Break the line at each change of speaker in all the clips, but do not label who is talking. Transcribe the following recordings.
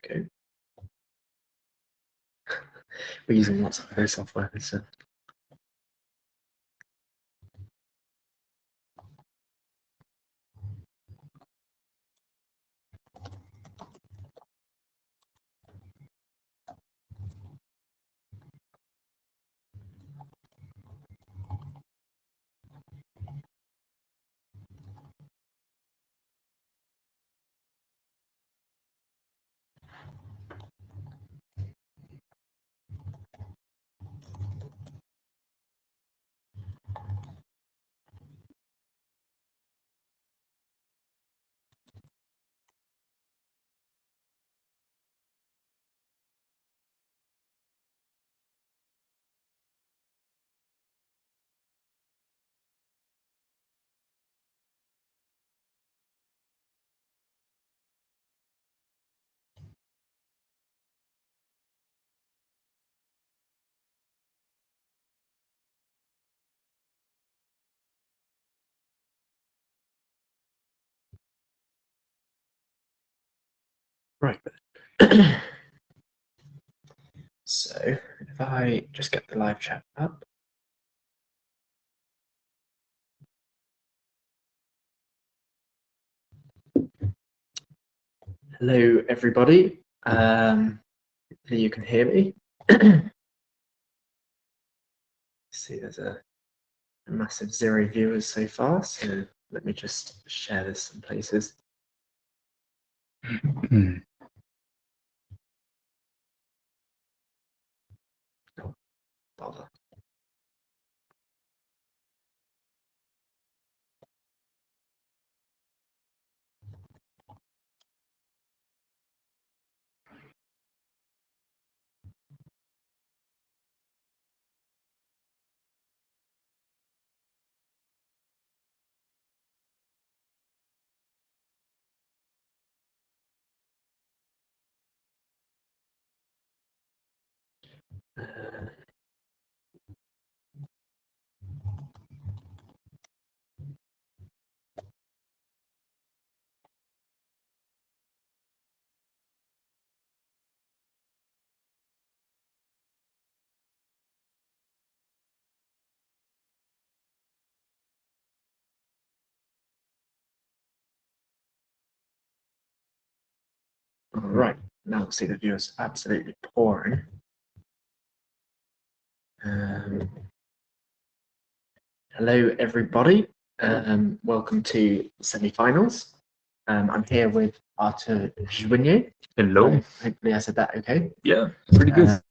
we go. We're using lots of those software. So. Right. So if I just get the live chat up. Hello, everybody. You can hear me. See, there's a massive 0 viewers so far. So let me just share this some places. Oh, bother. All right, now we'll see the viewers absolutely pouring. Hello, everybody. Welcome to semi-finals. I'm here with Arthur Joignet.
Hello.
Hopefully I said that okay.
Yeah, pretty good.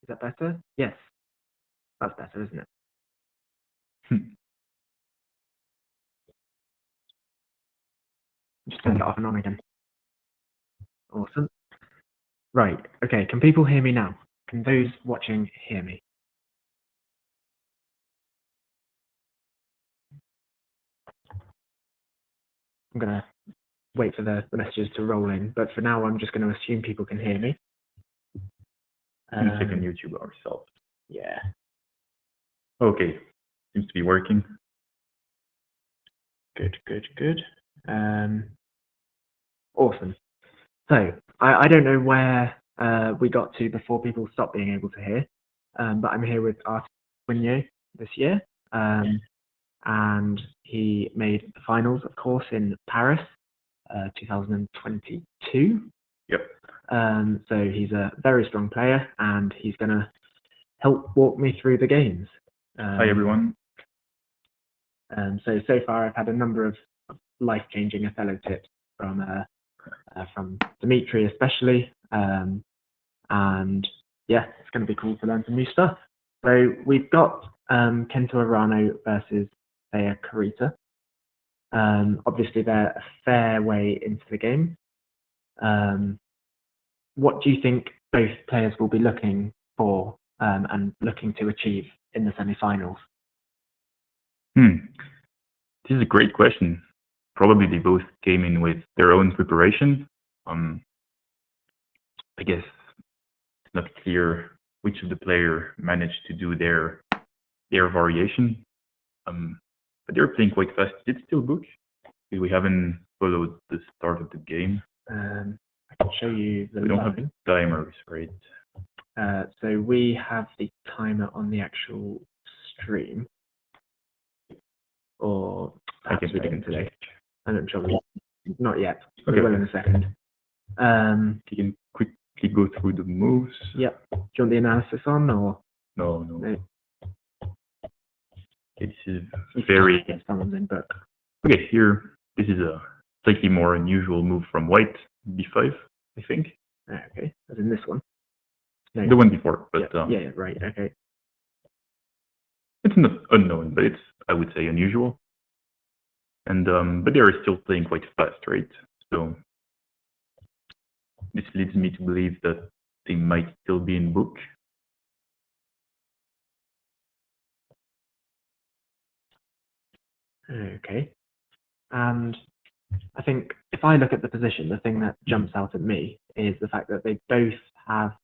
Is that better? Yes. That's better, isn't it? Just turned it off and on again. Awesome. Right. Okay. Can people hear me now? Can those watching hear me? I'm going to wait for the messages to roll in, but for now, I'm just going to assume people can hear me.
Check on YouTube ourselves.
Yeah.
Okay. Seems to be working.
Good, good, good. Awesome. So I don't know where we got to before people stopped being able to hear, but I'm here with Othello this year, and he made the finals, of course, in Paris, 2022.
Yep.
So he's a very strong player, and he's going to help walk me through the games.
Hi, everyone.
So far, I've had a number of life-changing Othello tips from Dimitri, especially, and yeah, it's going to be cool to learn some new stuff. So we've got Kento Arano versus Thea Karita. Obviously, they're a fair way into the game. What do you think both players will be looking for and looking to achieve in the semi-finals?
This is a great question. Probably they both came in with their own preparation. I guess it's not clear which of the player managed to do their variation. But they're playing quite fast. It's still book. We haven't followed the start of the game.
I can show you the
We don't have the timers, right?
So we have the timer on the actual stream, or perhaps we didn't today. I'm not sure. Not yet.
Okay.
We will in a second.
You can quickly go through the moves.
Yep. Do you want the analysis on, or
no?
No.
Okay, this is very.
Someone's in book.
Okay, here this is a slightly more unusual move from white, b5, I think.
Okay, as in this one. No.
The one before, but
yeah, right. Okay.
It's not unknown, but it's, I would say, unusual. And but they are still playing quite fast, right? So this leads me to believe that they might still be in book.
Okay. And I think if I look at the position, the thing that jumps out at me is the fact that they both have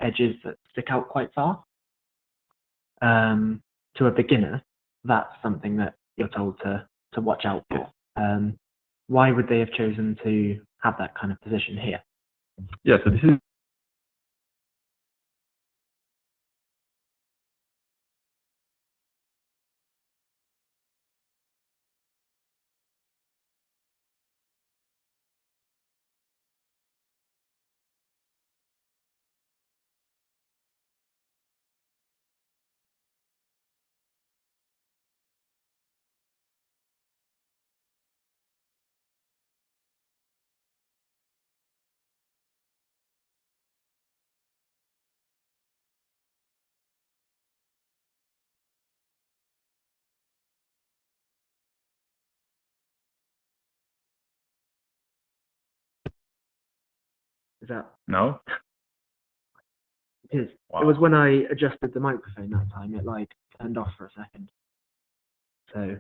edges that stick out quite far. To a beginner, that's something that you're told to watch out for. Why would they have chosen to have that kind of position here?
Yeah, so this is
Is that
no?
it is.
Wow.
It was when I adjusted the microphone that time, it like turned off for a second. So,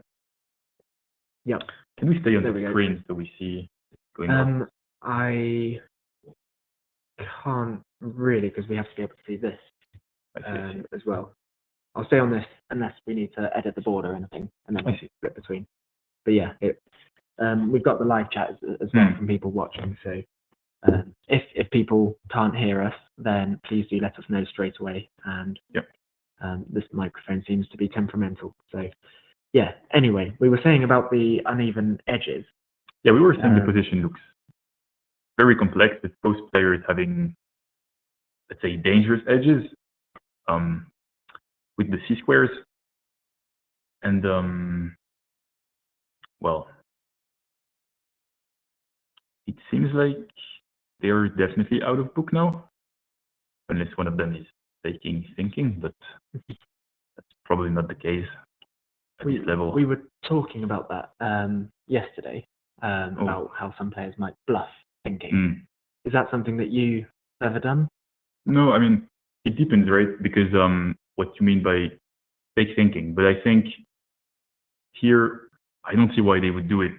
yep.
Can we stay on the screen so we see going on?
I can't really, because we have to be able to see this as well. I'll stay on this unless we need to edit the board or anything, and then we'll flip between. But yeah, we've got the live chat as well from people watching. So if people can't hear us, then please do let us know straight away. And this microphone seems to be temperamental. So yeah. Anyway, we were saying about the uneven edges.
Yeah, we were saying the position looks very complex, with both players having, let's say, dangerous edges with the C-squares. And, well, it seems like they are definitely out of book now, unless one of them is taking thinking, but that's probably not the case at this level.
We were talking about that yesterday,
Oh.
about how some players might bluff thinking.
Mm.
Is that something that you've ever done?
No, I mean, it depends, right? Because what you mean by fake thinking, but I think here, I don't see why they would do it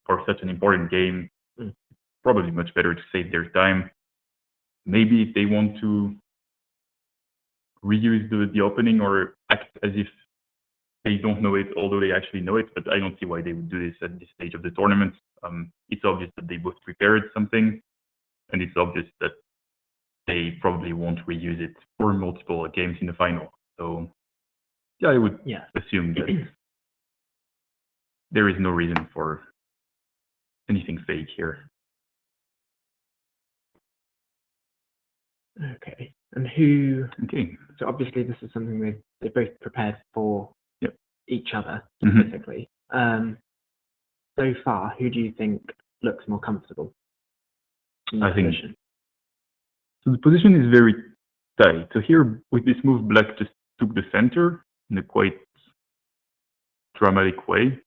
for such an important game.
Mm.
Probably much better to save their time. Maybe if they want to reuse the opening or act as if they don't know it, although they actually know it, but I don't see why they would do this at this stage of the tournament. It's obvious that they both prepared something, and it's obvious that they probably won't reuse it for multiple games in the final. So, yeah, I would assume that there is no reason for anything fake here.
Okay. And who?
Okay.
So obviously this is something they both prepared for each other specifically. So far, who do you think looks more comfortable in the position?
So the position is very tight. So here with this move, black just took the center in a quite dramatic way.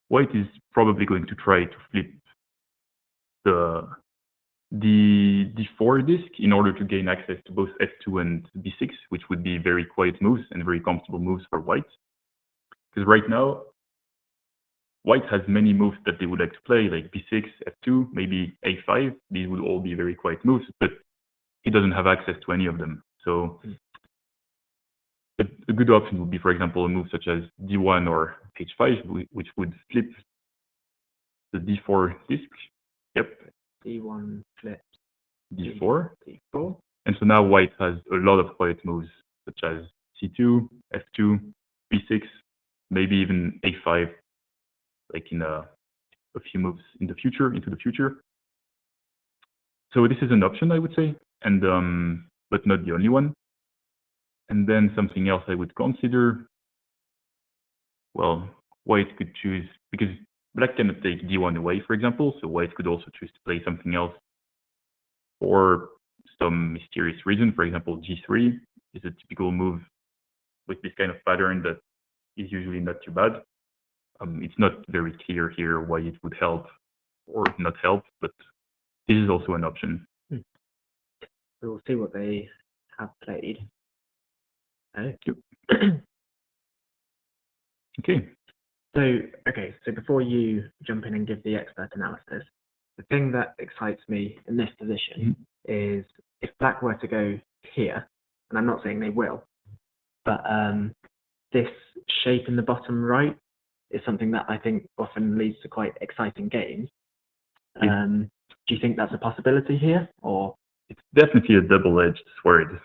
White is probably going to try to flip the d4 disk in order to gain access to both f2 and b6, which would be very quiet moves and very comfortable moves for white. Because right now, white has many moves that they would like to play, like b6, f2, maybe a5. These would all be very quiet moves, but he doesn't have access to any of them. So a good option would be, for example, a move such as d1 or h5, which would flip the d4 disk. Yep.
d1 flip
d4.
d4.
And so now white has a lot of quiet moves, such as c2, f2, b6, maybe even a5, like in a few moves into the future. So this is an option, I would say, and but not the only one. And then something else I would consider, well, white could choose, because black cannot take d1 away, for example, so white could also choose to play something else for some mysterious reason. For example, g3 is a typical move with this kind of pattern that is usually not too bad. It's not very clear here why it would help or not help, but this is also an option.
We'll see what they have played.
Okay.
So before you jump in and give the expert analysis, the thing that excites me in this position is if black were to go here, and I'm not saying they will, but this shape in the bottom right is something that I think often leads to quite exciting games. Do you think that's a possibility here, or?
It's definitely a double-edged sword,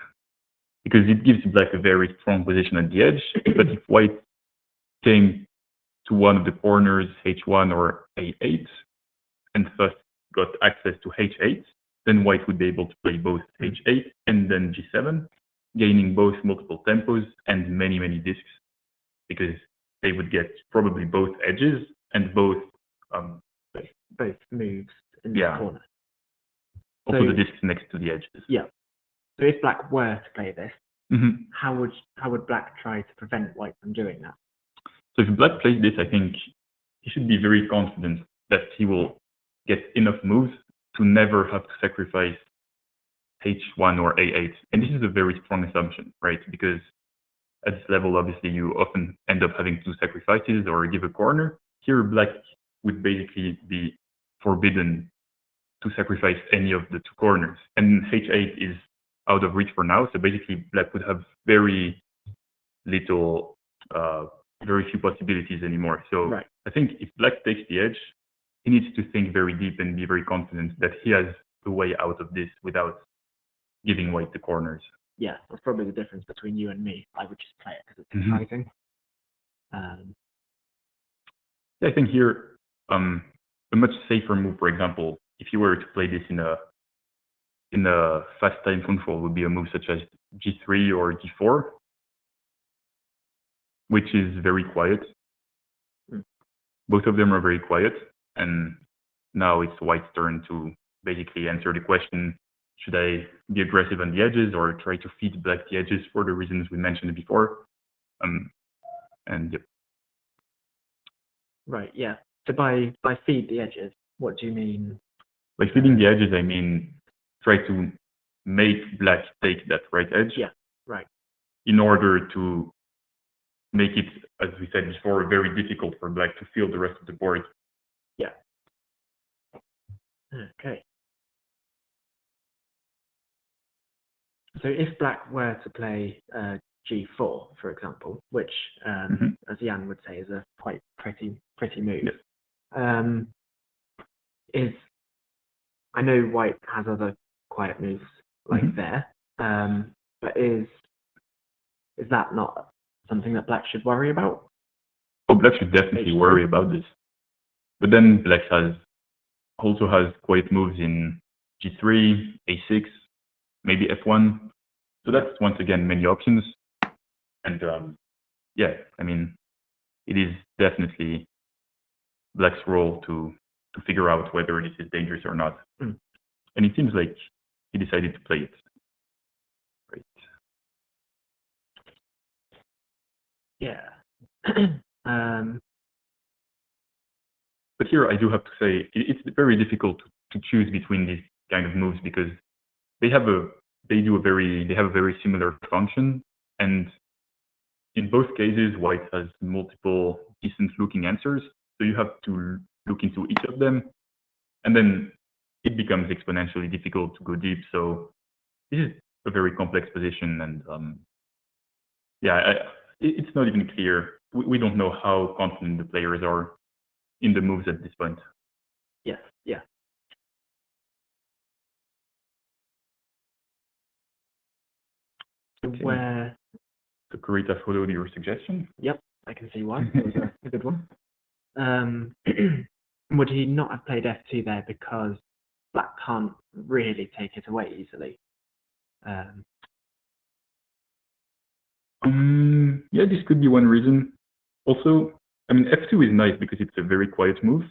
because it gives black a very strong position at the edge, but if white came to one of the corners, h1 or a8, and thus got access to h8, then white would be able to play both h8 and then g7, gaining both multiple tempos and many, many disks, because they would get probably both edges and both
moves in the corner.
Also the disks next to the edges.
Yeah. So if black were to play this, how would black try to prevent white from doing that?
So if black plays this, I think he should be very confident that he will get enough moves to never have to sacrifice h1 or a8. And this is a very strong assumption, right? Because at this level, obviously, you often end up having to sacrifices or give a corner. Here, black would basically be forbidden to sacrifice any of the two corners. And h8 is out of reach for now. So basically, black would have very little, very few possibilities anymore. So I think if black takes the edge, he needs to think very deep and be very confident that he has a way out of this without giving white the corners.
Yeah, that's probably the difference between you and me. I would just play it because it's exciting.
I think here, a much safer move, for example, if you were to play this in a fast time control, would be a move such as g3 or g4, which is very quiet. Both of them are very quiet, and now it's white's turn to basically answer the question, should I be aggressive on the edges or try to feed black the edges for the reasons we mentioned before? And yep.
Right, yeah. So by feed the edges, what do you mean?
By feeding the edges, I mean try to make black take that right edge.
Yeah, right.
In order to make it, as we said before, very difficult for black to fill the rest of the board.
Yeah. Okay. So if black were to play G4, for example, which, as Jan would say, is a quite pretty move.
Yes.
I know white has other quiet moves like there, but is that not something that black should worry about?
Oh, black should definitely worry about this. But then black also has quiet moves in G3, A6, maybe F1. So that's once again many options. And yeah, I mean, it is definitely black's role to figure out whether this is dangerous or not. And it seems like he decided to play it. Right.
Yeah.
But here I do have to say it's very difficult to choose between these kind of moves because they have a very similar function, and in both cases white has multiple decent looking answers, so you have to look into each of them, and then it becomes exponentially difficult to go deep. So this is a very complex position, and it's not even clear. We don't know how confident the players are in the moves at this point.
Yes, yeah.
Okay.
Where?
So Kurita followed your suggestion?
Yep, I can see why. It was a good one. Would he not have played F2 there because black can't really take it away easily?
Yeah, this could be one reason. Also, I mean, F2 is nice because it's a very quiet move,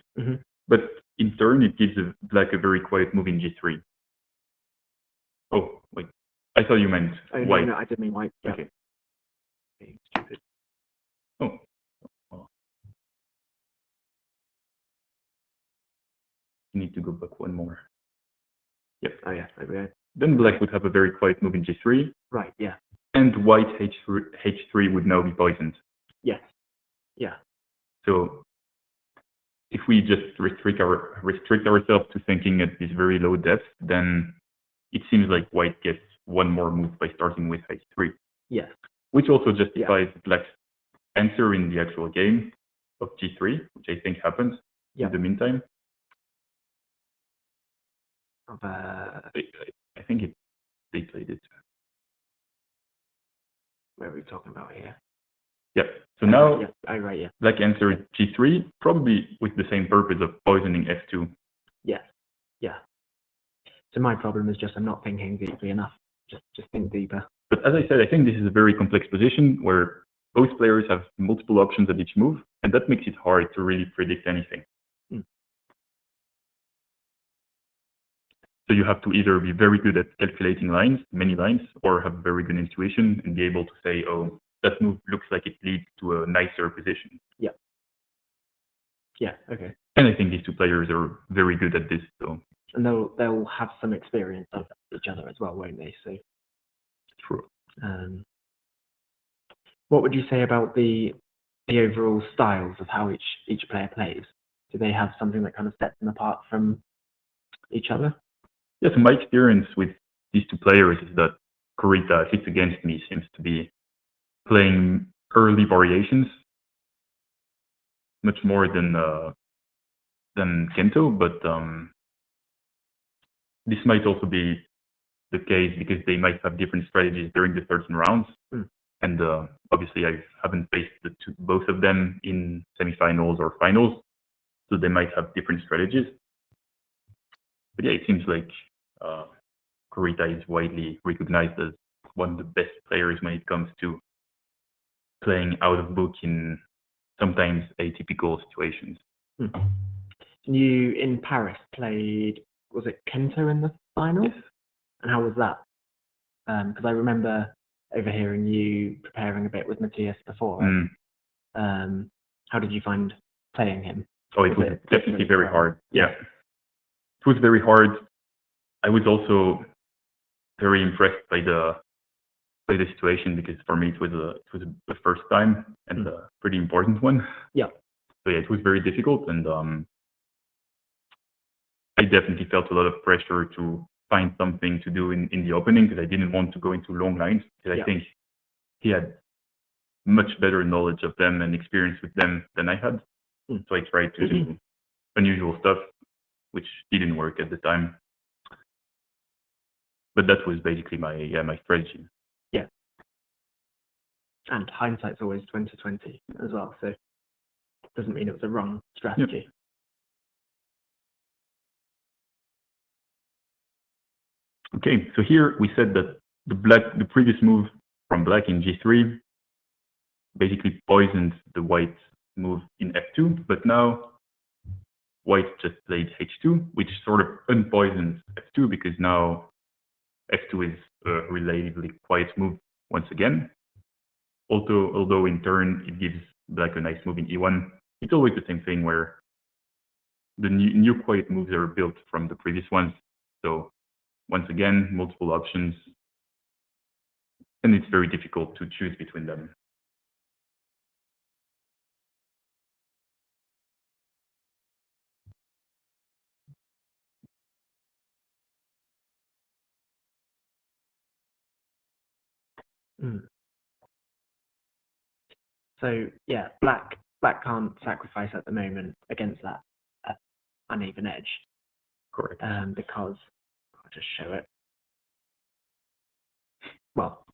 but in turn it gives black a very quiet move in G3. Oh, wait. I thought you meant white.
No, I did mean white. Yeah.
Okay.
Stupid.
Oh. You need to go back one more. Yep.
Oh, yeah. There we go.
Then black would have a very quiet move in G3.
Right, yeah.
And white H3 would now be poisoned.
Yes. Yeah.
So if we just restrict ourselves to thinking at this very low depth, then it seems like white gets one more move by starting with H3.
Yes.
Which also justifies black's answer in the actual game of G3, which I think happened in the meantime. I think they played it.
Where are we talking about here?
Yeah. So now black answered G3, probably with the same purpose of poisoning F2.
Yes. Yeah. So my problem is just I'm not thinking deeply enough. Just think deeper.
But as I said, I think this is a very complex position where both players have multiple options at each move, and that makes it hard to really predict anything. So you have to either be very good at calculating lines, many lines, or have very good intuition and be able to say, oh, that move looks like it leads to a nicer position.
Yeah. Yeah, okay.
And I think these two players are very good at this. So.
And they'll have some experience of each other as well, won't they? So.
True.
What would you say about the overall styles of how each player plays? Do they have something that kind of sets them apart from each other?
Yes, my experience with these two players is that Kurita, if it's against me, seems to be playing early variations much more than Kento, but this might also be the case because they might have different strategies during the 13 rounds. And obviously I haven't faced both of them in semifinals or finals, so they might have different strategies. But yeah, it seems like Kurita is widely recognized as one of the best players when it comes to playing out of book in sometimes atypical situations.
You in Paris played, was it Kento in the finals? And how was that? Because I remember overhearing you preparing a bit with Matthias before. How did you find playing him?
Oh, it was definitely very hard. Yeah. It was very hard. I was also very impressed by the situation, because for me it was the first time, and a pretty important one.
Yeah.
So yeah, it was very difficult, and I definitely felt a lot of pressure to find something to do in the opening, because I didn't want to go into long lines, because I think he had much better knowledge of them and experience with them than I had. So I tried to do unusual stuff, which didn't work at the time. But that was basically my strategy.
Yeah. And hindsight's always 20/20 as well, so it doesn't mean it was a wrong strategy.
Okay, so here we said that the previous move from black in g3 basically poisoned the white move in f2, but now white just played h2, which sort of unpoisoned f2, because now f2 is a relatively quiet move once again. Although in turn it gives black a nice move in e1. It's always the same thing where the new quiet moves are built from the previous ones. So once again, multiple options, and it's very difficult to choose between them.
So yeah, black can't sacrifice at the moment against that uneven edge.
Correct.
Because I'll just show it. Well,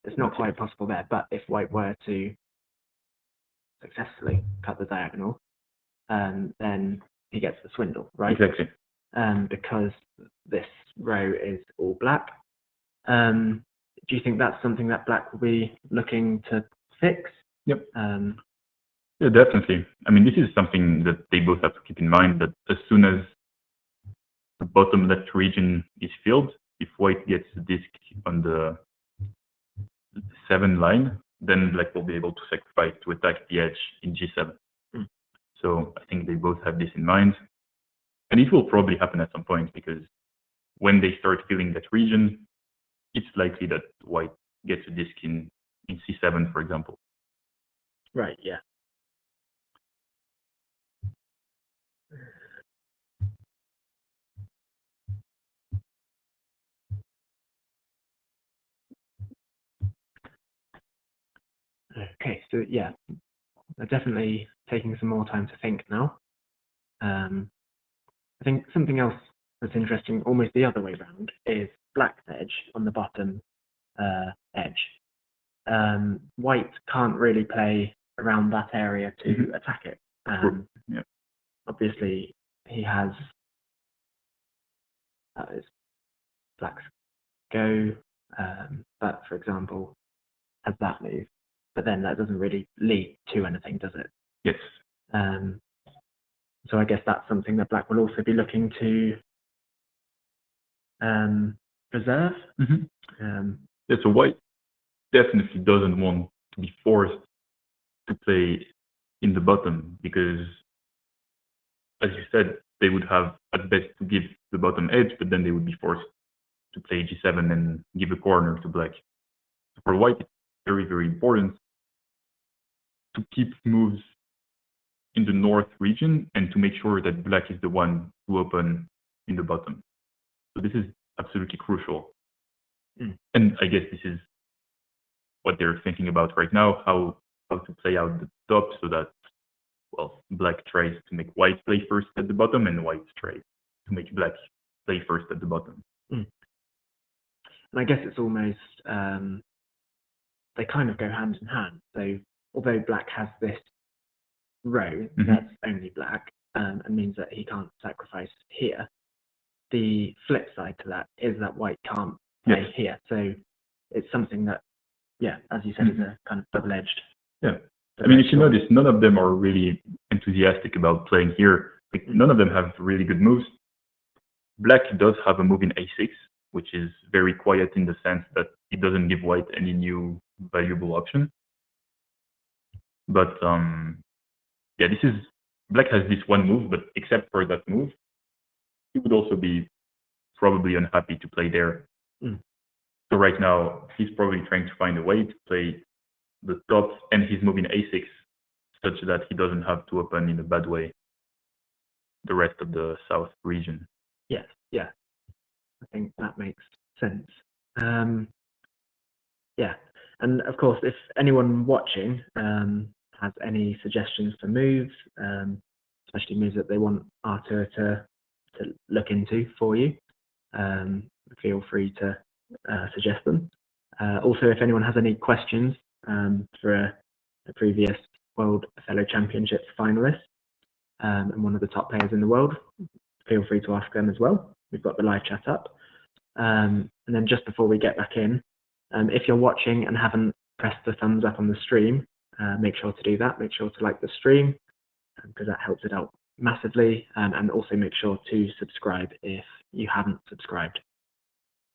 it's not quite possible there, but if white were to successfully cut the diagonal, then he gets the swindle, right?
Exactly.
Because this row is all black. Do you think that's something that black will be looking to fix?
Yep. Yeah, definitely. I mean, this is something that they both have to keep in mind, that as soon as the bottom left region is filled, if white gets the disc on the 7 line, then black will be able to sacrifice to attack the edge in g7. So I think they both have this in mind. And it will probably happen at some point, because when they start filling that region, it's likely that white gets a disc in c7, for example.
Right, yeah. Okay, so yeah, they're definitely taking some more time to think now. I think something else that's interesting, almost the other way around, is black's edge on the bottom edge. White can't really play around that area to attack it. Obviously, he has black's go, but for example, has that move, but then that doesn't really lead to anything, does it?
Yes.
So I guess that's something that black will also be looking to preserve.
Yeah, so white definitely doesn't want to be forced to play in the bottom, because, as you said, they would have at best to give the bottom edge, but then they would be forced to play g7 and give a corner to black. So for white, it's very, very important to keep moves in the north region and to make sure that black is the one to open in the bottom. So this is absolutely crucial. And I guess this is what they're thinking about right now, how to play out the top so that, well, black tries to make white play first at the bottom, and white tries to make black play first at the bottom.
And I guess it's almost, they kind of go hand in hand. So although black has this row that's only black, and means that he can't sacrifice here, the flip side to that is that white can't play here. So it's something that, yeah, as you said, is a kind of double-edged.
Yeah. I mean, if you notice, none of them are really enthusiastic about playing here. Like, none of them have really good moves. Black does have a move in a6, which is very quiet in the sense that it doesn't give white any new valuable option. But yeah, black has this one move, but except for that move, he would also be probably unhappy to play there. So right now, he's probably trying to find a way to play the top and he's moving a6 such that he doesn't have to open in a bad way the rest of the south region.
Yes, yeah. I think that makes sense. Yeah, and of course, if anyone watching has any suggestions for moves, especially moves that they want Arthur to look into for you, feel free to suggest them. Also, if anyone has any questions for a previous World Othello Championship finalist and one of the top players in the world, feel free to ask them as well. We've got the live chat up. And then just before we get back in, if you're watching and haven't pressed the thumbs up on the stream, make sure to do that. Make sure to like the stream because that helps it out massively. And also make sure to subscribe if you haven't subscribed.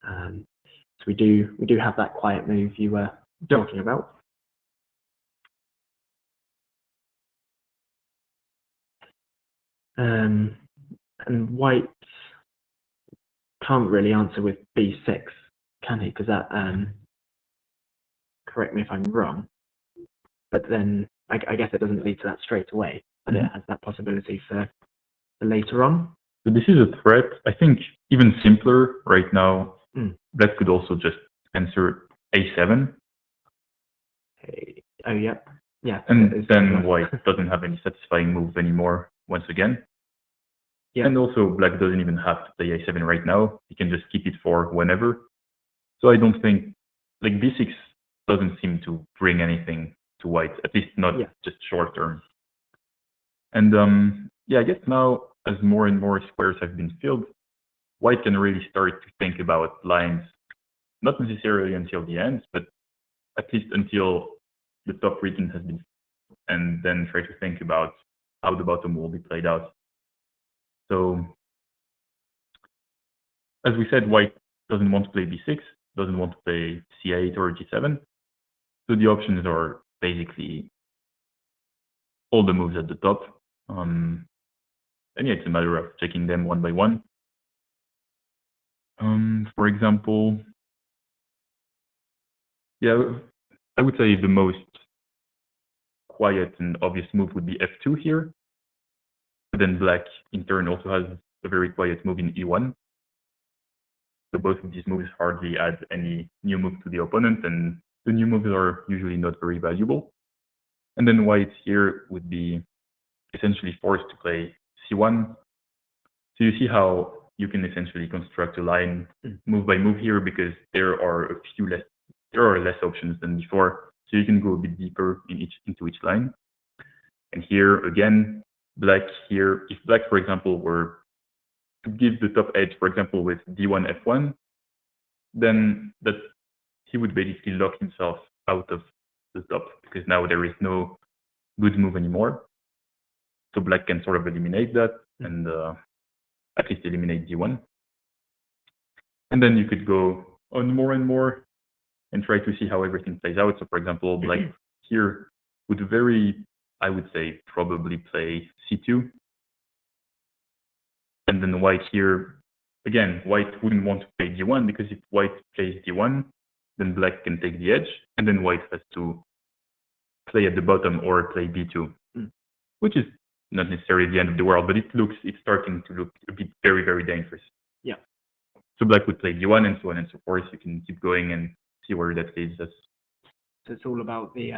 So we do have that quiet move you were talking about. And white can't really answer with b6, can he? Because that, correct me if I'm wrong, but then I guess it doesn't lead to that straight away, but it has that possibility for later on.
So this is a threat. I think even simpler right now. Black could also just answer a7.
Oh, yeah. Yeah.
And then white doesn't have any satisfying move anymore, once again. Yeah. And also black doesn't even have to play a7 right now. He can just keep it for whenever. So I don't think, like b6 doesn't seem to bring anything to white, at least not just short term. And yeah, I guess now as more and more squares have been filled, white can really start to think about lines, not necessarily until the end, but at least until the top region has been, and then try to think about how the bottom will be played out. So, as we said, white doesn't want to play b6, doesn't want to play c8 or g7. So the options are basically all the moves at the top. And yeah, it's a matter of checking them one by one. For example, yeah, I would say the most quiet and obvious move would be f2 here. But then black, in turn, also has a very quiet move in e1. So both of these moves hardly add any new move to the opponent, and the new moves are usually not very valuable. And then white here would be essentially forced to play c1. So you see how you can essentially construct a line move by move here, because there are less options than before. So you can go a bit deeper into each line. And here again, black here, if black, for example, were to give the top edge, for example, with d1 f1, then that he would basically lock himself out of the top, because now there is no good move anymore. So black can sort of eliminate that and at least eliminate d1. And then you could go on more and more and try to see how everything plays out. So for example, black here would I would say, probably play c2. And then white here, again, white wouldn't want to play d1, because if white plays d1, then black can take the edge, and then white has to play at the bottom or play b2, which is not necessarily the end of the world, but it's starting to look a bit very, very dangerous.
Yeah.
So black would play d1 and so on and so forth. You can keep going and see where that leads us.
So it's all about the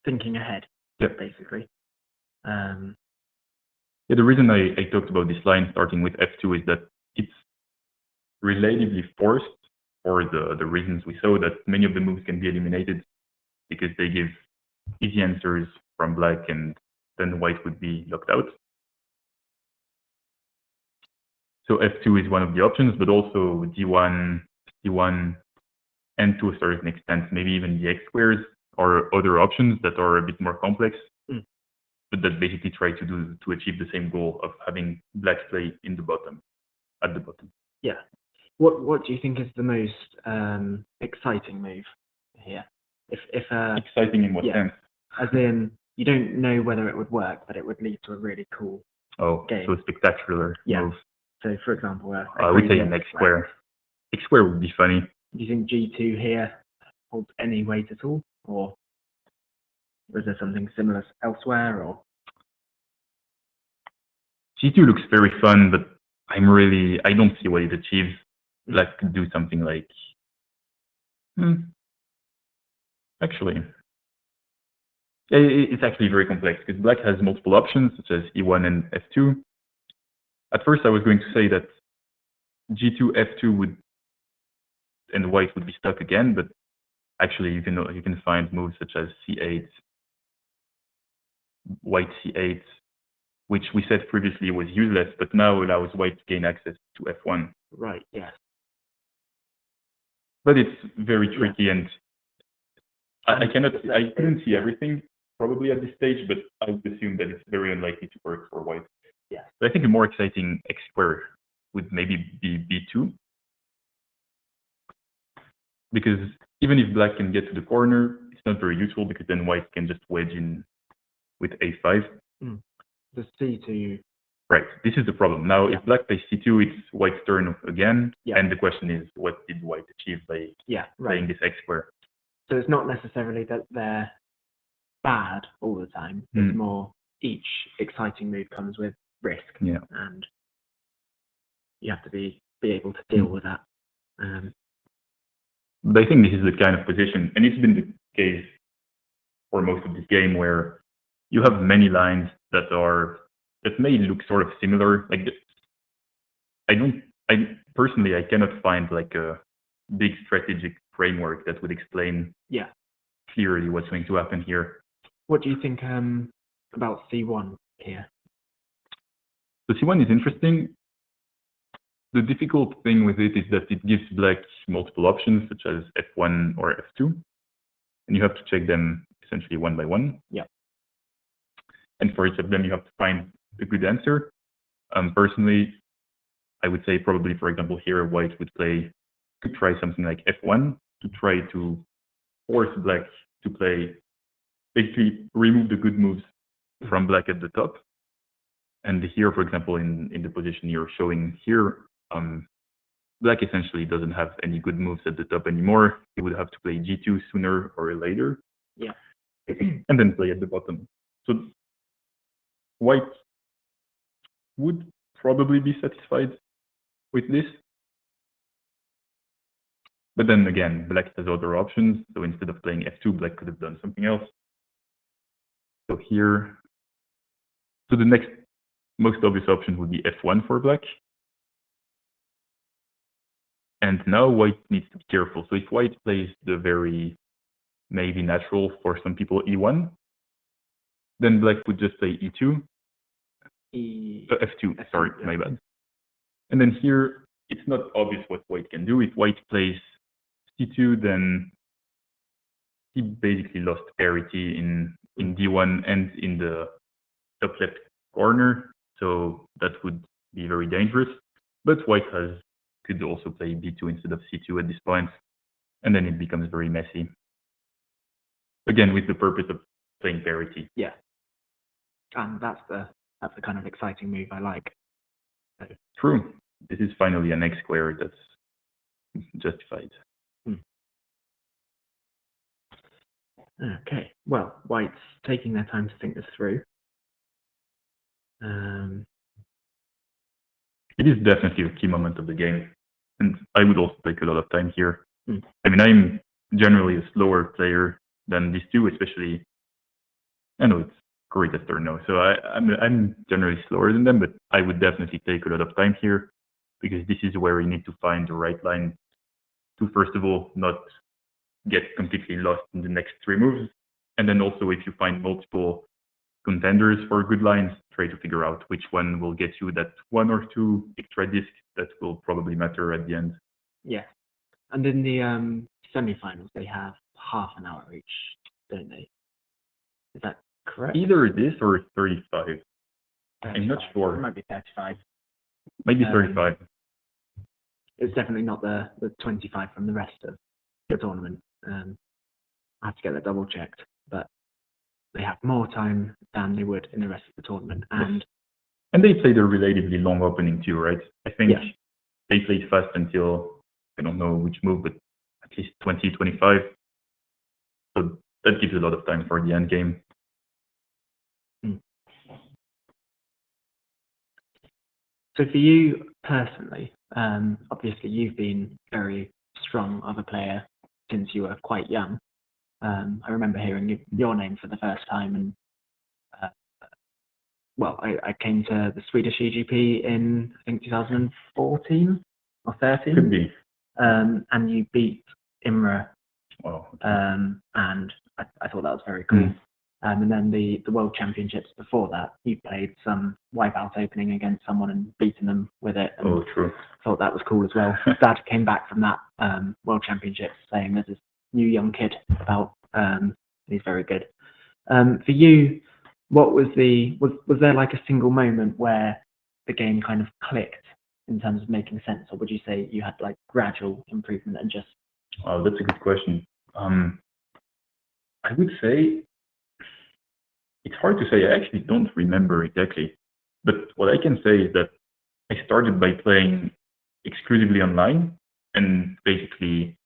thinking ahead, basically.
Yeah, the reason I talked about this line starting with f2 is that it's relatively forced for the reasons we saw, that many of the moves can be eliminated because they give easy answers from black, and then white would be locked out. So f2 is one of the options, but also d1, c1, and to a certain extent, maybe even the x squares or other options that are a bit more complex, but that basically try to achieve the same goal of having black play in the bottom. at the bottom.
Yeah. What do you think is the most exciting move here? If
Exciting in what
yeah.
sense?
As in, you don't know whether it would work, but it would lead to a really cool game.
So a spectacular move.
So, for example,
I would say an X square. X square would be funny.
Do you think G2 here holds any weight at all, or was there something similar elsewhere? Or
G2 looks very fun, but I don't see what it achieves. Black could do something like, actually, it's actually very complex because Black has multiple options such as E1 and F2. At first, I was going to say that G2, F2 would, and White would be stuck again, but actually you can find moves such as C8, White C8, which we said previously was useless, but now allows White to gain access to F1.
Right. Yes.
But it's very tricky, and I couldn't see everything probably at this stage, but I would assume that it's very unlikely to work for White.
Yeah.
But I think a more exciting X square would maybe be B2, because even if Black can get to the corner, it's not very useful because then White can just wedge in with A5.
The C2.
Right. This is the problem. Now, if Black plays C2, it's White's turn again, and the question is, what did White achieve by playing this X square?
So it's not necessarily that they're bad all the time. It's more each exciting move comes with risk, and you have to be able to deal with that.
But I think this is the kind of position, and it's been the case for most of this game, where you have many lines that may look sort of similar. Like personally I cannot find like a big strategic framework that would explain clearly what's going to happen here.
What do you think about C1 here?
So C1 is interesting. The difficult thing with it is that it gives Black multiple options, such as F1 or F2, and you have to check them essentially one by one.
Yeah.
And for each of them, you have to find a good answer. Personally, I would say probably, for example, here White could try something like F1 to try to force Black to play, basically remove the good moves from Black at the top. And here, for example, in the position you're showing here, Black essentially doesn't have any good moves at the top anymore. He would have to play G2 sooner or later.
Yeah.
And then play at the bottom. So White would probably be satisfied with this. But then again, Black has other options. So instead of playing F2, Black could have done something else. So here, so the next most obvious option would be F1 for Black. And now White needs to be careful. So if White plays the very maybe natural for some people E1, then Black would just play E2. F2, sorry, my bad. And then here, it's not obvious what White can do. If White plays C2, then he basically lost parity in D1 and in the top left corner. So that would be very dangerous. But White could also play B2 instead of C2 at this point. And then it becomes very messy. Again, with the purpose of playing parity.
Yeah. And that's the kind of exciting move I like.
True. This is finally an X square that's justified.
Okay. Well, White's taking their time to think this through.
It is definitely a key moment of the game. And I would also take a lot of time here. I mean, I'm generally a slower player than these two, especially. I know it's Corita's turn now, so I'm generally slower than them, but I would definitely take a lot of time here, because this is where you need to find the right line to, first of all, not get completely lost in the next three moves. And then also, if you find multiple contenders for good lines, try to figure out which one will get you that one or two extra discs that will probably matter at the end.
Yeah. And in the semifinals, they have half an hour each, don't they? Is that correct?
Either this or 35.
35.
I'm not sure.
It might be 35.
Maybe 35.
it's definitely not the 25 from the rest of the tournament. I have to get that double checked, but they have more time than they would in the rest of the tournament. And
they played a relatively long opening too, right? I think
Yeah.
they played fast until, I don't know which move, but at least 20, 25. So that gives a lot of time for the end game.
So for you personally, obviously you've been very strong of a player since you were quite young. I remember hearing your name for the first time, and I came to the Swedish EGP in, I think, 2014 or 13.
Could be.
And you beat Imre.
Wow.
And I thought that was very cool. And then the World Championships before that, you played some wipeout opening against someone and beaten them with it. And
Oh, true.
thought that was cool as well. Dad came back from that World Championships saying there's this new young kid about, he's very good. For you, what was was there like a single moment where the game kind of clicked in terms of making sense, or would you say you had like gradual improvement and just?
Wow, that's a good question. I would say it's hard to say. I actually don't remember exactly, but what I can say is that I started by playing exclusively online and basically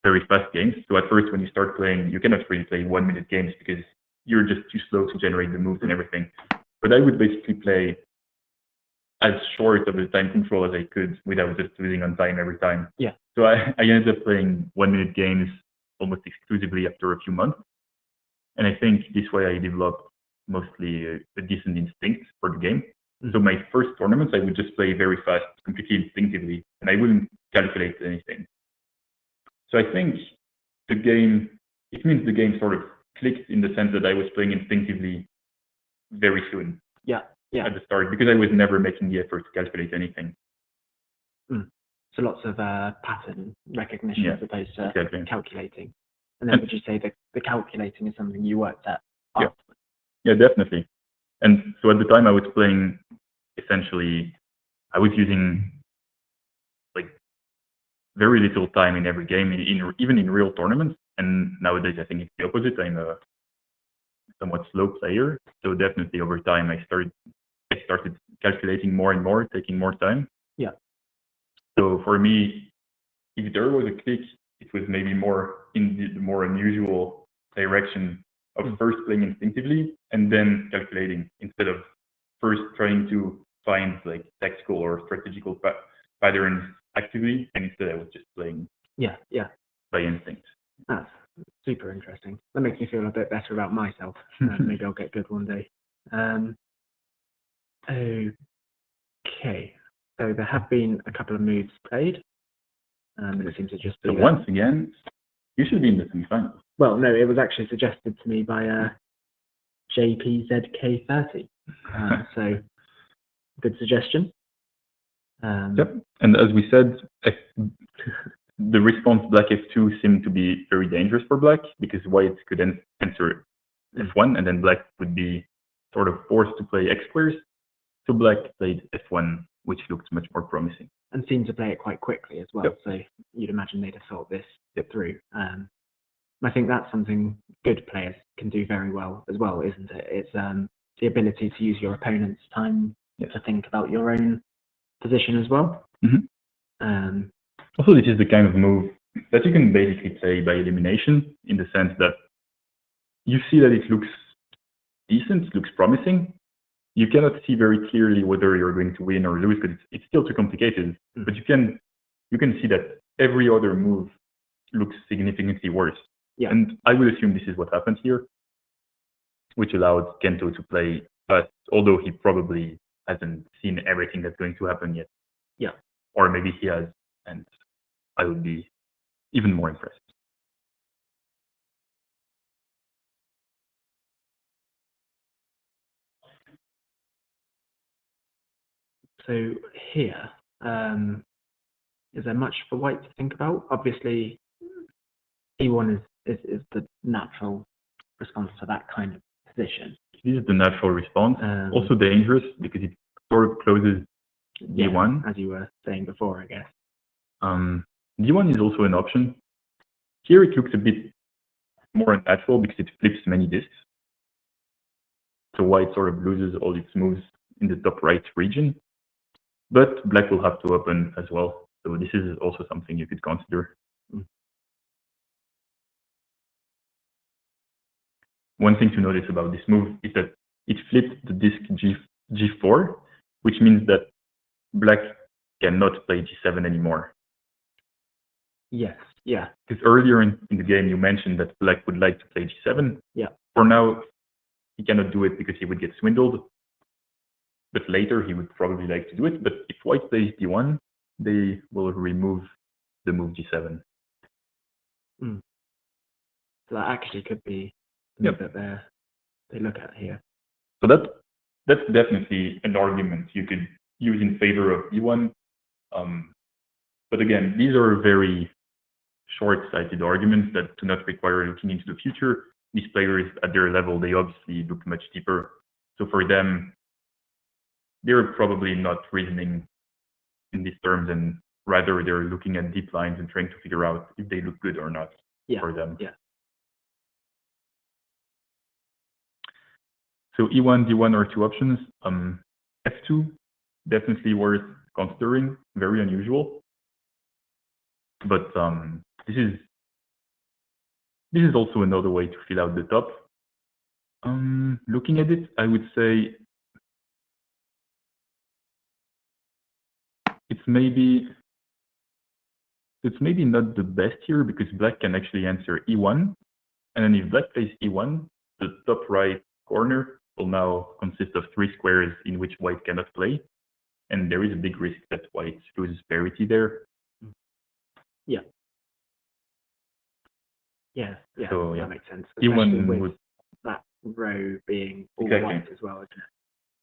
very fast games. So at first, when you start playing, you cannot really play 1 minute games because you're just too slow to generate the moves and everything. But I would basically play as short of a time control as I could without just losing on time every time.
Yeah.
So I ended up playing 1 minute games almost exclusively after a few months. And I think this way I developed mostly a decent instinct for the game. So my first tournaments, I would just play very fast, completely instinctively, and I wouldn't calculate anything. So I think it means the game sort of clicked in the sense that I was playing instinctively very soon.
Yeah.
At the start, because I was never making the effort to calculate anything.
So lots of pattern recognition as opposed to calculating. And then would you say that the calculating is something you worked at?
Yeah, definitely. And so at the time I was playing, essentially, I was using like very little time in every game, even in real tournaments. And nowadays I think it's the opposite. I'm a somewhat slow player. So definitely over time I started calculating more and more, taking more time.
Yeah.
So for me, if there was a click, it was maybe more in the more unusual direction of first playing instinctively and then calculating, instead of first trying to find like tactical or strategical patterns actively, and instead I was just playing by instinct.
That's super interesting. That makes me feel a bit better about myself. Maybe I'll get good one day. Okay. So there have been a couple of moves played. And it seems to just be.
So once again, you should be in the semifinal.
Well, no, it was actually suggested to me by JPZK30. So good suggestion.
Yep. And as we said, the response Black F2 seemed to be very dangerous for Black because White could enter F1 and then Black would be sort of forced to play X squares. So Black played F1, which looked much more promising.
And seemed to play it quite quickly as well. Yep. So you'd imagine they'd have thought this through. I think that's something good players can do very well as well, isn't it? It's the ability to use your opponent's time to think about your own position as well.
Also, this is the kind of move that you can basically play by elimination, in the sense that you see that it looks decent, looks promising. You cannot see very clearly whether you're going to win or lose because it's still too complicated. But you can see that every other move looks significantly worse. Yeah. And I would assume this is what happened here, which allowed Kento to play fast, although he probably hasn't seen everything that's going to happen yet.
Yeah.
Or maybe he has, and I would be even more impressed.
So here, is there much for White to think about? Obviously, E1 is the natural response to that kind of position.
This is the natural response. Also dangerous because it sort of closes E1.
As you were saying before, I guess.
D1 is also an option. Here it looks a bit more unnatural because it flips many discs. So white sort of loses all its moves in the top right region, but black will have to open as well. So this is also something you could consider. One thing to notice about this move is that it flipped the disc G4, which means that black cannot play G7 anymore.
Yes, yeah.
Because earlier in the game you mentioned that black would like to play G7.
Yeah.
For now, he cannot do it because he would get swindled. But later he would probably like to do it. But if white plays D1, they will remove the move G7.
So that actually could be the move that they look at here.
So that's definitely an argument you could use in favor of D1. But again, these are very short-sighted arguments that do not require looking into the future. These players at their level, they obviously look much deeper. So for them, they're probably not reasoning in these terms, and rather they're looking at deep lines and trying to figure out if they look good or not for them.
Yeah.
So E1, D1 are two options. F2, definitely worth considering, very unusual. But this is also another way to fill out the top. Looking at it, I would say it's maybe not the best here because black can actually answer E1, and then if black plays E1, the top right corner will now consist of 3 squares in which white cannot play, and there is a big risk that white loses parity there.
Yeah. So, that makes sense.
E1
with
would
that row being all
exactly
white as well, isn't it?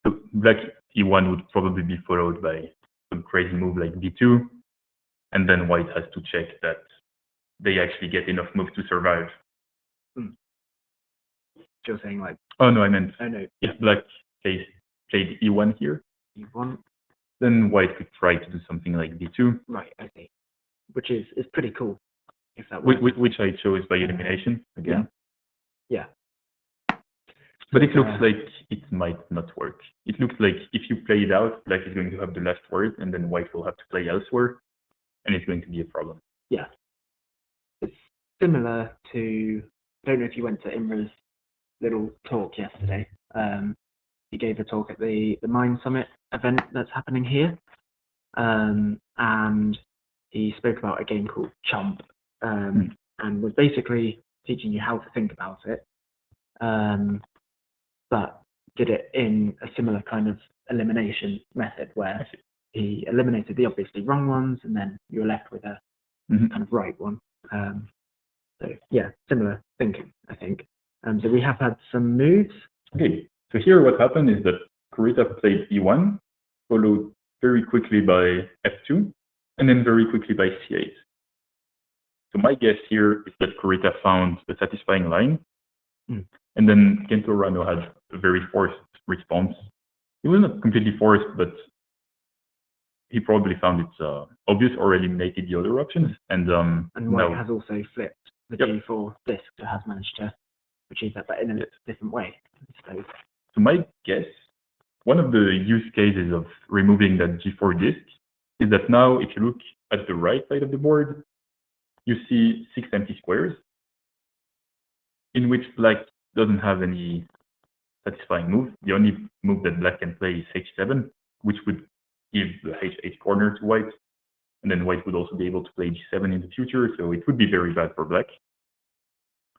So black E1 would probably be followed by some crazy move like B2, and then white has to check that they actually get enough moves to survive.
You're saying like...
Oh no, I meant
if
black played E1 here,
E1,
then white could try to do something like B2.
Right, I see. Which is pretty cool, if that works.
Which I chose by elimination, again.
Yeah.
But it looks like it might not work. It looks like if you play it out, black is going to have the last word, and then white will have to play elsewhere, and it's going to be a problem.
Yeah. It's similar to... I don't know if you went to Imra's little talk yesterday. He gave a talk at the Mind Summit event that's happening here. And he spoke about a game called Chomp, and was basically teaching you how to think about it, but did it in a similar kind of elimination method where he eliminated the obviously wrong ones, and then you're left with a kind of right one. So yeah, similar thinking, I think. So we have had some moves.
Okay, so here what happened is that Kurita played E1, followed very quickly by F2, and then very quickly by C8. So my guess here is that Kurita found a satisfying line, and then Kento Rano had a very forced response. It was not completely forced, but he probably found it obvious or eliminated the other options. And
white has also flipped the G4 disc, so has managed to achieve that, but in a different way, I suppose.
So my guess, one of the use cases of removing that G4 disc is that now if you look at the right side of the board, you see 6 empty squares in which black doesn't have any satisfying move. The only move that black can play is H7, which would give the H8 corner to white, and then white would also be able to play G7 in the future, so it would be very bad for black.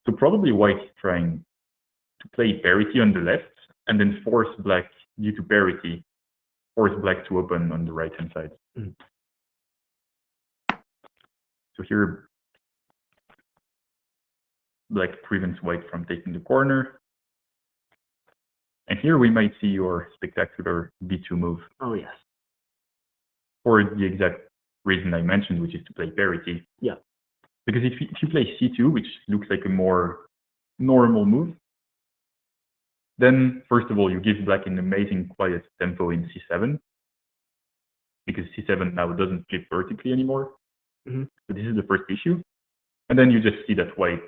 So probably white is trying to play parity on the left, and then force black, due to parity, force black to open on the right-hand side. So here, black prevents white from taking the corner. And here we might see your spectacular B2 move.
Oh, yes.
For the exact reason I mentioned, which is to play parity.
Yeah.
Because if you play C2, which looks like a more normal move, then first of all, you give black an amazing quiet tempo in C7, because C7 now doesn't flip vertically anymore.
Mm-hmm.
So this is the first issue. And then you just see that white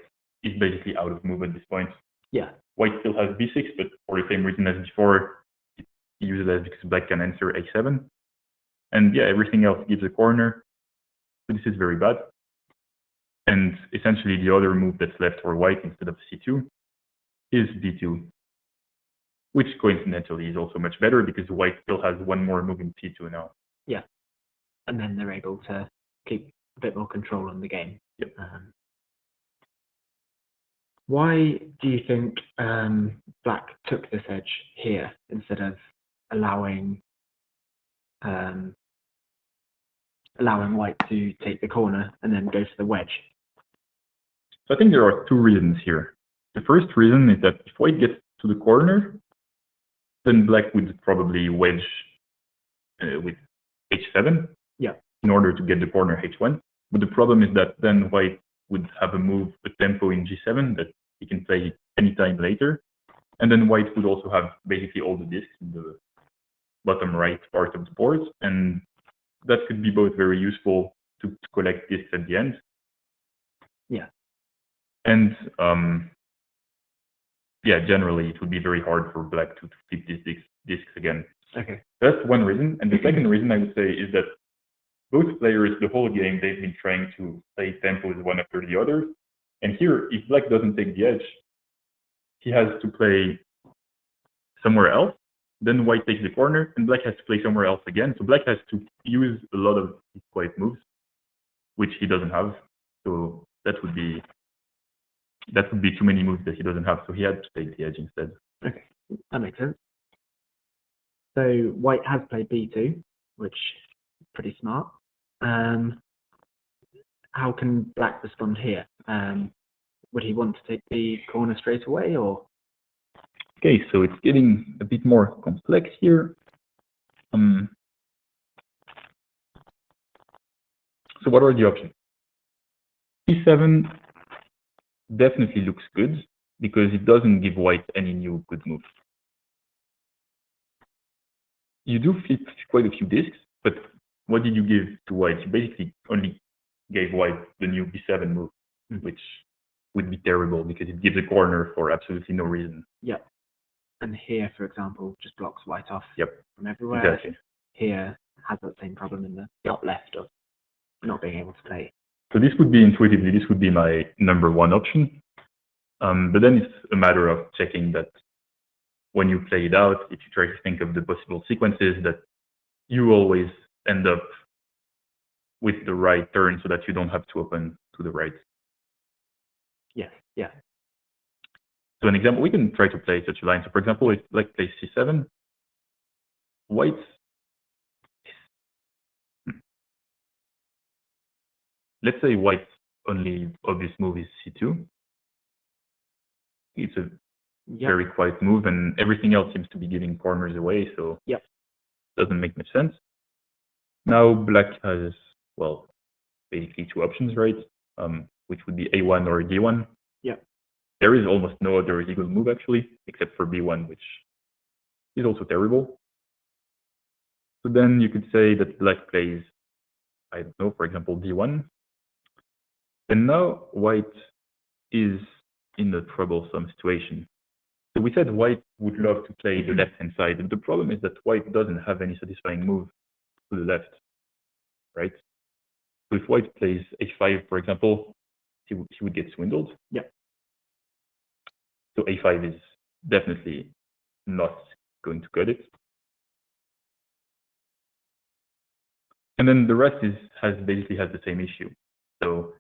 is basically out of move at this point.
Yeah.
White still has b6, but for the same reason as before, it uses it because black can answer a7. And yeah, everything else gives a corner. So this is very bad. And essentially the other move that's left for white instead of c2 is d2, which coincidentally is also much better because white still has one more move in c2 now.
Yeah. And then they're able to keep a bit more control on the game.
Yep.
Why do you think black took this edge here instead of allowing white to take the corner and then go for the wedge?
So I think there are two reasons here. The first reason is that if white gets to the corner, then black would probably wedge with h7 in order to get the corner h1. But the problem is that then white would have a tempo in g7 that he can play anytime later. And then white would also have basically all the disks in the bottom right part of the board. And that could be both very useful to collect disks at the end.
Yeah.
And yeah, generally it would be very hard for black to flip these disks again.
Okay.
That's one reason. And the second reason I would say is that both players, the whole game, they've been trying to play tempos one after the other. And here, if black doesn't take the edge, he has to play somewhere else. Then white takes the corner, and black has to play somewhere else again. So black has to use a lot of his quiet moves, which he doesn't have. So that would be too many moves that he doesn't have. So he had to take the edge instead.
Okay, that makes sense. So white has played b2, which is pretty smart. How can black respond here? Would he want to take the corner straight away, or?
Okay, so it's getting a bit more complex here. So what are the options? e7 definitely looks good because it doesn't give white any new good moves. You do flip quite a few disks, but what did you give to white? You basically only gave white the new b7 move, which would be terrible because it gives a corner for absolutely no reason.
Yeah. And here, for example, just blocks white off from everywhere.
Exactly.
Here has that same problem in the top left of not being able to play.
So this would be intuitively, this would be my number one option. But then it's a matter of checking that when you play it out, if you try to think of the possible sequences, that you always end up with the right turn so that you don't have to open to the right.
Yes, yeah.
So an example, we can try to play such a line. So for example, if black plays c7, white, let's say white's only obvious move is c2. It's a very quiet move, and everything else seems to be giving corners away, so it doesn't make much sense. Now black has, well, basically two options, right? Which would be a1 or d1.
Yeah.
There is almost no other legal move actually, except for b1, which is also terrible. So then you could say that black plays, I don't know, for example, d1. And now white is in a troublesome situation. So we said white would love to play the left-hand side, and the problem is that white doesn't have any satisfying move to the left, right? So if white plays a5, for example, he would get swindled.
Yeah.
So a5 is definitely not going to cut it. And then the rest basically has the same issue. So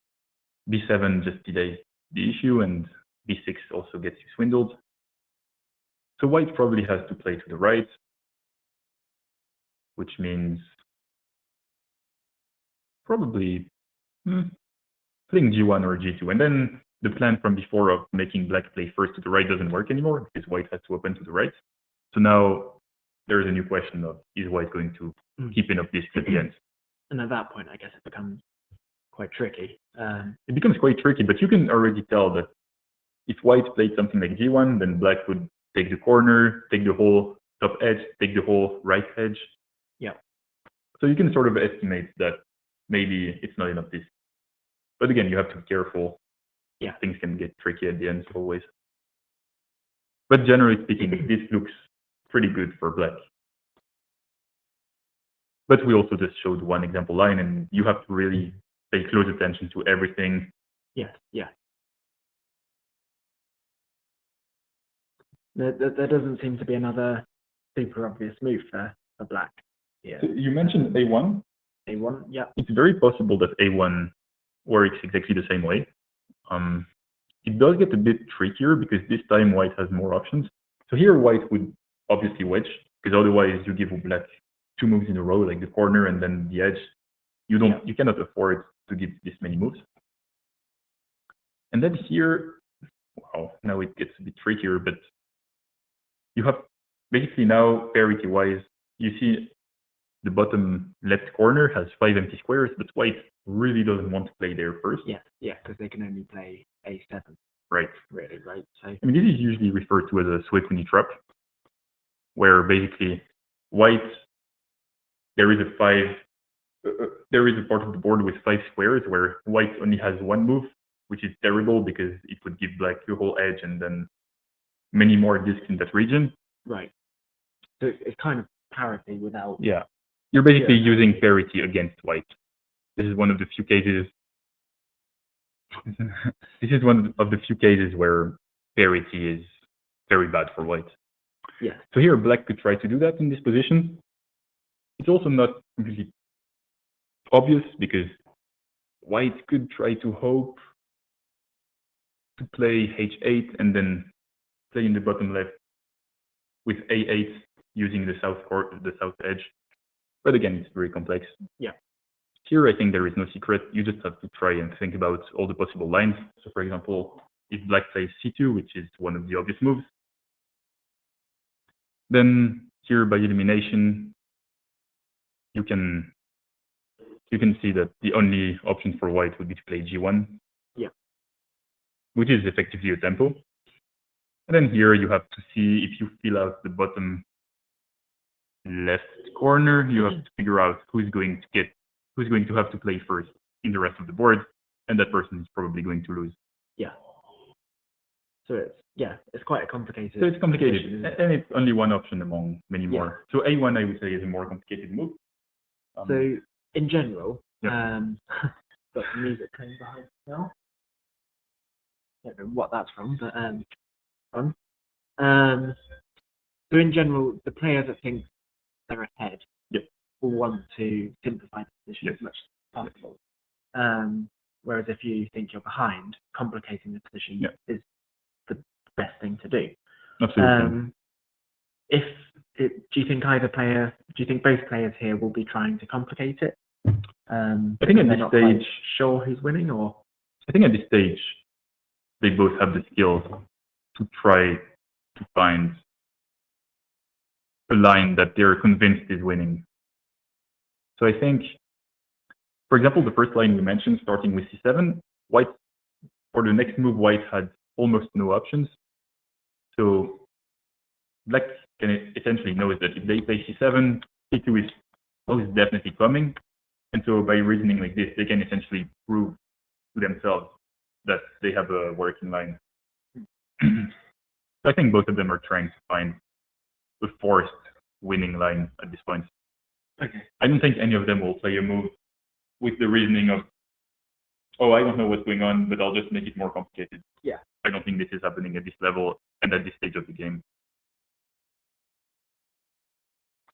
b7 just delays the issue, and b6 also gets you swindled. So white probably has to play to the right, which means probably playing g1 or g2. And then the plan from before of making black play first to the right doesn't work anymore because white has to open to the right. So now there is a new question of, is white going to keep enough disks at the end?
And at that point, I guess it becomes quite tricky.
It becomes quite tricky, but you can already tell that if white played something like g1, then black would take the corner, take the whole top edge, take the whole right edge.
Yeah.
So you can sort of estimate that maybe it's not enough this. But again, you have to be careful.
Yeah.
Things can get tricky at the end, always. But generally speaking, this looks pretty good for black. But we also just showed one example line, and you have to really pay close attention to everything.
Yes, yeah. There doesn't seem to be another super obvious move for black. Yeah.
So you mentioned A1.
A1, yeah.
It's very possible that A1 works exactly the same way. It does get a bit trickier because this time white has more options. So here white would obviously wedge, because otherwise you give black 2 moves in a row, like the corner and then the edge. You cannot afford to give this many moves. And then here, wow, now it gets a bit trickier, but you have basically now parity-wise, you see the bottom left corner has 5 empty squares, but white really doesn't want to play there first.
Yes, yeah, because they can only play A7.
Right.
Really, right? So
I mean, this is usually referred to as a Swift-Winnie trap, where basically white, there is a part of the board with 5 squares where white only has 1 move, which is terrible because it would give black the whole edge and then many more discs in that region.
Right. So it's kind of parity without.
Yeah. You're basically using parity against white. This is one of the few cases. This is one of the few cases where parity is very bad for white.
Yeah.
So here black could try to do that in this position. It's also not completely obvious because white could try to hope to play H8 and then play in the bottom left with A8 using the south edge. But again, it's very complex.
Yeah.
Here, I think there is no secret. You just have to try and think about all the possible lines. So, for example, if black plays C2, which is one of the obvious moves, then here by elimination, you can see that the only option for white would be to play G1.
Yeah.
Which is effectively a tempo. And then here you have to see if you fill out the bottom left corner, you have to figure out who's going to have to play first in the rest of the board, and that person is probably going to lose.
Yeah. So it's quite a complicated.
So it's complicated, and it's only one option among many more. So A1, I would say, is a more complicated move.
So in general,
yeah.
got some music playing behind now. Don't know what that's from, but fun. So in general, the player that thinks they're ahead will want to simplify the position as much as possible. Whereas if you think you're behind, complicating the position is the best thing to do.
Absolutely.
Do you think both players here will be trying to complicate it?
I think at this stage,
sure who's winning, or
I think at this stage, they both have the skills to try to find a line that they're convinced is winning. So I think, for example, the first line we mentioned, starting with C7, white, for the next move, white had almost no options. So black can essentially knows that if they play C7, C2 is most definitely coming. And so by reasoning like this, they can essentially prove to themselves that they have a working line. So I think both of them are trying to find a forced winning line at this point.
Okay.
I don't think any of them will play a move with the reasoning of, oh, I don't know what's going on, but I'll just make it more complicated.
Yeah.
I don't think this is happening at this level and at this stage of the game.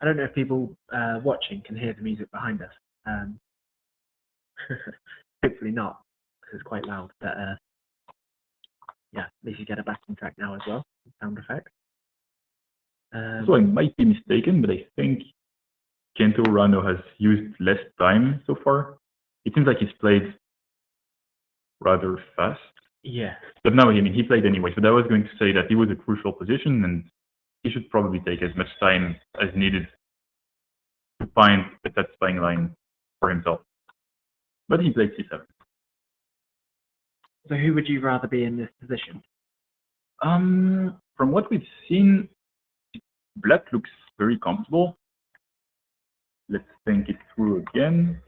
I don't know if people watching can hear the music behind us. Hopefully not, because it's quite loud. But yeah, at least you get a backing track now as well, sound effect.
So I might be mistaken, but I think Kento Urano has used less time so far. It seems like he's played rather fast.
Yeah.
But now, I mean, he played anyway. So I was going to say that he was a crucial position, and he should probably take as much time as needed to find a satisfying line for himself. But he played C7.
So who would you rather be in this position?
From what we've seen, black looks very comfortable. Let's think it through again.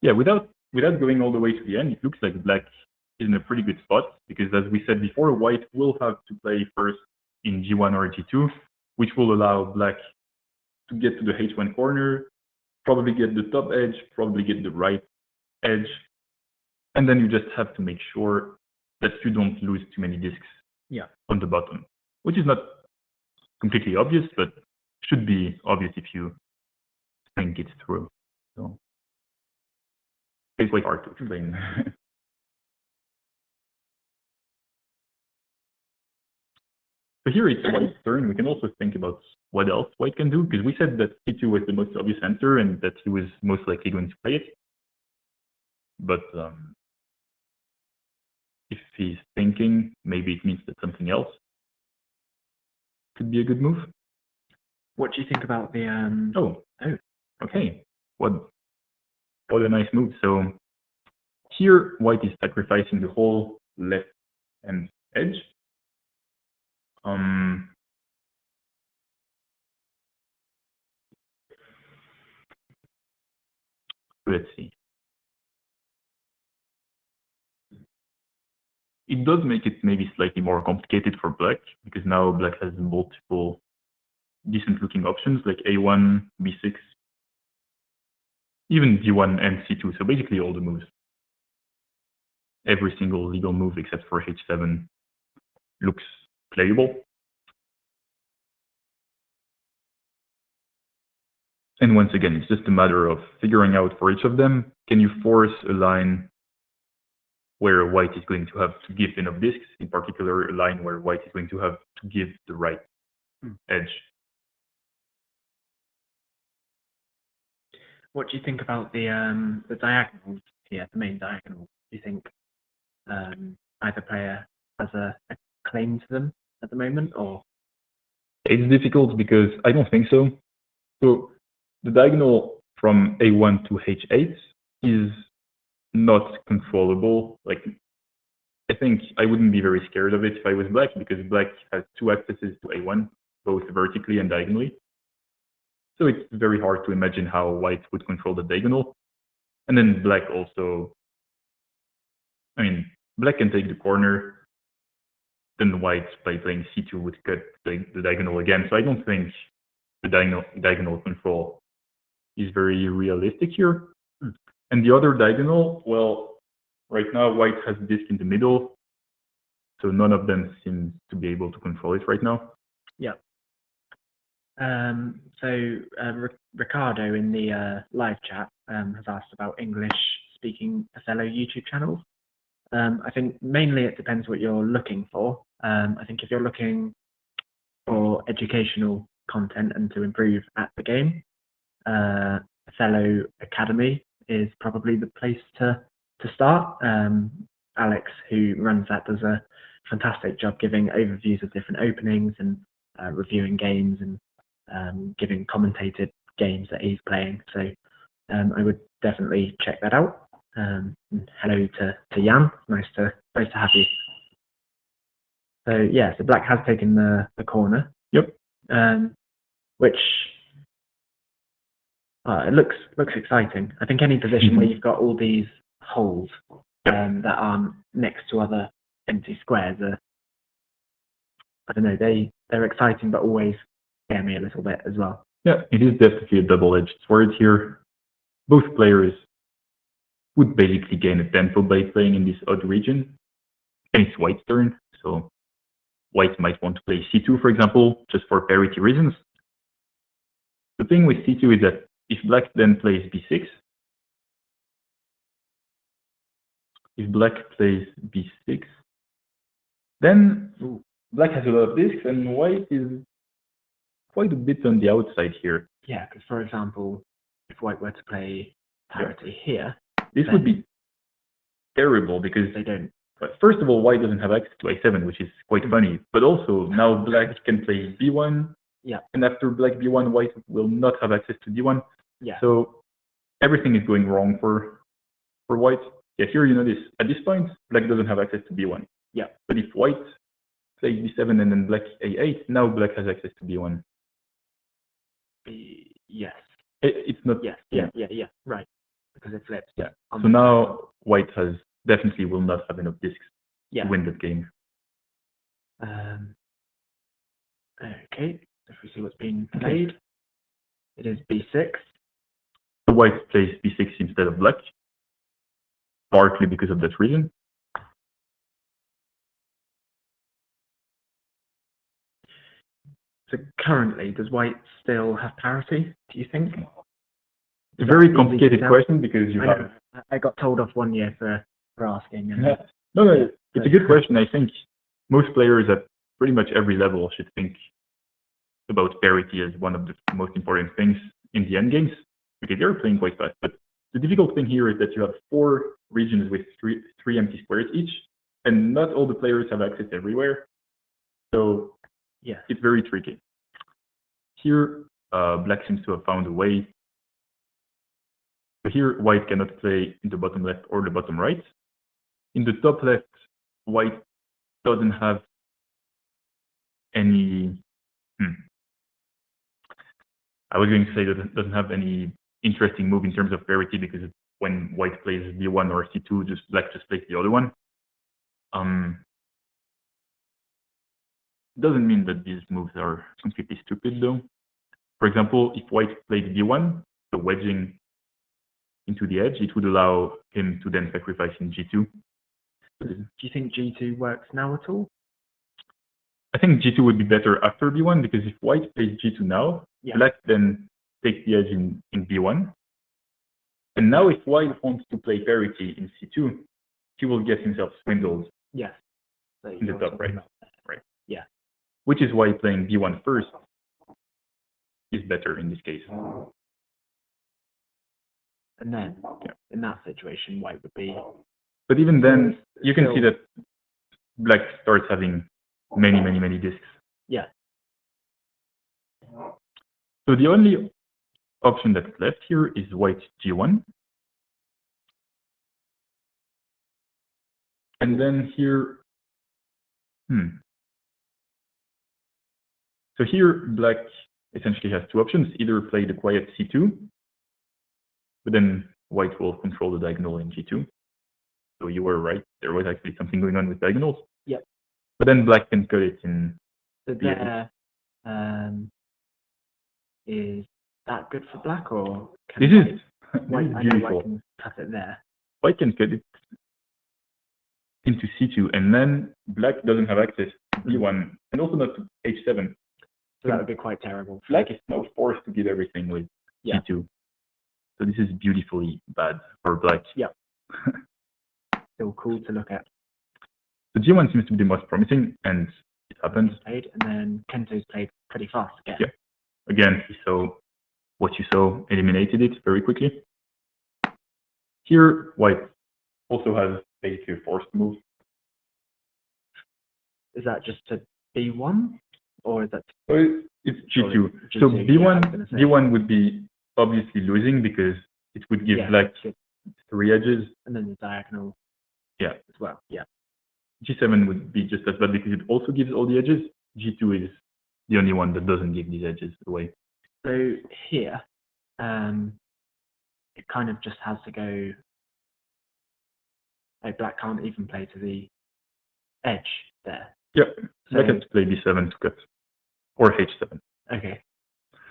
Yeah, without going all the way to the end, it looks like black is in a pretty good spot because, as we said before, white will have to play first in G1 or G2, which will allow black to get to the H1 corner, probably get the top edge, probably get the right edge, and then you just have to make sure that you don't lose too many discs on the bottom, which is not completely obvious, but should be obvious if you think it through. So it's quite hard to explain. So here it's white's turn. We can also think about what else white can do, because we said that C2 was the most obvious answer and that he was most likely going to play it. But if he's thinking, maybe it means that something else could be a good move.
What do you think about the
Oh, okay. What a nice move. So here white is sacrificing the whole left hand edge. Let's see. It does make it maybe slightly more complicated for black, because now black has multiple decent looking options like A1, B6, even D1 and C2. So basically all the moves. Every single legal move except for H7 looks playable. And once again, it's just a matter of figuring out for each of them, can you force a line where white is going to have to give enough discs, in particular a line where white is going to have to give the right edge.
What do you think about the diagonals here, the main diagonal? Do you think either player has a claim to them at the moment, or?
It's difficult because I don't think so. So the diagonal from A1 to H8 is not controllable. Like, I think I wouldn't be very scared of it if I was black, because black has two accesses to A1, both vertically and diagonally. So it's very hard to imagine how white would control the diagonal. And then black also, I mean, black can take the corner, then white, by playing C2, would cut the diagonal again. So I don't think the diagonal control is very realistic here. And the other diagonal, well, right now white has a disc in the middle, so none of them seem to be able to control it right now.
Yeah. Ricardo in the live chat has asked about English-speaking Othello YouTube channels. I think mainly it depends what you're looking for. I think if you're looking for educational content and to improve at the game, Othello Academy is probably the place to start. Alex, who runs that, does a fantastic job giving overviews of different openings and reviewing games and giving commentated games that he's playing. So I would definitely check that out. Hello to Jan. Nice to have you. So yeah, so black has taken the corner.
Yep.
Which it looks exciting. I think any position where you've got all these holes that aren't next to other empty squares are, I don't know, they're exciting, but always scare me a little bit as well.
Yeah, it is definitely a double-edged sword here. Both players would basically gain a tempo by playing in this odd region. And it's white's turn, so white might want to play C2, for example, just for parity reasons. The thing with C2 is that if black then plays B6, then black has a lot of discs and white is quite a bit on the outside here.
Yeah, because for example, if white were to play parity here,
this would be terrible because
they don't.
First of all, white doesn't have access to A7, which is quite funny. But also now black can play B1.
Yeah.
And after black B1, white will not have access to D1.
Yeah.
So everything is going wrong for white. Yeah, here you notice at this point black doesn't have access to B1.
Yeah.
But if white plays B7 and then black A8, now black has access to B1.
Yes.
It's not.
Yes. Yeah. Right. because it flips.
Yeah.
on
So
the
now white definitely will not have enough discs
yeah.
to win that game.
Okay, if we see what's being played, it is b6.
So white plays b6 instead of black, partly because of that reason.
So currently, does white still have parity, do you think?
It's a very complicated question because you have...
I got told off one year for asking. And,
No, it's a good question. I think most players at pretty much every level should think about parity as one of the most important things in the endgames, because they're playing quite fast. But the difficult thing here is that you have 4 regions with three empty squares each, and not all the players have access everywhere. So
yeah,
it's very tricky. Here, black seems to have found a way. So here, white cannot play in the bottom left or the bottom right. In the top left, white doesn't have any... I was going to say that it doesn't have any interesting move in terms of parity, because when white plays b1 or c2, black just plays the other one. Doesn't mean that these moves are completely stupid, though. For example, if white played b1, so wedging into the edge, it would allow him to then sacrifice in g2.
Do you think g2 works now at all?
I think g2 would be better after b1, because if white plays g2 now, black then takes the edge in b1. And now if white wants to play parity in c2, he will get himself swindled
in
the top right.
Yeah.
Which is why playing b1 first is better in this case.
And then, in that situation, white would be...
But even then, you can see that black starts having many discs.
Yeah.
So the only option that's left here is white g1. And then here, So here, black essentially has 2 options: either play the quiet c2, but then white will control the diagonal in g2. So you were right, there was actually something going on with diagonals.
Yep.
But then black can cut it in.
So there, is that good for black, or can
this is beautiful.
White can cut it there.
White can cut it into c2, and then black doesn't have access to b1, and also not to h7.
So that would be quite terrible.
Black is now forced to give everything with c2. So this is beautifully bad for black.
Yeah. Still cool to look at.
So g1 seems to be the most promising, and it happens.
Played, and then Kento's played pretty fast again.
Yeah. Again, he saw what you saw, eliminated it very quickly. Here, white also has basically a forced move.
Is that just to b1, or is that?
It's g2. So b1 would be obviously losing, because it would give black 3 edges,
and then the diagonal.
Yeah.
As well. Yeah.
g7 would be just as bad, because it also gives all the edges. g2 is the only one that doesn't give these edges away.
So here, it kind of just has to go. Black can't even play to the edge there.
Yeah, black has to play b7 to cut, or h7.
Okay.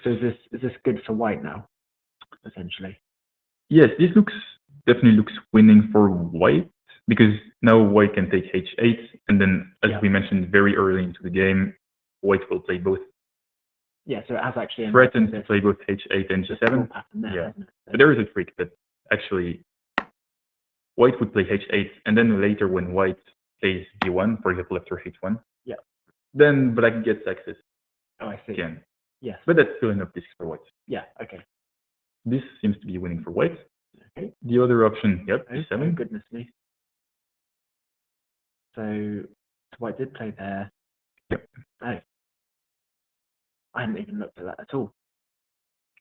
So is this good for white now, essentially?
Yes, this definitely looks winning for white, because now white can take h8, and then, as we mentioned very early into the game, white will play both.
Yeah, so it has actually
threatened to play both h8 and g7.
There,
but there is a trick that actually white would play h8, and then later when white plays b1, for example, after h1, then black gets access.
Oh, I see.
Again.
Yes.
But that's still enough discs for white.
Yeah, okay.
This seems to be winning for white.
Okay.
The other option, b7.
Oh, goodness me. So white did play there.
Yep.
Oh. I hadn't even looked at that at all.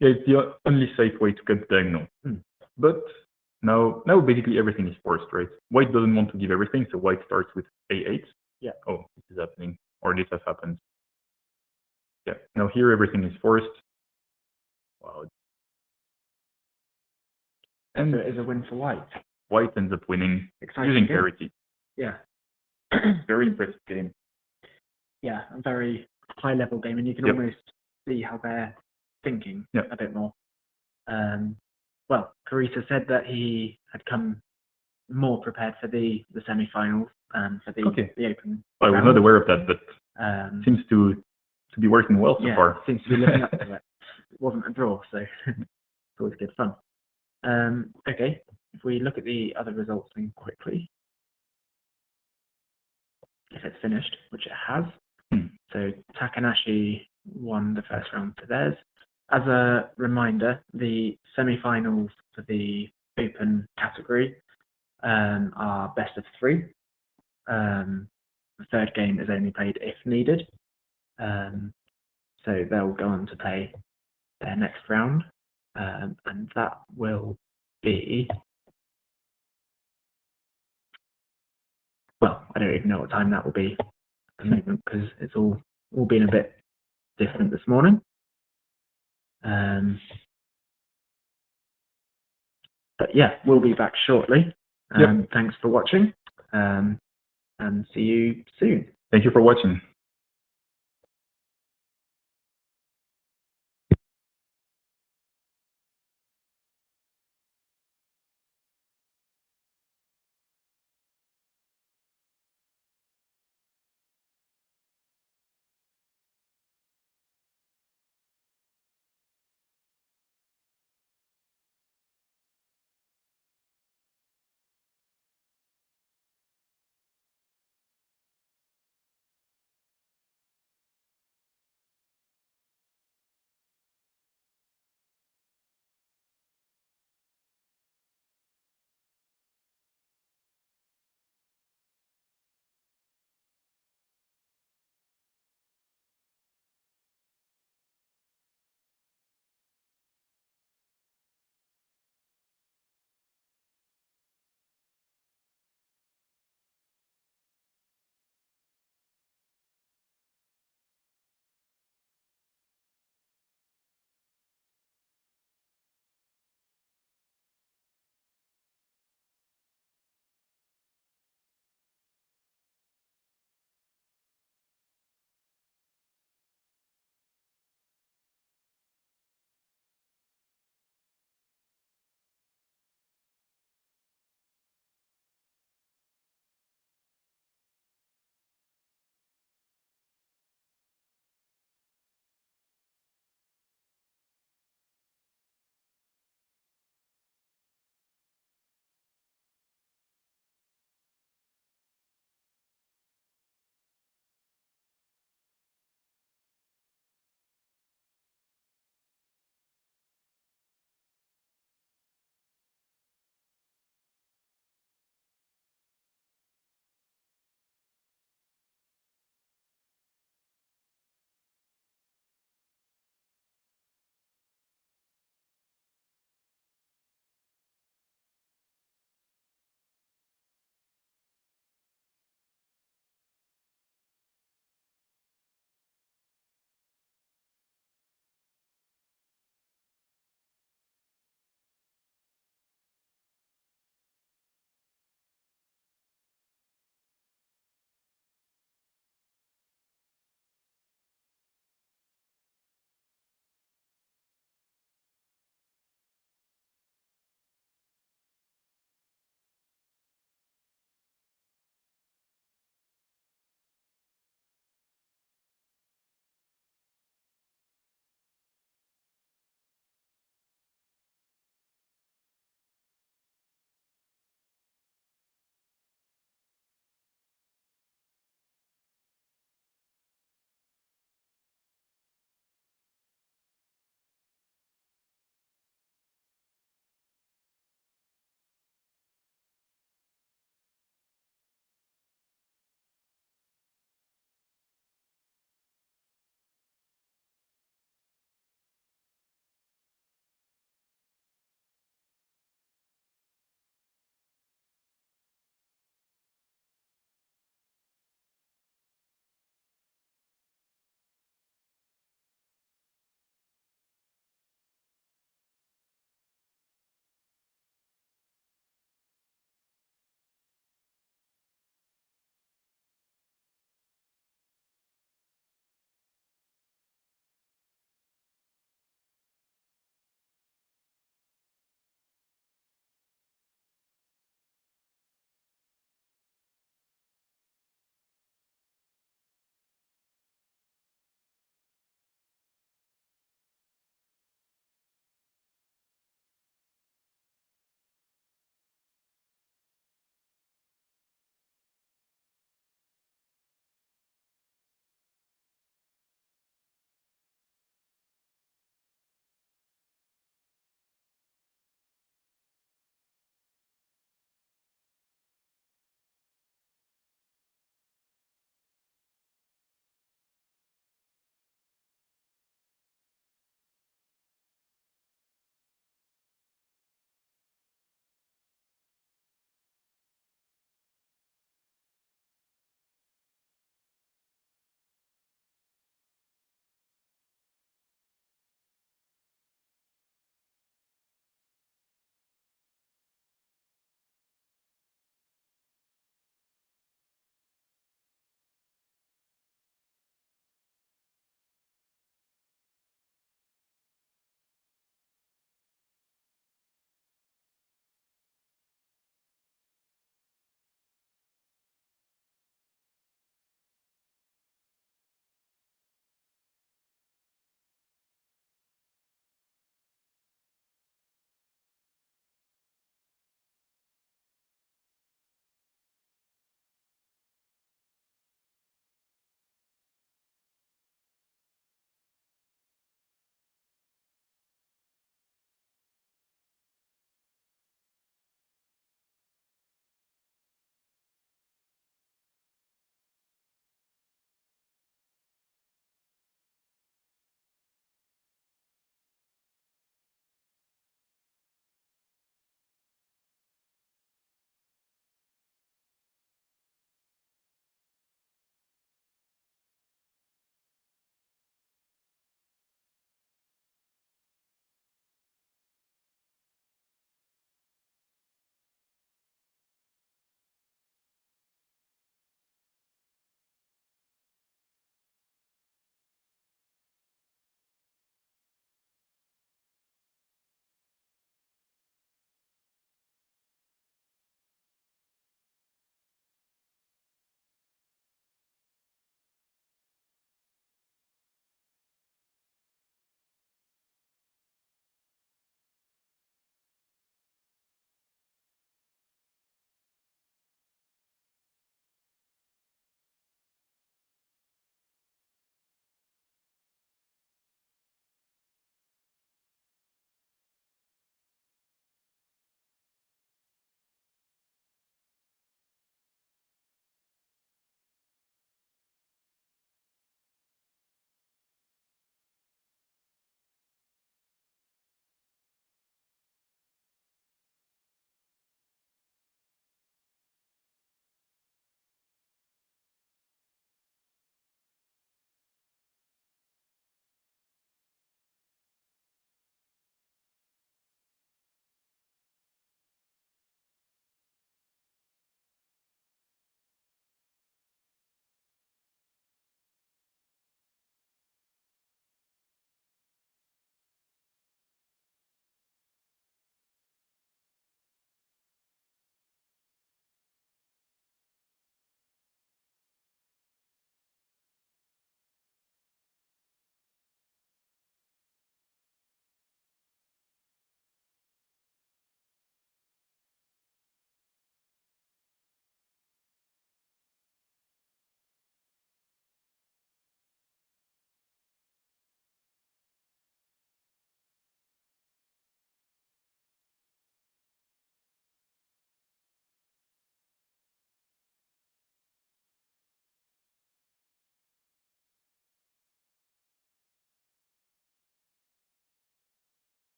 Yeah, it's the only safe way to cut the diagonal. But now basically everything is forced, right? White doesn't want to give everything, so white starts with a8.
Yeah.
Oh, this is happening, or this has happened. Yeah, now here everything is forced. Wow. And
So it is a win for White.
White ends up winning
Exciting
using
game.
parity.
Yeah.
Very impressive game.
Yeah, a very high level game, and you can
Yep.
almost see how they're thinking
Yep.
a bit more. Well, Carita said that he had come more prepared for the semi-finals and for the open.
I was
round.
not aware of that, but seems to be working well so
yeah,
far.
Seems to be living up to it. It wasn't a draw, so it's always good fun. Okay, if we look at the other results then quickly, if it's finished, which it has. So Takanashi won the first round for theirs. As a reminder, the semi-finals for the open category are best of 3. The third game is only played if needed. So they'll go on to play their next round, and that will be, well, I don't even know what time that will be at the moment because it's all been a bit different this morning. But yeah, we'll be back shortly. Thanks for watching, and see you soon.
Thank you for watching.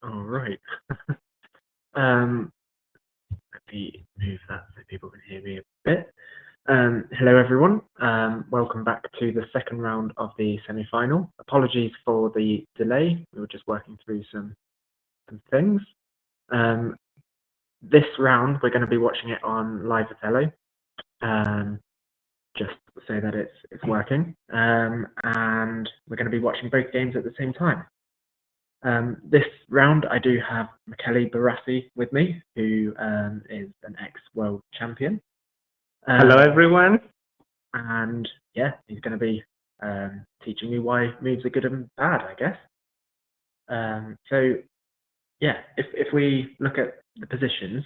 All right. Let me move that so people can hear me a bit. Hello everyone. Welcome back to the second round of the semi-final. Apologies for the delay. We were just working through some things. This round we're going to be watching it on Live Othello. Just so that it's working. And we're going to be watching both games at the same time. This round, I do have Michele Barassi with me, who is an ex-world champion.
Hello, everyone.
And yeah, he's going to be teaching me why moves are good and bad, I guess. So yeah, if we look at the positions,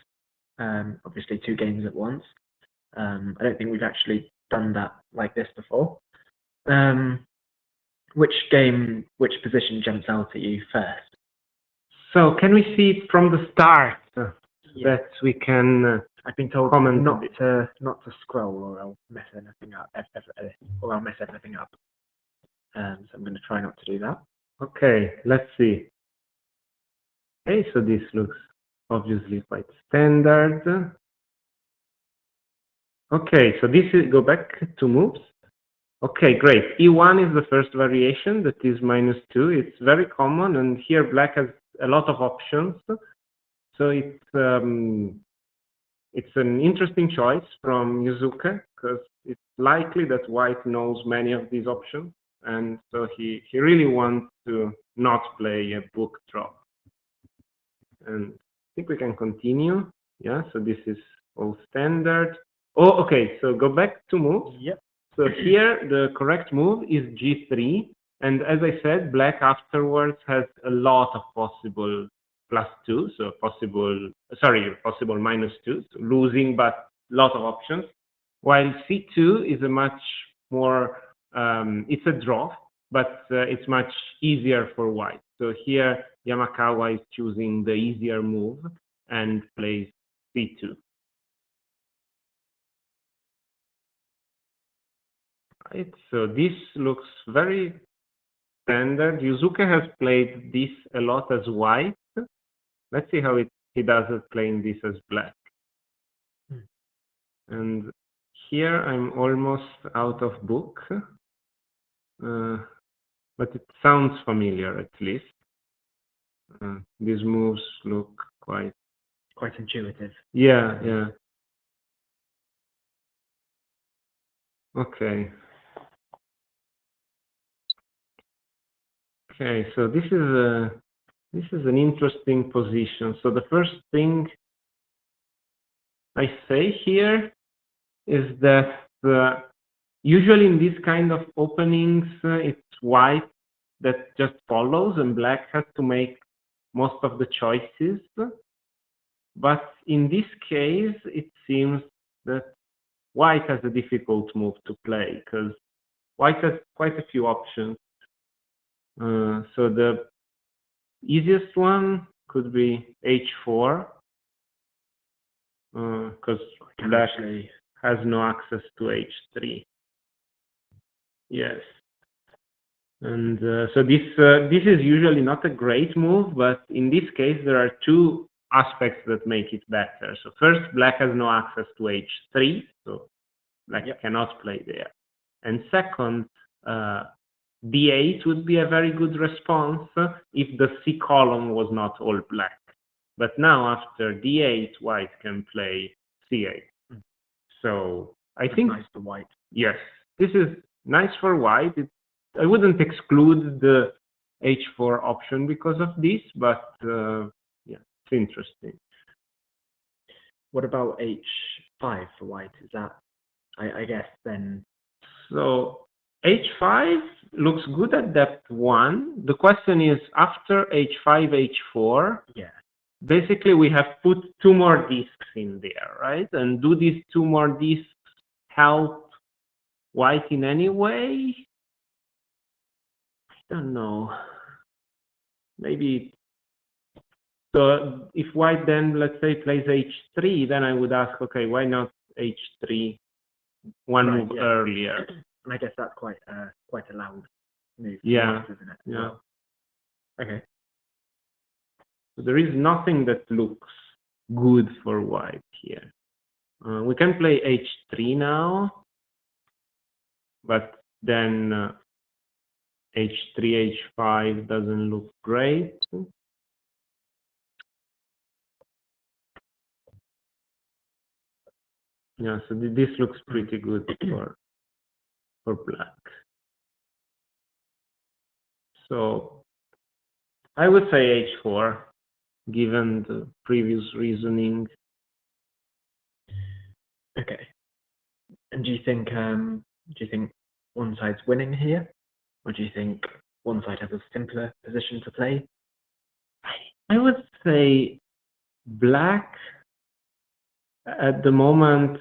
obviously 2 games at once. I don't think we've actually done that like this before. Which position jumps out at you first?
So can we see it from the start that we can
I've been told
comment
not to scroll or I'll mess anything up. So I'm going to try not to do that.
Okay, let's see. Okay, so this looks obviously quite standard. Okay, so this is, go back to moves. Okay, great. E1 is the first variation, that is -2. It's very common, and here black has a lot of options. So it's an interesting choice from Yuzuka, because it's likely that white knows many of these options, and so he really wants to not play a book drop. And I think we can continue. Yeah, so this is all standard. Oh, okay, so go back to moves.
Yep.
So here the correct move is G3, and as I said, black afterwards has a lot of possible +2, so possible -2, so losing, but lot of options. While C2 is a much more, it's a draw, but it's much easier for white. So here Yamakawa is choosing the easier move and plays C2. Right, so this looks very standard. Yuzuka has played this a lot as white. Let's see how he does it playing this as black. And here I'm almost out of book, but it sounds familiar at least. These moves look quite
intuitive.
Yeah. Okay. Okay, so this is an interesting position. So the first thing I say here is that usually in these kind of openings, it's white that just follows and black has to make most of the choices. But in this case, it seems that white has a difficult move to play because white has quite a few options. So the easiest one could be H4, because black has no access to H3. Yes. And so this is usually not a great move, but in this case there are 2 aspects that make it better. So first, black has no access to H3, so black cannot play there. And second, D8 would be a very good response if the C column was not all black. But now after D8, white can play C8. So I think
nice for white.
Yes, this is nice for white. I wouldn't exclude the H4 option because of this, but yeah, it's interesting.
What about H5 for white? Is that, I guess then?
So H5 looks good at depth 1. The question is, after H5, H4, basically we have put 2 more disks in there, right? And do these 2 more disks help white in any way? I don't know. Maybe. So if white then, let's say, plays H3, then I would ask, okay, why not H3 one move earlier?
And I guess that's quite a loud move.
Yeah.
Isn't it?
Yeah.
Okay.
So there is nothing that looks good for white here. We can play h3 now, but then h3, h5 doesn't look great. Yeah, so this looks pretty good for black. So I would say h4, given the previous reasoning.
Okay. And do you think one side's winning here, or do you think one side has a simpler position to play?
I would say black at the moment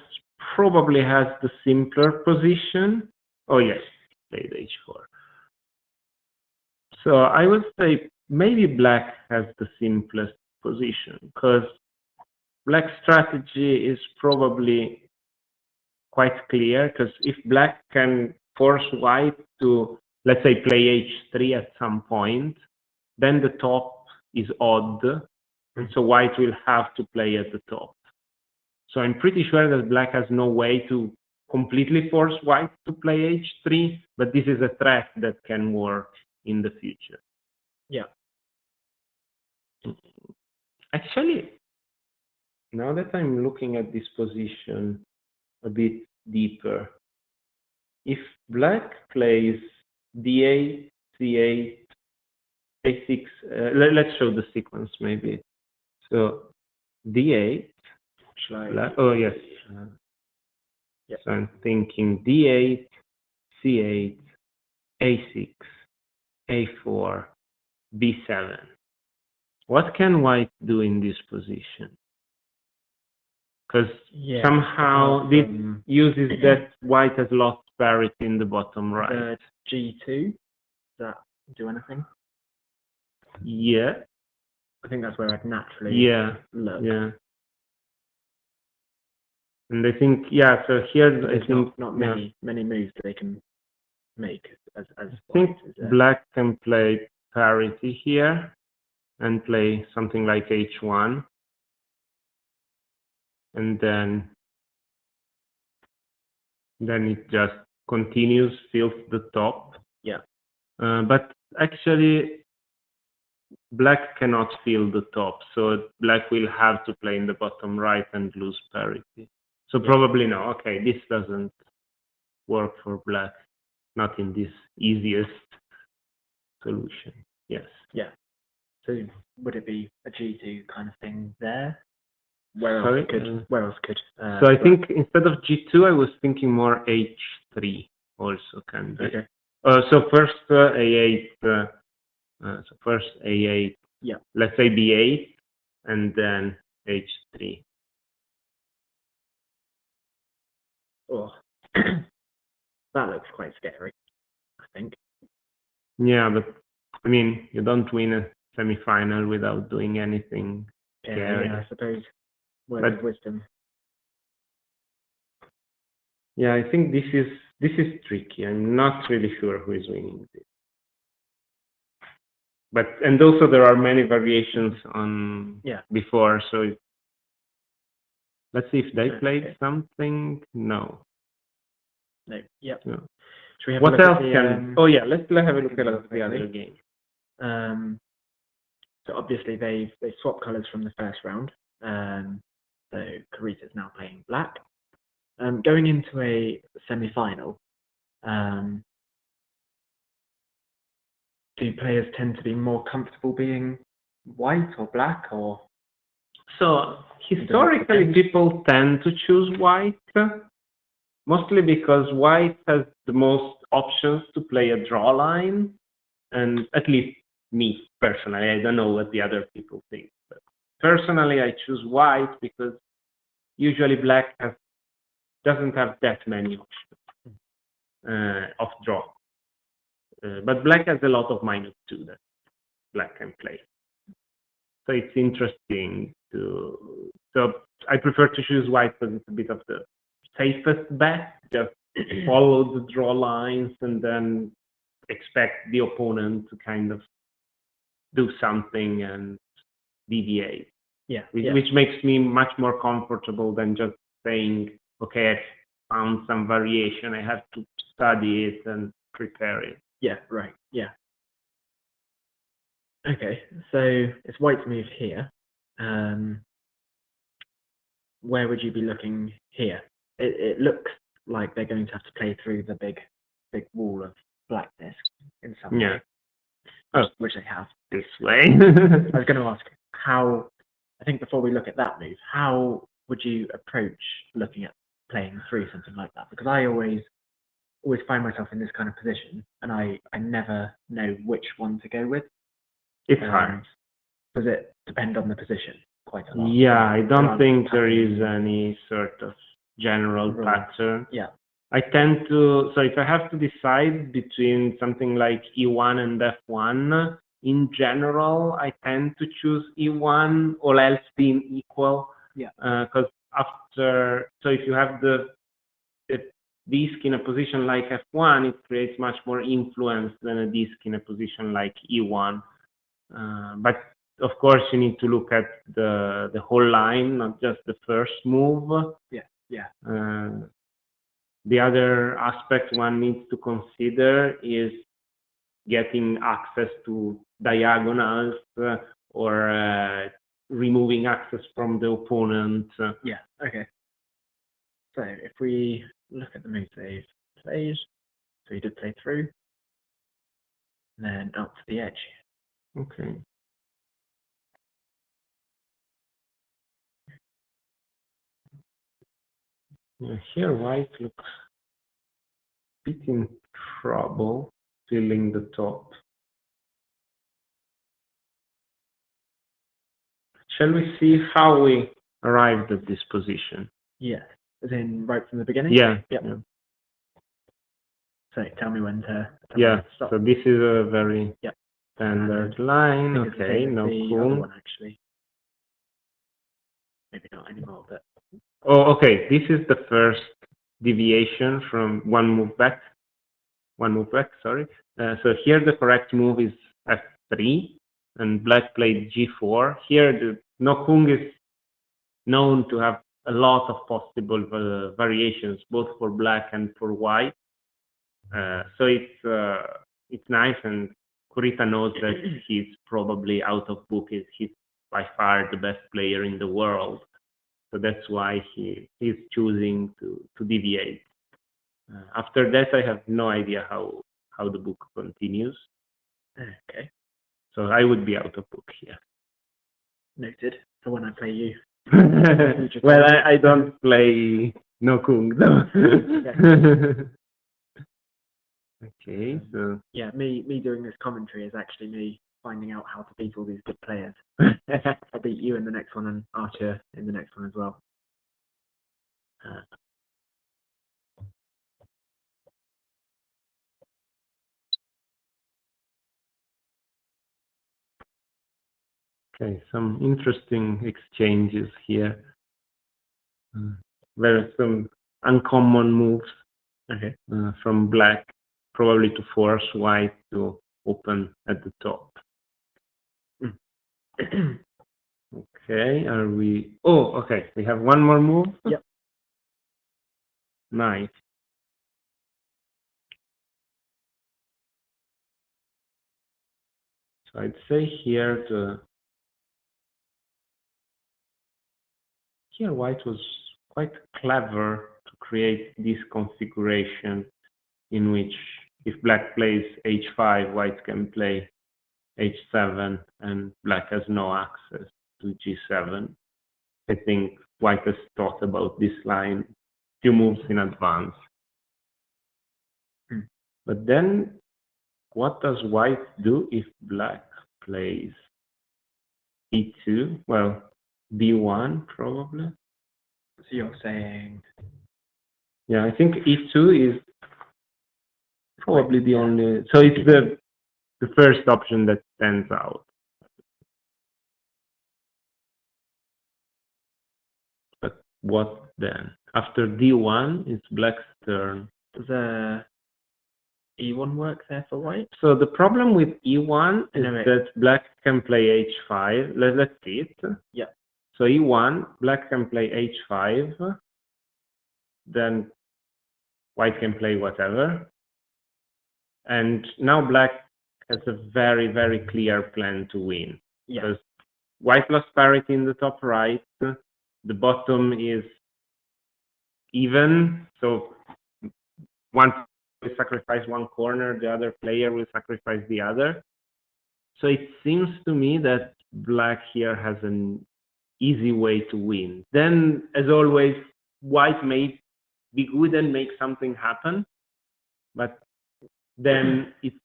probably has the simpler position. Oh yes, played h4. So I would say maybe black has the simplest position, because black's strategy is probably quite clear, because if black can force white to, let's say, play h3 at some point, then the top is odd, and so white will have to play at the top. So I'm pretty sure that black has no way to completely force white to play h3, but this is a threat that can work in the future.
Yeah.
Actually, now that I'm looking at this position a bit deeper, if black plays d8, c8, a6, let's show the sequence maybe. So d8, black, oh yes.
Yeah.
So I'm thinking d8, c8, a6, a4, b7. What can white do in this position? Because somehow this uses that white has lost parity in the bottom right.
G2, does that do anything?
Yeah.
I think that's where I'd naturally look.
Yeah. And I think, yeah, so here I think
not many moves they can make as
I think black can play parity here and play something like h1, and then it just continues, fills the top.
Yeah.
But actually black cannot fill the top, so black will have to play in the bottom right and lose parity. So probably no. Okay, this doesn't work for black, not in this easiest solution. Yes.
Yeah. So would it be a G2 kind of thing there? Where else could?
So I think instead of G2, I was thinking more H3 also can be.
Okay.
So first A8. So first A8.
Yeah.
Let's say B8, and then H3.
Oh, that looks quite scary, I think.
Yeah, but I mean, you don't win a semifinal without doing anything scary.
Yeah, I suppose. Word of wisdom.
Yeah, I think this is tricky. I'm not really sure who is winning this. And also there are many variations on before, so let's see if they played something. No.
Yeah.
No.
Should we have
what
a look
else
at the,
can? Oh yeah, let's have a look at the other game.
So obviously they swapped colours from the first round. So Carita is now playing black. Going into a semi-final, do players tend to be more comfortable being white or black, or?
So historically, people tend to choose white, mostly because white has the most options to play a draw line, and at least me personally, I don't know what the other people think, but personally I choose white because usually black doesn't have that many options of draw. But black has a lot of -2 that black can play. So it's interesting so I prefer to choose white because it's a bit of the safest bet. Just follow the draw lines and then expect the opponent to kind of do something and deviate.
Yeah.
Which makes me much more comfortable than just saying, okay, I found some variation, I have to study it and prepare it.
Yeah, right. Yeah. Okay, so it's white's move here. Where would you be looking here? It looks like they're going to have to play through the big wall of black disc in some way. Which they have.
This way.
I was going to ask how. I think before we look at that move, how would you approach looking at playing through something like that? Because I always find myself in this kind of position, and I never know which one to go with.
It's hard.
Does it depend on the position quite a lot?
Yeah, I don't think there is any sort of general pattern.
Yeah.
I tend to, so if I have to decide between something like E1 and F1, in general, I tend to choose E1, all else being equal.
Yeah.
Because so if you have the disc in a position like F1, it creates much more influence than a disc in a position like E1. But of course, you need to look at the whole line, not just the first move.
Yeah.
The other aspect one needs to consider is getting access to diagonals or removing access from the opponent.
Yeah. Okay. So if we look at the moves they've played, so you did play through, and then up to the edge.
Okay. Yeah, here white looks a bit in trouble filling the top. Shall we see how we arrived at this position?
Yeah. As in right from the beginning?
Yeah.
Yep.
Yeah.
So tell me when to stop.
So this is a very standard line. Okay, no cool.
One actually. Maybe not anymore, but
oh, okay. This is the first deviation from one move back. Sorry. So here the correct move is F3, and black played G4. Here the no kung is known to have a lot of possible variations, both for black and for white. So it's nice, and Kurita knows that he's probably out of book. He's by far the best player in the world, so that's why he's choosing to deviate. After that, I have no idea how the book continues.
Okay.
So I would be out of book here.
Noted. For when I play you.
Well, I don't play no kung though. Okay, so
yeah, me doing this commentary is actually me finding out how to beat all these good players. I'll beat you in the next one and Archer in the next one as well.
okay, some interesting exchanges here. There are some uncommon moves from black, probably to force white to open at the top. Okay, are we... Oh, okay, we have one more move?
Yep.
Nice. So I'd say here here white was quite clever to create this configuration in which if black plays h5, white can play h7, and black has no access to g7. I think white has thought about this line a few moves in advance. But then, what does white do if black plays e2? Well, b1 probably.
So you're saying...
Yeah, I think e2 is probably the only... So it's the first option that stands out. But what then? After d1, it's black's turn.
Does E1 work there for white?
So the problem with E1 is
No, wait.
that black can play H5. Let's see it.
Yeah.
So E1, black can play H5, then white can play whatever. And now black has a very, very clear plan to win.
Yeah.
Because white lost parity in the top right, the bottom is even, so one will sacrifice one corner, the other player will sacrifice the other. So it seems to me that black here has an easy way to win. Then, as always, white may be good and make something happen, but then it's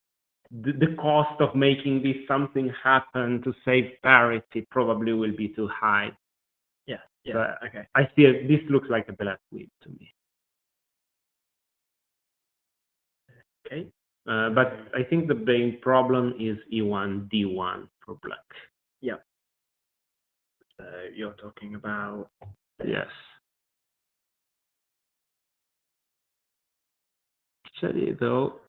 the cost of making this something happen to save parity probably will be too high.
Yeah. Yeah.
So
Okay.
I see this looks like a black win to me.
Okay.
But I think the main problem is E1, D1 for black.
Yeah. So you're talking about.
Yes. Actually, though,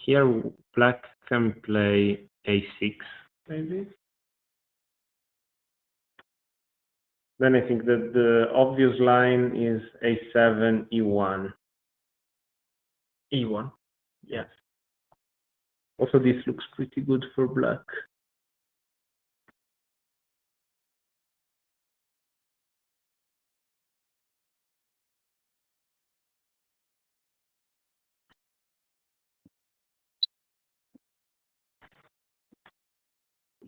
here black can play A6, maybe. Then I think that the obvious line is A7, E1.
E1. Yeah.
Also, this looks pretty good for black.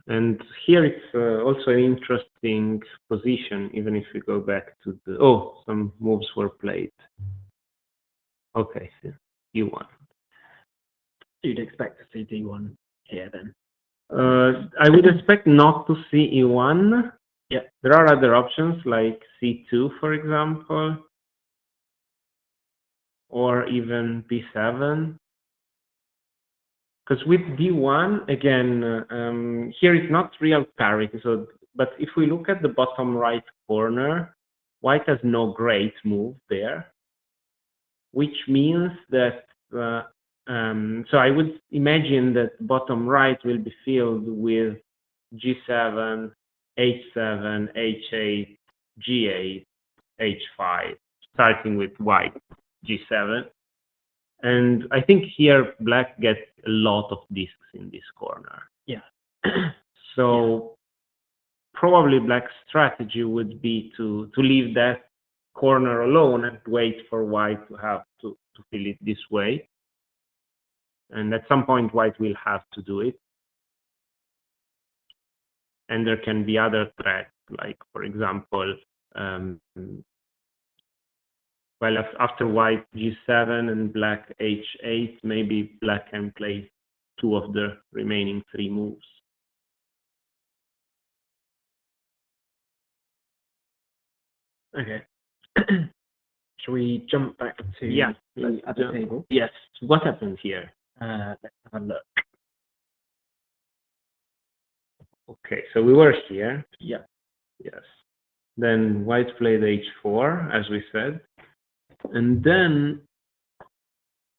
And here it's also an interesting position, even if we go back to the... Oh, some moves were played. Okay, so E1.
You'd expect to see D1 here then.
I would expect not to see E1.
Yeah.
There are other options like C2, for example, or even B7. Because with D1, again, here it's not real parity. So, but if we look at the bottom right corner, white has no great move there, which means that, so I would imagine that bottom right will be filled with G7, H7, H8, G8, H5, starting with white, G7. And I think here black gets a lot of discs in this corner.
Yeah.
So probably black's strategy would be to leave that corner alone and wait for white to have to fill it this way. And at some point white will have to do it. And there can be other threats, like, for example, well, after white G7 and black H8, maybe black can play two of the remaining three moves.
Okay. Shall we jump back to the other table?
Yes. What happens here?
Let's have a look.
Okay, so we were here.
Yeah.
Yes. Then white played H4, as we said. And then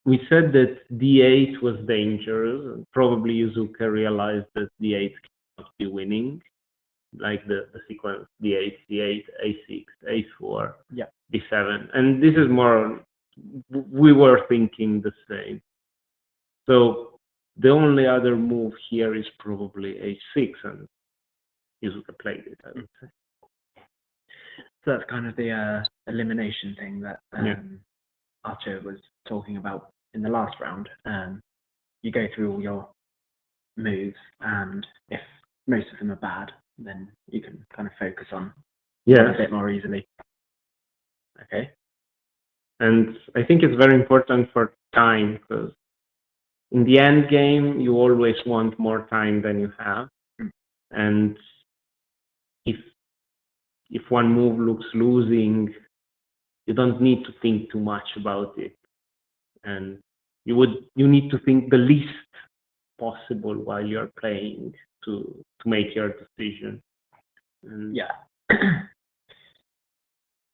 we said that D8 was dangerous. Probably Yuzuka realized that D8 cannot be winning, like the sequence D8, C8, A6, A4,
yeah.
B7. And this is more, we were thinking the same. So the only other move here is probably H6, and Yuzuka played it, I would say.
So that's kind of the elimination thing that Archer was talking about in the last round. You go through all your moves, and if most of them are bad, then you can kind of focus on a bit more easily. Okay.
And I think it's very important for time, because in the end game, you always want more time than you have. And if one move looks losing, you don't need to think too much about it. And you need to think the least possible while you're playing to make your decision. And
yeah.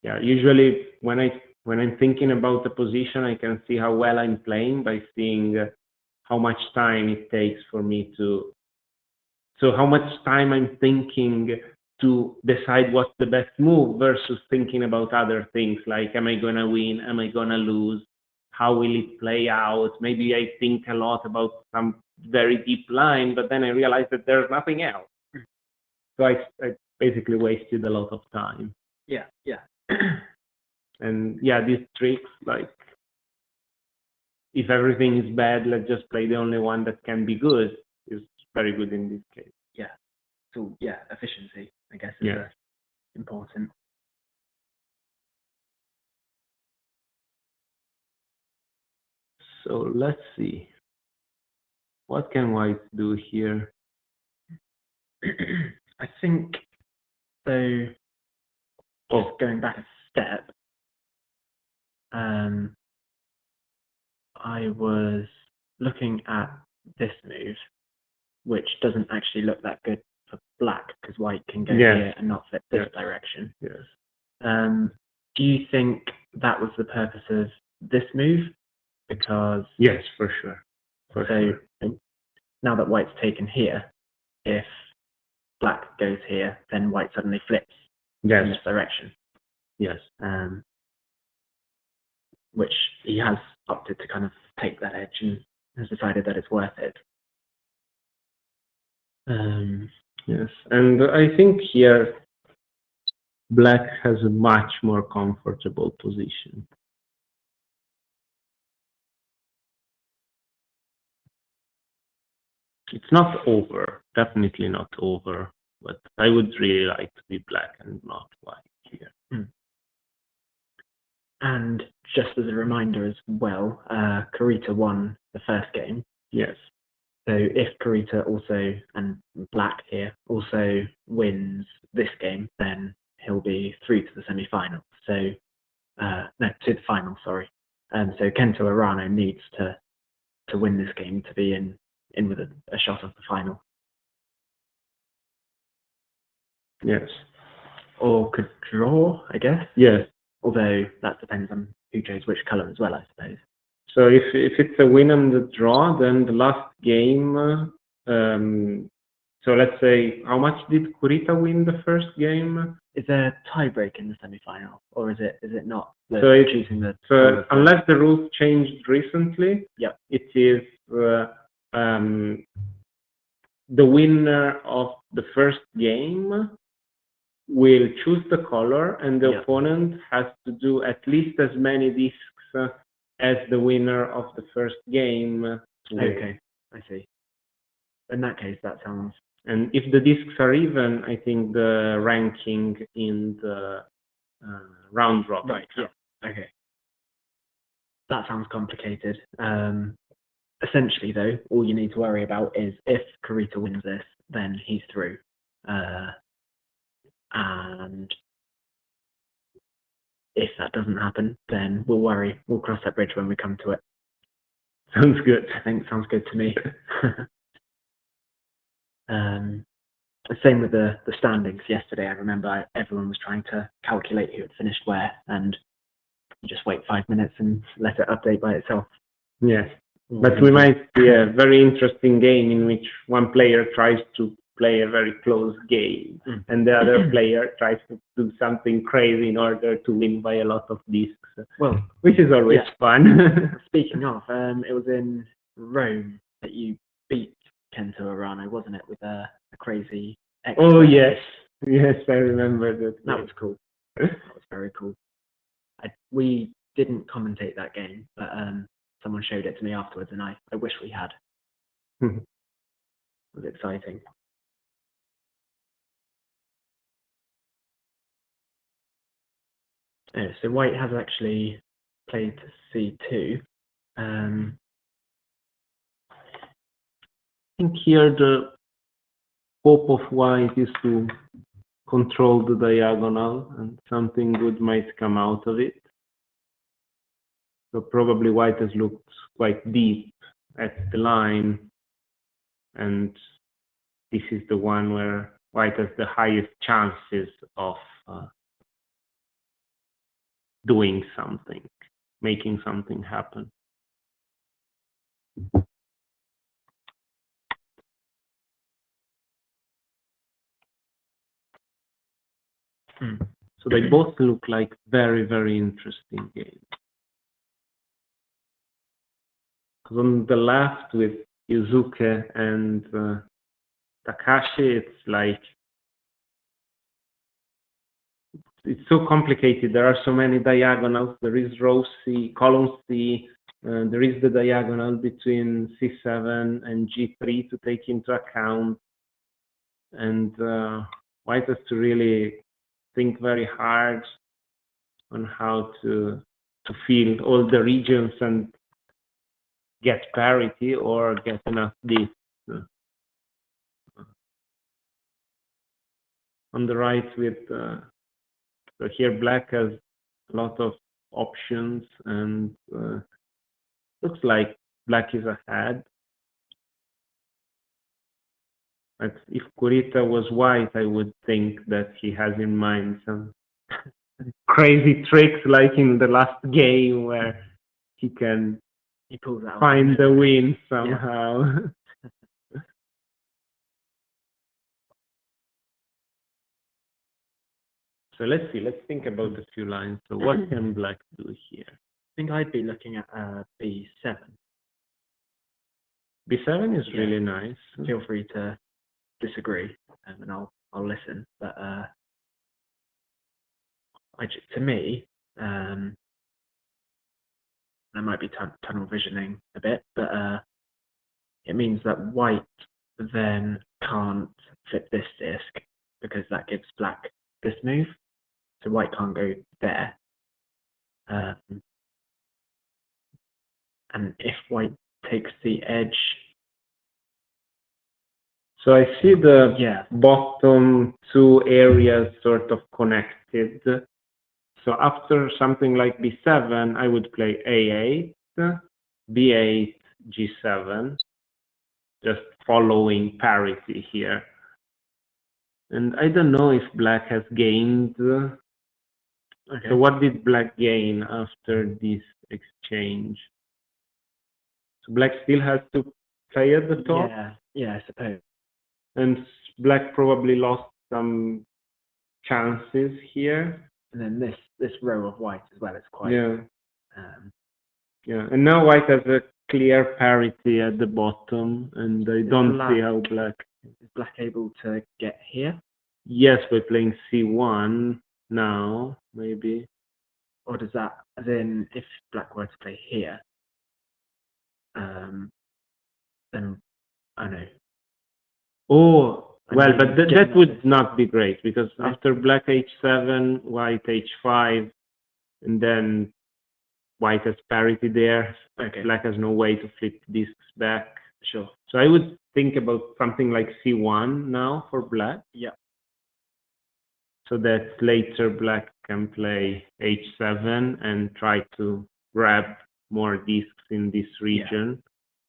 Yeah, usually when I'm thinking about the position, I can see how well I'm playing by seeing how much time it takes for me to, so how much time I'm thinking to decide what's the best move versus thinking about other things like, am I going to win? Am I going to lose? How will it play out? Maybe I think a lot about some very deep line, but then I realize that there's nothing else. So I basically wasted a lot of time.
Yeah, yeah.
And yeah, these tricks, like, if everything is bad, let's just play the only one that can be good, is very good in this case.
Yeah. So yeah, efficiency, I guess, is important.
So let's see. What can white do here?
I think so. Just going back a step, I was looking at this move, which doesn't actually look that good for black because white can go here and not flip this direction.
Yes.
Do you think that was the purpose of this move? Because
Yes, for sure. For sure.
Now that white's taken here, if black goes here, then white suddenly flips in this direction.
Yes.
Which he has opted to kind of take that edge and has decided that it's worth it.
Yes, and I think here black has a much more comfortable position. It's not over, definitely not over, but I would really like to be black and not white here.
And just as a reminder as well, Kurita won the first game.
Yes.
So if Kurita also, and black here, also wins this game, then he'll be through to the semi-final. So, no, to the final, sorry. So Kento Arano needs to win this game to be in with a shot of the final.
Yes.
Or could draw, I guess.
Yes.
Although that depends on who chose which color as well, I suppose.
So if it's a win and a draw, then the last game, so let's say, how much did Kurita win the first game?
Is there a tiebreak in the semi-final, or is it not?
So
choosing the
unless the rules changed recently, it is the winner of the first game will choose the color, and the opponent has to do at least as many discs as the winner of the first game.
Okay, I see. In that case, that sounds...
And if the discs are even, I think the ranking in the round robin.
Right, yeah. Okay. That sounds complicated. Essentially, though, all you need to worry about is if Kurita wins this, then he's through. And if that doesn't happen, then we'll worry. We'll cross that bridge when we come to it.
Sounds good.
I think sounds good to me. Same with the standings yesterday. I remember everyone was trying to calculate who had finished where, and you just wait 5 minutes and let it update by itself.
Yes, but we might see a very interesting game in which one player tries to play a very close game, and the other player tries to do something crazy in order to win by a lot of discs.
Well,
which is always fun.
Speaking of, it was in Rome that you beat Kento Arano, wasn't it, with a crazy...
Oh, yes. Yes, I remember that.
That was cool. That was very cool. We didn't commentate that game, but someone showed it to me afterwards, and I wish we had. It was exciting. So white has actually played C2. I
think here the hope of white is to control the diagonal, and something good might come out of it. So probably white has looked quite deep at the line, and this is the one where white has the highest chances of doing something, making something happen. So they both look like very, very interesting games. Because on the left with Yuzuke and Takashi, it's like it's so complicated. There are so many diagonals. There is row C, column C. There is the diagonal between C7 and G3 to take into account. And White has to really think very hard on how to fill all the regions and get parity or get enough disks. On the right with so here Black has a lot of options, and looks like Black is ahead. But if Kurita was White, I would think that he has in mind some crazy tricks like in the last game where he pulls out, find the win somehow. Yeah. So let's see, let's think about a few lines. So what can Black do here?
I think I'd be looking at B7.
B7 is really nice.
Feel free to disagree, and I'll listen. But to me, that might be tunnel visioning a bit, but it means that White then can't flip this disc because that gives Black this move. So White can't go there. And if White takes the edge...
So I see the bottom two areas sort of connected. So after something like B7, I would play A8, B8, G7, just following parity here. And I don't know if Black has gained. Okay. So what did Black gain after this exchange? So Black still has to play at the top?
Yeah, I suppose.
And Black probably lost some chances here.
And then this row of White as well is quite...
Yeah, and now White has a clear parity at the bottom, and I don't see how Black...
Is Black able to get here?
Yes, by playing C1 now, maybe.
Or does that, as in, if Black were to play here, then, I don't know.
Oh, well, but that would not be great, because after Black H7, White H5, and then White has parity there. Okay. Black has no way to flip discs back.
Sure.
So I would think about something like C1 now for Black.
Yeah.
So that later Black can play H7 and try to grab more discs in this region. Yeah.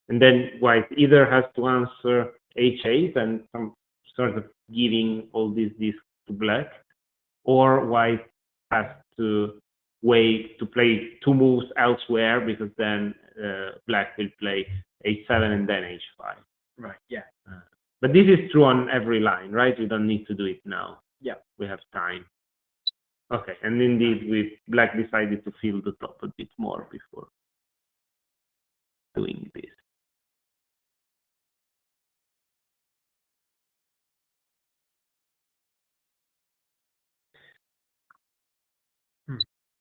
And then White either has to answer H8 and some sort of giving all these discs to Black, or White has to wait to play two moves elsewhere, because then Black will play H7 and then H5.
Right, yeah.
But this is true on every line, right? We don't need to do it now.
Yeah.
We have time. Okay, and indeed, Black decided to fill the top a bit more before doing this.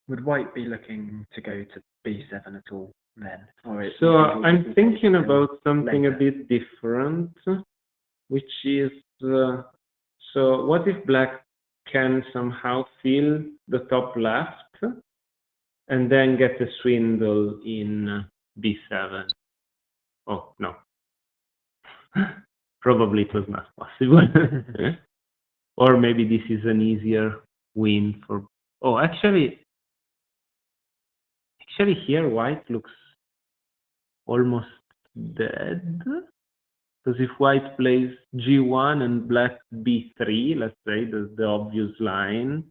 Would White be looking to go to B7 at all then?
So I'm thinking about something later, a bit different, which is, so what if Black can somehow fill the top left and then get a swindle in B7? Oh, no. Probably it was not possible. Or maybe this is an easier win for... Oh, actually here White looks almost dead. Because if White plays G1 and Black B3, let's say, the obvious line,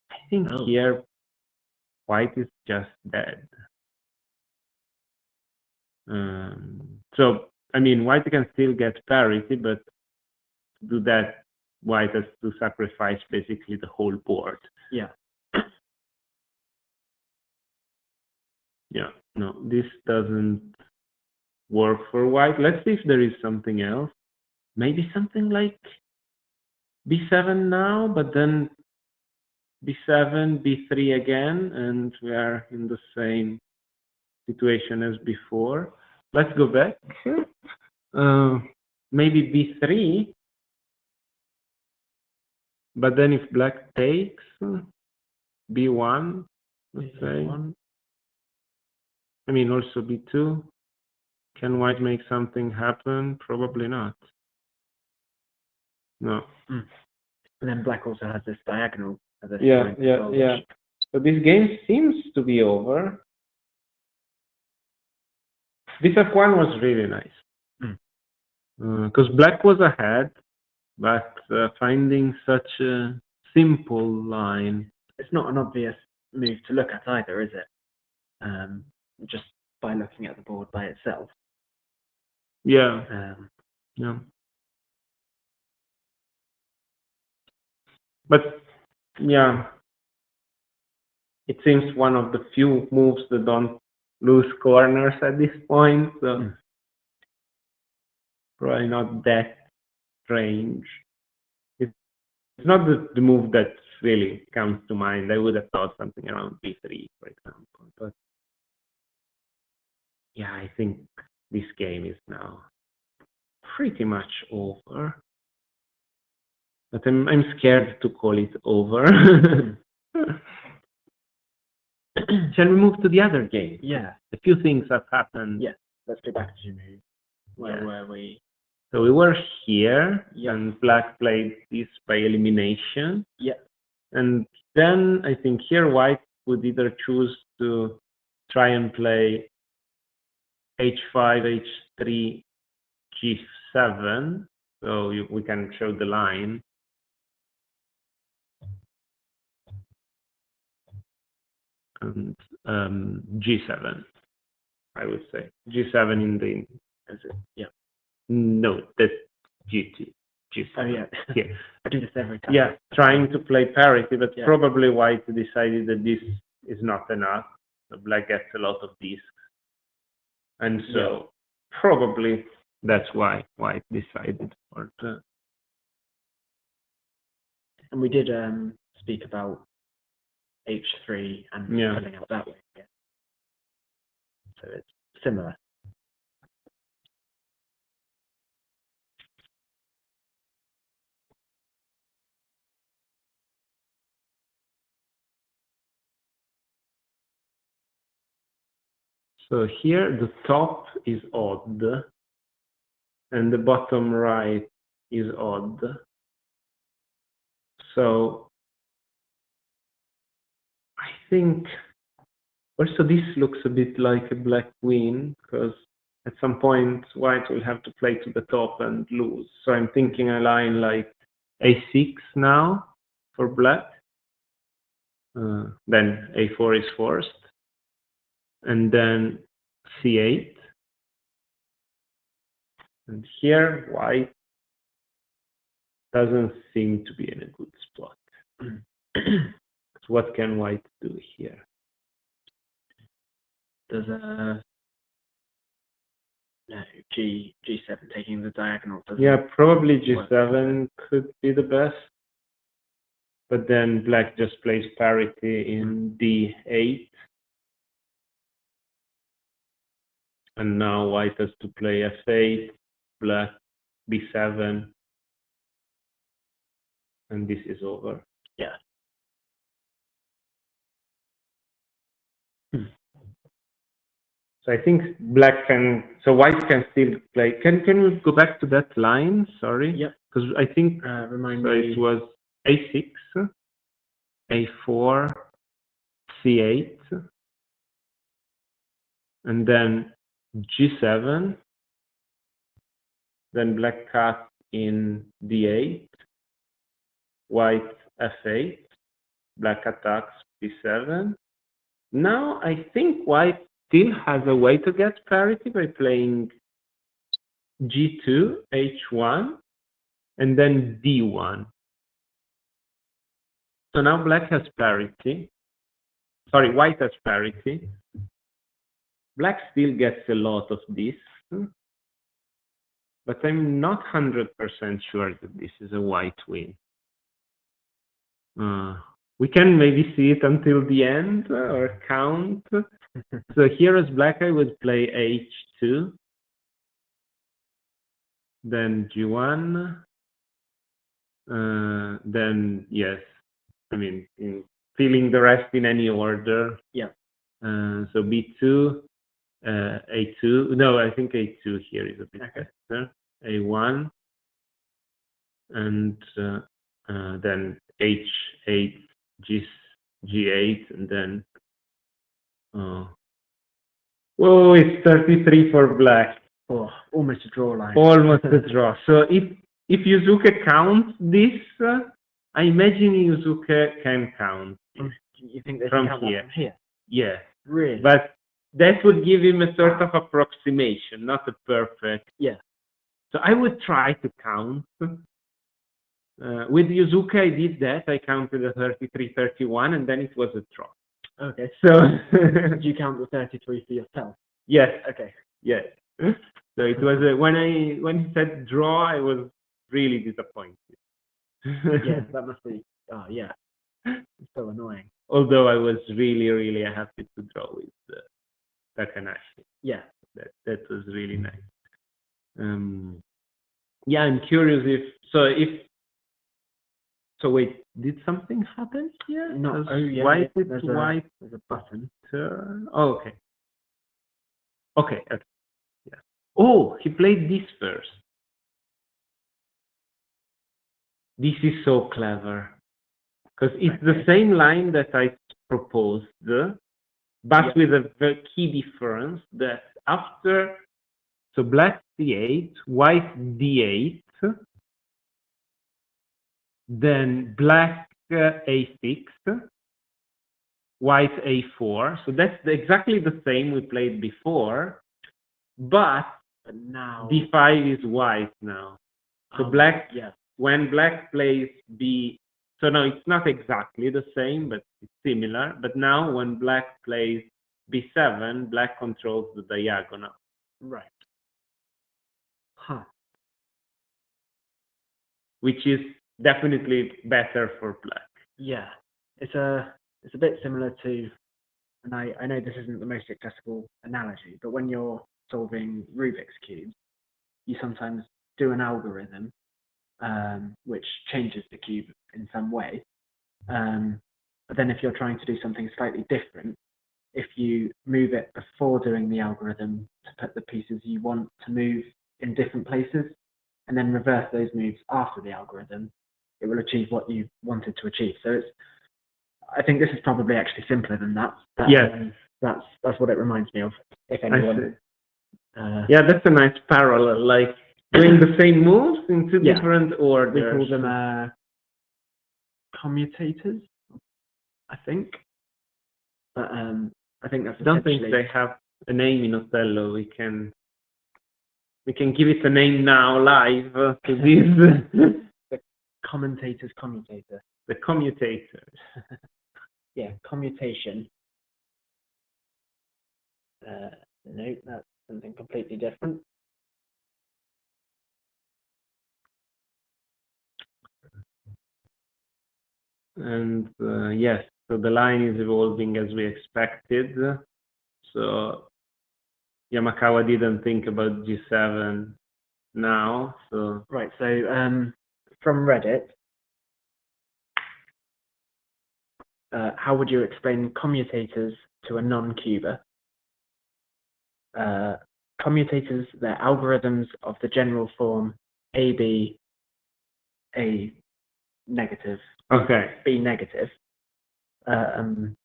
I think here White is just dead. So, I mean, White can still get parity, but to do that, white has to sacrifice basically the whole board.
Yeah.
Yeah, no, this doesn't work for white. Let's see if there is something else. Maybe something like b7 now, but then b7, b3 again, and we are in the same situation as before. Let's go back. Maybe b3, but then if black takes, b1, let's say. I mean, also b2. Can white make something happen? Probably not. No.
And then black also has this diagonal.
Yeah. So this game seems to be over. This f1 was really nice. Because black was ahead, but finding such a simple line.
It's not an obvious move to look at either, is it? Just by looking at the board by itself.
Yeah. Yeah. But yeah, it seems one of the few moves that don't lose corners at this point. So probably not that strange. It's not the move that really comes to mind. I would have thought something around b3, for example. But yeah, I think this game is now pretty much over. But I'm scared to call it over. Shall we move to the other game?
Yeah.
A few things have happened.
Yeah. Let's go back to Jimmy. Where were we?
So we were here, and black played this by elimination.
Yeah.
And then I think here white would either choose to try and play h5, h3, g7. So we can show the line. And g7, I would say. g7 in the...
Yeah.
No, that's g2. G7.
Oh, yeah.
Here.
I do this every time.
Yeah, trying to play parity, but probably white decided that this is not enough. So black gets a lot of discs. And so probably that's why white decided for the...
And we did speak about h3 and filling out that way. Yeah. So it's similar.
So here the top is odd, and the bottom right is odd. So I think also this looks a bit like a black queen, because at some point white will have to play to the top and lose. So I'm thinking a line like a6 now for black. Then a4 is forced. And then c8. And here white doesn't seem to be in a good spot. So what can white do here?
There's a g7 taking the diagonal.
Yeah, probably g7 could be the best. But then black just plays parity in d8. And now white has to play f8, black b7. And this is over.
Yeah.
So I think black can, so white can still play. Can we go back to that line? Sorry.
Yeah.
Because I think
remind
so
me.
it was a6, a4, c8, and then g7. Then black cut in d8, white f8, black attacks b7. Now I think white still has a way to get parity by playing g2, h1, and then D1. So now black has parity. Sorry, white has parity. Black still gets a lot of this, but I'm not 100% sure that this is a white win. We can maybe see it until the end or count. So here as black, I would play H2, then G1, then yes, I mean, filling the rest in any order.
Yeah.
So B2, A2. No, I think A2 here is a bit better. A1, and then H8, G8, and then. Oh, it's 33 for black.
Oh, almost a draw line.
Almost a draw. So if Yuzuke counts this, I imagine Yuzuke can count this.
You think they
From
can count
here.
that from here?
Yeah.
Really?
But that would give him a sort of approximation, not a perfect.
Yeah.
So I would try to count. With Yuzuke, I did that. I counted a 33, 31, and then it was a draw.
Okay.
So
did you count the 33 for yourself?
Yes.
Okay.
Yes. So it was when he said draw, I was really disappointed.
Yeah, that must be. Oh yeah, it's so annoying.
Although I was really, really happy to draw with Takanashi.
Yeah,
that was really nice. Yeah, I'm curious if. So wait, did something happen here?
No. Oh yeah.
White,
There's
white.
a button.
Turn. Oh, okay. Okay. Yeah. Oh, he played this first. This is so clever. Because it's the same line that I proposed, but with a very key difference that after, so black C8, white D8, then black A6, white A4. So that's exactly the same we played before, but
now
D5 is white now. So black,
yeah.
When black plays B, so no, it's not exactly the same, but it's similar. But now when black plays B7, black controls the diagonal.
Right. Huh.
Which is definitely better for black.
Yeah. It's a bit similar to, and I know this isn't the most accessible analogy, but when you're solving Rubik's cubes, you sometimes do an algorithm which changes the cube in some way. But then if you're trying to do something slightly different, if you move it before doing the algorithm to put the pieces you want to move in different places, and then reverse those moves after the algorithm, it will achieve what you wanted to achieve. So I think this is probably actually simpler than that.
Yes.
That's what it reminds me of, if anyone.
Yeah, that's a nice parallel, like doing the same moves in two different orders.
We call them commutators, I think. But I think that's.
I don't think they have a name in Othello. We can give it a name now live to this.
The commentator's commutator.
The commutator.
Yeah, commutation. No, that's something completely different.
And yes, so the line is evolving as we expected. So Yamakawa didn't think about G7 now. So
right. So from Reddit, how would you explain commutators to a non-cuber? Commutators, they're algorithms of the general form AB, A negative,
okay,
B negative, and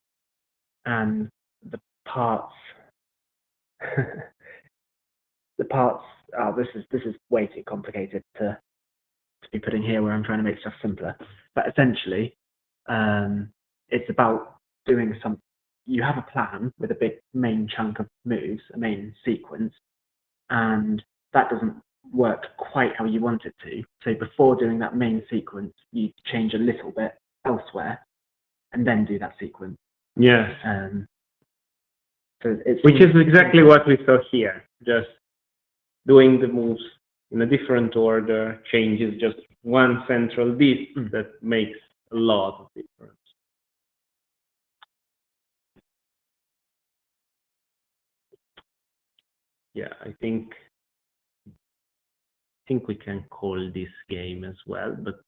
the parts. The parts. Oh, this is way too complicated to be putting here, where I'm trying to make stuff simpler. But essentially, it's about doing some. You have a plan with a big main chunk of moves, a main sequence, and that doesn't work quite how you want it to. So before doing that main sequence, you change a little bit elsewhere, and then do that sequence.
Yes.
So it's
Which is exactly what we saw here. Just doing the moves in a different order changes just one central bit that makes a lot of difference. Yeah, I think we can call this game as well, but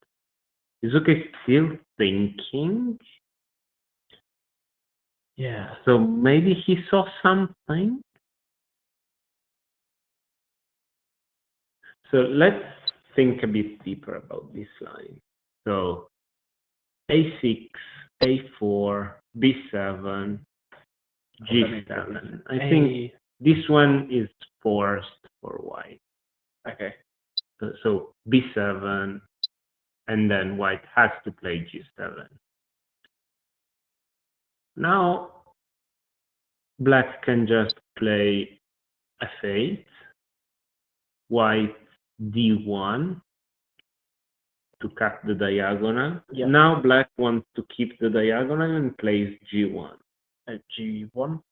is okay still thinking? Yeah, so maybe he saw something. So let's think a bit deeper about this line. So A6, A4, B7, G7. I think this one is forced for white.
Okay.
So B7, and then white has to play G7. Now black can just play F8, white D1 to cut the diagonal.
Yep.
Now black wants to keep the diagonal and plays G1.
G1?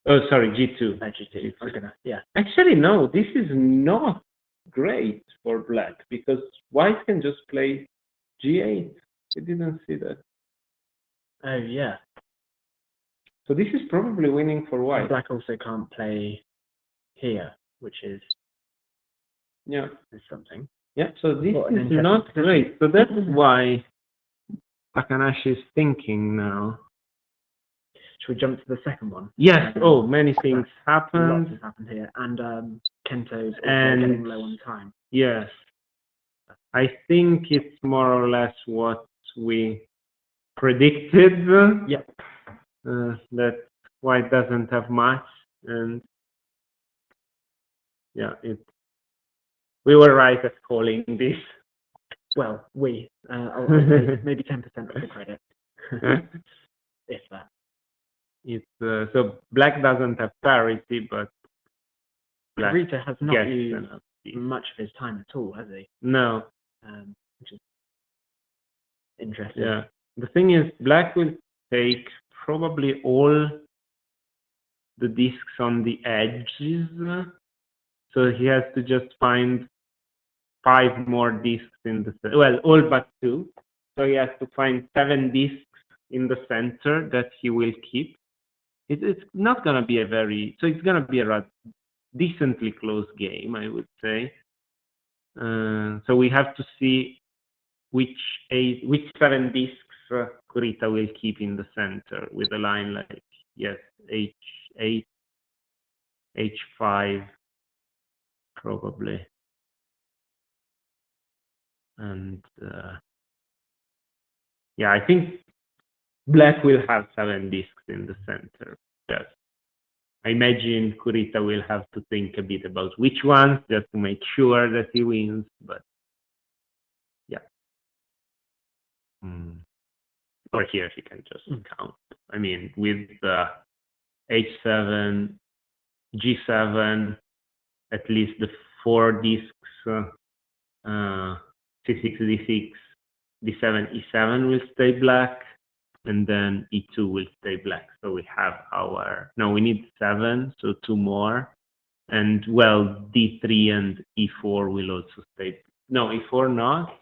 Oh, sorry, G2.
G2. I was gonna, yeah.
Actually, no, this is not great for black because white can just play G8. I didn't see that.
Oh, yeah.
So this is probably winning for white.
Black also can't play here, which is something.
Yeah, so this
What an
is
interesting
not
position.
great. So that's why Takanashi is thinking now.
Should we jump to the second one?
Yes. Oh, many things
Lots
happened.
has happened here, and Kento's also
And
getting low on time.
Yes, I think it's more or less what we predicted.
Yep.
That white doesn't have much, and yeah, we were right at calling this.
Well, I'll say maybe 10% of the credit, if that.
It's so black doesn't have parity, but black
Rita has not
gets
used
enough.
much of his time at all, has he?
No.
Which is interesting.
Yeah. The thing is, black will take probably all the discs on the edges, so he has to just find 5 more discs in the well, all but 2. So he has to find 7 discs in the center that he will keep. It's not gonna be it's gonna be a decently close game, I would say. So we have to see which 7 discs Kurita will keep in the center with a line like H8, H5, probably, and yeah, I think black will have 7 discs in the center. Yes. I imagine Kurita will have to think a bit about which ones just to make sure that he wins, but yeah. Or here he can just count. I mean, with H7, G7, at least the 4 discs, C6, D6, D7, E7 will stay black, and then E2 will stay black. So we have we need 7, so 2 more. And well, D3 and E4 will also stay. No, E4 not,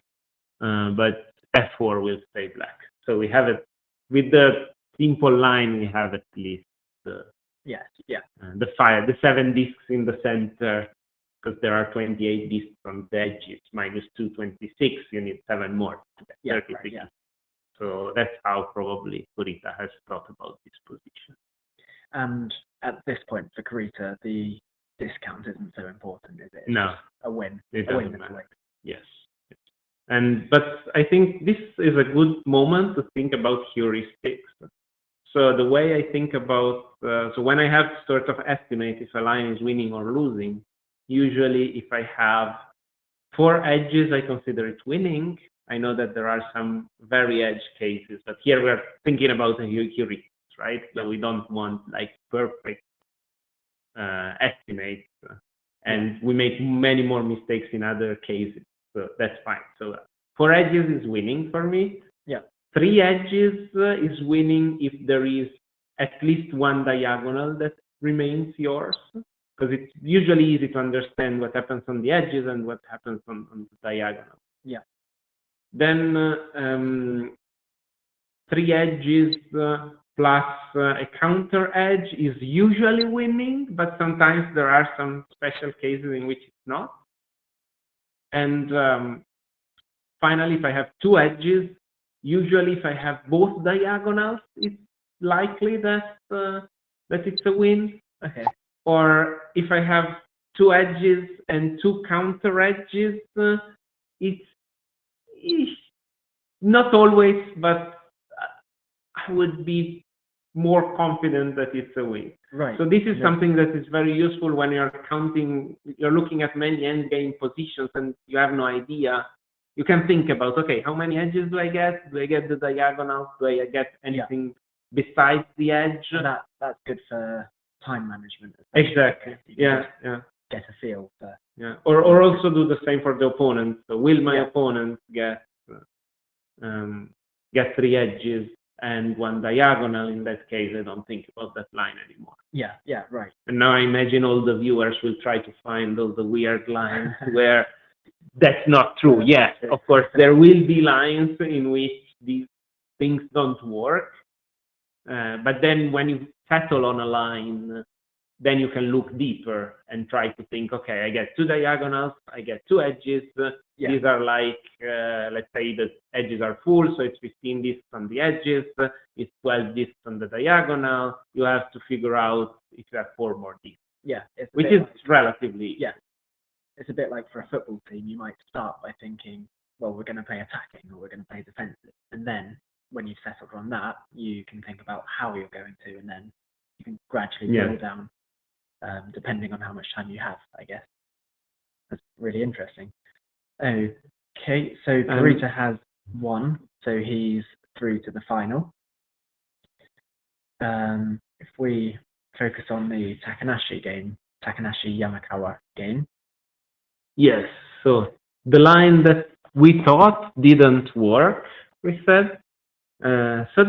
but F4 will stay black. So we have it with the simple line. We have at least the 7 discs in the center, because there are 28 discs on the edges minus 226. You need 7 more. 36. Right, yeah. So that's how probably Kurita has thought about this position.
And at this point for Kurita, the discount isn't so important, is it? It's
no,
a win.
It doesn't matter. Yes. But I think this is a good moment to think about heuristics. So the way I think about, so when I have to sort of estimate if a line is winning or losing, usually if I have 4 edges, I consider it winning. I know that there are some very edge cases, but here we're thinking about a heuristic, right? So we don't want like perfect estimates. and we make many more mistakes in other cases. So that's fine. So 4 edges is winning for me.
Yeah.
3 edges is winning if there is at least one diagonal that remains yours, because it's usually easy to understand what happens on the edges and what happens on the diagonal.
Yeah.
Then 3 edges plus a counter edge is usually winning, but sometimes there are some special cases in which it's not. And finally, if I have 2 edges, usually if I have both diagonals, it's likely that it's a win.
Okay.
Or if I have 2 edges and 2 counter edges, it's not always, but I would be more confident that it's a win.
Right.
So this is something that is very useful when you're counting, you're looking at many endgame positions and you have no idea. You can think about, okay, how many edges do I get? Do I get the diagonals? Do I get anything besides the edge?
That's good for time management.
Exactly. Yeah.
Get a feel for.
Yeah. Or also do the same for the opponent. So will my opponent get 3 edges and 1 diagonal? In that case, I don't think about that line anymore.
Yeah, right.
And now I imagine all the viewers will try to find all the weird lines where that's not true. Yes, of course, there will be lines in which these things don't work. But then when you settle on a line, then you can look deeper and try to think, okay, I get 2 diagonals, I get 2 edges. These are like, let's say the edges are full, so it's 15 discs on the edges, it's 12 discs on the diagonal. You have to figure out if you have 4 more discs.
Yeah.
Which is relatively...
Yeah. It's a bit like for a football team, you might start by thinking, well, we're going to play attacking or we're going to play defensive. And then when you've settled on that, you can think about how you're going to, and then you can gradually build down, depending on how much time you have, I guess. That's really interesting. Okay, so Parita has 1, so he's through to the final. If we focus on the Takanashi Yamakawa game.
Yes, so the line that we thought didn't work, we said. So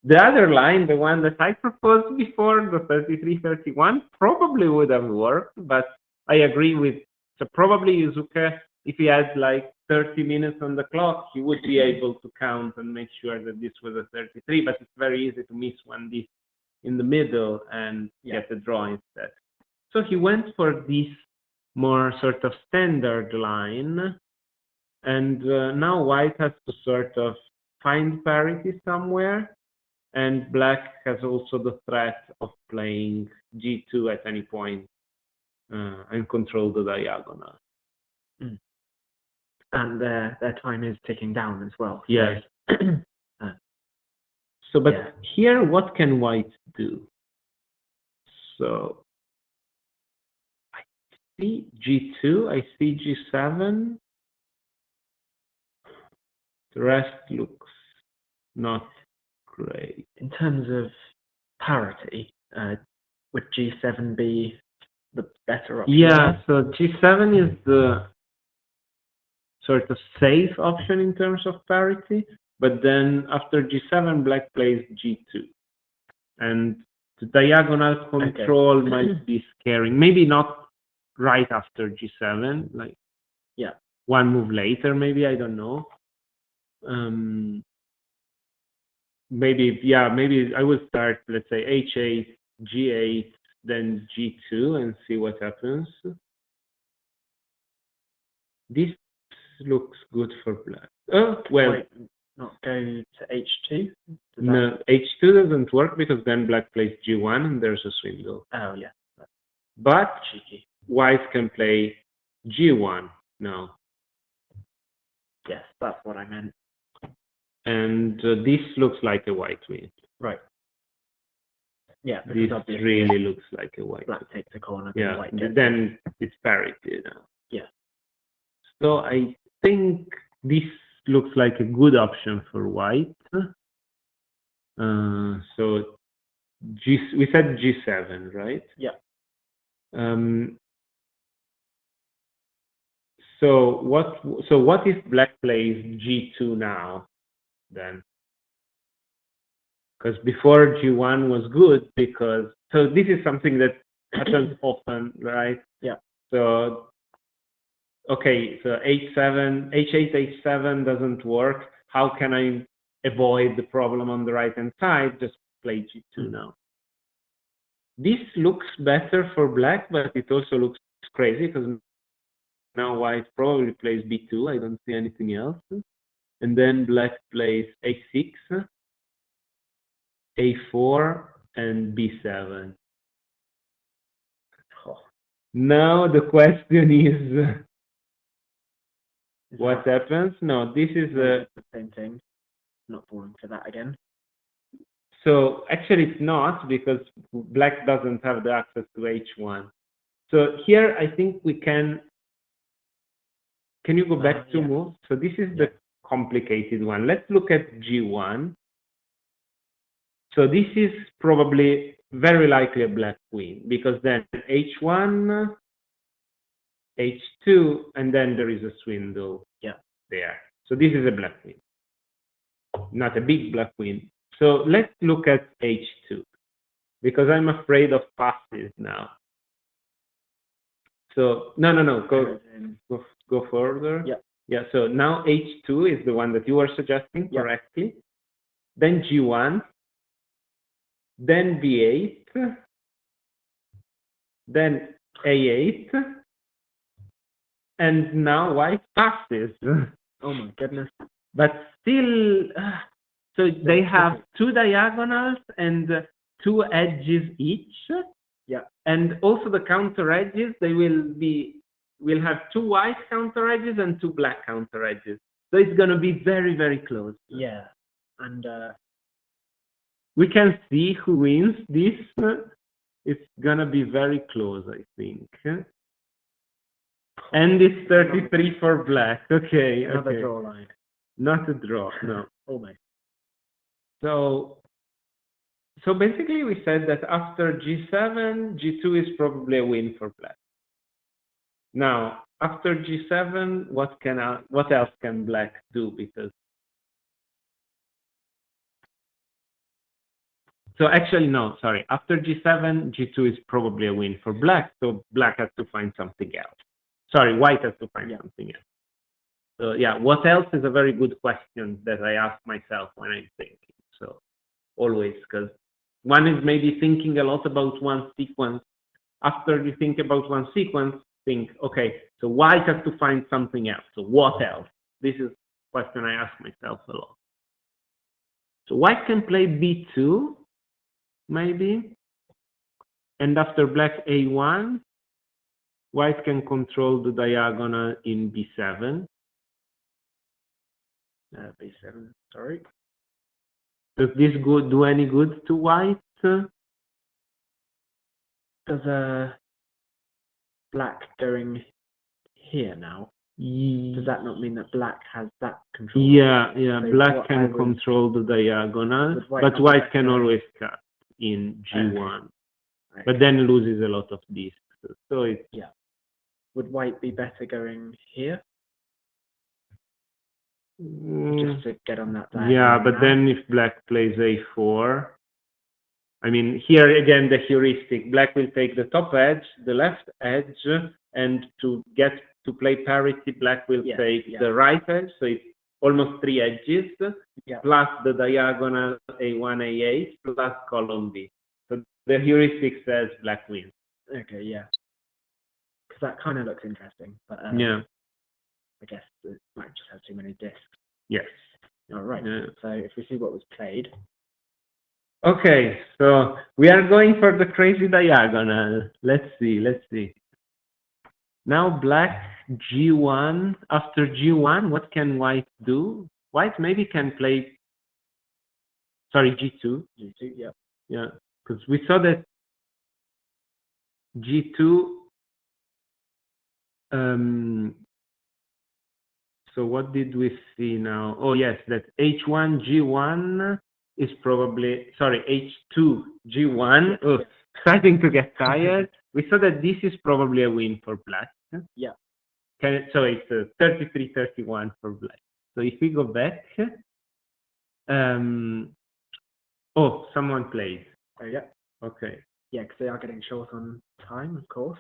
the other line, the one that I proposed before, the 33-31, probably would have worked, but I agree with, so probably Yuzuka, if he had like 30 minutes on the clock, he would be able to count and make sure that this was a 33, but it's very easy to miss 1 disc in the middle and get a draw instead. So he went for this more sort of standard line, and now white has to sort of find parity somewhere, and black has also the threat of playing g2 at any point and control the diagonal.
And their time is ticking down as well.
Yes. So, but here, what can white do? So I see g2, I see g7. The rest looks not great.
In terms of parity, would g7 be the better option?
Yeah, so g7 is the sort of safe option in terms of parity, but then after g7, black plays g2. And the diagonal control might be scaring. Maybe not right after g7, like 1 move later, maybe, I don't know. Maybe I would start, let's say, h8, g8, then g2, and see what happens. This looks good for black. Oh, well.
Wait, not go to h2?
No, h2 doesn't work because then black plays g1 and there's a swindle.
Oh, yeah.
But white can play g1 now.
Yes, that's what I meant.
And this looks like a white win.
Right. Yeah,
this really looks like a white.
Black takes a corner.
Yeah,
white
then it's parity now.
Yeah.
So I think this looks like a good option for white. So we said g7, right?
Yeah.
So what if black plays G2 now then? Because before G1 was good because so this is something that happens often, right?
Yeah.
So okay, so H7, H8, H7 doesn't work. How can I avoid the problem on the right hand side? Just play G2 now. This looks better for black, but it also looks crazy because now white probably plays B2. I don't see anything else. And then black plays A6, A4, and B7.
Oh,
Now the question is,
is
what
that
happens? No, this is
the same thing. Not falling for that again.
so actually it's not because black doesn't have the access to H1. So here I think we can you go back to
yeah.
move? So this is the complicated one. Let's look at G1. So this is probably very likely a black queen because then H1, H2, and then there is a swindle there. So this is a black queen, not a big black queen. So let's look at H2 because I'm afraid of passes now. So no, go further. Yeah. So now H2 is the one that you were suggesting correctly. Then G1, then B8, then A8, and now white passes.
Oh my goodness.
But still, so they have two diagonals and two edges each.
Yeah.
And also the counter edges, they will have two white counter edges and two black counter edges. So it's going to be very, very close.
Yeah. And
we can see who wins this. It's going to be very close, I think. And it's 33 for black. Okay.
another draw line.
Not a draw, no.
Almost.
So basically we said that after G7, G2 is probably a win for black. Now, after G7, what else can black do? Because so actually no, sorry. After G7, G2 is probably a win for black. So black has to find something else. Sorry, white has to find something else. So yeah, what else is a very good question that I ask myself when I'm thinking. So always, because one is maybe thinking a lot about one sequence. After you think about one sequence, think, okay, so white has to find something else. So what else? This is a question I ask myself a lot. So white can play B2, maybe. And after black A1, white can control the diagonal in B7.
B7, sorry.
Does this do any good to white?
Does black going here now? Does that not mean that black has that control?
Yeah.
So
Black can control the diagonal, but white can always cut in G1.
Okay.
But then loses a lot of disks. So it's
Would white be better going here? Just to get on that diagonal.
Yeah, but then if black plays A4, I mean, here again the heuristic. Black will take the top edge, the left edge, and to play parity, black will take the right edge. So it's almost three edges, plus the diagonal A1, A8, plus column B. So the heuristic says black wins.
Okay, yeah. Because that kind of looks interesting. But I guess black just has too many disks.
Yes.
All right. Yeah. So if we see what was played.
Okay, so we are going for the crazy diagonal. Let's see. Now black G1. After G1, what can white do? White maybe can play, sorry, G2.
G2, yeah.
Yeah, because we saw that G2, so what did we see now? Oh yes, that H1, G1 is probably, sorry, H2, G1. Oh, starting to get tired. We saw that this is probably a win for black.
Yeah.
So it's 33-31 for black. So if we go back, oh, someone played.
Oh, yeah.
Okay.
Yeah, because they are getting short on time, of course.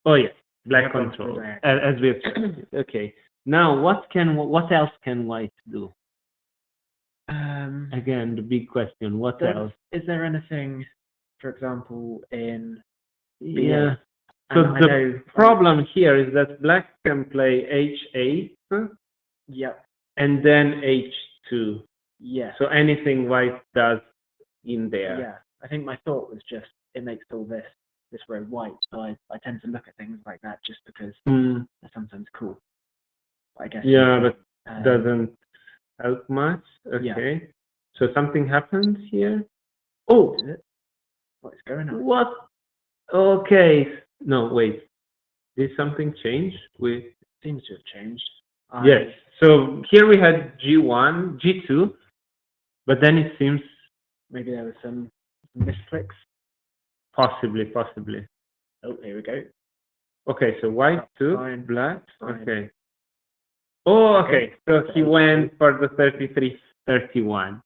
Oh yes, black
have gone
control.
through
As we have said. Okay. Now, what else can white do? Again, the big question. What else?
Is there anything, for example, in
Yeah.
And
So
I
the
know,
problem here is that black can play h8
Yep.
and then h2.
Yeah.
So anything white does in there.
Yeah. I think my thought was just it makes all this row white. So I tend to look at things like that just because they're sometimes cool. I guess.
Yeah, but doesn't help much. Okay.
Yeah.
So something happens here. Oh,
Is it? What is going on?
what? Okay. No, wait. Did something change?
Seems to have changed.
Yes. So here we had G1, G2, but then it seems
Maybe there was some misclicks.
possibly.
Oh, here we go.
Okay, so white 2,
Fine.
black.
Fine.
Okay. Oh, okay. So he
Okay.
went for the 33-31.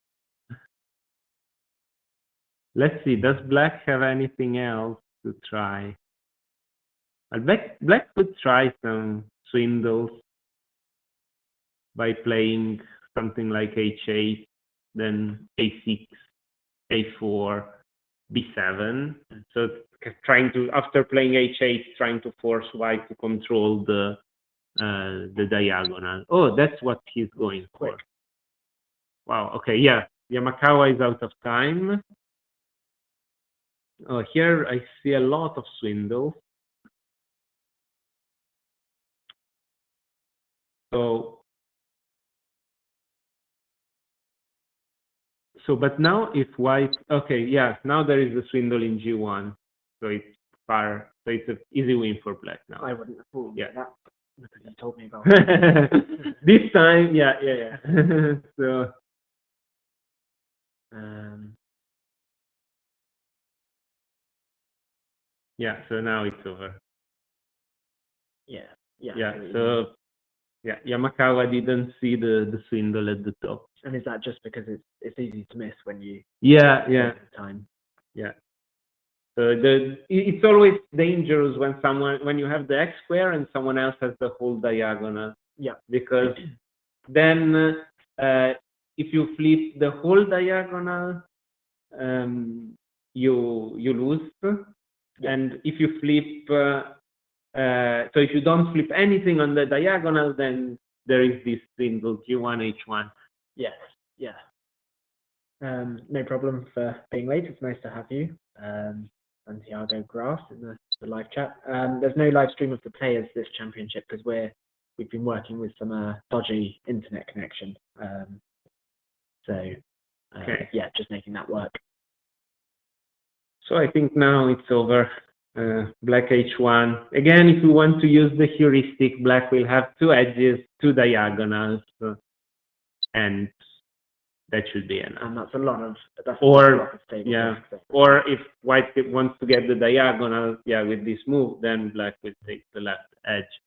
Let's see. Does black have anything else to try? Well, black could try some swindles by playing something like h8, then a6, a4, b7. So trying to, after playing h8, trying to force white to control the diagonal. Oh, that's what he's going for. Wow. Okay. Yeah. Yamakawa is out of time. Oh, here I see a lot of swindles. So, but now if white, okay, yeah, now there is a swindle in G1, so it's far, so it's an easy win for black now.
I wouldn't have thought
Yeah.
that because you told me about
This time, yeah. So, yeah, so now it's over.
Yeah.
So, yeah, Yamakawa didn't see the swindle at the top.
And is that just because it's easy to miss when you
Yeah.
time?
Yeah. So it's always dangerous when you have the X square and someone else has the whole diagonal.
Yeah.
Because then if you flip the whole diagonal, you lose.
Yeah.
And if you flip, so if you don't flip anything on the diagonal, then there is this single G1, H1.
Yes. Yeah. No problem for being late. It's nice to have you. Santiago Grass in the live chat. There's no live stream of the players this championship because we've been working with some dodgy internet connection.
Okay.
Yeah, just making that work.
So I think now it's over. Black H1. Again, if you want to use the heuristic, black will have two edges, two diagonals, and that should be enough.
And that's a lot of stable
yeah.
black.
Or if white wants to get the diagonal, yeah, with this move, then black will take the left edge.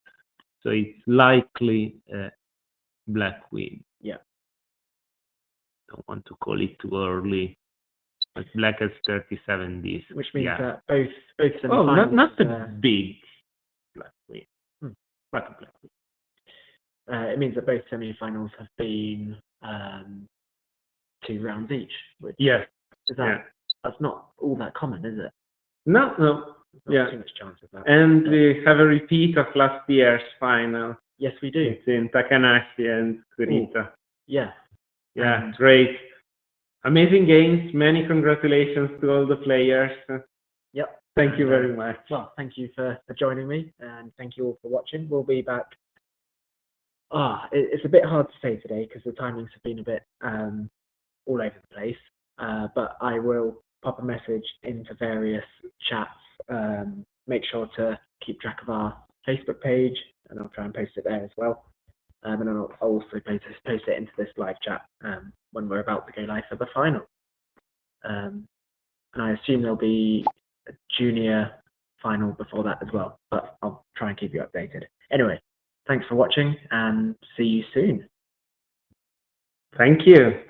So it's likely black win.
Yeah.
Don't want to call it too early. But black has 37 Ds.
Which means that both semifinals.
Oh, not a big black win. But a black win.
It means that both semifinals have been 2 rounds each. Which
Yes.
That's not all that common, is it?
No.
Not too much chance of that.
And we have a repeat of last year's final.
Yes, we do.
It's in Takanashi and Kurita.
Yeah.
Yeah, great. Amazing games. Many congratulations to all the players.
Yep.
Thank you very much.
Well, thank you for joining me, and thank you all for watching. We'll be back. It's a bit hard to say today because the timings have been a bit all over the place. But I will pop a message into various chats. Make sure to keep track of our Facebook page, and I'll try and post it there as well. And then I'll also post it into this live chat when we're about to go live for the final. And I assume there'll be a junior final before that as well, but I'll try and keep you updated. Anyway, thanks for watching and see you soon.
Thank you.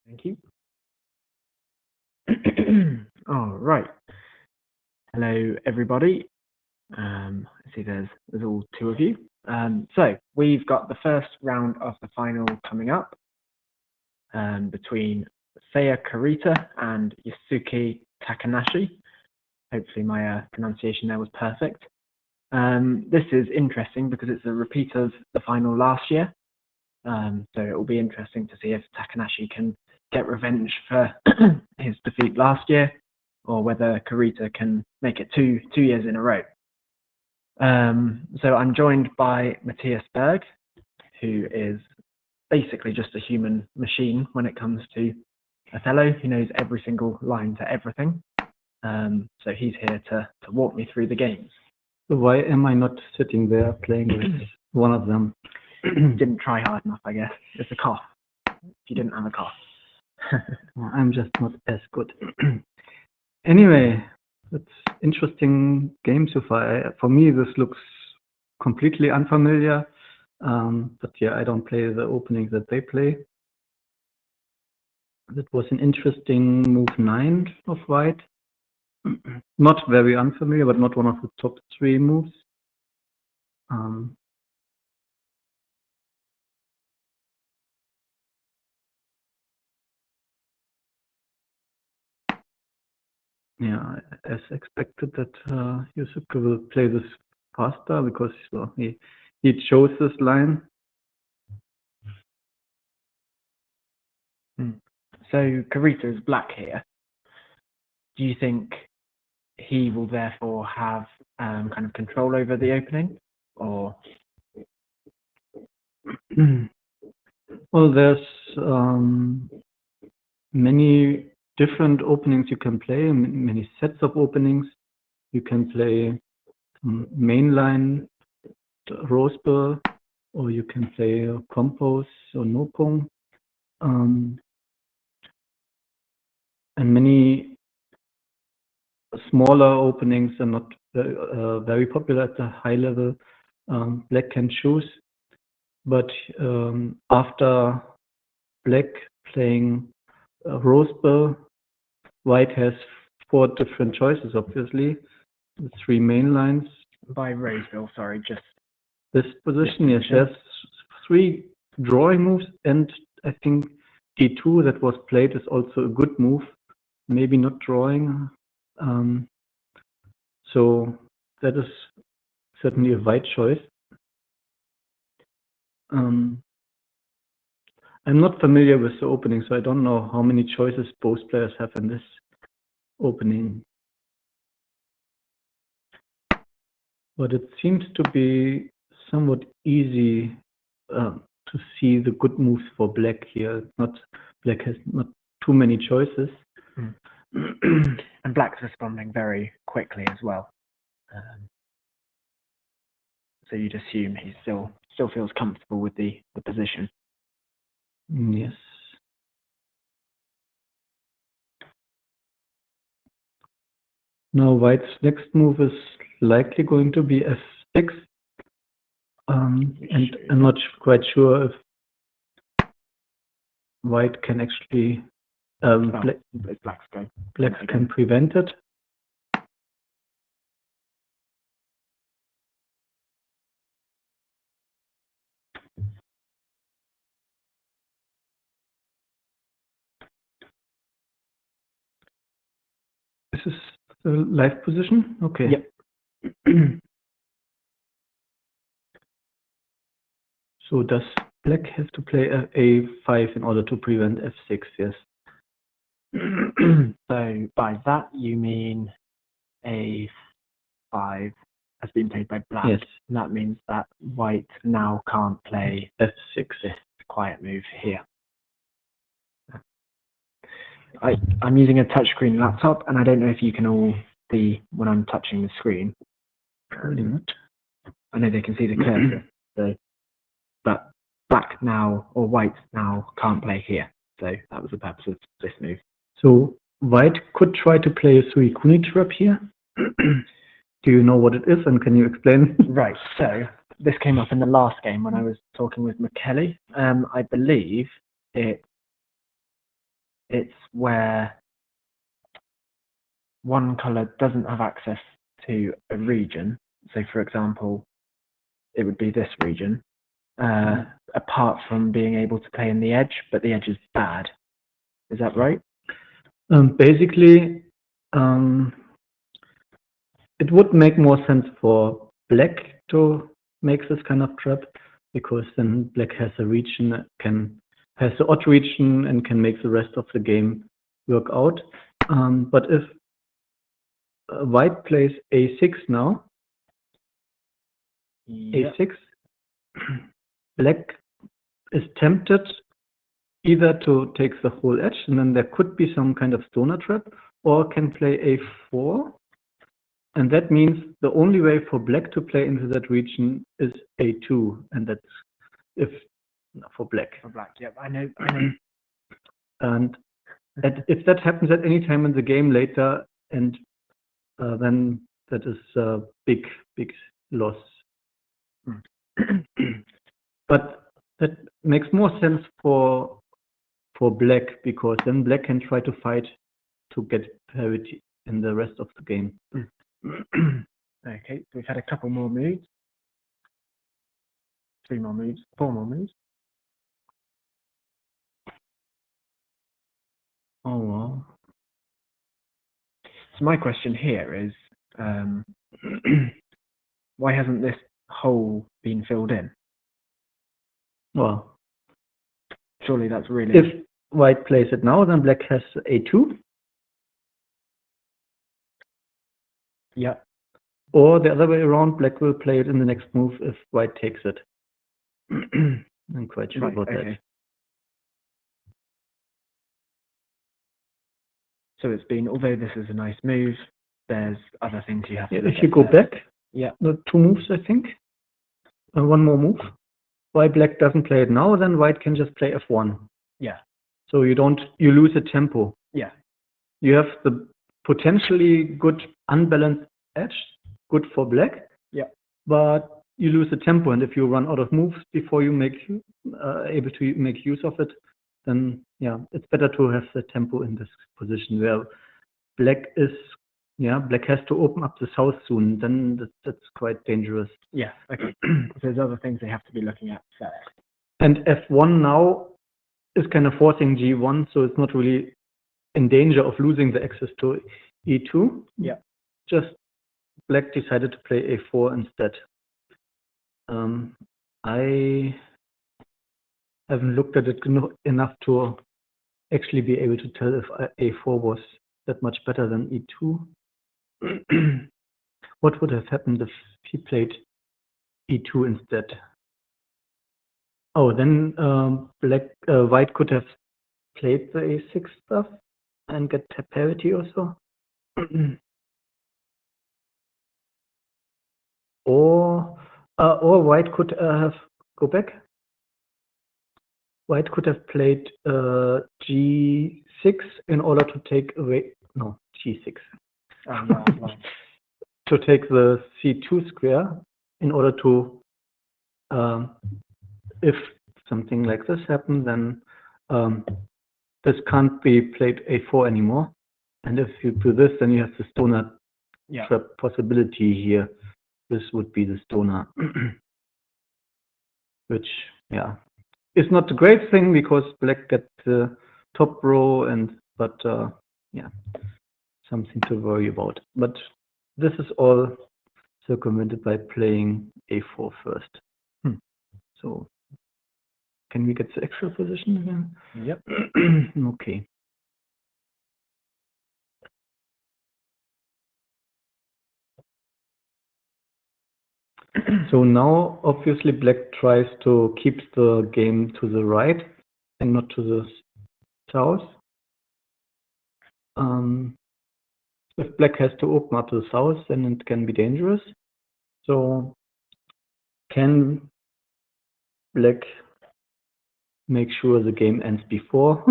Thank you. All right. Hello, everybody. I see there's all two of you. So we've got the first round of the final coming up between Seiya Kurita and Yasuki Takanashi. Hopefully my pronunciation there was perfect. This is interesting because it's a repeat of the final last year. So it will be interesting to see if Takanashi can get revenge for his defeat last year, or whether Kurita can make it two years in a row. So I'm joined by Matthias Berg, who is basically just a human machine when it comes to Othello. He knows every single line to everything. So he's here to walk me through the games.
So why am I not sitting there playing with one of them?
Didn't try hard enough, I guess. It's a cough. If you didn't have a cough.
I'm just not as good. Anyway, it's interesting game so far. For me, this looks completely unfamiliar. But yeah, I don't play the opening that they play. That was an interesting move 9 of white. Not very unfamiliar, but not one of the top 3 moves. Yeah, as expected that Yusuke will play this faster because he chose this line.
So Kurita is black here. Do you think he will therefore have kind of control over the opening, or?
Well, there's many different openings you can play, many sets of openings. You can play mainline Rosebud, or you can play Compose or Nopong. And many smaller openings are not very popular at the high level. Black can choose, but after black playing Rosebud, white has 4 different choices, obviously. The 3 main lines.
By Roseville, sorry, just
this position, yes, there's 3 drawing moves, and I think D2 that was played is also a good move. Maybe not drawing. So that is certainly a white choice. I'm not familiar with the opening, so I don't know how many choices both players have in this opening. But it seems to be somewhat easy to see the good moves for black here. Black has not too many choices.
And black's responding very quickly as well. So you'd assume he still feels comfortable with the position.
Yes. Now white's next move is likely going to be f6. And I'm not quite sure if white can actually
Black
can prevent it. This is the live position? Okay.
Yep.
So does black have to play a5 in order to prevent f6? Yes.
So by that you mean a5 has been played by black.
Yes.
And that means that white now can't play
f6.
This quiet move here. I'm using a touchscreen laptop, and I don't know if you can all see when I'm touching the screen.
Probably not.
I know they can see the cursor. So, but black now, or white now, can't play here. So that was the purpose of this move.
So white could try to play a Suikuni trap here. Do you know what it is, and can you explain?
Right. So this came up in the last game when I was talking with McKelly. I believe it it's where one colour doesn't have access to a region. So, for example, it would be this region, apart from being able to play in the edge, but the edge is bad. Is that right?
Basically, it would make more sense for black to make this kind of trap, because then black has a region, has the odd region and can make the rest of the game work out. But if white plays a6 now, a6, black is tempted either to take the whole edge, and then there could be some kind of stoner trap, or can play a4. And that means the only way for black to play into that region is a2, and that's for black.
For black, yeah, I know.
And if that happens at any time in the game later, and then that is a big loss. But that makes more sense for black, because then black can try to fight to get parity in the rest of the game.
Okay, so we've had a couple more moves. 3 more moves, 4 more moves.
Oh, wow.
So my question here is, why hasn't this hole been filled in?
Well,
surely that's really...
If white plays it now, then black has a2.
Yeah.
Or the other way around, black will play it in the next move if white takes it. I'm quite sure about that.
So it's been, although this is a nice move, there's other things you have to
If you go back,
yeah,
the 2 moves, I think. One more move. Why black doesn't play it now, then white can just play f1.
Yeah.
So you lose a tempo.
Yeah.
You have the potentially good unbalanced edge, good for black.
Yeah.
But you lose the tempo, and if you run out of moves before you make able to make use of it, then yeah, it's better to have the tempo in this position where black has to open up the south soon. Then that's quite dangerous.
Yeah. Okay. There's other things they have to be looking at first.
And f1 now is kind of forcing g1, so it's not really in danger of losing the access to e2.
Yeah.
Just black decided to play a4 instead. I haven't looked at it enough to actually be able to tell if a4 was that much better than e2. What would have happened if he played e2 instead? Oh, then white could have played the a6 stuff and get parity also. Or white could have go back. White could have played g6 in order to take away g6. To take the c2 square in order to if something like this happens, then this can't be played a4 anymore. And if you do this, then you have the stoner trap possibility here. This would be the stoner, which is not a great thing because black gets the top row, but something to worry about. But this is all circumvented by playing a4 first. So can we get the actual position again?
Yep.
Okay. So now, obviously, black tries to keep the game to the right and not to the south. If black has to open up to the south, then it can be dangerous. So can black make sure the game ends before?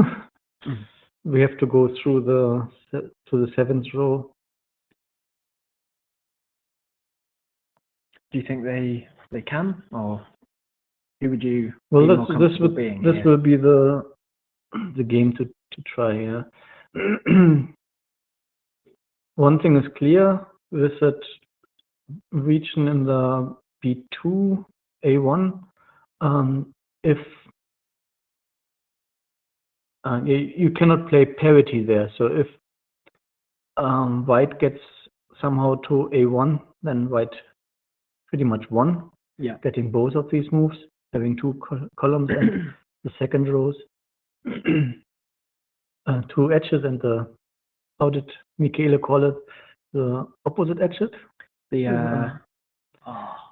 We have to go through to the 7th row.
Do you think they can, or who would you?
Well, this will be the game to to try here. One thing is clear with that region in the B2, A1, if you cannot play parity there, so if white gets somehow to A1, then white pretty much won, getting both of these moves, having two columns and the second rows, two edges, and the, how did Michele call it, the opposite edges?
The I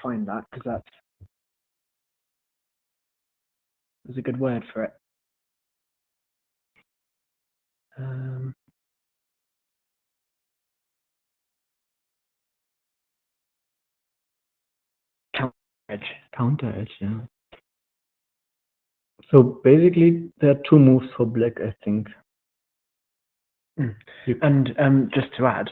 find that because there's a good word for it. Counter edge.
Counter edge, yeah. So basically, there are two moves for black, I think.
And just to add,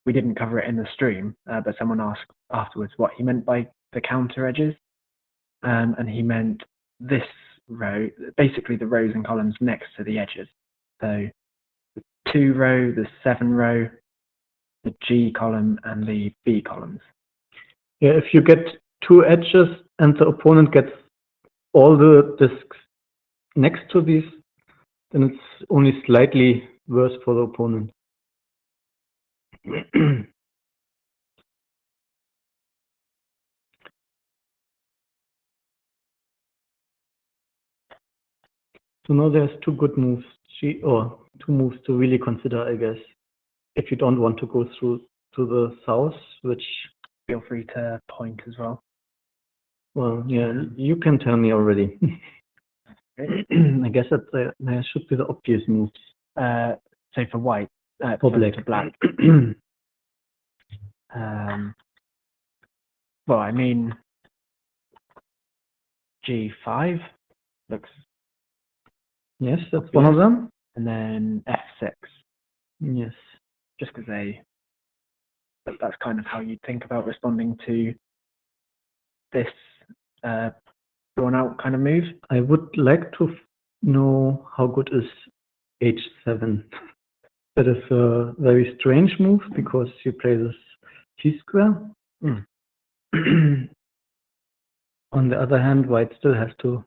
we didn't cover it in the stream, but someone asked afterwards what he meant by the counter edges, and he meant this row, basically the rows and columns next to the edges. So the 2 row, the 7 row, the G column, and the B columns.
Yeah, if you get two edges and the opponent gets all the discs next to these, then it's only slightly worse for the opponent. So now there's two good moves, or two moves to really consider, I guess, if you don't want to go through to the south, which...
Feel free to point as well.
Well, yeah, you can tell me already. I guess that there should be the obvious moves.
So for white,
for black.
To black. Well, I mean, G5 looks.
Yes, that's one of them.
And then F6.
Yes.
Just because that's kind of how you think about responding to this drawn out kind of move.
I would like to know how good is H7. That is a very strange move because you play this T-square. On the other hand, white still has to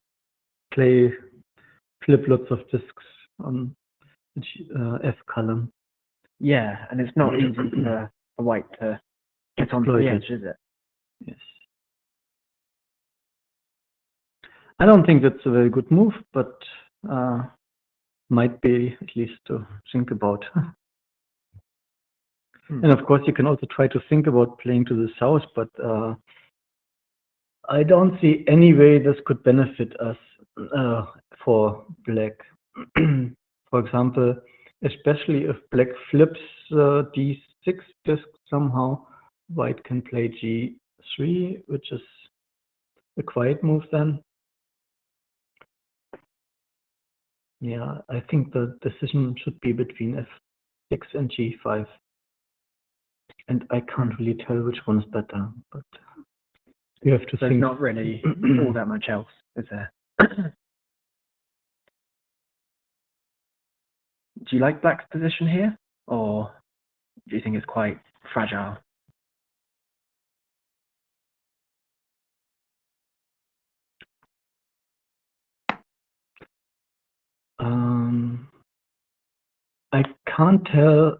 flip lots of discs on the F column.
Yeah, and it's not easy for white to get onto the edge, is it?
Yes. I don't think that's a very good move, but might be at least to think about. And of course, you can also try to think about playing to the south, but I don't see any way this could benefit us for black. For example, especially if black flips D6 disc somehow, white can play G3, which is a quiet move then. Yeah, I think the decision should be between F6 and G5. And I can't really tell which one is better, but you have to think.
There's not really all that much else, is there? Do you like black's position here, or do you think it's quite fragile?
I can't tell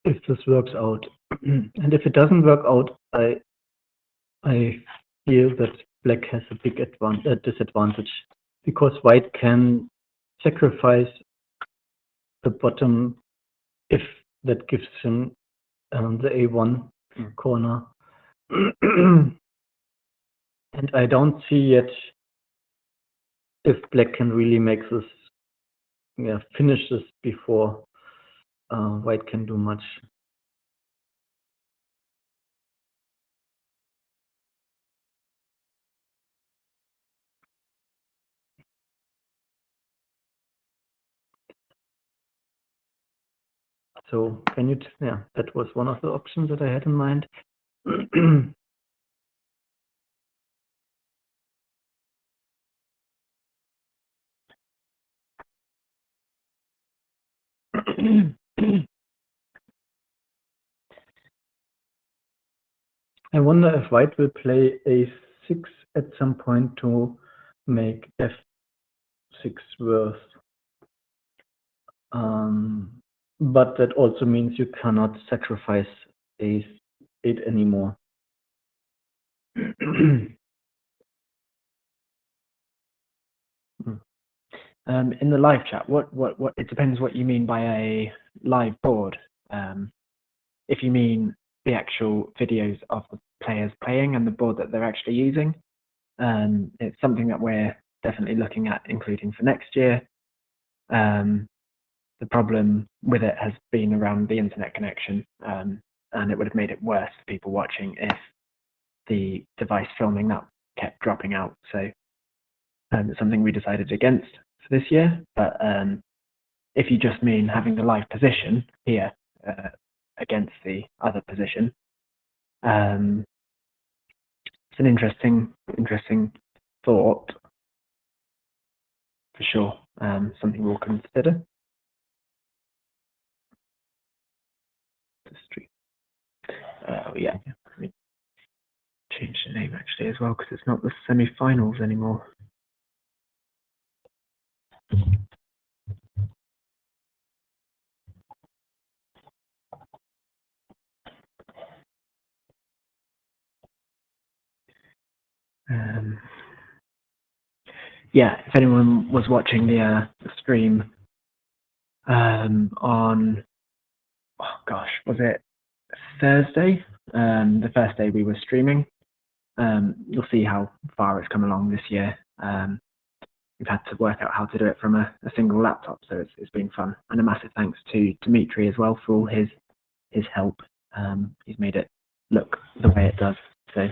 if this works out. And if it doesn't work out, I feel that black has a big disadvantage because white can sacrifice the bottom if that gives him the A1 corner. And I don't see yet if black can really make this, finish this before white can do much. So can you, that was one of the options that I had in mind. I wonder if white will play a6 at some point to make f6 worse. But that also means you cannot sacrifice a8 anymore.
In the live chat, what it depends what you mean by a live board. If you mean the actual videos of the players playing and the board that they're actually using, it's something that we're definitely looking at including for next year. The problem with it has been around the internet connection, and it would have made it worse for people watching if the device filming that kept dropping out. So it's something we decided against for this year. But if you just mean having the live position here against the other position, it's an interesting thought for sure. Something we'll consider. Yeah, let me change the name actually as well because it's not the semi-finals anymore. Yeah, if anyone was watching the stream on, oh gosh, was it Thursday? The first day we were streaming. You'll see how far it's come along this year. We've had to work out how to do it from a single laptop, so it's been fun. And a massive thanks to Dimitri as well for all his help. He's made it look the way it does. So,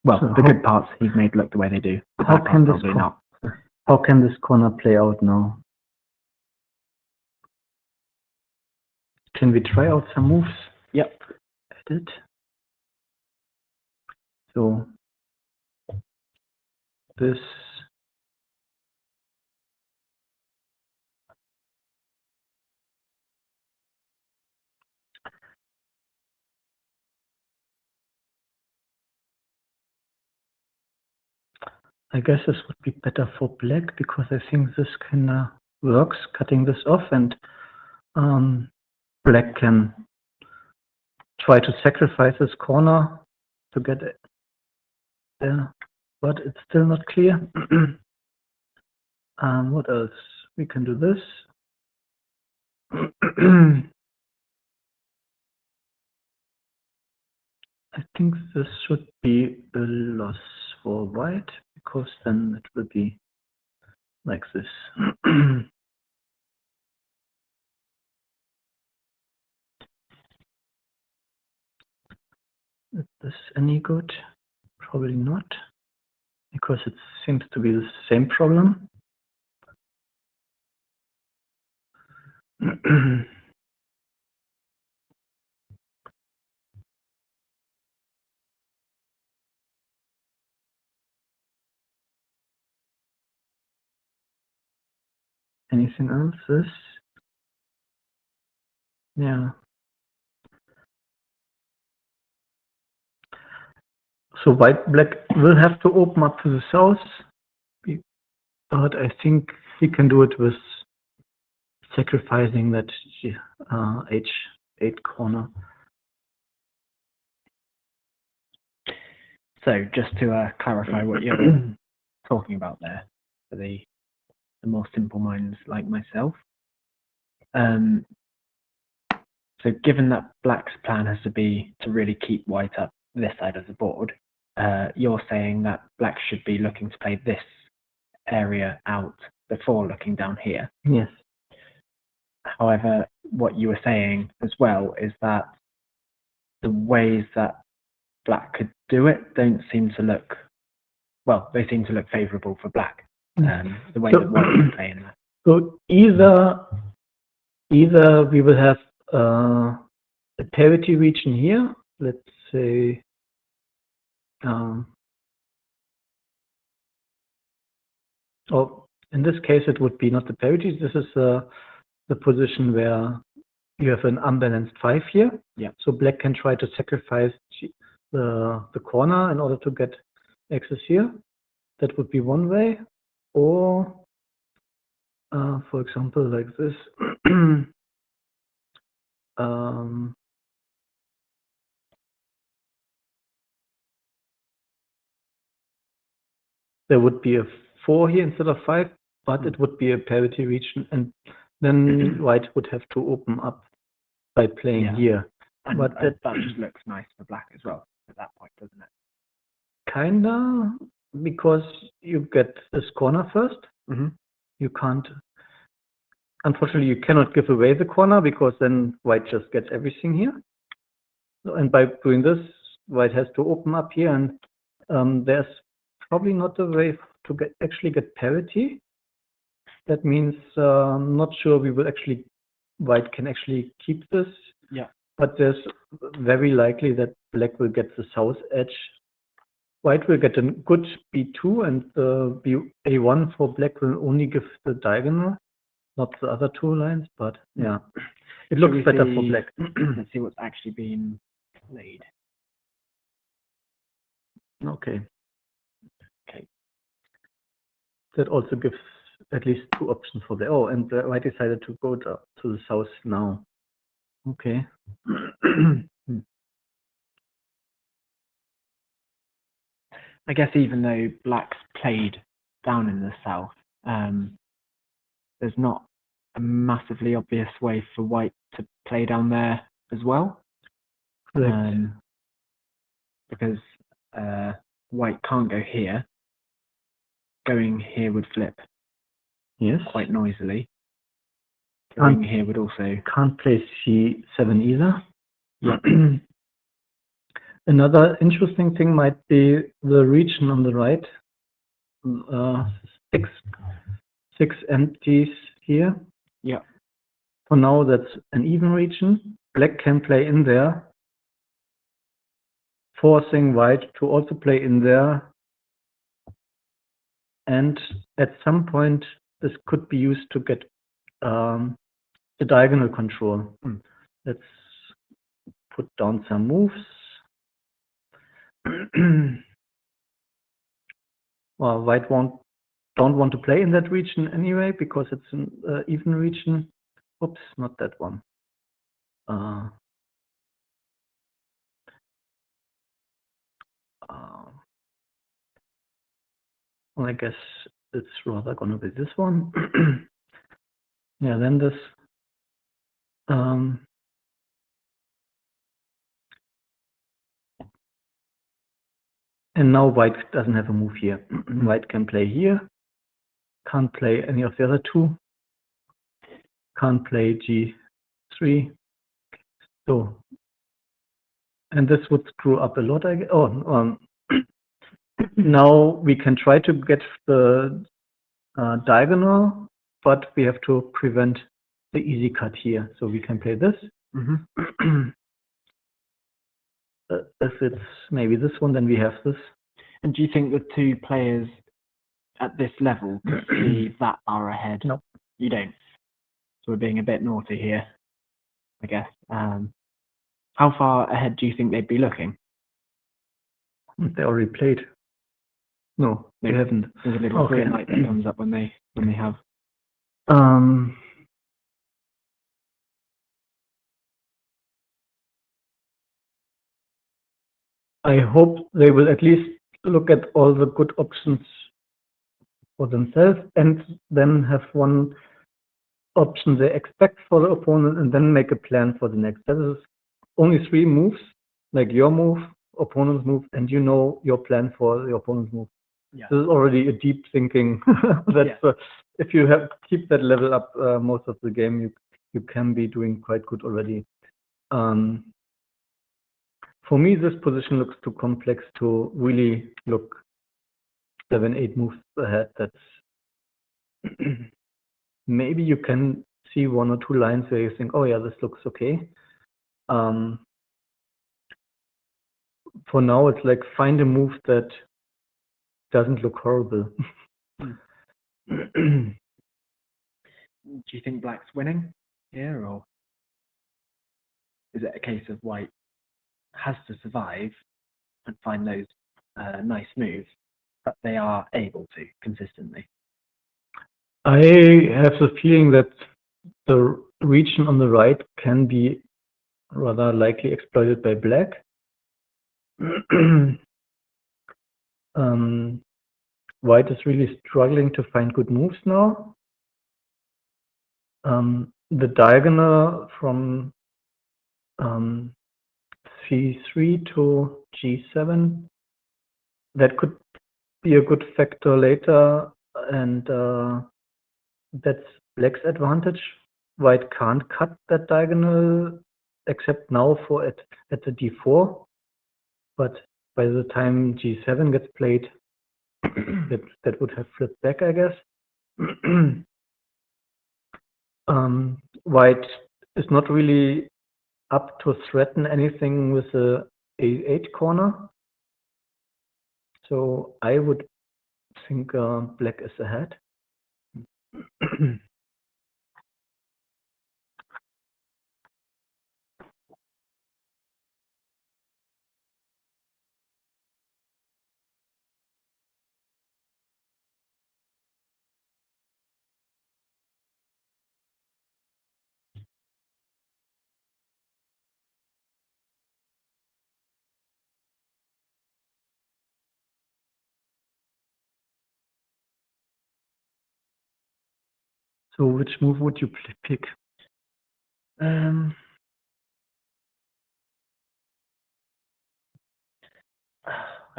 well,
So
the good parts he's made look the way they do. The
How
bad
can
parts
this
probably not.
How can this corner play out now? Can we try out some moves?
Yep.
Edit. So this I guess this would be better for black because I think this kind of works, cutting this off, and black can try to sacrifice this corner to get it there, but it's still not clear. What else? We can do this. I think this should be a loss for white because then it will be like this. Is this any good? Probably not, because it seems to be the same problem. Anything else? This? Yeah. So black will have to open up to the south, but I think he can do it with sacrificing that h8 corner.
So just to clarify what you're talking about there, for the more simple minds like myself. So given that black's plan has to be to really keep white up this side of the board, you're saying that black should be looking to play this area out before looking down here.
Yes.
However, what you were saying as well is that the ways that black could do it don't seem to look, well, they seem to look favorable for black. The way that white is playing that.
So either we will have a parity region here, let's say or in this case it would be not the parity, this is the position where you have an unbalanced 5 here.
Yeah.
So black can try to sacrifice the corner in order to get access here. That would be one way. Or, for example, like this. There would be a 4 here instead of 5, but it would be a parity region, and then white would have to open up by playing here.
And
But
that just looks nice for black as well at that point, doesn't it?
Kinda, because you get this corner first. You can't, unfortunately, you cannot give away the corner because then white just gets everything here. And by doing this, white has to open up here, and there's probably not a way to actually get parity. That means I'm not sure white can actually keep this.
Yeah.
But there's very likely that black will get the south edge. White will get a good b2, and the a1 for black will only give the diagonal, not the other 2 lines. But yeah, it looks better for black.
Let's see what's actually been played.
Okay. That also gives at least 2 options for the. Oh, and white decided to go to the south now. Okay.
I guess even though black's played down in the south, there's not a massively obvious way for white to play down there as well. Because white can't go here. Going here would flip.
Yes.
Quite noisily. Going here would also...
Can't play c7 either.
Yeah.
Another interesting thing might be the region on the right. 6 empties here.
Yeah.
For now, that's an even region. Black can play in there, forcing white to also play in there. And at some point, this could be used to get the diagonal control. Let's put down some moves. Well, white don't want to play in that region anyway because it's an even region. Oops, not that one. Well, I guess it's rather going to be this one. Yeah, then this. And now white doesn't have a move here. White can play here. Can't play any of the other 2. Can't play g3. So, and this would screw up a lot, I guess. Oh, now we can try to get the diagonal, but we have to prevent the easy cut here. So we can play this. If it's maybe this one, then we have this.
And do you think the 2 players at this level could see that far ahead?
No.
You don't? So we're being a bit naughty here, I guess. How far ahead do you think they'd be looking?
They already played. No, they haven't.
There's a little green light that comes up when they have.
I hope they will at least look at all the good options for themselves and then have one option they expect for the opponent and then make a plan for the next. That is only 3 moves, like your move, opponent's move, and you know your plan for the opponent's move. Yeah. This is already a deep thinking. If you keep that level up most of the game, you can be doing quite good already. For me, this position looks too complex to really look 7-8 moves ahead. That's maybe you can see 1 or 2 lines where you think, oh yeah, this looks okay. For now, it's like find a move that doesn't look horrible.
do you think black's winning here, or is it a case of white has to survive and find those nice moves, but they are able to consistently?
I have the feeling that the region on the right can be rather likely exploited by black. White is really struggling to find good moves now. The diagonal from C3 to G7, that could be a good factor later, and that's black's advantage. White can't cut that diagonal except now for at the D4, but by the time G7 gets played, that would have flipped back, I guess. White is not really up to threaten anything with the A8 corner, so I would think black is ahead. So which move would you pick?
I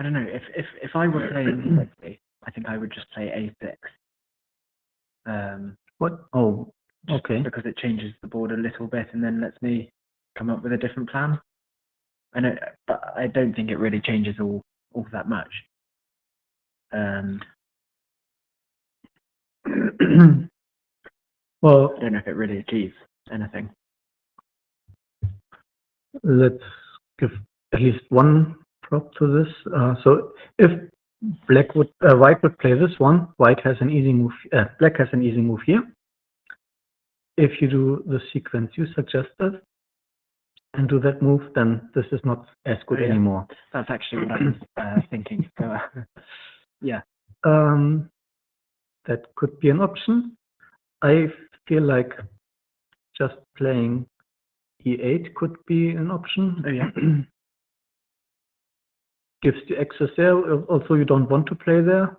don't know. If I were playing quickly, I think I would just play A6.
What? Oh, okay.
Because it changes the board a little bit and then lets me come up with a different plan. I know, but I don't think it really changes all that much.
Well,
I don't know if it really achieves anything.
let's give at least one prop to this. So if white would play this one, white has an easy move. Black has an easy move here. If you do the sequence you suggested and do that move, then this is not as good anymore.
That's actually what I was thinking. So, yeah.
That could be an option. I feel like just playing E8 could be an option.
Oh, yeah.
Gives you access there. Also, you don't want to play there.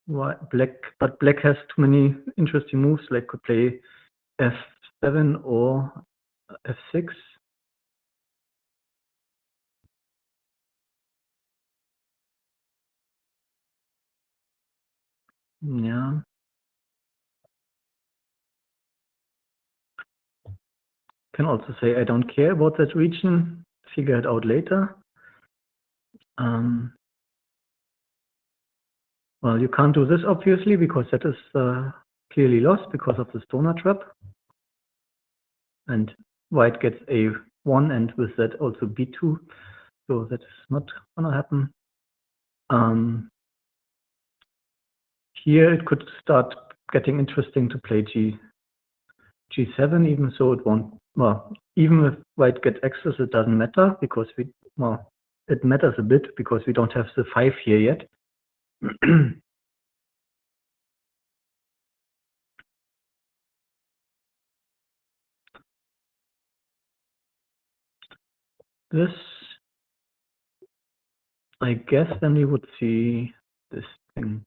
Black has too many interesting moves. Like could play F7 or F6. Yeah. Can also say I don't care about that region. Figure it out later. Well, you can't do this obviously because that is clearly lost because of the stoner trap. And white gets A1 and with that also B2. So that is not gonna happen. Here it could start getting interesting to play G7, even so it won't. Well, even if white gets access, it doesn't matter because it matters a bit because we don't have the 5 here yet. This, I guess, then we would see this thing,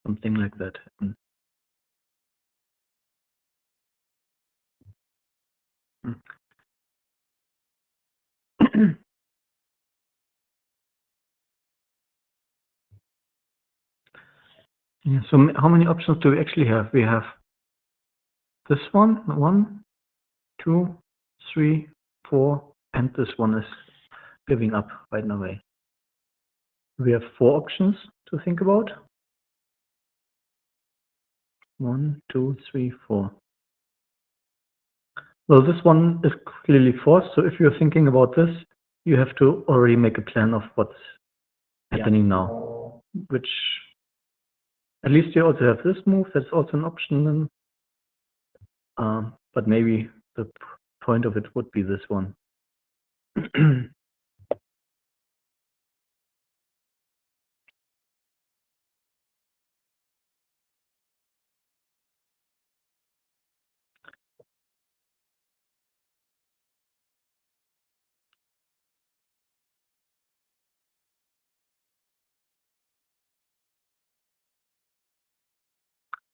something like that happen. Yeah, so how many options do we actually have? We have this one, 1, 2, 3, 4, and this one is giving up right away. We have 4 options to think about. 1, 2, 3, 4. Well, this one is clearly forced, so if you're thinking about this, you have to already make a plan of what's happening now, which At least you also have this move. That's also an option then. But maybe the point of it would be this one.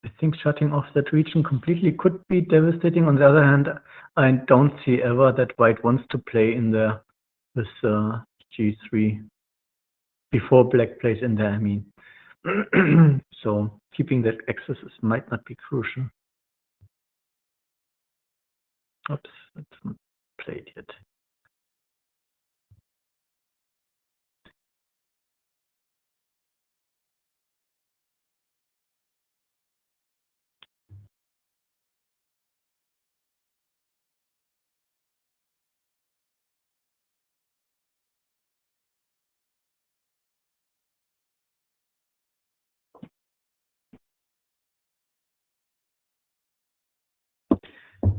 I think shutting off that region completely could be devastating. On the other hand, I don't see ever that white wants to play in there with G3 before black plays in there, I mean. So keeping that access might not be crucial. Oops, that's not played yet.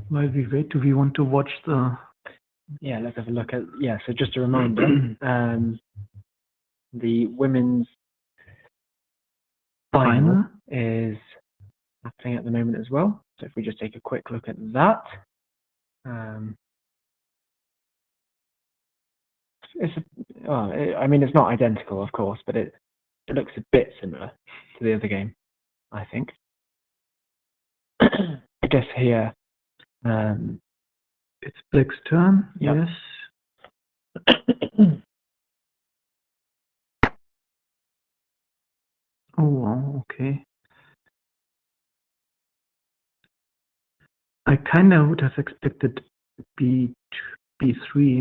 While we wait, do we want to watch the...
Yeah, let's have a look at, yeah, so just a reminder, the women's final is happening at the moment as well. So if we just take a quick look at that. I mean, it's not identical, of course, but it looks a bit similar to the other game, I think. I guess here,
it's black's turn,
yep.
Yes. Oh, wow, okay. I kind of would have expected B3,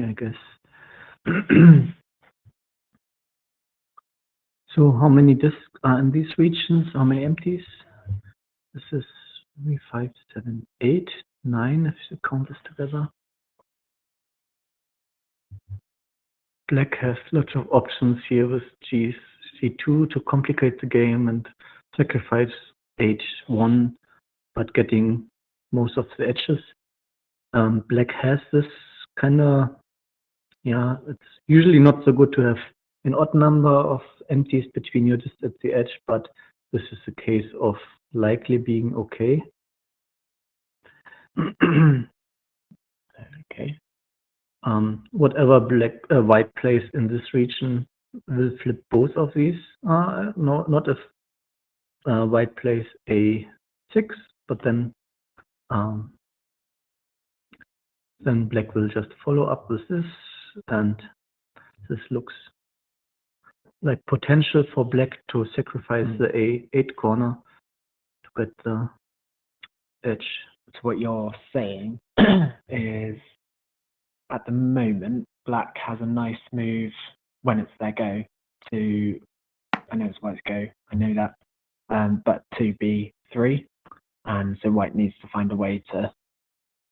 I guess. So how many discs are in these regions? How many empties? This is 5, 7, 8, 9, if you count this together. Black has lots of options here with C2 to complicate the game and sacrifice H1, but getting most of the edges. Black has this kind of, yeah, it's usually not so good to have an odd number of empties between you just at the edge, but this is a case of likely being okay.
Okay.
Whatever white plays in this region will flip both of these. No, not if white plays A6, but then black will just follow up with this, and this looks like potential for black to sacrifice the A8 corner to get the edge.
So what you're saying is, at the moment, black has a nice move when it's their go to, I know it's white's go, I know that, but to B3, and so white needs to find a way to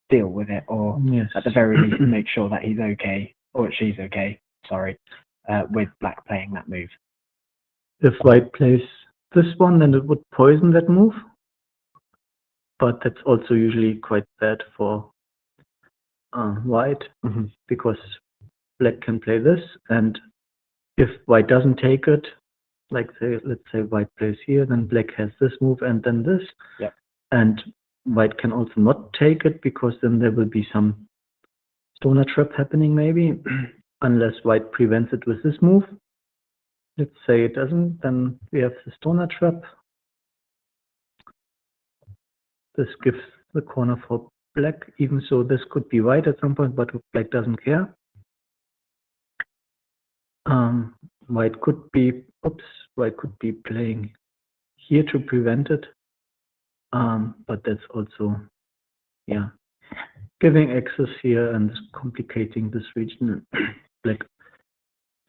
deal with it, or
Yes.
at the very least make sure that he's okay, or she's okay, sorry, with black playing that move.
If white plays this one, then it would poison that move, but that's also usually quite bad for white, because black can play this, and if white doesn't take it, like let's say white plays here, then black has this move and then this,
yep.
And white can also not take it, because then there will be some stoner trap happening maybe, unless white prevents it with this move. Let's say it doesn't, then we have the stoner trap. This gives the corner for black, even so this could be white at some point, but black doesn't care. White could be playing here to prevent it, but that's also, yeah, giving access here and complicating this region. Black,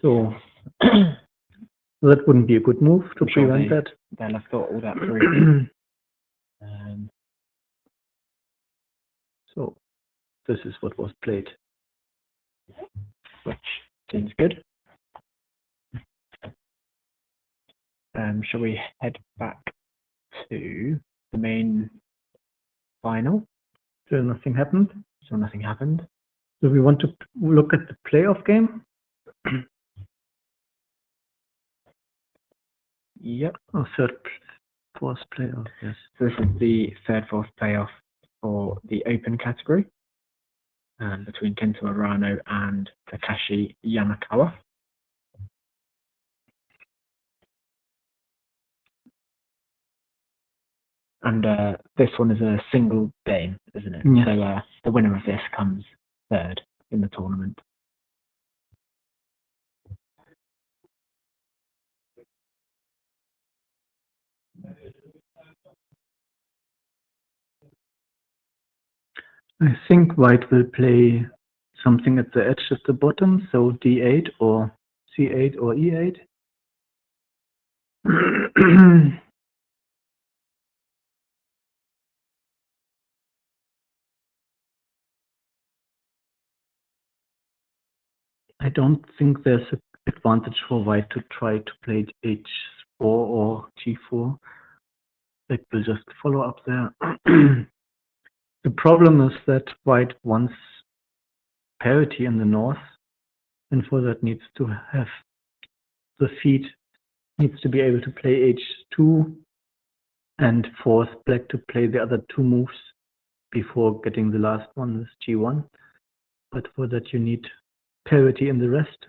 so that wouldn't be a good move to prevent that.
They'll have thought all that through.
So this is what was played,
which seems good. Shall we head back to the main final.
So nothing happened.
So nothing happened.
Do we want to look at the playoff game?
Yep.
Or third, fourth playoff, yes.
So this is the third, fourth playoff for the open category between Kento Arano and Takashi Yanakawa. And this one is a single game, isn't it?
Yes.
So the winner of this comes third in the tournament.
I think white will play something at the edge at the bottom, so d8 or c8 or e8. I don't think there's an advantage for white to try to play h4 or g4. It will just follow up there. The problem is that white wants parity in the north, and for that needs to have the feet, needs to be able to play h2 and force black to play the other two moves before getting the last one with g1. But for that you need parity in the rest.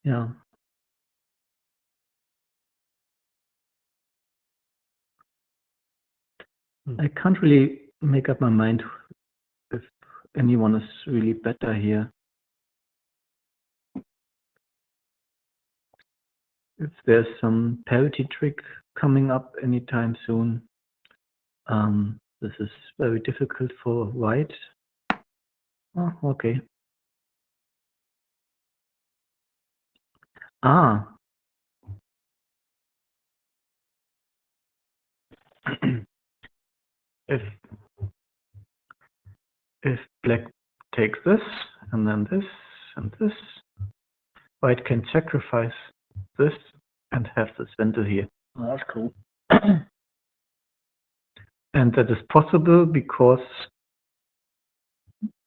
Yeah. I can't really make up my mind if anyone is really better here. If there's some parity trick coming up anytime soon, this is very difficult for white. Oh, okay. Ah. If black takes this, and then this, and this, white can sacrifice this and have this vendor here.
Oh, that's cool.
And that is possible because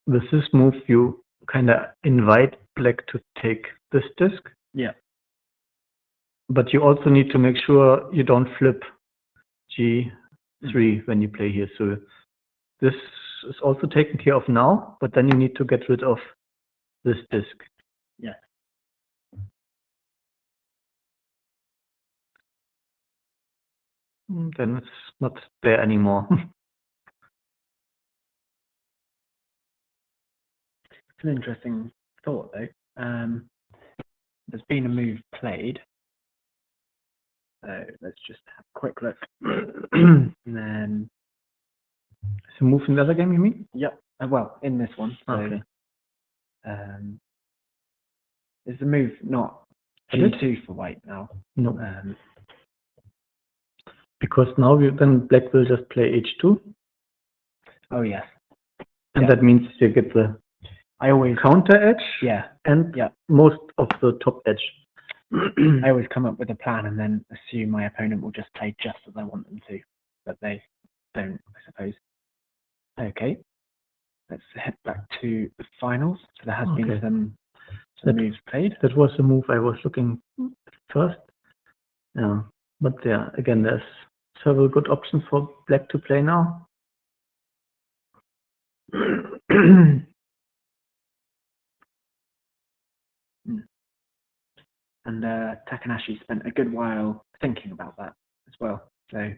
with this move you kind of invite black to take this disk.
Yeah.
But you also need to make sure you don't flip g3 when you play here. So this is also taken care of now, but then you need to get rid of this disk.
Yeah.
Then it's not there anymore.
It's an interesting thought, though. There's been a move played. So let's just have a quick look. And then...
So move in the other game, you mean?
Yep. Well, in this one. So,
Okay.
is the move not g2 for white now?
No. Because now then black will just play h2.
Oh, yes.
And
Yeah.
that means you get the counter edge
Yeah.
and
Yeah.
most of the top edge.
I always come up with a plan and then assume my opponent will just play just as I want them to, but they don't, I suppose. Okay, let's head back to the finals. So there has been some moves played.
That was the move I was looking at first. Yeah, but yeah, again, there's several good options for black to play now.
And Takanashi spent a good while thinking about that as well. So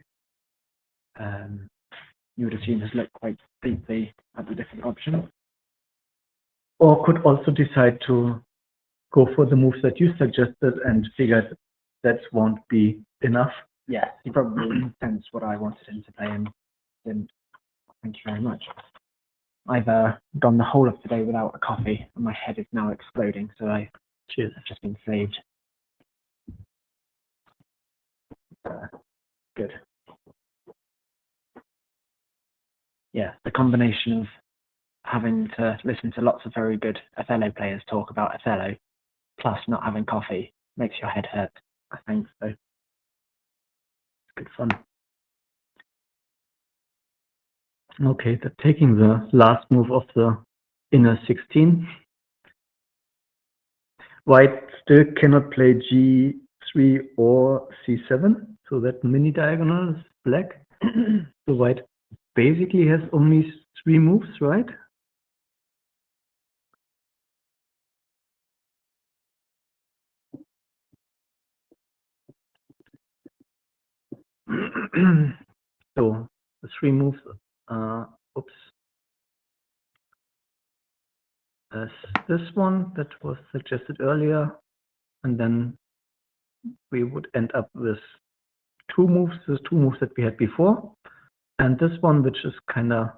you would assume has looked quite deeply at the different options.
Or could also decide to go for the moves that you suggested and figured that won't be enough.
Yeah, he probably sensed what I wanted him to play and didn't. Thank you very much. I've gone the whole of today without a coffee and my head is now exploding, so I've just been saved. Good. Yeah, the combination of having to listen to lots of very good Othello players talk about Othello, plus not having coffee, makes your head hurt. I think so.
Good fun. Okay, taking the last move of the inner 16. White still cannot play G3 or C7, so that mini diagonal is black. So white basically has only 3 moves, right? So the 3 moves, oops, as this one that was suggested earlier, and then we would end up with 2 moves, the 2 moves that we had before, and this one which is kind of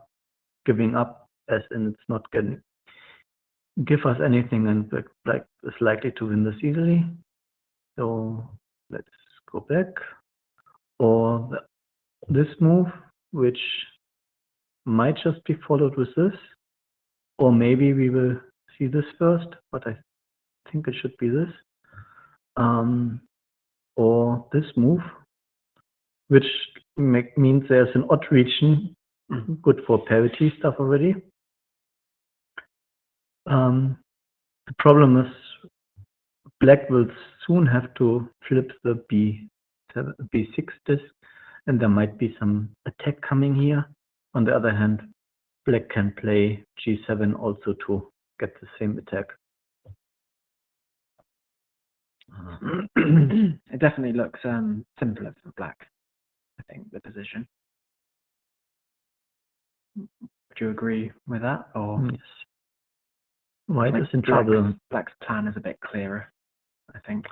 giving up, as in it's not going to give us anything, and like is likely to win this easily. So let's go back, or this move, which might just be followed with this, or maybe we will see this first, but I think it should be this, or this move, which means there's an odd region, good for parity stuff already. The problem is black will soon have to flip the B6 disk, and there might be some attack coming here. On the other hand, black can play G7 also to get the same attack.
It definitely looks simpler for black, I think, the position. Would you agree with that? Or
Yes. White
like
is in trouble.
Black's plan is a bit clearer, I think.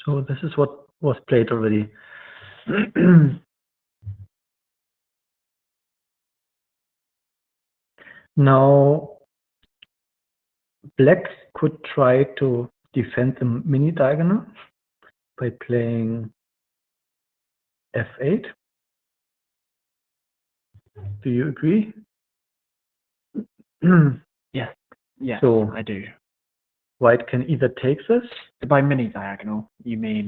So this is what was played already. Now, black could try to defend the mini diagonal by playing F8. Do you agree?
Yes. Yeah,
So
I do.
white can either take this,
By mini diagonal, you mean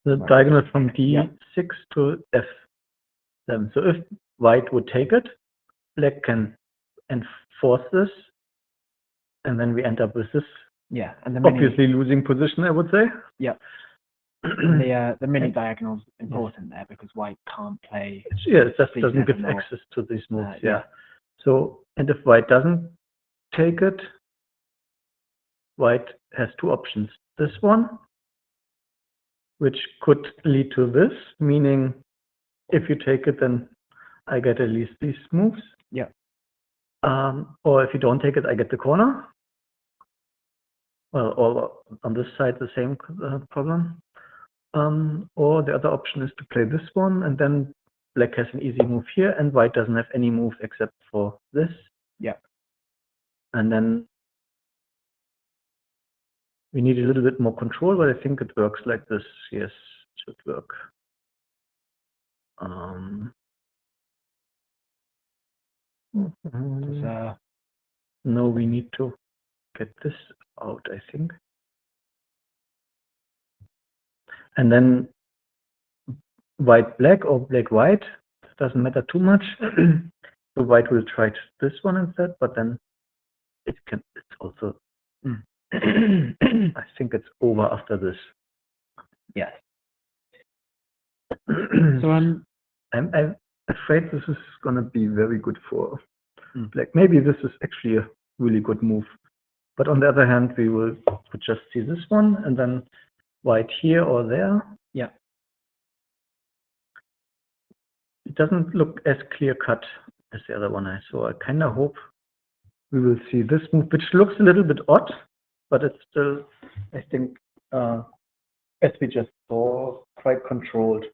the
right.
diagonal from D6
Yeah.
to F7. So if white would take it, black can enforce this, and then we end up with this
yeah, and the
obviously losing position, I would say.
Yeah. The mini diagonal's important there because white can't play.
Yeah, it just
C7
doesn't give
or,
access to these moves.
yeah.
So, and if white doesn't take it, white has 2 options. This one, which could lead to this, meaning if you take it, then I get at least these moves.
Yeah.
Or if you don't take it, I get the corner. Well, or on this side, the same problem. Or the other option is to play this one, and then black has an easy move here, and white doesn't have any move except for this.
Yeah.
And then we need a little bit more control, but I think it works like this. Yes, it should work. No, we need to get this out, I think. And then white black or black white, doesn't matter too much. So white will try this one instead, but then it's also I think it's over after this.
Yes. So
I'm afraid this is gonna be very good for black. Maybe this is actually a really good move. But on the other hand, we could just see this one and then white here or there.
Yeah.
It doesn't look as clear cut as the other one. So I kind of hope we will see this move, which looks a little bit odd, but it's still, I think, as we just saw, quite controlled.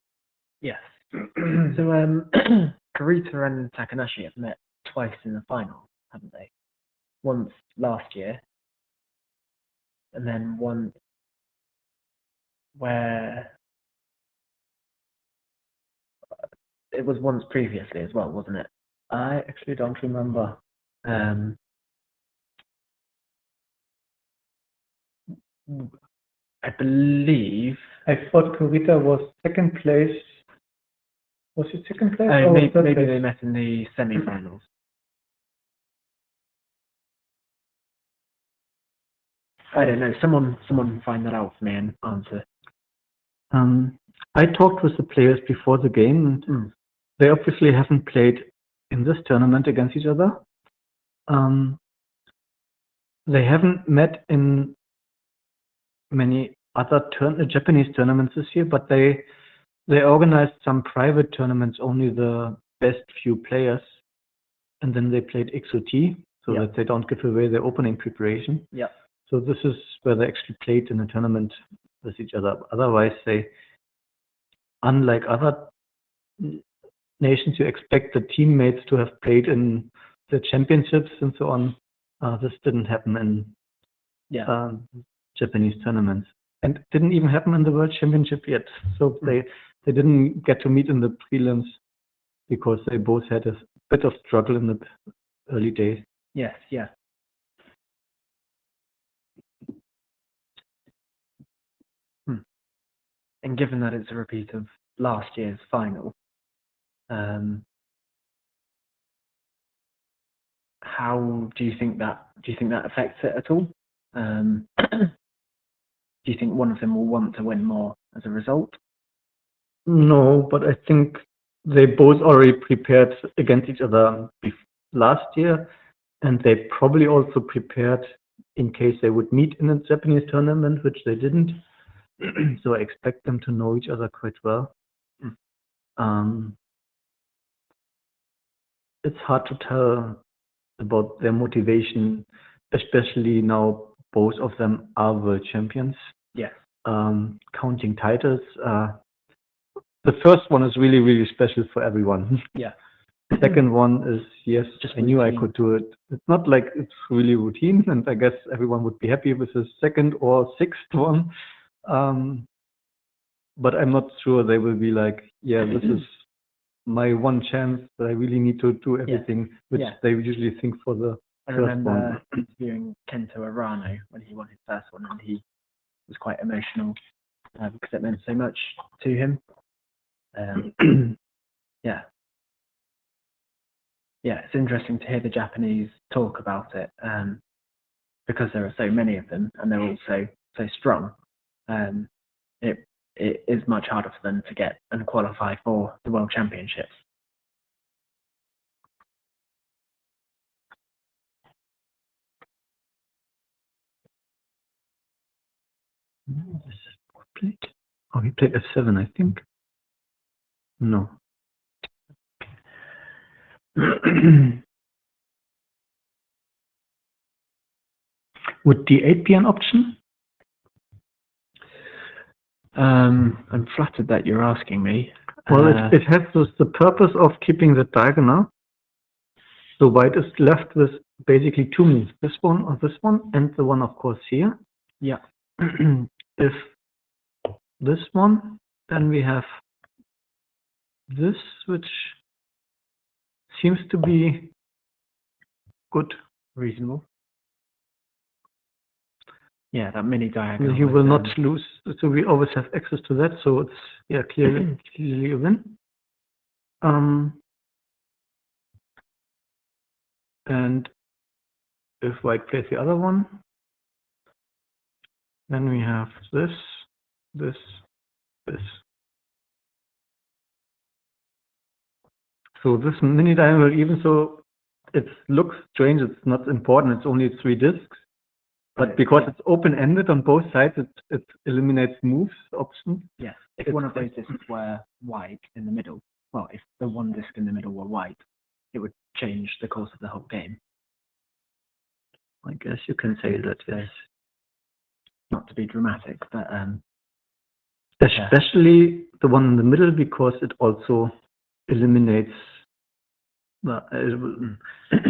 Yes. So Kurita and Takanashi have met twice in the final, haven't they? Once last year, and then once where it was once previously as well, wasn't it?
I actually don't remember.
I believe.
I thought Kurita was second place. Was it second place or
Maybe,
third
maybe
place?
they met in the semi-finals. I don't know. Someone find that out for me and answer.
I talked with the players before the game, and they obviously haven't played in this tournament against each other. They haven't met in many other Japanese tournaments this year, but they organized some private tournaments, only the best few players, and then they played XOT so that they don't give away their opening preparation.
Yeah.
So this is where they actually played in a tournament with each other. Otherwise, unlike other nations, you expect the teammates to have played in the championships and so on. This didn't happen in Japanese tournaments, and it didn't even happen in the World Championship yet. So they didn't get to meet in the prelims because they both had a bit of struggle in the early days.
Yes, yeah. And given that it's a repeat of last year's final, how do you think that affects it at all? Do you think one of them will want to win more as a result?
No, but I think they both already prepared against each other last year, and they probably also prepared in case they would meet in a Japanese tournament, which they didn't. So I expect them to know each other quite well. It's hard to tell about their motivation, especially now both of them are world champions.
Yes.
Counting titles. The first one is really, really special for everyone.
Yeah.
The second one is, yes,
just
I knew
routine.
I could do it. It's not like it's really routine, and I guess everyone would be happy with the second or sixth one. But I'm not sure they will be like, yeah, this is my one chance that I really need to do everything, which they usually think for the
I
first
remember
one.
interviewing Kento Arano when he won his first one, and he was quite emotional because it meant so much to him. Yeah, it's interesting to hear the Japanese talk about it because there are so many of them and they're all so strong. It is much harder for them to get and qualify for the World Championships.
Oh, he played F7, I think. No. Would D8 be an option?
I'm flattered that you're asking me.
Well, it has the purpose of keeping the diagonal. So white is left with basically two moves, this one or this one, and the one, of course, here.
Yeah.
If this one, then we have this, which seems to be good.
Reasonable. Yeah, that mini diagonal.
You will not lose, so we always have access to that, so it's clearly a win. And if white plays the other one, then we have this, this, this. So this mini diagonal, even though it looks strange, it's not important, it's only 3 discs. But because it's open-ended on both sides, it eliminates moves options.
Yes. If one of those discs were white in the middle, well, if the one disc in the middle were white, it would change the course of the whole game.
I guess you can say that, yes.
Not to be dramatic, but
especially the one in the middle, because it also eliminates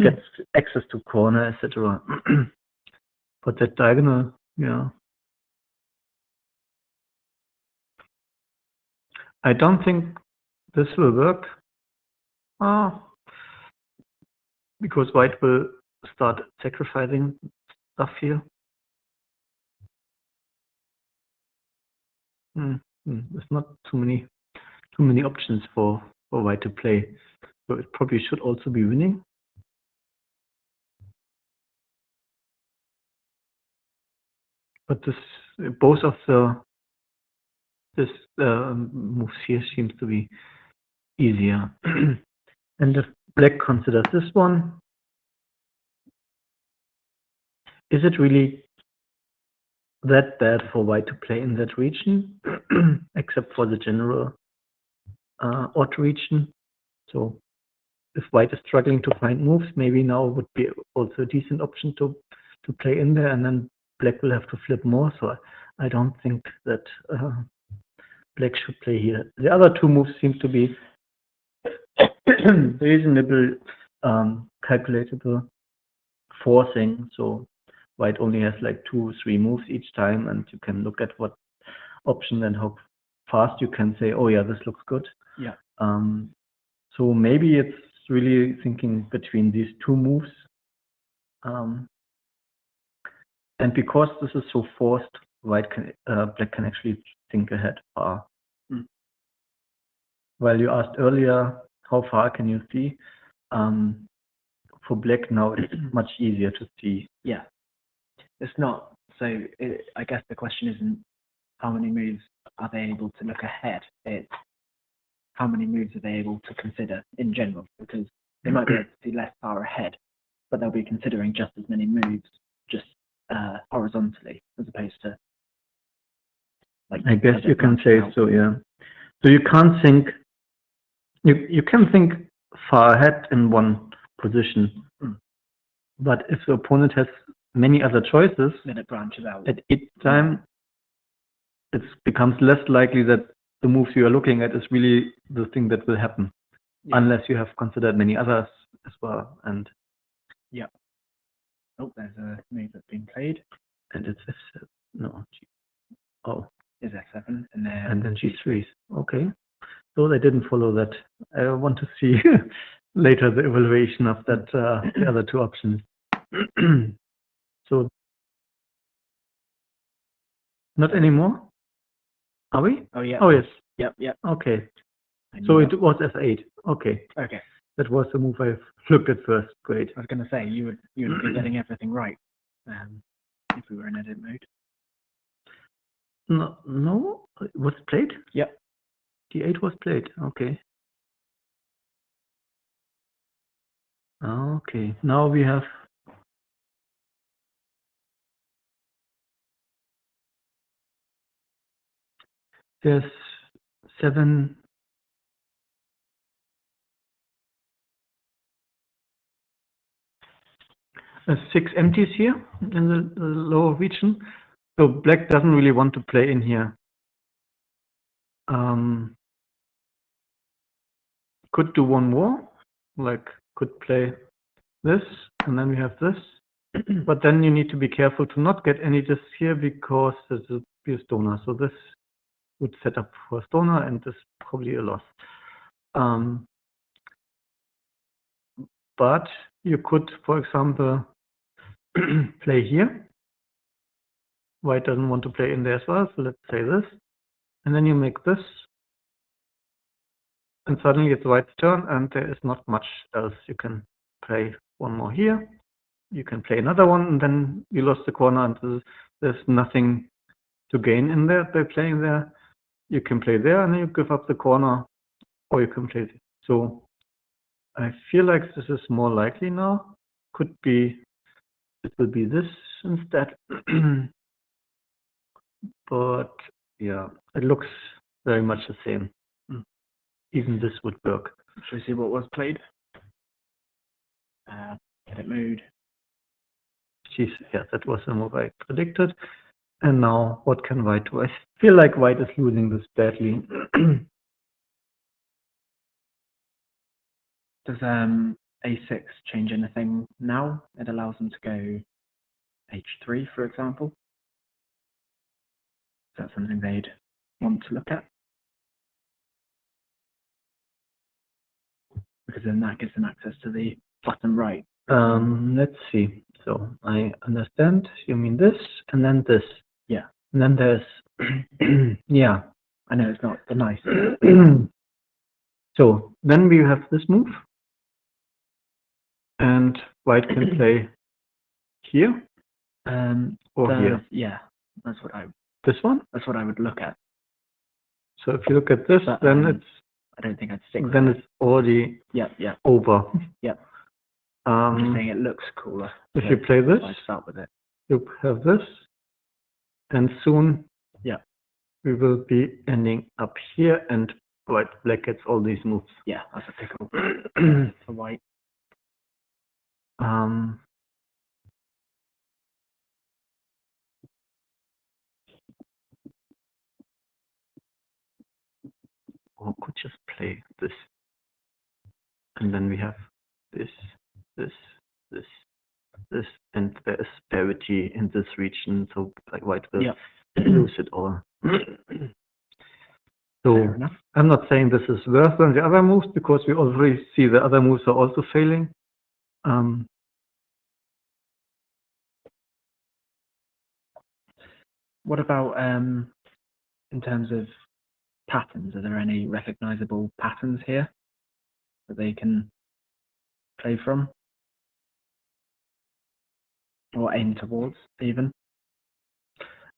gets access to corner, etc. But that diagonal, I don't think this will work. Because white will start sacrificing stuff here. There's not too many options for white to play. So it probably should also be winning. But both of this moves here seems to be easier. And if black considers this one, is it really that bad for white to play in that region, except for the general odd region? So if white is struggling to find moves, maybe now would be also a decent option to play in there, and then black will have to flip more. So I don't think that black should play here. The other two moves seem to be reasonable, calculatable forcing. So white only has like 2-3 moves each time, and you can look at what option and how fast you can say, oh yeah, this looks good.
Yeah.
So maybe it's really thinking between these two moves. And because this is so forced, black can actually think ahead far. While you asked earlier, how far can you see? For black now, it's much easier to see.
Yeah. It's not. So I guess the question isn't how many moves are they able to look ahead. It's how many moves are they able to consider in general, because they might be able to see less far ahead, but they'll be considering just as many moves, just horizontally, as opposed to, like,
I guess you can say
out.
so, yeah. So you can't think, you can think far ahead in one position, but if the opponent has many other choices,
then it branches out.
at each time, it becomes less likely that the moves you are looking at is really the thing that will happen, unless you have considered many others as well. And
yeah. Oh, there's a move that's been played.
And it's F7. No, G. Oh.
Is F7
and then G3. Okay. So they didn't follow that. I want to see later the evaluation of that the other two options. So not anymore? Are we?
Oh yeah.
Oh yes.
Yep.
Okay. So it was F8. Okay.
Okay.
That was the move I looked at first. Great.
I was going to say you would be getting everything right if we were in edit mode.
No, was it played?
Yep.
D8 was played. Okay. Okay. Now we have there's 7. There's 6 empties here in the lower region. So black doesn't really want to play in here. Could do one more, like could play this, and then we have this. But then you need to be careful to not get any discs here, because there's a stoner. So this would set up for a stoner, and this is probably a loss. But you could, for example, play here. White doesn't want to play in there as well, so let's say this. And then you make this. And suddenly it's white's turn, and there is not much else. You can play one more here. You can play another one, and then you lost the corner, and there's nothing to gain in there by playing there. You can play there, and then you give up the corner, or you can play this. So I feel like this is more likely now. Could be, it will be this instead. But yeah, it looks very much the same. Even this would work.
Shall we see what was played? Edit mode.
Yeah, that was the move I predicted. And now, what can white do? I feel like white is losing this badly.
Does A6 change anything now? It allows them to go H3, for example. Is that something they'd want to look at? Because then that gives them access to the bottom right.
Let's see. So I understand. You mean this, and then this.
Yeah.
And then there's, yeah.
I know it's not the nice.
So then we have this move, and white can play here or here.
Yeah, that's what
This one.
That's what I would look at.
So if you look at this,
But,
then it's
I don't think I'd stick.
then
with
it's already
yeah.
over.
Yeah. I'm just
Um,
saying it looks cooler.
if you play this,
so I start with it.
you have this, and soon
Yeah.
we will be ending up here, and black gets all these moves.
Yeah, that's a pickle for white.
Or could just play this, and then we have this, and there is parity in this region, so like white will lose it all. So
Fair enough.
I'm not saying this is worse than the other moves, because we already see the other moves are also failing.
What about in terms of patterns? Are there any recognizable patterns here that they can play from or aim towards even?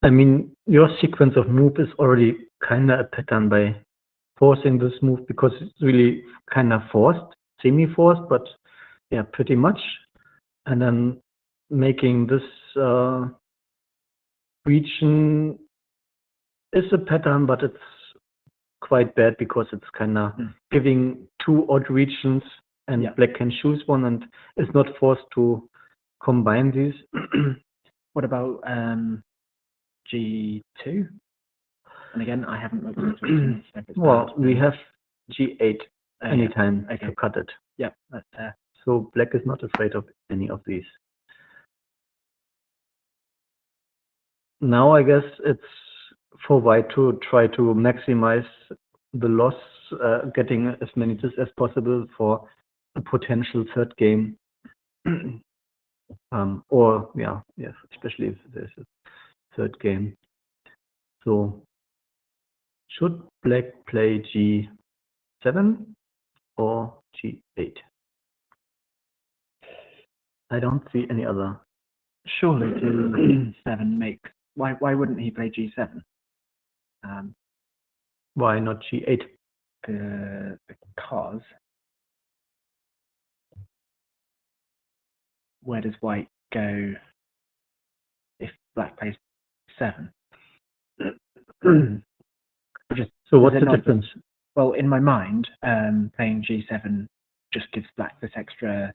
I mean, your sequence of move is already kind of a pattern by forcing this move, because it's really kind of forced, semi-forced, but yeah, pretty much. And then making this region is a pattern, but it's quite bad, because it's kind of giving two odd regions, and black can choose one and is not forced to combine these.
What about G2? And again, I haven't looked at it.
Well, we have G8
Okay.
anytime to cut it.
Yeah, that's fair.
So black is not afraid of any of these. Now I guess it's for white to try to maximize the loss, getting as many discs as possible for a potential third game. Or especially if there's a third game. So should black play G7 or G8? I don't see any other.
Surely G7 makes. Why wouldn't he play G7?
Why not G8?
Because where does white go if black plays 7?
So what's the difference?
Well, in my mind, playing G7 just gives black this extra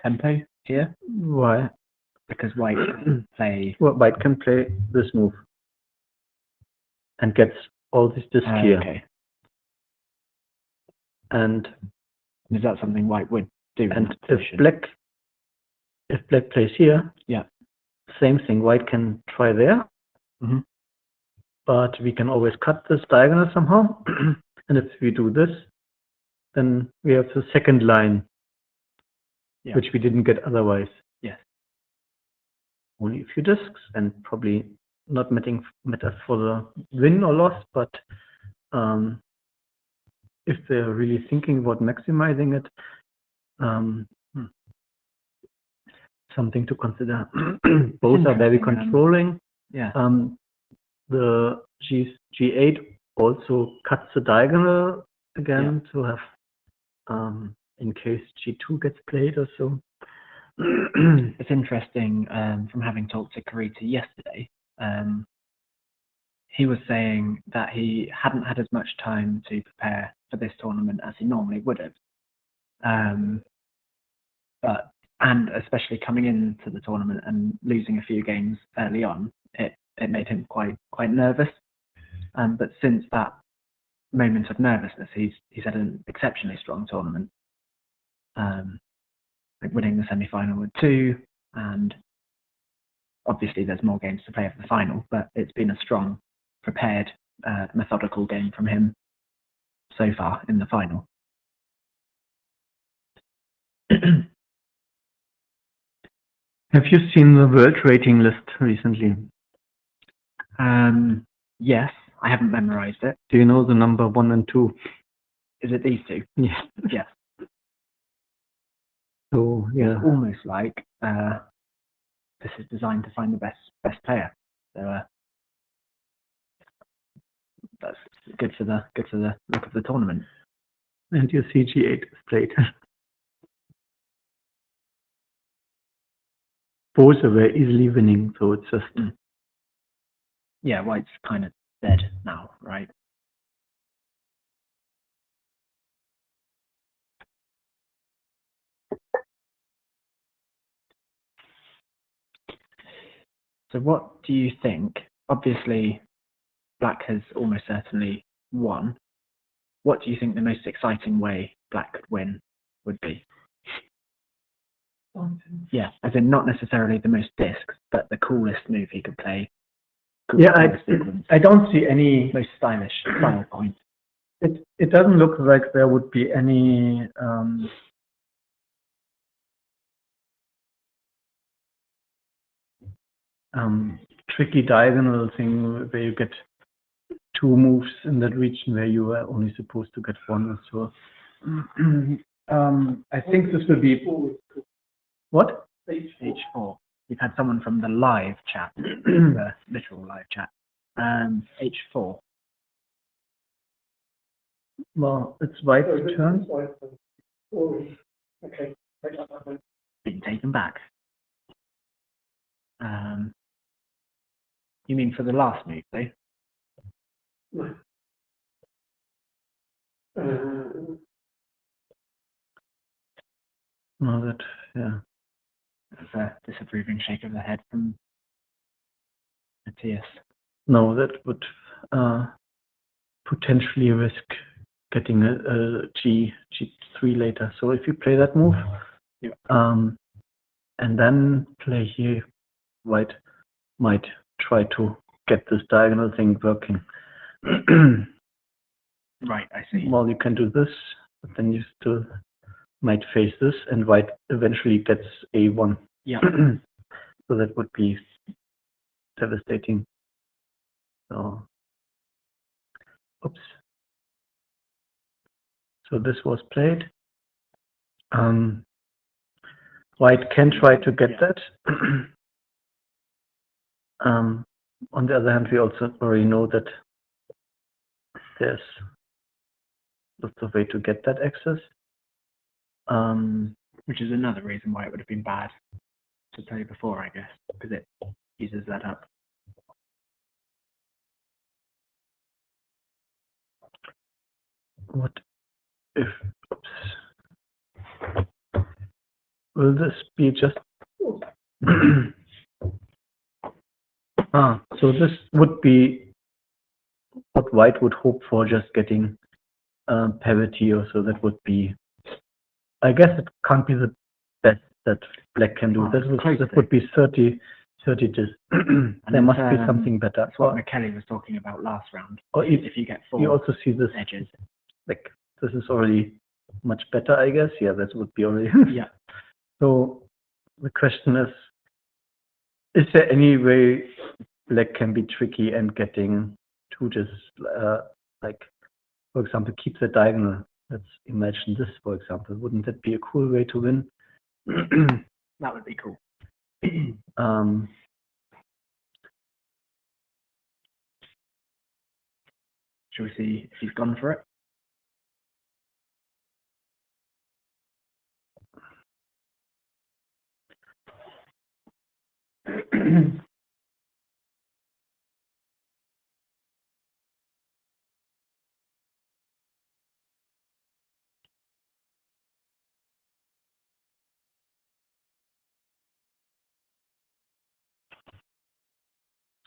tempo here.
Why?
Because white can play.
Well, white can play this move and gets all this disc here.
Okay.
And
is that something white would do?
And if black plays here, same thing. White can try there, but we can always cut this diagonal somehow. And if we do this, then we have the second line, which we didn't get otherwise.
Yes.
Only a few discs, and probably not matter for the win or loss, but if they're really thinking about maximizing it, something to consider. Both are very controlling. The G8 also cuts the diagonal again to have, in case G2 gets played or so.
It's interesting, from having talked to Karita yesterday, he was saying that he hadn't had as much time to prepare for this tournament as he normally would have. And especially coming into the tournament and losing a few games early on, it made him quite nervous. But since that moment of nervousness, he's had an exceptionally strong tournament. Like winning the semi-final with 2, and obviously there's more games to play for the final, but it's been a strong, prepared, methodical game from him so far in the final.
Have you seen the world rating list recently?
Yes, I haven't memorized it.
Do you know the number 1 and 2?
Is it these two?
Yeah.
Yes.
So yeah.
It's almost like this is designed to find the best player. So that's good for the look of the tournament.
And your CG8 is played. Both are very easily winning, so it's just
Yeah, White's kind of dead now, right? So what do you think? Obviously, Black has almost certainly won. What do you think the most exciting way Black could win would be? Yeah, as in not necessarily the most discs, but the coolest move he could play.
yeah. I don't see any.
Most stylish style point.
It doesn't look like there would be any tricky diagonal thing where you get 2 moves in that region where you are only supposed to get 1 or so. I think this will be what?
H4. You've had someone from the live chat, the literal live chat. H4.
Well, it's White's turn.
Okay.
Being taken back. You mean for the last move, though?
No, that yeah.
That's a disapproving shake of the head from Matthias.
No, that would potentially risk getting a G3 later. So if you play that move,
Yeah.
and then play here, White might try to get this diagonal thing working.
Right, I see.
Well, you can do this, but then you still might face this, and White eventually gets A1.
Yeah.
So that would be devastating. So, oops. So this was played. White can try to get that. On the other hand, we also already know that there's lots of way to get that access.
Which is another reason why it would have been bad to play before, I guess, because it uses that up.
What if? Oops. Will this be just? So this would be what White would hope for, just getting parity, or so. That would be. I guess it can't be the best that Black can do. That would be 30 discs. There must be something better.
That's what McKelly was talking about last round.
Or
if you get 4
you also see this
edges.
Like this is already much better, I guess. Yeah, that would be already.
Yeah.
So the question is there any way Black can be tricky and getting 2 discs, like, for example, keep the diagonal? Let's imagine this, for example. Wouldn't that be a cool way to win?
That would be cool. Shall we see if he's gone for it?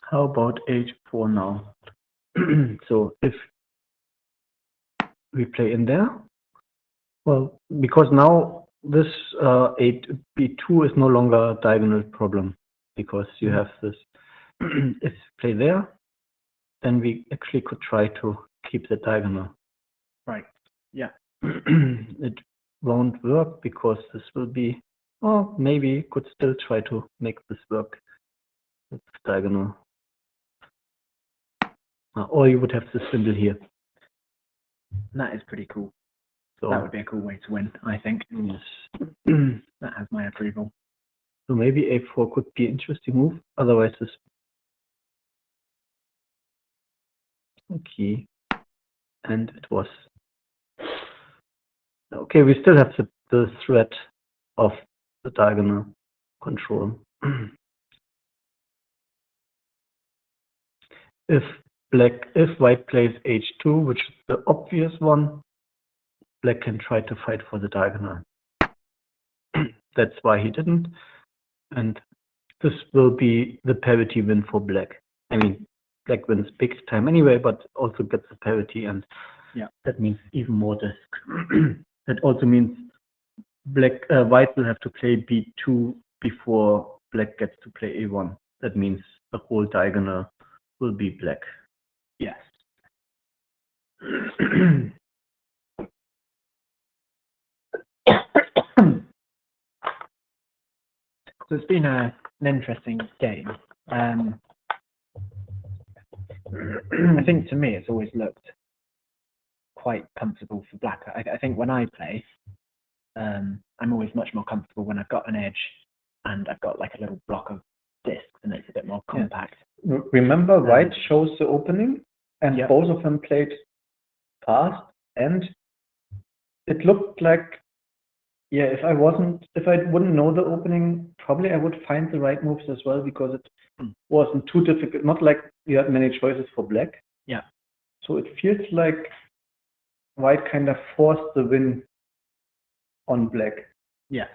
How about H4 now? So if we play in there, well, because now this B2 is no longer a diagonal problem because you have this. If play there, then we actually could try to keep the diagonal.
Right. Yeah.
It won't work because this will be, or maybe could still try to make this work. It's diagonal. Or you would have the spindle here.
That is pretty cool.
So
That would be a cool way to win, I think.
yes.
That has my approval.
So maybe a4 could be an interesting move. Otherwise, this key, and it was okay. We still have the threat of the diagonal control. If white plays h2, which is the obvious one, black can try to fight for the diagonal. That's why he didn't, and this will be the parity win for black. I mean, black wins big time anyway, but also gets the parity, and
yeah,
that means even more disk. That also means white will have to play b2 before black gets to play a1. That means the whole diagonal will be black.
Yes. So it's been an interesting game. I think to me it's always looked quite comfortable for black. I think when I play, I'm always much more comfortable when I've got an edge and I've got like a little block of discs and it's a bit more compact.
Yeah. Remember, white shows the opening, and
yep,
both of them played fast, and it looked like, yeah, if I wouldn't know the opening, probably I would find the right moves as well, because it wasn't too difficult. Not like you had many choices for black.
Yeah.
So it feels like white kind of forced the win on black.
Yeah.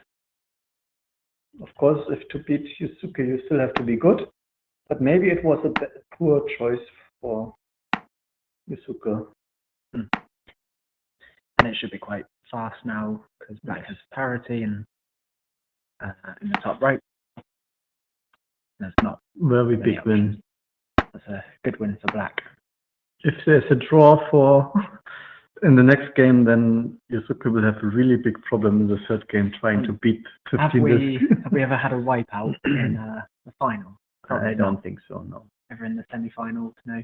Of course, if to beat Yusuke, you still have to be good, but maybe it was a poor choice for Yusuke.
And it should be quite fast now because black has parity, and in the top right, there's not
very big win.
That's a good win for black.
If there's a draw for in the next game, then Yusuke will have a really big problem in the third game trying to beat 15.
Have we ever had a wipeout in the final?
Probably I don't think so, no.
Ever in the semi-finals? No.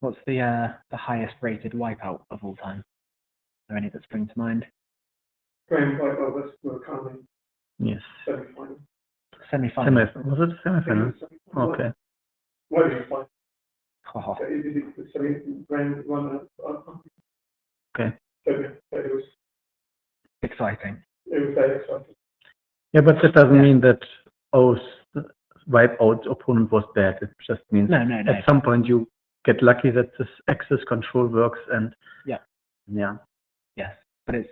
What's the highest rated wipeout of all time? Are there any that spring to mind?
Grand wipeout was Murakami.
Yes.
Semi-final.
Semi-final.
Was it semi-final? Okay.
What did you find?
Oh.
Grand one.
Okay.
It was
Exciting.
It was very exciting.
Yeah, but that doesn't mean that wipeout opponent was bad. It just means
no.
At some point you get lucky that this access control works, and
yeah. Yes, but it's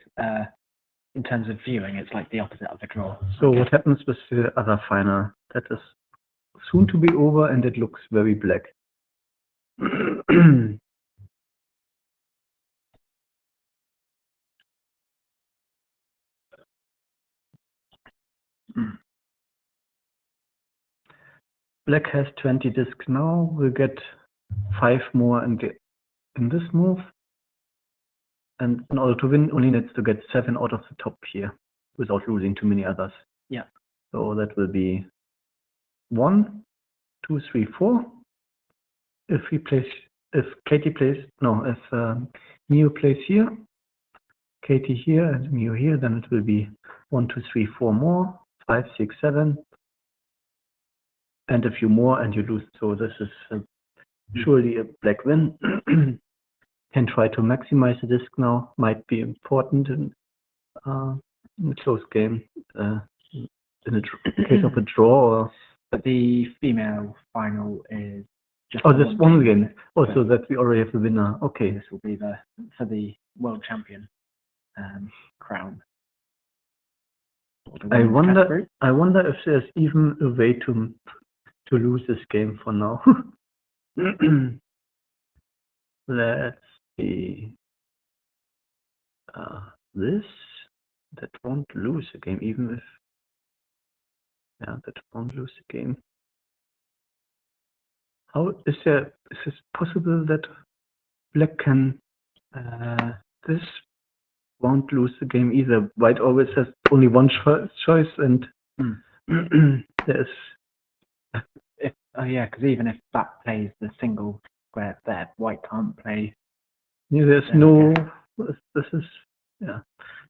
in terms of viewing, it's like the opposite of the draw.
So what happens with the other final? That is soon to be over, and it looks very black. Black has 20 discs now. We'll get 5 more in this move. And in order to win, only needs to get 7 out of the top here without losing too many others.
Yeah.
So that will be 1, 2, 3, 4. If Mio plays here, Katie here, and Mio here, then it will be 1, 2, 3, 4 more, 5, 6, 7, and a few more, and you lose. So this is surely a black win. Can try to maximize the disc now. Might be important in a close game. In the case of a draw.
But the female final is just
this one game. Also, that we already have a winner. Okay.
This will be for the world champion crown.
I wonder if there's even a way to lose this game for now. Let's see. This that won't lose the game, even if that won't lose the game. How is this possible that black can this won't lose the game either? White always has only one choice, and there's
Oh yeah, because even if black plays the single square there, white can't play.
Yeah, there's
Then
no,
okay.
this is, yeah,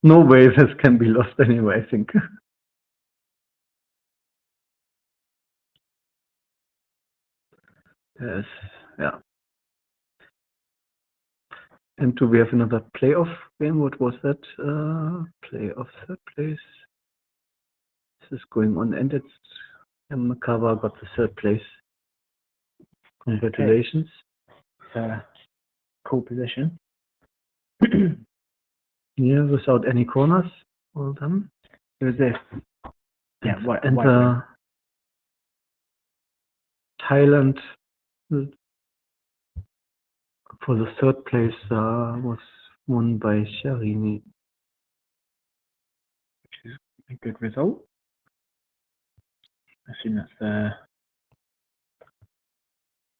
no way this can be lost anyway, I think. Yes, yeah. And do we have another playoff game? What was that? Playoff third place. This is going on, and it's Ankara got the third place. Congratulations.
Cool position.
Yeah, without any corners. Well done.
It was this. Yeah,
And
white win.
Thailand for the third place was won by Sharini.
Which is a good result. I assume that's the.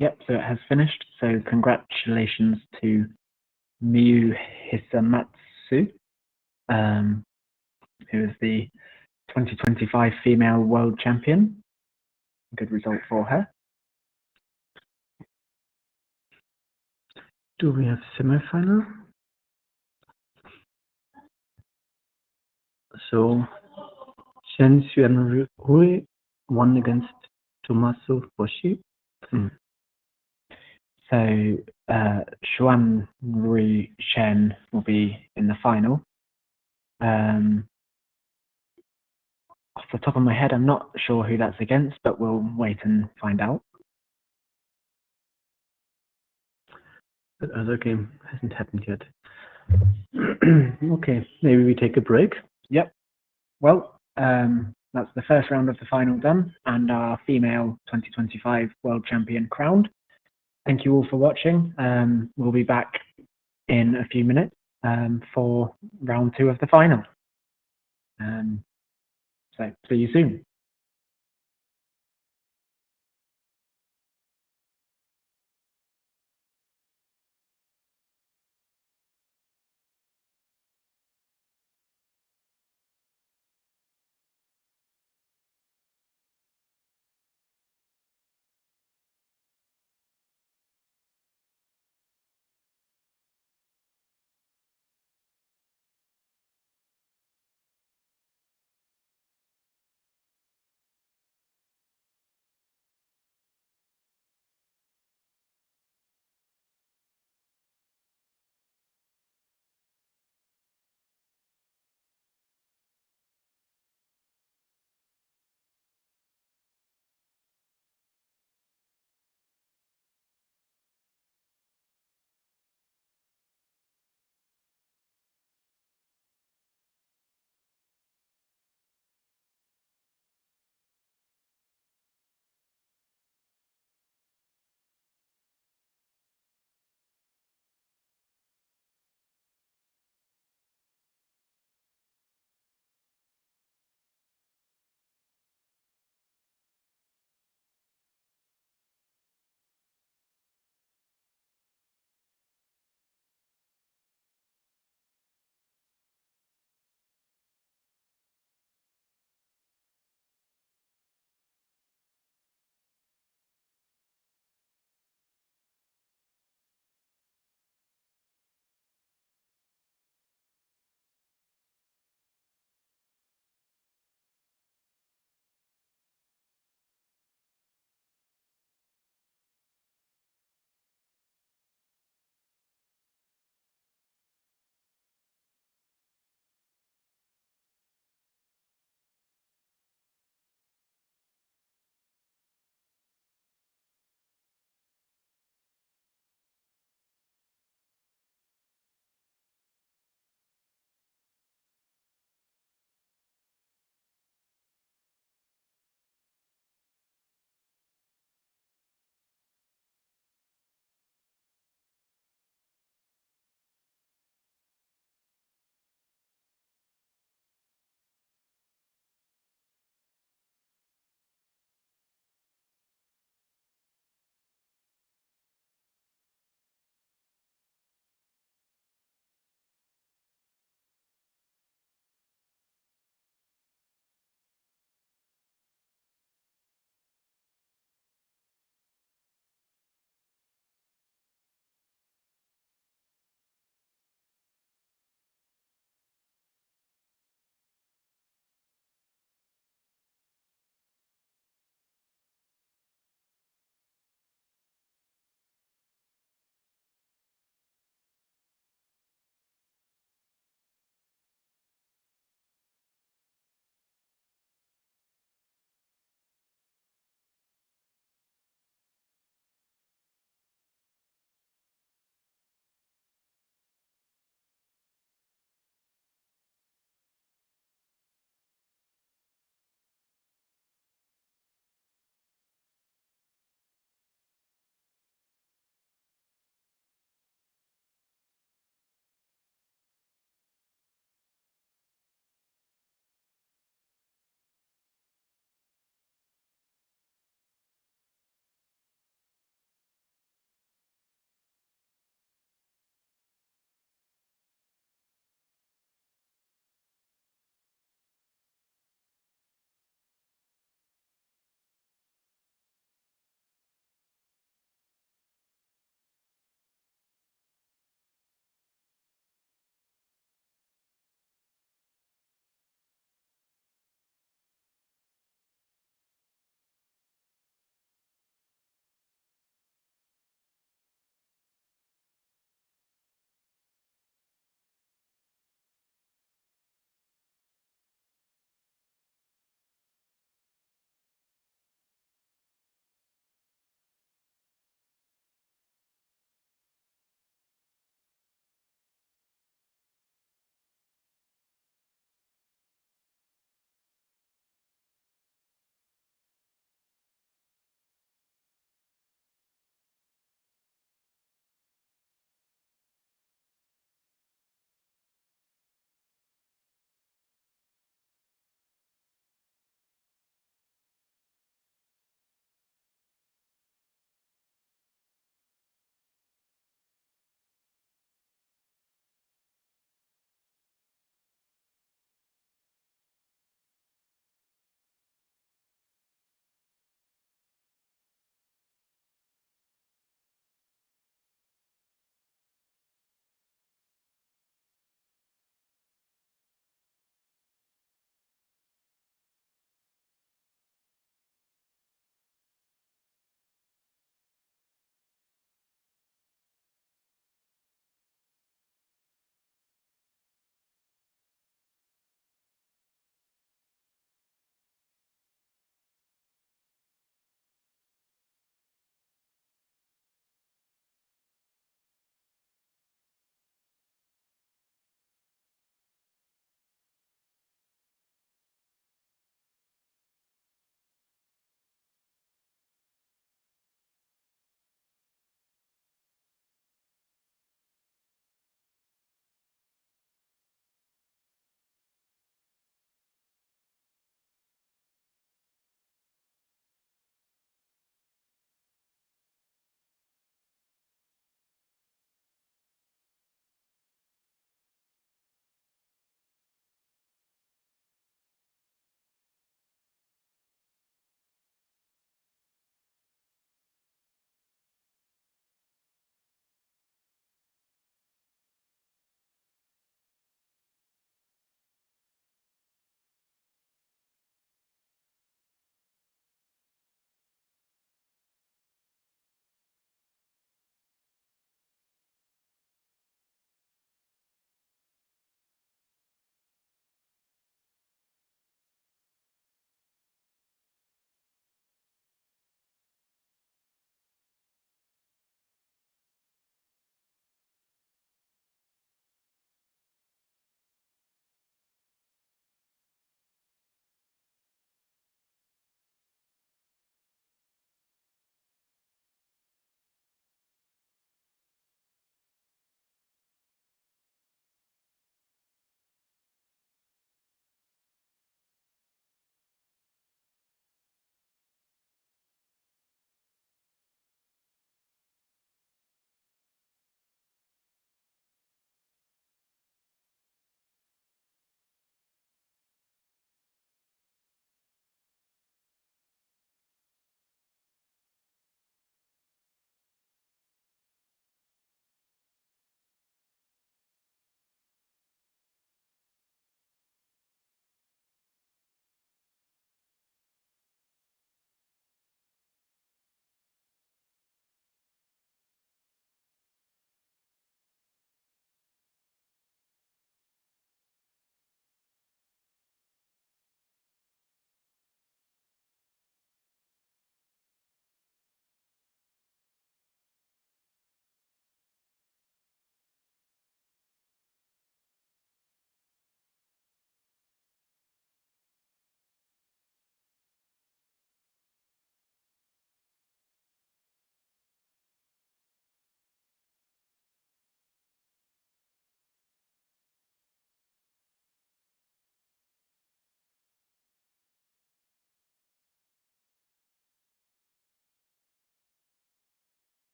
Yep, so it has finished. So congratulations to Miyu Hisamatsu, who is the 2025 female world champion. Good result for her.
Do we have semifinal? So Chen Xuanrui won against Tommaso Boschi.
So Xuan Rui Shen will be in the final. Off the top of my head, I'm not sure who that's against, but we'll wait and find out.
That other game hasn't happened yet. Okay, maybe we take a break.
Yep. Well, that's the first round of the final done, and our female 2025 world champion crowned. Thank you all for watching. We'll be back in a few minutes for round 2 of the final. So see you soon.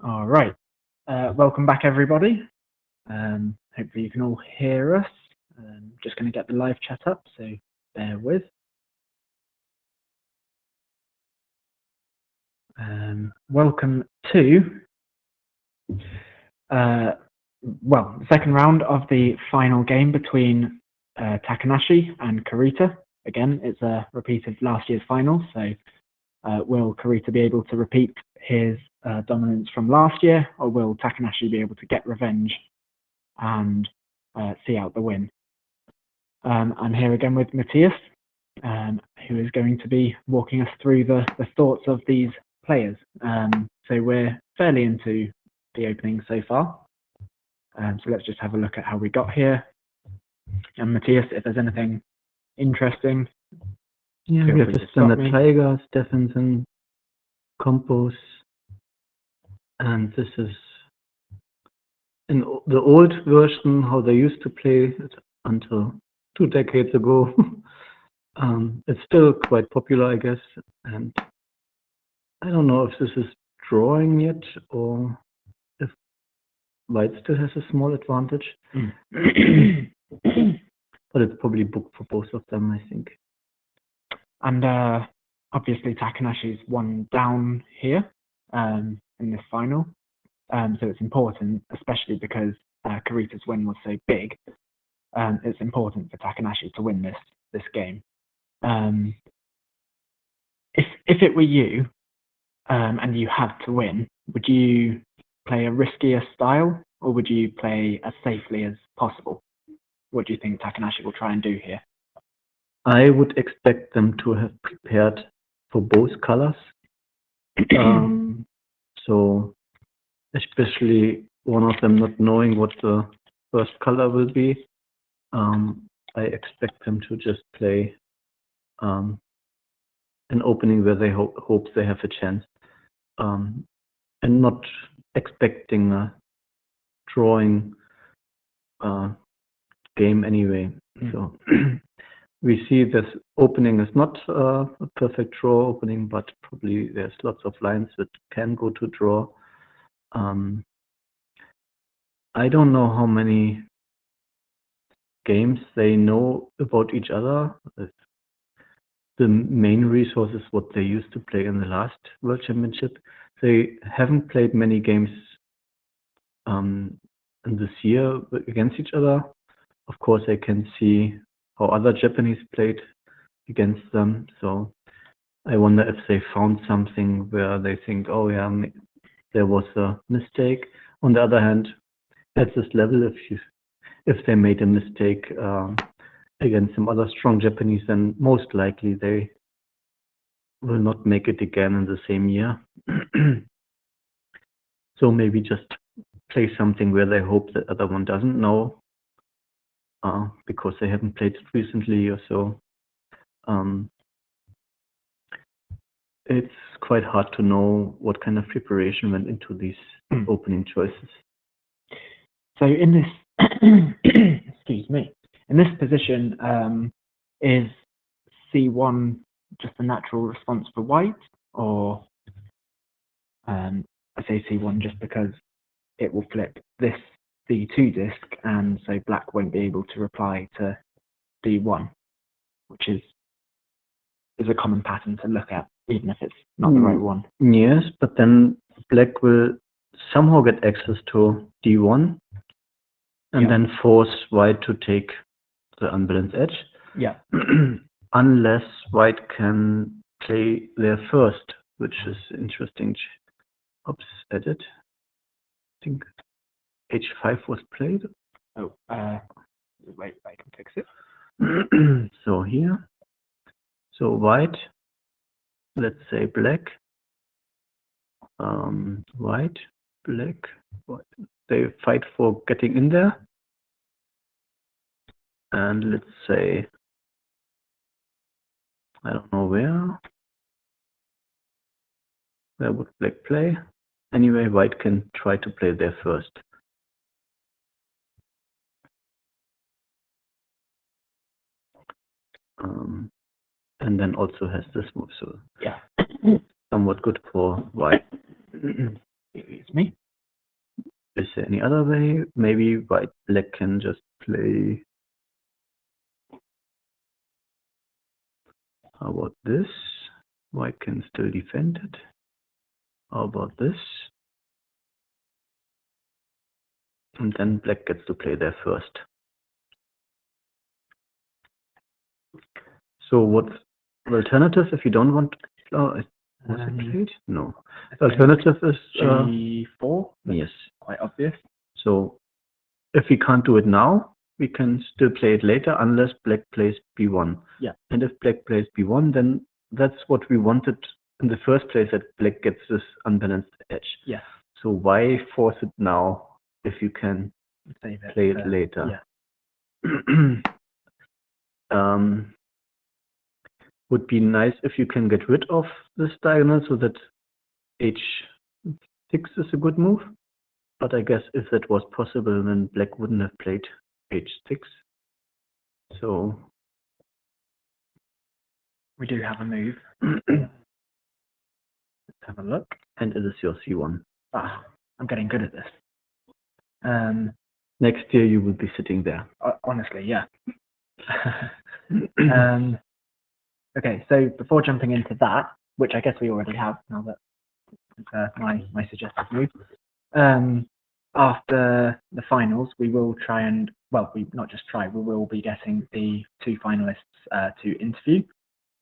All right. Welcome back, everybody. Hopefully you can all hear us. Just going to get the live chat up, so bear with. Welcome to the second round of the final game between Takanashi and Kurita. Again, it's a repeat of last year's final, so will Kurita be able to repeat his dominance from last year, or will Takanashi be able to get revenge and see out the win? I'm here again with Matthias, who is going to be walking us through the thoughts of these players. So we're fairly into the opening so far. So let's just have a look at how we got here. And Matthias, if there's anything interesting,
yeah,
feel
we have
free
the
to stop
standard
me.
Tiger, Stephenson, Compos, and this is in the old version how they used to play it until 2 decades ago. It's still quite popular, I guess, and I don't know if this is drawing yet or if White still has a small advantage. But it's probably booked for both of them, I think.
And obviously Takanashi's one down here in this final. So it's important, especially because Kurita's win was so big. It's important for Takanashi to win this game. If it were you and you had to win, would you play a riskier style, or would you play as safely as possible? What do you think Takanashi will try and do here?
I would expect them to have prepared for both colors. So especially one of them not knowing what the first color will be, I expect them to just play an opening where they hope they have a chance, and not expecting a drawing game anyway. So we see this opening is not a perfect draw opening, but probably there's lots of lines that can go to draw. I don't know how many games they know about each other. The main resource is what they used to play in the last World Championship. They haven't played many games in this year against each other. Of course, I can see how other Japanese played against them. So I wonder if they found something where they think, oh yeah, there was a mistake. On the other hand, at this level, if they made a mistake against some other strong Japanese, then most likely they will not make it again in the same year. So maybe just play something where they hope the other one doesn't know, because they haven't played it recently or so. It's quite hard to know what kind of preparation went into these opening choices.
So in this, excuse me, in this position, is C1 just a natural response for white, or I say C1 just because it will flip this D2 disk, and so black won't be able to reply to D1, which is a common pattern to look at, even if it's not the right one.
Yes, but then black will somehow get access to D1 and then force white to take the unbalanced edge.
Yeah.
Unless white can play there first, which is interesting. Oops, edit. I think H5 was played.
Oh, wait, I can fix it.
So here, so white, let's say black, white, black, white. They fight for getting in there. And let's say, I don't know where would black play? Anyway, white can try to play there first. And then also has this move, so
yeah,
somewhat good for white.
Excuse me.
there any other way? Maybe black can just play. How about this? White can still defend it. How about this? And then black gets to play there first. So what's the alternative if you don't want? Was it played? No. The alternative is
G4.
yes.
Quite obvious.
So if we can't do it now, we can still play it later unless black plays b1.
Yeah.
And if black plays b1, then that's what we wanted in the first place, that black gets this unbalanced edge.
Yeah.
So why force it now if you can
Save it
play it
for-
later?
Yeah.
Would be nice if you can get rid of this diagonal so that h6 is a good move. But I guess if that was possible, then black wouldn't have played h6. So
We do have a move. Let's have a look.
and it is your c1.
Ah, I'm getting good at this.
Next year you will be sitting there.
Honestly, yeah. Okay, so before jumping into that, which I guess we already have now that it's my suggested move, after the finals, we will try and, well, we not just try, we will be getting the 2 finalists to interview.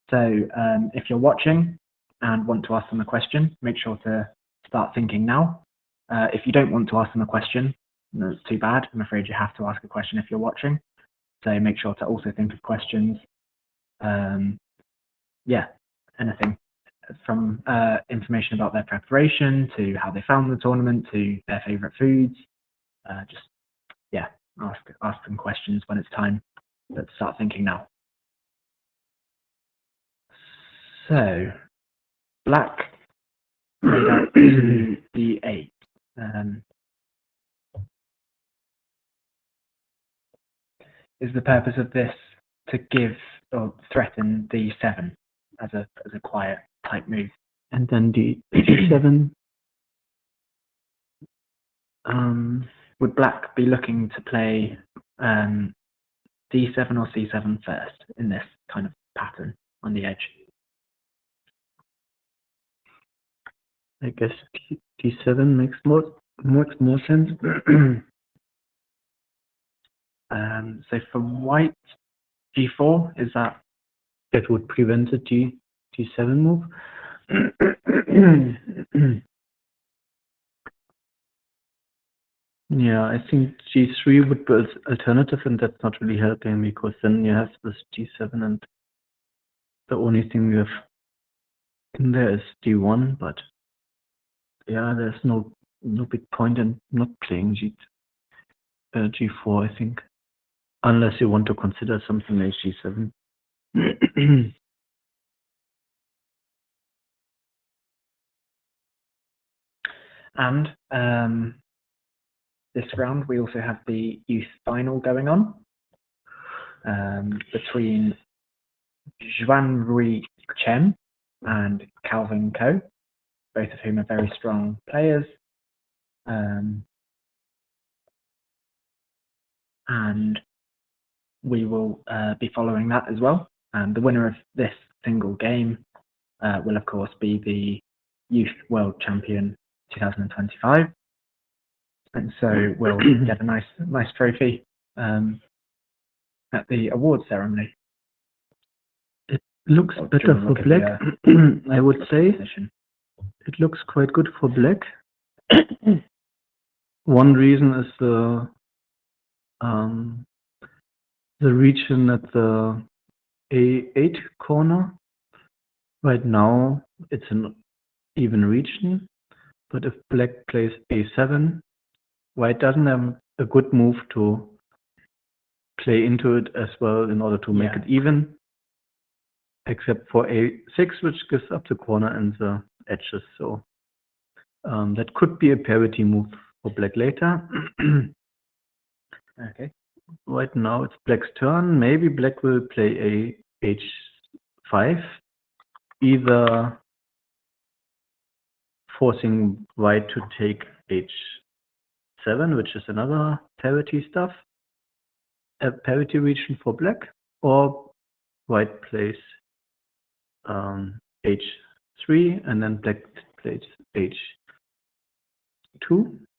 So if you're watching and want to ask them a question, make sure to start thinking now. If you don't want to ask them a question, no, it's too bad. I'm afraid you have to ask a question if you're watching. So make sure to also think of questions. Yeah, anything from information about their preparation to how they found the tournament to their favorite foods. Just, yeah, ask them questions when it's time. Let's start thinking now. So, black played out to d8. Is the purpose of this to give or threaten d7 as a quiet type move?
And then the d7.
Would black be looking to play d7 or c7 first in this kind of pattern on the edge?
I guess d7 makes more sense.
So for white, g4, is that?
That would prevent the d7 move. Yeah, I think g3 would be alternative, and that's not really helping because then you have this g7, and the only thing you have in there is d1. But yeah, there's no big point in not playing g4, I think, unless you want to consider something like g7.
And this round, we also have the youth final going on between Juan Rui Chen and Calvin Ko, both of whom are very strong players. And we will be following that as well. And the winner of this single game will, of course, be the Youth World Champion 2025. And so we'll get a nice trophy at the awards ceremony.
It looks better for black, I would say. It looks quite good for black. One reason is the region at the A8 corner. Right now, it's an even region, but if black plays A7, white doesn't have a good move to play into it as well in order to make it even, except for A6, which gives up the corner and the edges. So that could be a parity move for black later.
Okay.
Right now it's black's turn. Maybe black will play a H5, either forcing white to take 7, which is another parity stuff, a parity region for black, or white plays h3 and then black plays h2.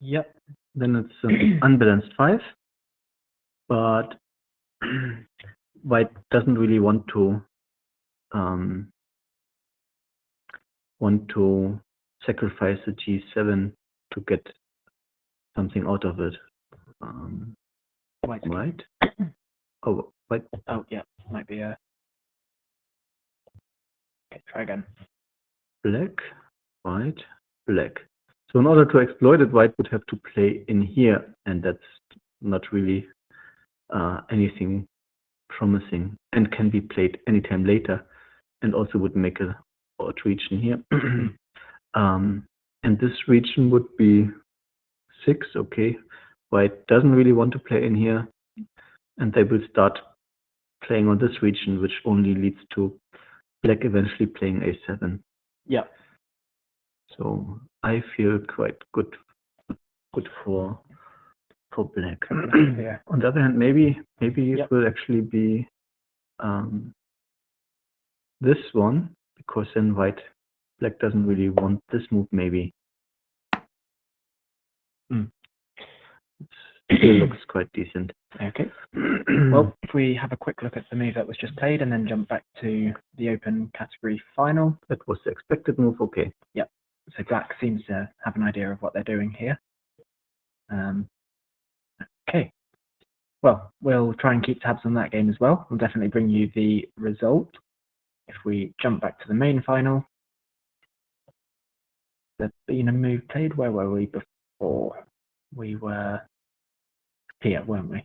Yep.
Then it's an unbalanced 5, but white doesn't really want to sacrifice the g7 to get something out of it.
White.
Right? Oh, white.
Oh, yeah. Might be a. Okay, try again.
Black, white, black. So in order to exploit it, white would have to play in here, and that's not really anything promising, and can be played anytime later, and also would make a odd region here. And this region would be 6, okay. White doesn't really want to play in here, and they will start playing on this region, which only leads to black eventually playing a7.
Yeah.
So I feel quite good for black.
Yeah.
On the other hand, maybe
Yep.
it will actually be this one, because then black doesn't really want this move. Maybe it still looks quite decent.
Okay. Well, if we have a quick look at the move that was just played and then jump back to the open category final.
That was the expected move. Okay.
Yep. So black seems to have an idea of what they're doing here. Okay. Well, we'll try and keep tabs on that game as well. We'll definitely bring you the result. If we jump back to the main final, there's been a move played. Where were we before? We were here, weren't we?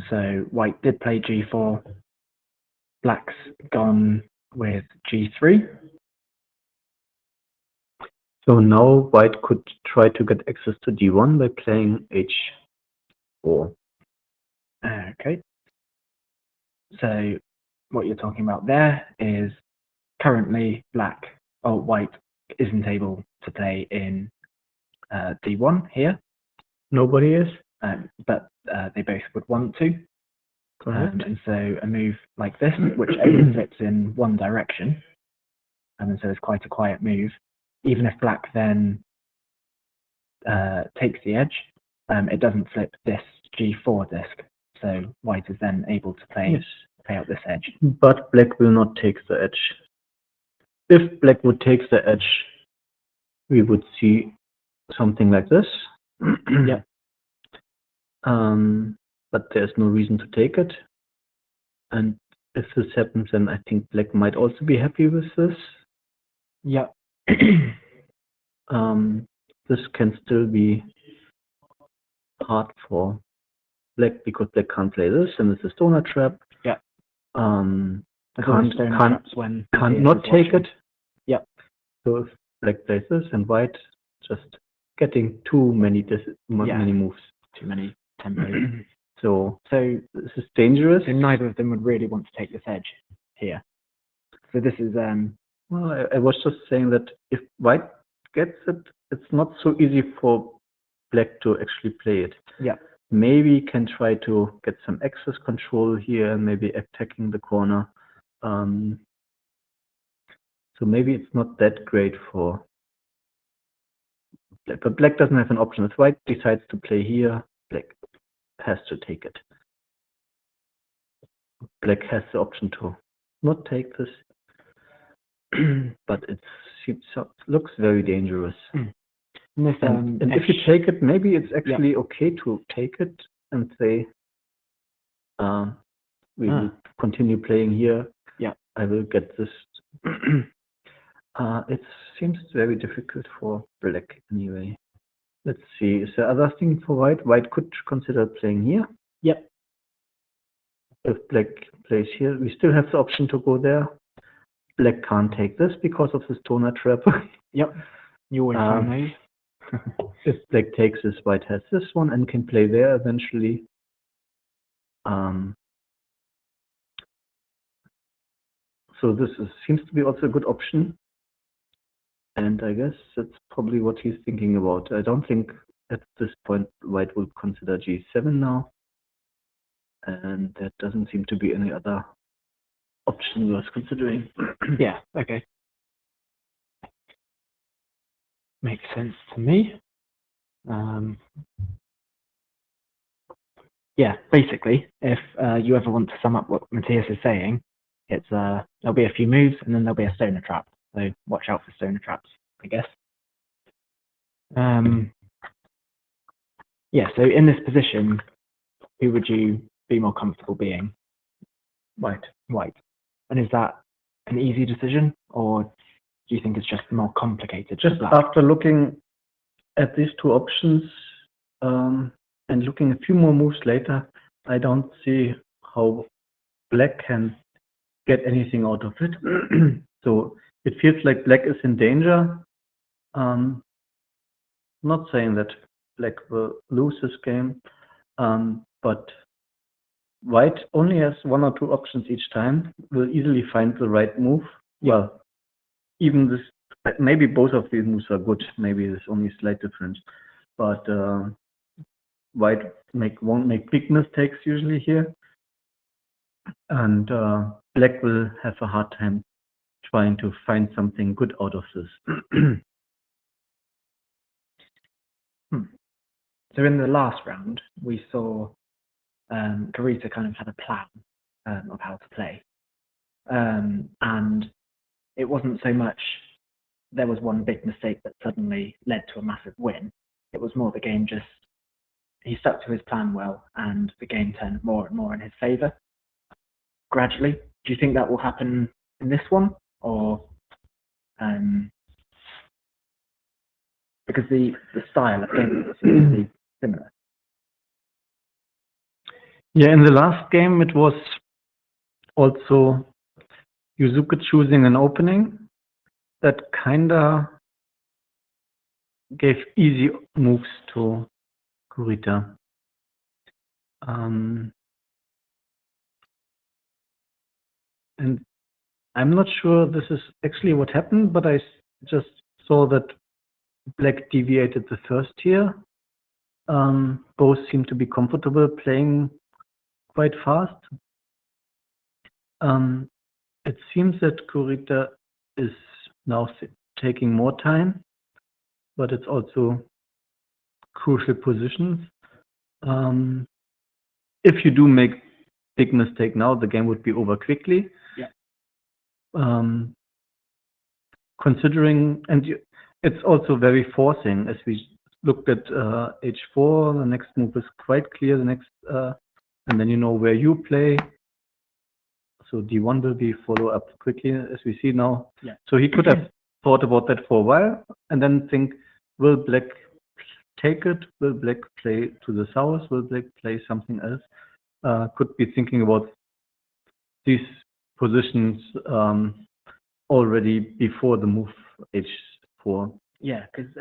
So white did play g4. Black's gone with g3.
So now white could try to get access to d1 by playing h4.
Okay. So what you're talking about there is currently white isn't able to play in d1 here.
Nobody is.
But they both would want to.
Correct.
And so a move like this, which only flips in one direction, and so it's quite a quiet move. Even if black then takes the edge, it doesn't flip this g4 disc. So white is then able to play out this edge.
But black will not take the edge. If black would take the edge, we would see something like this.
Yeah.
But there's no reason to take it. And if this happens, then I think black might also be happy with this.
Yeah.
This can still be hard for black because black can't play this, and it's a stoner trap.
Yeah.
Can't not take it.
Yeah.
So if black plays this and white just getting too many many moves.
Too many tempos.
So this is dangerous.
So neither of them would really want to take this edge here. So this is
well, I was just saying that if white gets it, it's not so easy for black to actually play it.
Yeah.
Maybe can try to get some access control here and maybe attacking the corner. So maybe it's not that great for black, but black doesn't have an option. If white decides to play here, black has to take it. Black has the option to not take this, but it looks very dangerous. And if you take it, maybe it's actually okay to take it and say, we will continue playing here.
Yeah,
I will get this. It seems very difficult for black anyway. Let's see. Is there other thing for white? White could consider playing here.
Yep.
If black plays here, we still have the option to go there. Black can't take this because of the stoner trap.
Yep. You always find those.
If black takes this, white has this one and can play there eventually. So this seems to be also a good option. And I guess that's probably what he's thinking about. I don't think at this point white will consider g7 now. And there doesn't seem to be any other option worth considering.
Yeah, okay. Makes sense to me. Yeah, basically, if you ever want to sum up what Matthias is saying, it's there'll be a few moves and then there'll be a stoner trap. So watch out for stoner traps, I guess. Yeah, so in this position, who would you be more comfortable being?
White.
White. And is that an easy decision, or do you think it's just more complicated?
Just after looking at these two options and looking a few more moves later, I don't see how black can get anything out of it. So it feels like black is in danger. Not saying that black will lose this game, but white only has one or two options each time, will easily find the right move. Well, even this, maybe both of these moves are good, maybe there's only a slight difference, but white won't make big mistakes usually here, and black will have a hard time trying to find something good out of this.
So in the last round, we saw Kurita kind of had a plan of how to play. And it wasn't so much there was one big mistake that suddenly led to a massive win. It was more the game just, he stuck to his plan well, and the game turned more and more in his favor gradually. Do you think that will happen in this one? Or because the style of game seems to be similar.
Yeah, in the last game it was also Yuzuka choosing an opening that kinda gave easy moves to Kurita. And I'm not sure this is actually what happened, but I just saw that black deviated the first here. Both seem to be comfortable playing quite fast. It seems that Kurita is now taking more time, but it's also crucial positions. If you do make big mistake now, the game would be over quickly.
Yeah.
Considering, and it's also very forcing. As we looked at h4, the next move is quite clear. The next, and then you know where you play. So d1 will be follow up quickly, as we see now.
Yeah.
So he could have thought about that for a while, and then think, will black take it? Will black play to the south? Will black play something else? Could be thinking about these positions already before the move h4.
Yeah, because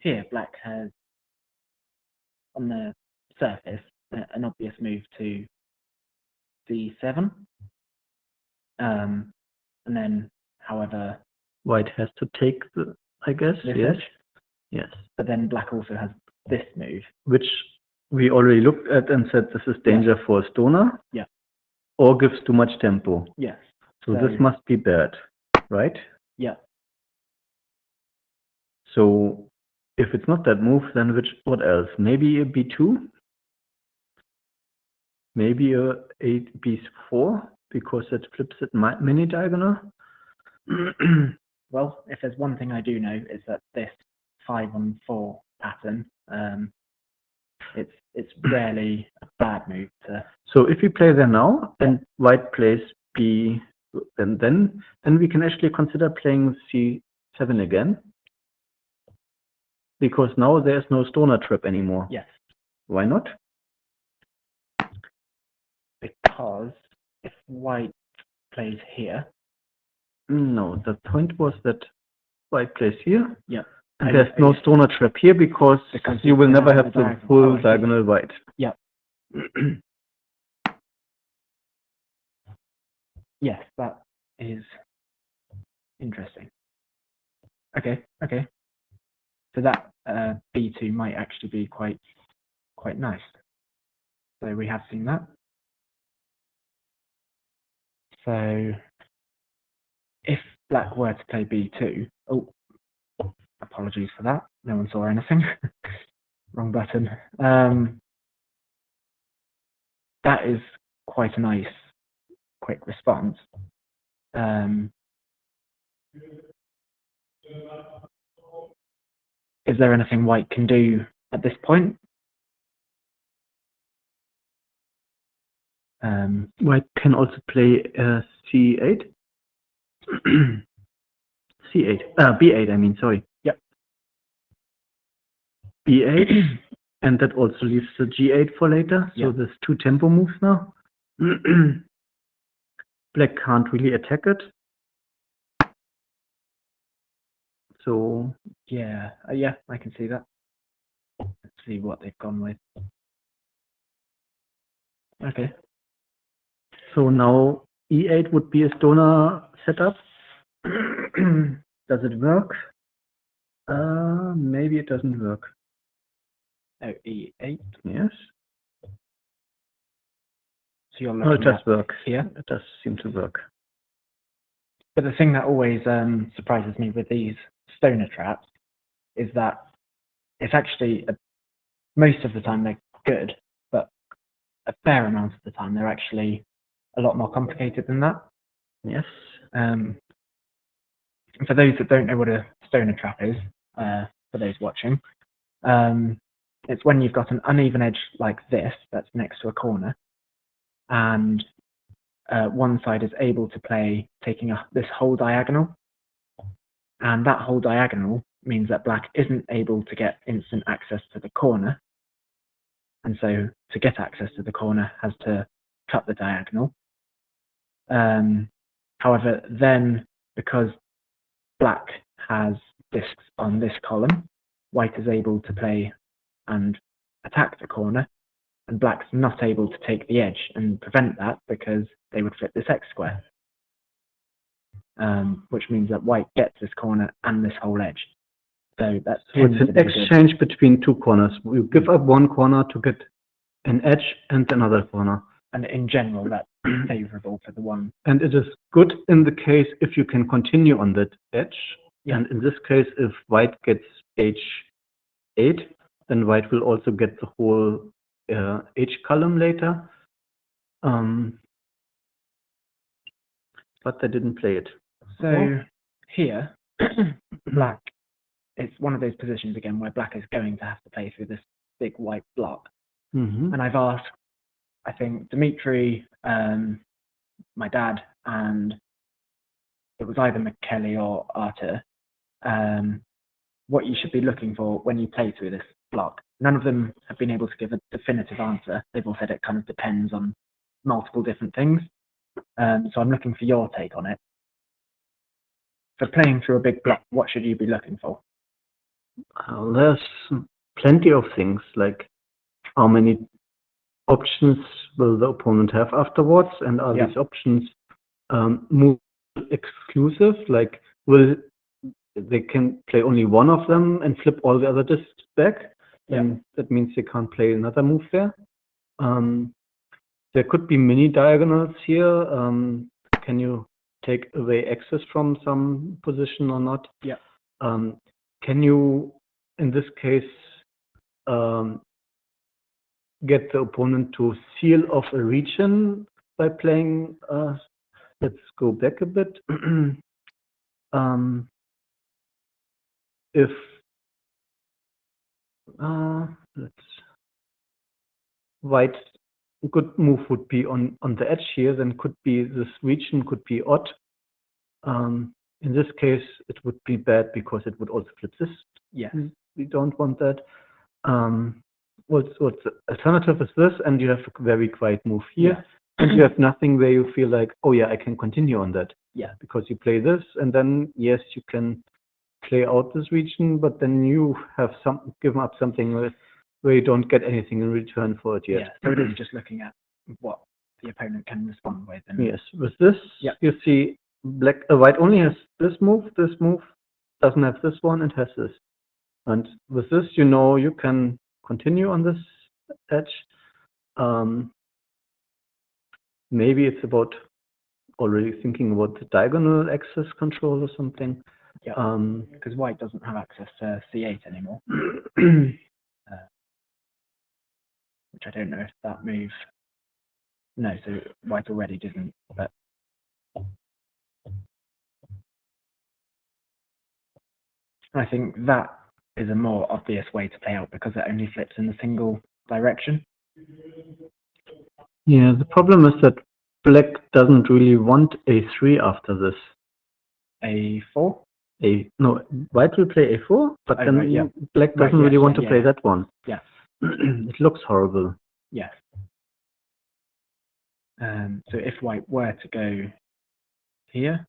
here black has on the surface an obvious move to d7, and then however
White has to take the, I guess,
this
yes,
edge,
yes,
but then black also has this move.
which we already looked at and said this is danger for a stoner.
Yeah.
Or gives too much tempo.
Yes.
So this must be bad, right?
Yeah.
So if it's not that move, then what else? Maybe a b2? Maybe a b4, because that flips it mini diagonal.
Well, if there's one thing I do know, is that this 5-on-4 pattern, it's rarely a bad move to.
So if we play there now, and white plays b, and then we can actually consider playing c7 again, because now there's no stoner trap anymore.
Yes.
Why not?
Because if white plays here.
No, the point was that white plays here.
Yeah.
And there's no stoner trap here because you will never have the full diagonal white.
Yeah. Yes, that is interesting. Okay. Okay. So that b2 might actually be quite nice. So we have seen that. So if black were to play b2, oh, apologies for that. No one saw anything. Wrong button. That is quite a nice, quick response. Is there anything white can do at this point?
White can also play c8. c8. b8, I mean, sorry.
Yep.
b8, and that also leaves the g8 for later. So
Yep.
there's 2 tempo moves now. Black can't really attack it. So
Yeah, I can see that. Let's see what they've gone with. Okay.
so now e8 would be a stoner setup. Does it work? Maybe it doesn't work.
Oh, e8.
Yes.
So you're
Oh, it
looking
does
at
work.
here.
It does seem to work.
But the thing that always surprises me with these stoner traps is that it's actually, most of the time they're good, but a fair amount of the time they're actually a lot more complicated than that.
Yes.
For those that don't know what a stoner trap is, for those watching, it's when you've got an uneven edge like this that's next to a corner, and one side is able to play taking this whole diagonal, and that whole diagonal means that black isn't able to get instant access to the corner, and so to get access to the corner has to cut the diagonal. However, then because black has discs on this column, white is able to play and attack the corner, and black's not able to take the edge and prevent that because they would flip this X square, which means that white gets this corner and this whole edge. So that's
it's an exchange between 2 corners. You give up 1 corner to get an edge and another corner.
And in general, that's favorable for the one.
And it is good in the case if you can continue on that edge.
Yeah.
And in this case, if white gets h8, then white will also get the whole h column later. But they didn't play it.
So here, black, it's one of those positions again where black is going to have to play through this big white block. And I've asked, I think, Dimitri, my dad, and it was either McKelly or Arthur, what you should be looking for when you play through this block. None of them have been able to give a definitive answer. They've all said it kind of depends on multiple different things. So I'm looking for your take on it. For playing through a big block, what should you be looking for?
There's plenty of things, like how many options will the opponent have afterwards, and are these options move exclusive, like will they can play only one of them and flip all the other discs back, and that means they can't play another move there. There could be mini diagonals here. Can you take away access from some position or not?
Yeah.
Can you, in this case, get the opponent to seal off a region by playing? Let's go back a bit. If white good move would be on the edge here, then could be this region could be odd. In this case, it would be bad because it would also flip this.
Yeah.
We don't want that. What's the alternative is this, and you have a very quiet move here, and you have nothing where you feel like, oh yeah, I can continue on that.
Yeah.
Because you play this, and then yes, you can play out this region, but then you have given up something where you don't get anything in return for it yet.
Yeah. So it is just looking at what the opponent can respond with. And
yes. With this, you see white only has this move, doesn't have this one, it has this. And with this, you know, you can continue on this edge. Maybe it's about already thinking about the diagonal axis control or something.
Yeah. Because white doesn't have access to c8 anymore, which I don't know if that move. No, so white already didn't. But I think that is a more obvious way to play out because it only flips in a single direction.
Yeah, the problem is that black doesn't really want a3 after this.
A4?
No, white will play a4, but
Oh,
then
right, yeah.
black
Right,
doesn't
yes,
really want
yeah,
to play
yeah.
that one.
Yeah.
It looks horrible.
Yes. So if white were to go here,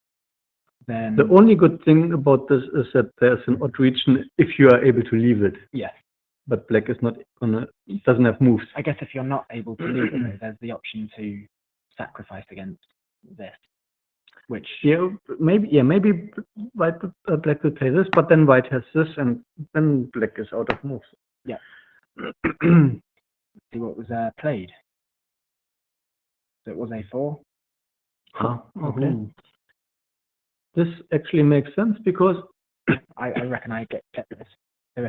then
The only good thing about this is that there's an odd region if you are able to leave it.
yes.
But black is not gonna, doesn't have moves.
I guess if you're not able to leave it, though, there's the option to sacrifice against this, which
Maybe white, black will play this, but then white has this, and then black is out of moves.
Yeah. See what was played. So it was a4.
Okay.
Ooh.
This actually makes sense because
I reckon I get this. So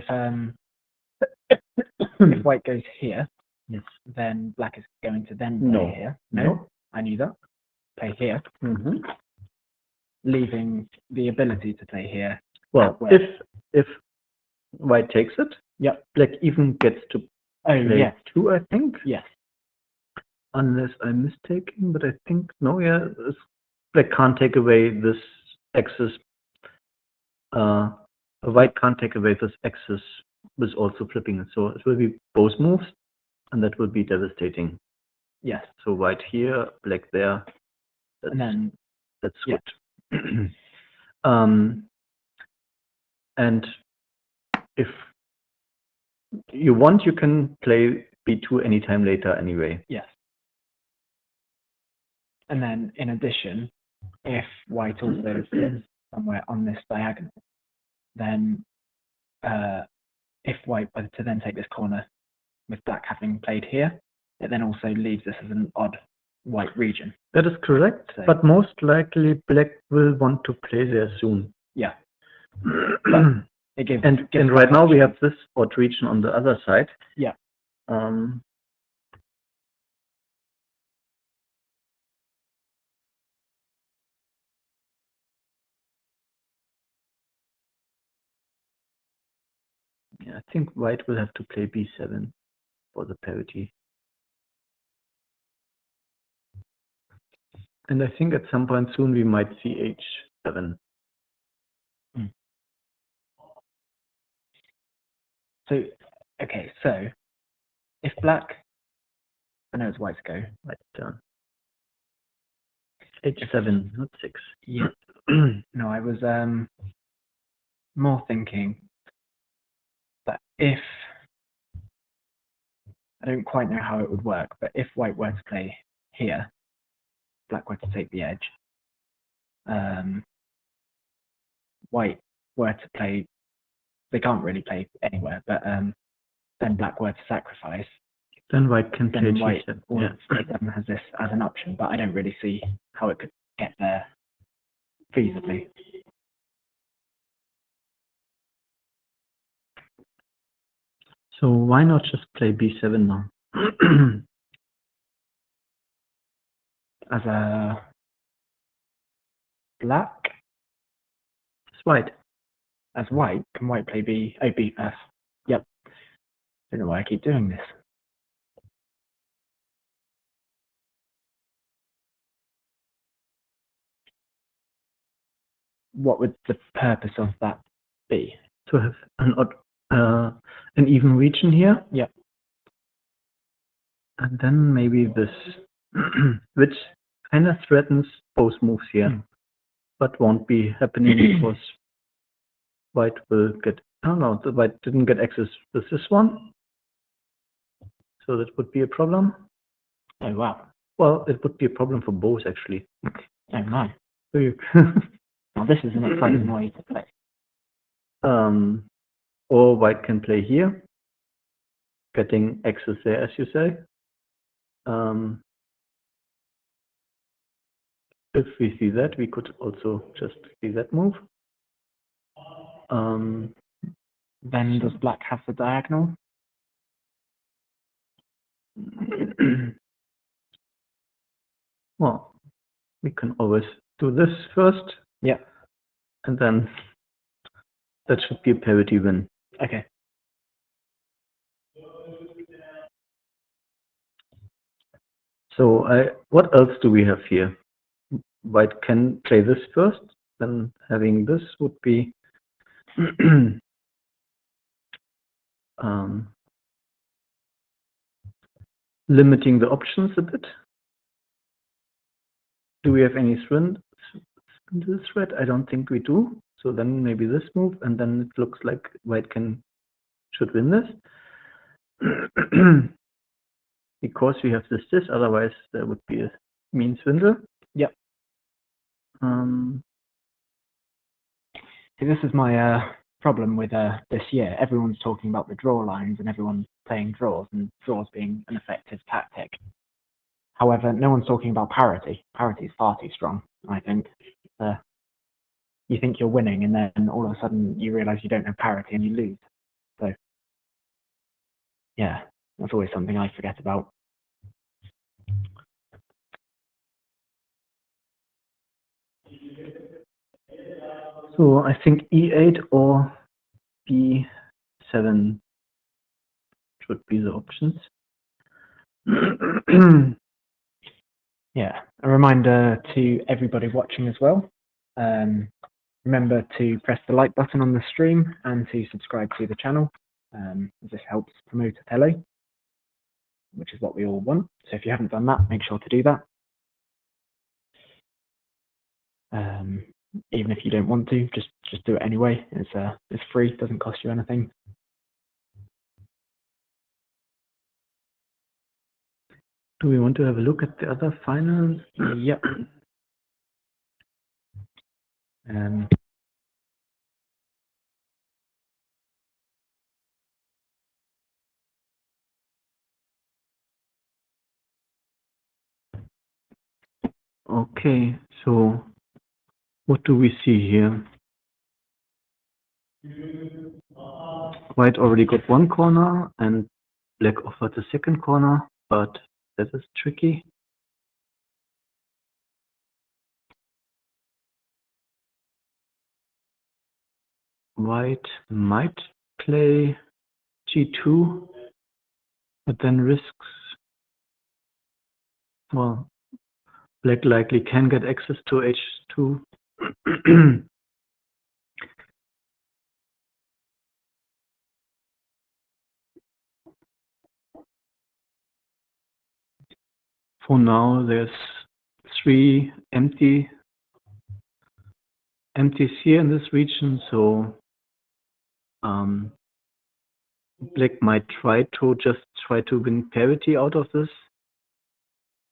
if white goes here,
yes,
then black is going to then play here. No, I knew that. Play here, leaving the ability to play here.
Well, if white takes it,
yep,
black even gets to play
yes,
2, I think.
Yes.
Unless I'm mistaken, but I think no. Yeah, black can't take away this axis. White can't take away this axis with also flipping it. So it will be both moves, and that will be devastating.
Yes.
So white here, black there.
And then
that's
yeah.
good. And if you want, you can play b2 anytime later anyway.
Yes. And then in addition, if white also sits somewhere on this diagonal, then if white were to then take this corner with black having played here, it then also leaves this as an odd white region.
That is correct,
So,
but most likely black will want to play there soon.
Yeah. It gives,
and right now we have this odd region on the other side.
Yeah.
Yeah, I think white will have to play b7 for the parity. And I think at some point soon we might see h7.
So, okay, so if black, I know it's white's go.
White turn. h7, not 6.
Yeah. No, I was more thinking that if, I don't quite know how it would work, but if white were to play here, black were to take the edge, white were to play, they can't really play anywhere, but then black were to sacrifice,
then white can play
then white
g7.
yeah. Has this as an option, but I don't really see how it could get there feasibly.
So why not just play b7 now?
As a black?
It's white.
As white, can white play b? Oh, b. Yep. Don't know why I keep doing this. What would the purpose of that be?
To have an even region here.
Yep.
And then maybe this, which kind of threatens both moves here, but won't be happening because white will get, oh no, the white didn't get access with this one. So that would be a problem.
Oh, wow.
Well, it would be a problem for both, actually.
Oh, my.
So you
Now, this is an exciting way to play.
Or white can play here, getting access there, as you say. If we see that, we could also just see that move.
Then does black have the diagonal?
Well, we can always do this first.
Yeah.
And then that should be a parity win.
Okay.
So what else do we have here? White can play this first, then having this would be limiting the options a bit. Do we have any spindle threat? I don't think we do. So then maybe this move, and then it looks like white should win this. Because we have this, otherwise there would be a mean swindle.
Yep. See, this is my problem with this year. Everyone's talking about the draw lines and everyone's playing draws and draws being an effective tactic. However, no one's talking about parity. Parity is far too strong, I think. You think you're winning and then all of a sudden you realize you don't have parity and you lose. So, yeah, that's always something I forget about.
So I think E8 or B7 should be the options.
Yeah, a reminder to everybody watching as well. Remember to press the like button on the stream and to subscribe to the channel. This helps promote Othello, which is what we all want. So if you haven't done that, make sure to do that. Even if you don't want to, just do it anyway. It's free, doesn't cost you anything.
Do we want to have a look at the other finals?
Yep.
Okay, so what do we see here? White already got one corner and black offered the second corner, but that is tricky. White might play G2, but then risks, well, black likely can get access to H2. For now, there's 3 empties here in this region, so black might try to win parity out of this.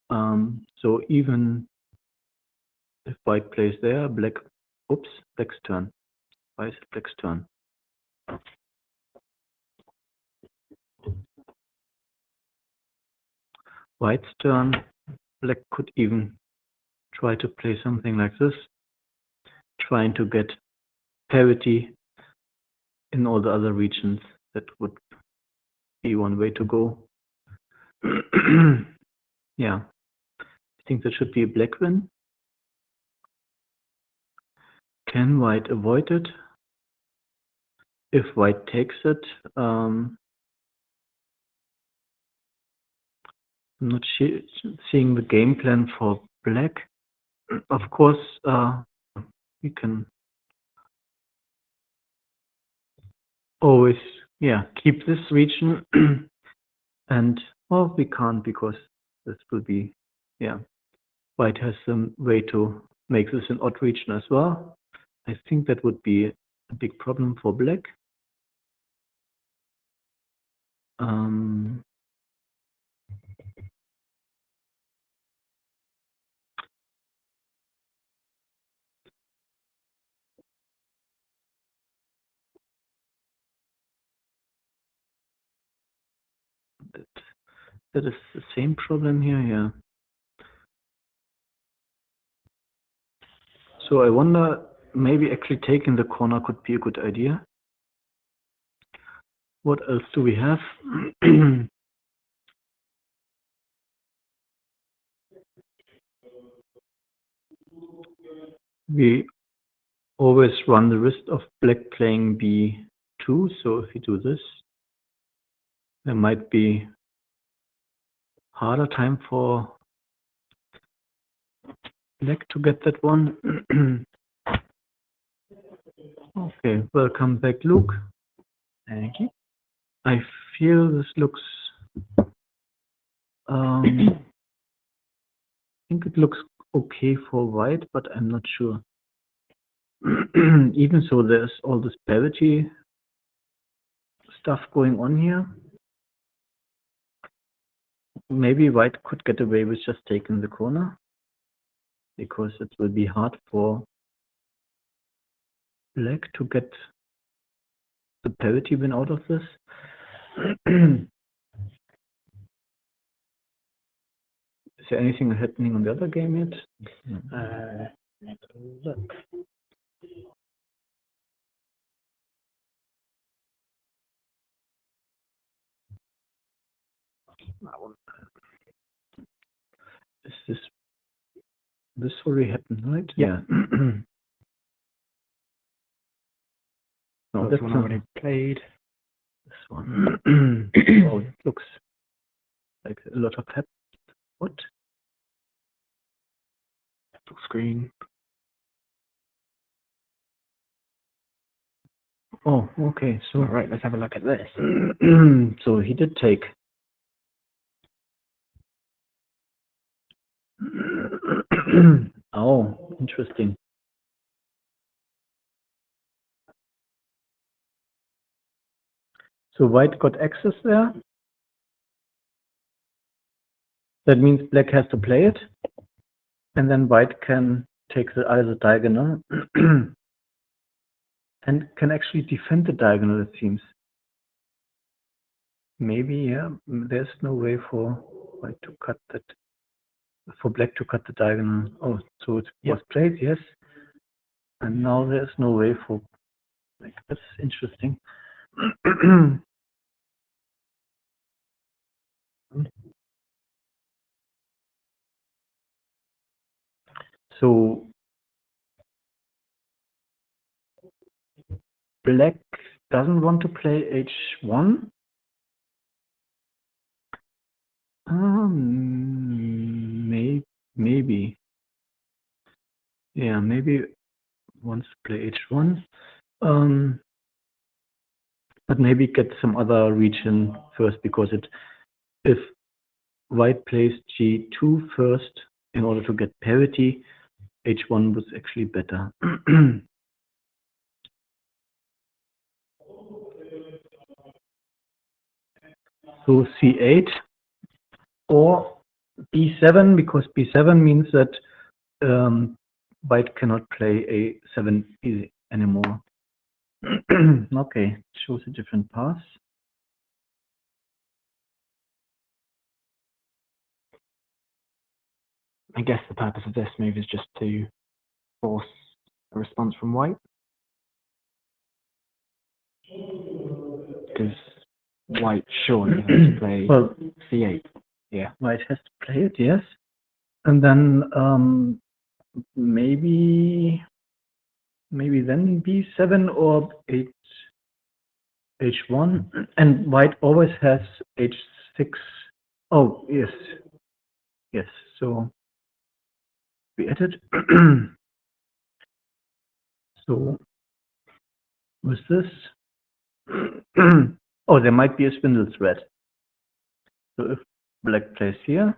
So even if white plays there, black's turn. Why is it black's turn? White's turn. Black could even try to play something like this, trying to get parity in all the other regions. That would be one way to go. Yeah, I think that should be a black win. Can white avoid it? If white takes it, I'm not seeing the game plan for black. Of course, we can always, keep this region. And, well, we can't because this will be, white has some way to make this an odd region as well. I think that would be a big problem for black. that is the same problem here, yeah. So I wonder, maybe actually taking the corner could be a good idea. What else do we have? We always run the risk of black playing b2, so if we do this, there might be harder time for black to get that one. Okay, welcome back, Luke.
Thank you.
I feel this looks. I think it looks okay for white, but I'm not sure. Even so, there's all this parity stuff going on here. Maybe white could get away with just taking the corner, because it will be hard for black to get the parity win out of this. Is there anything happening on the other game yet?
Let's look. That one.
Is this already happened, right?
Yeah.
No,
This
that's
one
not
already played.
this one. Oh, it looks like a lot of what?
Full screen.
Oh, okay. So
All right, let's have a look at this.
so he did take. Oh, interesting. So white got access there. That means black has to play it, and then white can take the either diagonal and can actually defend the diagonal, it seems. Maybe, yeah. There's no way for white to cut that, for black to cut the diagonal. Oh, so it was played, yes. And now there's no way for, like, that's interesting. So black doesn't want to play h1. Maybe. Yeah, maybe wants to play h1. But maybe get some other region first, because if white plays g2 first in order to get parity, h1 was actually better. So c8 or b7, because b7 means that white cannot play a7 easy anymore. Okay, shows a different path.
I guess the purpose of this move is just to force a response from white. Because white surely has to play c8. Yeah.
White has to play it, yes. And then maybe then b7 or h1, and white always has h6. Oh, yes. So we added. So with this, oh, there might be a spindle thread. So if black plays here,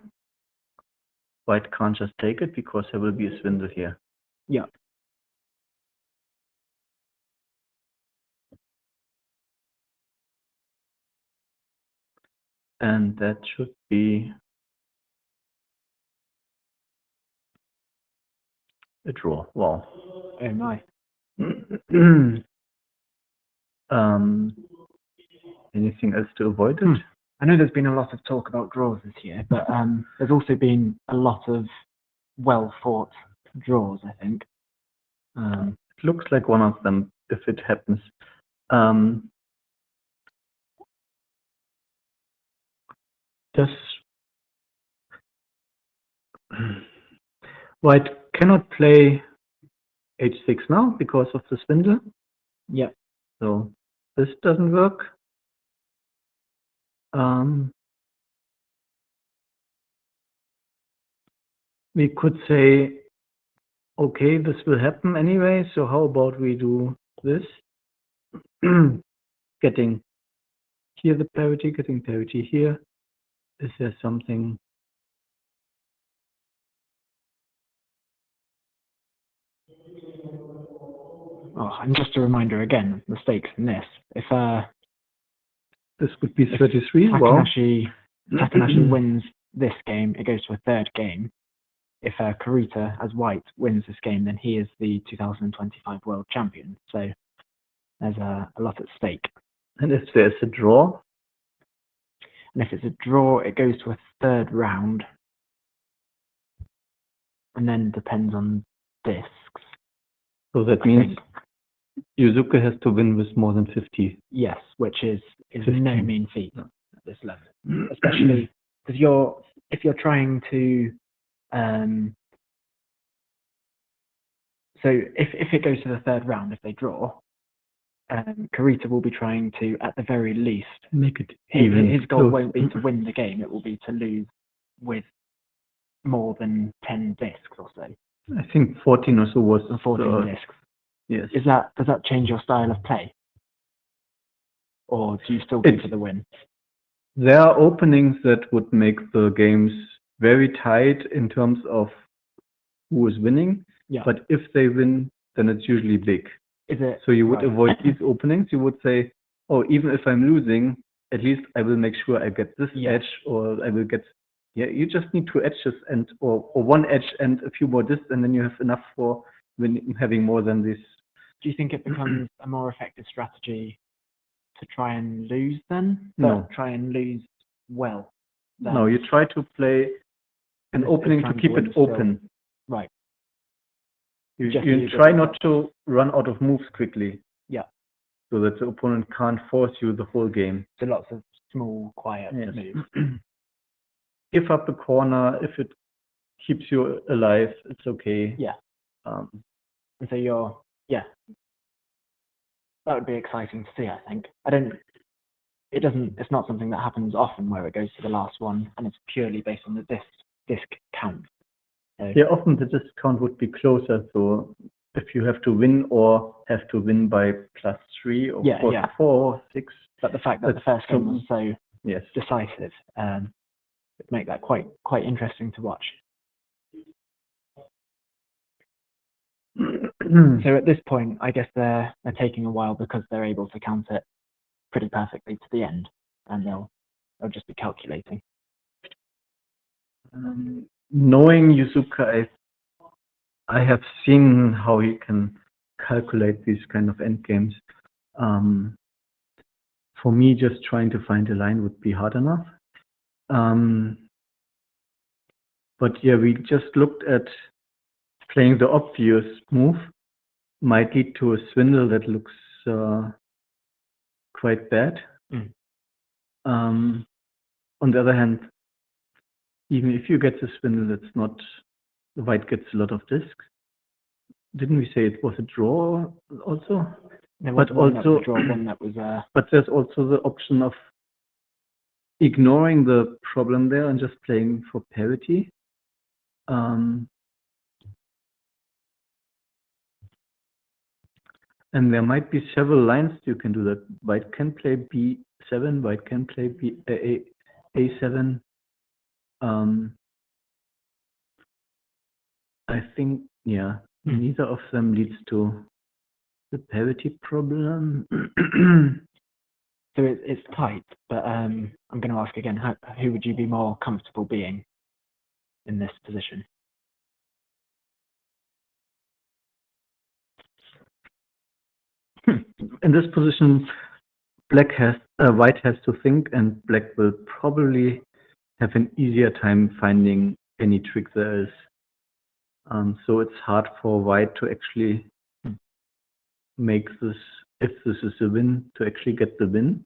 white can't just take it because there will be a spindle here.
Yeah.
And that should be a draw. Wow.
Oh my.
Anything else to avoid it?
I know there's been a lot of talk about draws this year, but there's also been a lot of well-fought draws, I think.
It looks like one of them, if it happens. Does White cannot play h6 now because of the swindle?
Yeah.
So this doesn't work. We could say, okay, this will happen anyway, so how about we do this? Getting here the parity, getting parity here. Is there something?
Oh, and just a reminder again, mistakes in this. If
This would be 33. Well,
Takanashi wins this game, it goes to a third game. If Kurita, as white, wins this game, then he is the 2025 world champion. So there's a lot at stake.
and if there's a draw,
And if it's a draw, it goes to a third round. And then depends on discs.
so that means Yuzuka has to win with more than 50.
Yes, which is
15.
no mean feat at this level. Especially because if you're trying to so if it goes to the third round, if they draw, Kurita will be trying to, at the very least,
Make it even.
his goal won't be to win the game, it will be to lose with more than 10 discs or so.
I think 14 or so was
14 discs.
Yes.
Does that change your style of play? Or do you still go for the win?
There are openings that would make the games very tight in terms of who is winning.
Yeah.
But if they win, then it's usually big.
Is it?
So you would
right.
avoid these openings. You would say, oh, even if I'm losing, at least I will make sure I get this edge, or I will get. Yeah, you just need 2 edges and or 1 edge and a few more discs, and then you have enough for having more than this.
Do you think it becomes a more effective strategy to try and lose then?
No.
Try and lose well. Then?
No, you try to play an opening to keep it open.
Right.
You try not to run out of moves quickly.
Yeah.
So that the opponent can't force you the whole game.
So lots of small, quiet moves.
Give up the corner. If it keeps you alive, it's okay.
Yeah. And so that would be exciting to see, I think. It's not something that happens often where it goes to the last one and it's purely based on the disc count. So,
yeah, often the disc count would be closer. So if you have to win or have to win by +3 or +4 or 6.
But the fact that the first game was so decisive would make that quite interesting to watch. So at this point, I guess they're taking a while because they're able to count it pretty perfectly to the end, and they'll just be calculating.
Knowing Yuzuka, I have seen how he can calculate these kind of end games. For me, just trying to find a line would be hard enough. But yeah, we just looked at playing the obvious move might lead to a swindle that looks quite bad. On the other hand, even if you get the swindle, it's not, the white gets a lot of discs. Didn't we say it was a draw also?
But also, one that was
but there's also the option of ignoring the problem there and just playing for parity. And there might be several lines you can do that. White can play B7, white can play A7. I think, neither of them leads to the parity problem.
So it's tight, but I'm going to ask again, who would you be more comfortable being in this position?
In this position, black has white has to think, and black will probably have an easier time finding any trick there is. So it's hard for white to actually make this, if this is a win, to actually get the win.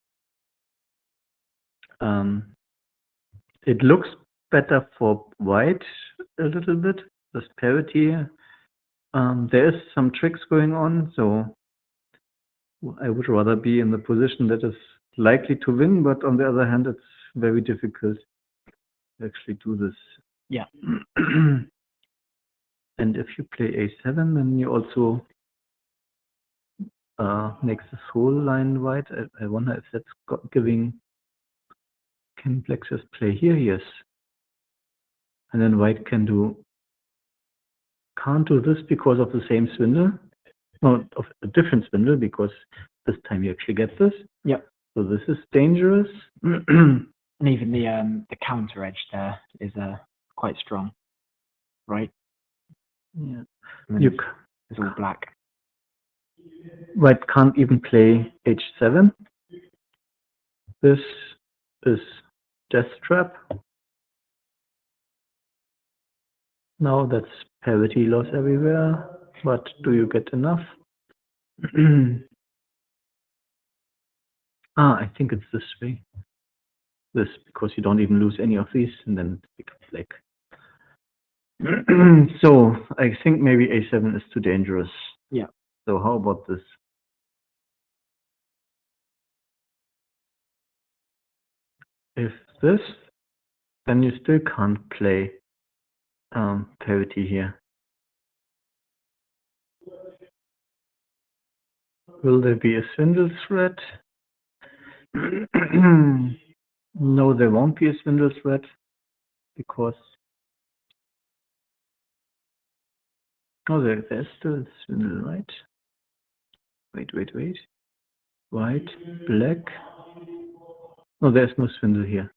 It looks better for white a little bit. There's parity. There is some tricks going on, so I would rather be in the position that is likely to win, but on the other hand, it's very difficult to actually do this.
Yeah.
And if you play a7, then you also makes this whole line white. I wonder if that's giving. Can black just play here? Yes. And then white can't do this because of the same swindle. No, of a different swindle, because this time you actually get this.
Yep.
So this is dangerous.
And even the counter edge there is quite strong, right?
Yeah.
It's all black.
White can't even play h7. This is death trap. Now that's parity loss everywhere, but do you get enough? I think it's this way. This, because you don't even lose any of these, and then it becomes black. So I think maybe a7 is too dangerous.
Yeah.
So how about this? If this, then you still can't play parity here. Will there be a swindle threat? No, there won't be a swindle threat, because there's still a swindle, right? Wait. White, black. No, there's no swindle here.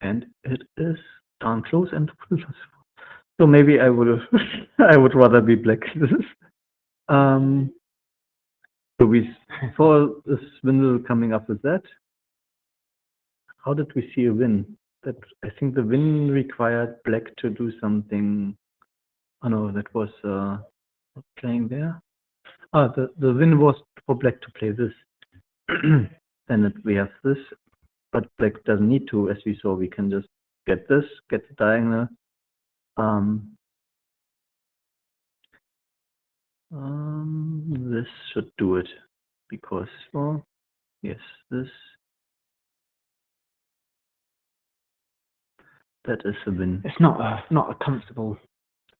And it is darn close and so maybe I would I would rather be black. So we saw the swindle coming up with that. How did we see a win? That I think the win required black to do something. Oh no, that was playing there. The win was for black to play this. Then we have this, but black doesn't need to, as we saw. We can just get this, get the diagonal. This should do it, because, well, yes, this. That is a win.
It's not a comfortable.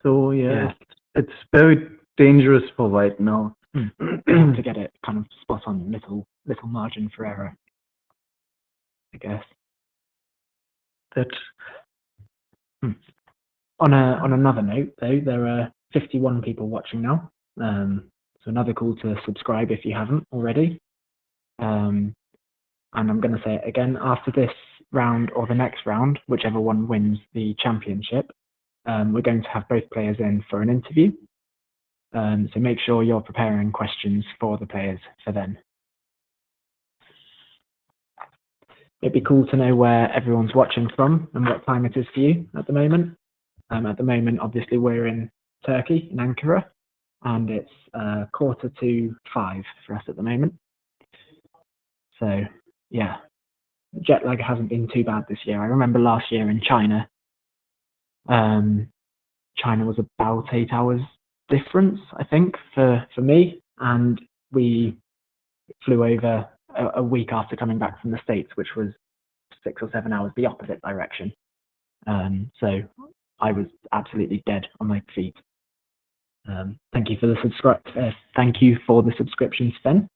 So yeah. It's very dangerous for white now.
To get it kind of spot on, little margin for error, I guess.
That.
On another note, though, there are 51 people watching now. So another call to subscribe if you haven't already. And I'm going to say it again, after this round or the next round, whichever one wins the championship, we're going to have both players in for an interview. So make sure you're preparing questions for the players for then. It'd be cool to know where everyone's watching from and what time it is for you at the moment. At the moment, obviously, we're in Turkey, in Ankara, and it's 4:45 for us at the moment. So, yeah, jet lag hasn't been too bad this year. I remember last year in China, China was about 8 hours difference, I think, for me, and we flew over a week after coming back from the States, which was 6 or 7 hours the opposite direction. So I was absolutely dead on my feet. Thank you for the thank you for the subscription, Sven.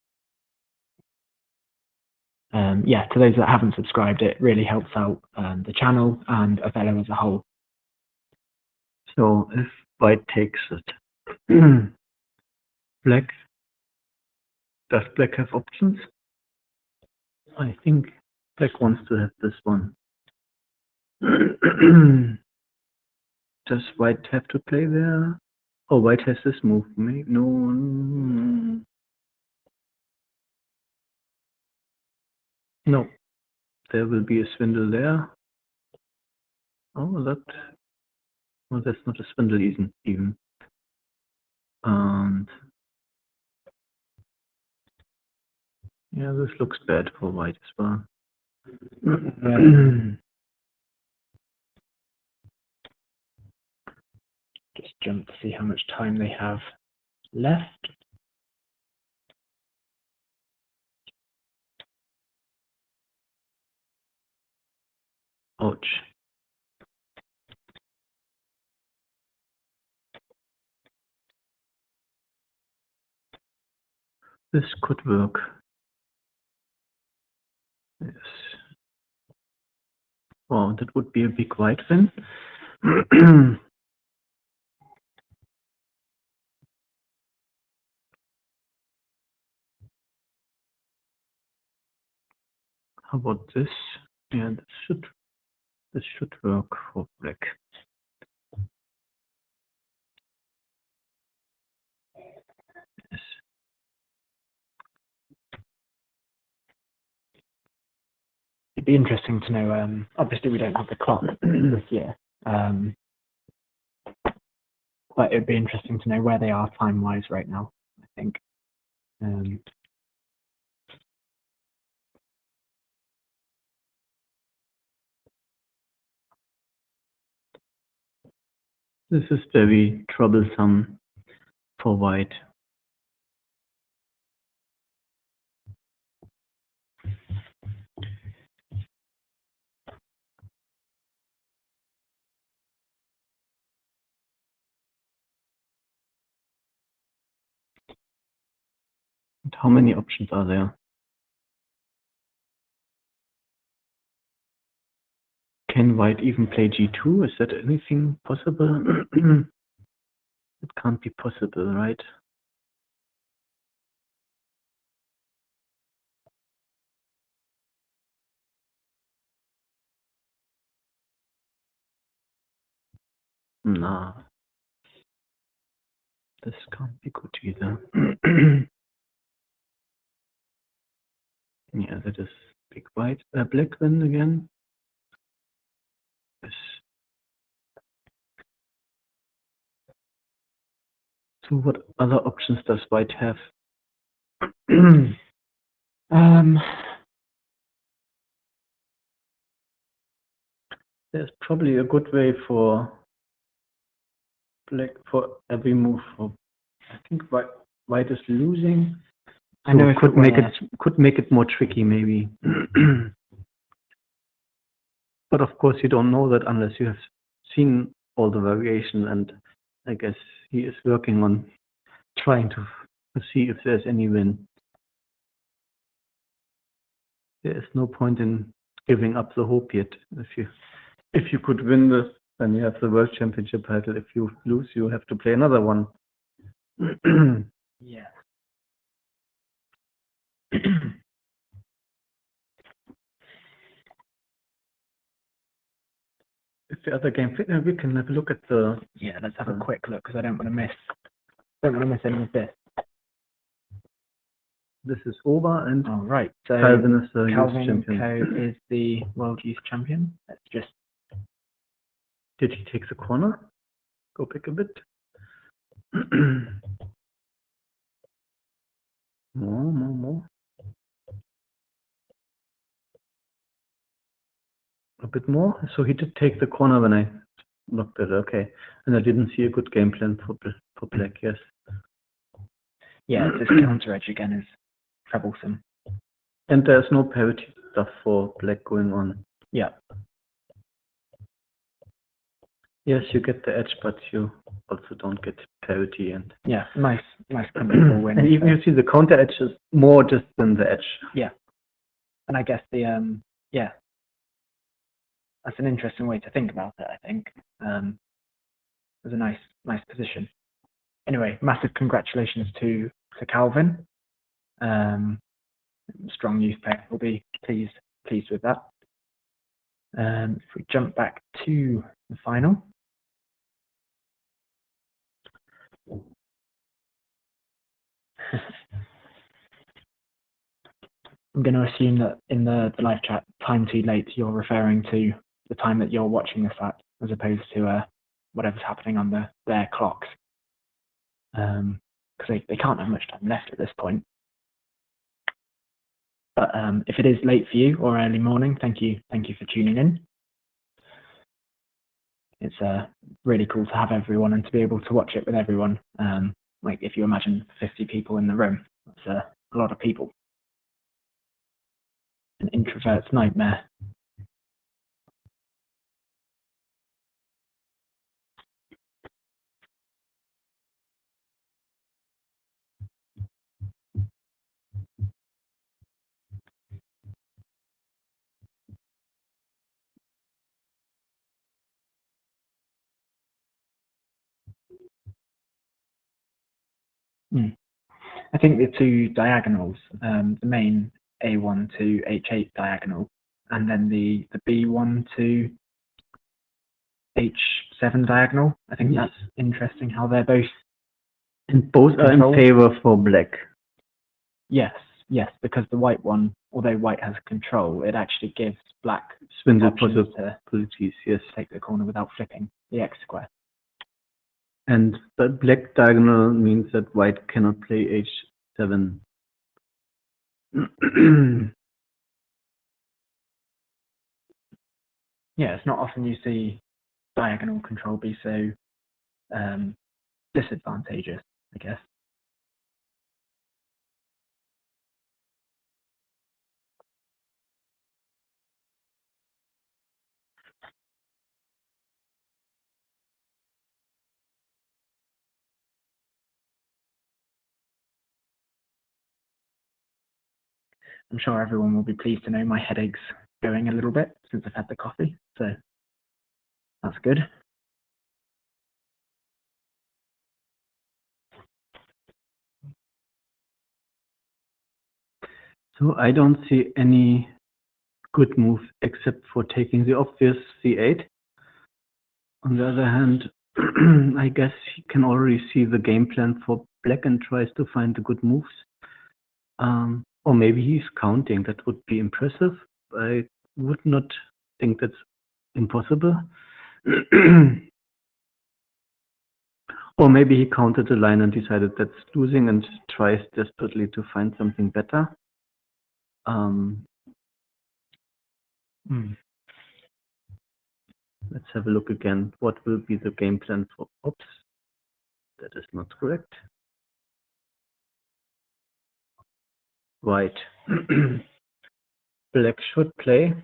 Yeah, to those that haven't subscribed, it really helps out the channel and Othello as a whole.
So if white takes it, black, does black have options? I think black wants to have this one. Does white have to play there? Oh, white has this move. Maybe no. No, there will be a swindle there. Oh, that's not a swindle even. And yeah, this looks bad for white as well.
Just jump to see how much time they have left.
Ouch. This could work. Yes. Wow, that would be a big white win. How about this? Yeah, this should work for black. Yes.
It'd be interesting to know. Obviously, we don't have the clock this year, but it'd be interesting to know where they are time-wise right now. I think.
This is very troublesome for white. And how many options are there? Can white even play g2? Is that anything possible? It can't be possible, right? Nah. This can't be good either. Yeah, that is big white. Black win again. Yes. So what other options does white have? There's probably a good way for black for every move. I think white is losing.
I know
So could make it more tricky maybe. But of course you don't know that unless you have seen all the variation, and I guess he is working on trying to see if there's any win. There is no point in giving up the hope yet. If you could win this, then you have the World Championship title. If you lose, you have to play another one.
Yeah.
If the other game, we can have a look at the.
Yeah, let's have a quick look because I don't want to miss any of this.
This is over, and
All right. So
Calvin is the youth
Calvin
champion.
Co is the world youth champion. Let's just.
Did he take the corner? Go back a bit. More. A bit more. So he did take the corner when I looked at it. Okay, and I didn't see a good game plan for black. Yes.
Yeah, this counter edge again is troublesome.
And there's no parity stuff for black going on.
Yeah.
Yes, you get the edge, but you also don't get parity. And
yeah, nice comfortable win.
And even you see the counter edge is more just than the edge.
Yeah, and I guess the yeah, that's an interesting way to think about it. I think it was a nice position. Anyway, massive congratulations to Calvin. Strong youth player. Will be pleased with that. If we jump back to the final. I'm going to assume that in the live chat, time too late, you're referring to the time that you're watching this at, as opposed to whatever's happening on their clocks. Because they can't have much time left at this point. But if it is late for you or early morning, thank you for tuning in. It's really cool to have everyone and to be able to watch it with everyone. Like if you imagine 50 people in the room, that's a lot of people. An introvert's nightmare. I think the two diagonals, the main A1 to H8 diagonal, and then the B1 to H7 diagonal. I think that's interesting how they're both.
And both are in favor for black.
Yes, because the white one, although white has control, it actually gives black
Swindle
options
possibilities, yes.
Take the corner without flipping the X square.
And the black diagonal means that white cannot play H7.
Yeah, it's not often you see diagonal control be so disadvantageous, I guess. I'm sure everyone will be pleased to know my headache's going a little bit since I've had the coffee, so that's good.
So I don't see any good move except for taking the obvious C8. On the other hand, I guess he can already see the game plan for black and tries to find the good moves. Or maybe he's counting. That would be impressive. I would not think that's impossible. Or maybe he counted the line and decided that's losing and tries desperately to find something better. Let's have a look again. What will be the game plan for... Oops, that is not correct. White. Black should play.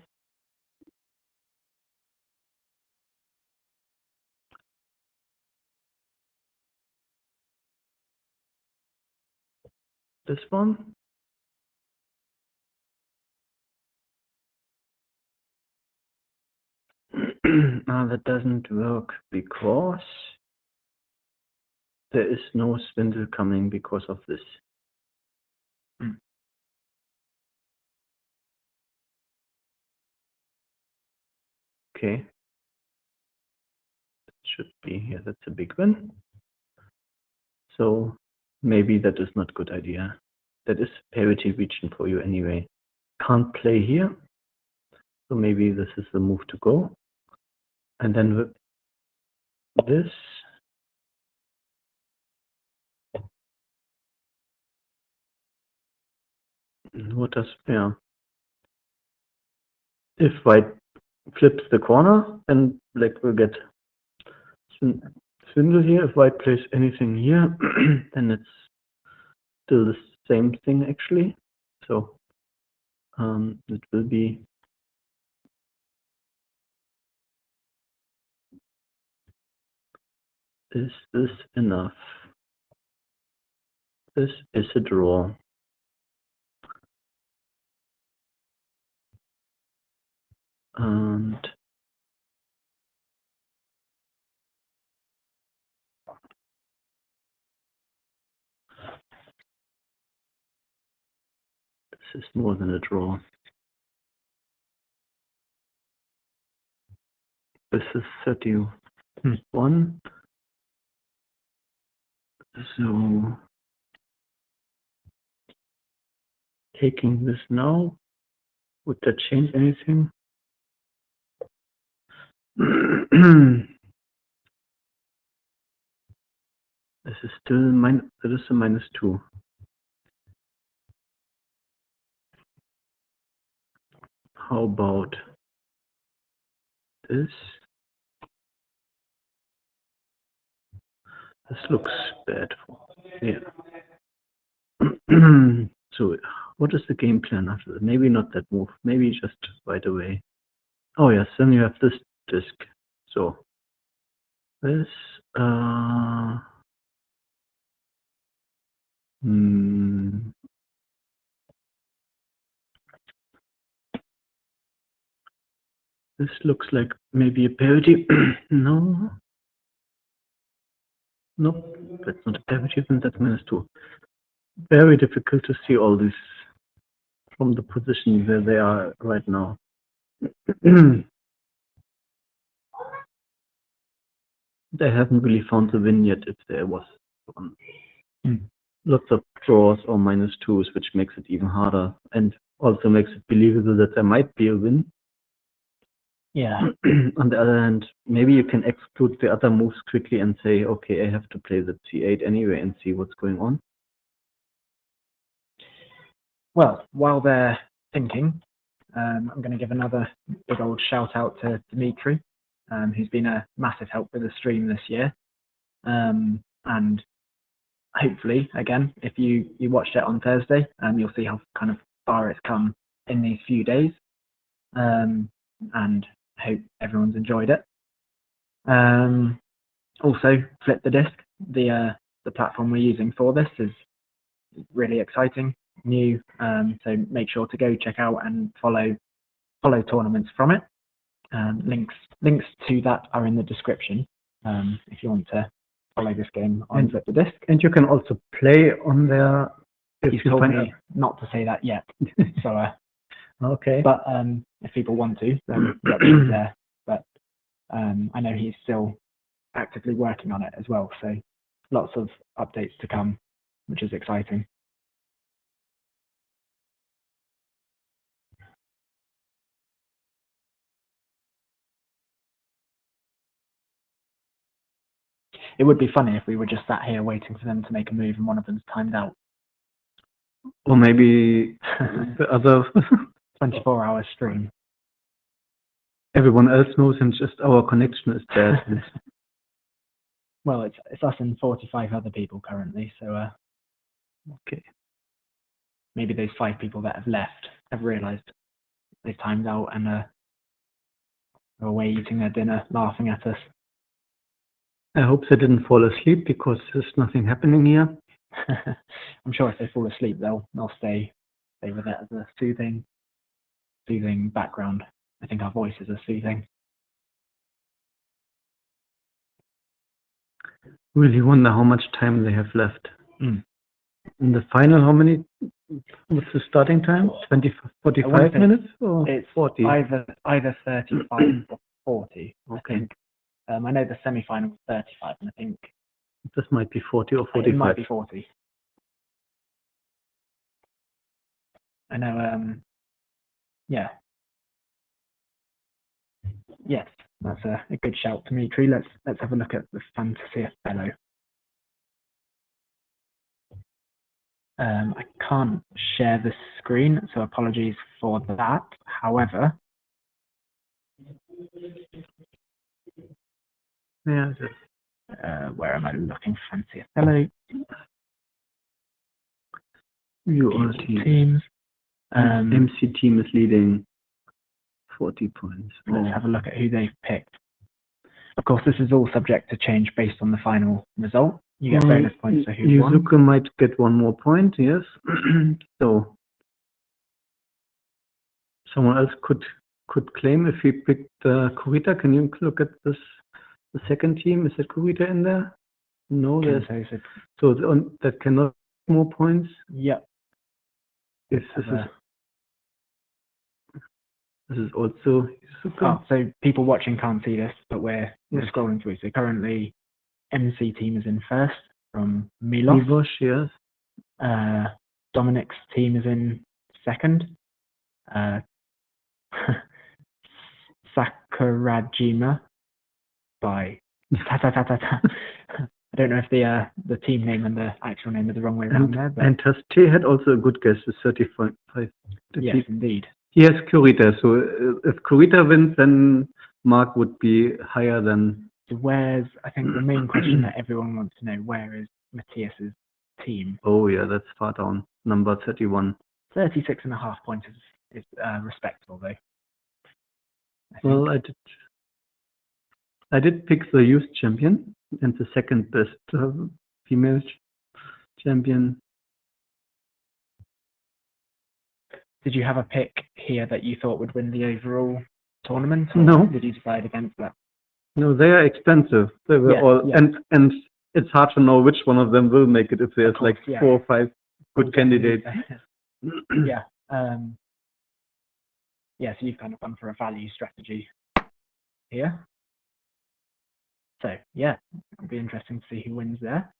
This one. That doesn't work because there is no spindle coming because of this. Okay. That should be, yeah, that's a big win. So maybe that is not a good idea. That is parity region for you anyway. Can't play here. So maybe this is the move to go. And then with this, what does, yeah. If white flips the corner, then black will get swindle here. If white plays anything here, then it's still the same thing actually. So it will be is this enough? This is a draw. And this is more than a draw. This is 31. So taking this now. Would that change anything? This is still that is a -2. How about this? This looks bad. Yeah. So, what is the game plan after that? Maybe not that move. Maybe just right away. Oh yes, then you have this disc. So this. This looks like maybe a parity. No. Nope, that's not a parity, then that's -2. Very difficult to see all this from the position where they are right now. They haven't really found the win yet, if there was one. Lots of draws or -2s, which makes it even harder and also makes it believable that there might be a win.
Yeah.
On the other hand, maybe you can exclude the other moves quickly and say, okay, I have to play the c8 anyway and see what's going on.
Well, while they're thinking, I'm going to give another big old shout out to Dimitri, who's been a massive help with the stream this year. And hopefully, again, if you watched it on Thursday, you'll see how kind of far it's come in these few days. And hope everyone's enjoyed it. Also, Flip the Disc, the platform we're using for this is really exciting, new. So make sure to go check out and follow tournaments from it. Links to that are in the description if you want to follow this game on Flip the Disc.
And you can also play on there.
He's told me not to say that yet. So
okay.
But if people want to, then the option's there. But I know he's still actively working on it as well. So lots of updates to come, which is exciting. It would be funny if we were just sat here waiting for them to make a move and one of them's timed out.
Or maybe the other
24-hour stream.
Everyone else knows and just our connection is bad.
Well, it's us and 45 other people currently, so
okay.
Maybe those 5 people that have left have realised they've timed out and are away eating their dinner, laughing at us.
I hope they didn't fall asleep because there's nothing happening here.
I'm sure if they fall asleep, they'll stay with it as a soothing background. I think our voices are soothing.
Really wonder how much time they have left. In the final, how many? What's the starting time? 45 minutes or
it's
40?
Either 35 or 40.
Okay.
I think. I know the semi-final was 35, and I think
this might be 40 or 45.
It might be 40. I know. Yeah. Yes, that's a good shout, Dimitri. Let's have a look at the Fantasy Othello. I can't share the screen, so apologies for that. However,
yeah,
where am I looking? Fantasy Othello.
teams. MC team is leading 40 points.
Let's have a look at who they've picked. Of course, this is all subject to change based on the final result. You get bonus points for who won.
Yuzuka might get one more point, yes. So someone else could claim if he picked Kurita. Can you look at this? The second team, is it Kurita in there? No, there's so that cannot more points.
Yeah.
Yes, this is also Yuzuka.
Oh, so people watching can't see this, but we're scrolling through. So currently, MC team is in first from Milos.
Yes.
Dominic's team is in second. Sakurajima by ta. I don't know if the team name and the actual name are the wrong way around there, but
And Taste had also a good guess with 35.
yes, indeed.
He has Kurita, so if Kurita wins, then Mark would be higher than.
So where's, I think the main question that everyone wants to know, where is Matthias's team?
Oh yeah, that's far down. Number 31.
36.5 points is respectable though. I think.
Well, I did pick the youth champion and the second best female champion.
Did you have a pick here that you thought would win the overall tournament? Or
No.
did you decide against that?
No, they are expensive. They were
Yeah,
all,
yeah.
and it's hard to know which one of them will make it if there's
course,
like
yeah.
4 or 5 good candidates.
Yeah. Yeah, so you've kind of gone for a value strategy here. So yeah, it'll be interesting to see who wins there.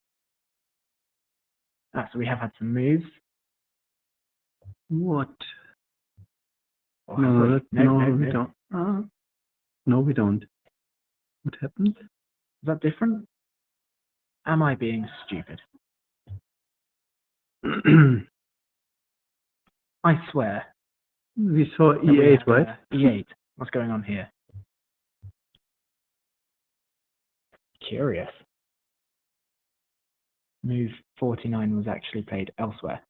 So we have had some moves.
What?
Or have we?
We don't. No, we don't. What happened?
Is that different? Am I being stupid? I swear.
We saw
that we
E8,
have,
right?
E8. What's going on here? Curious. Move 49 was actually played elsewhere.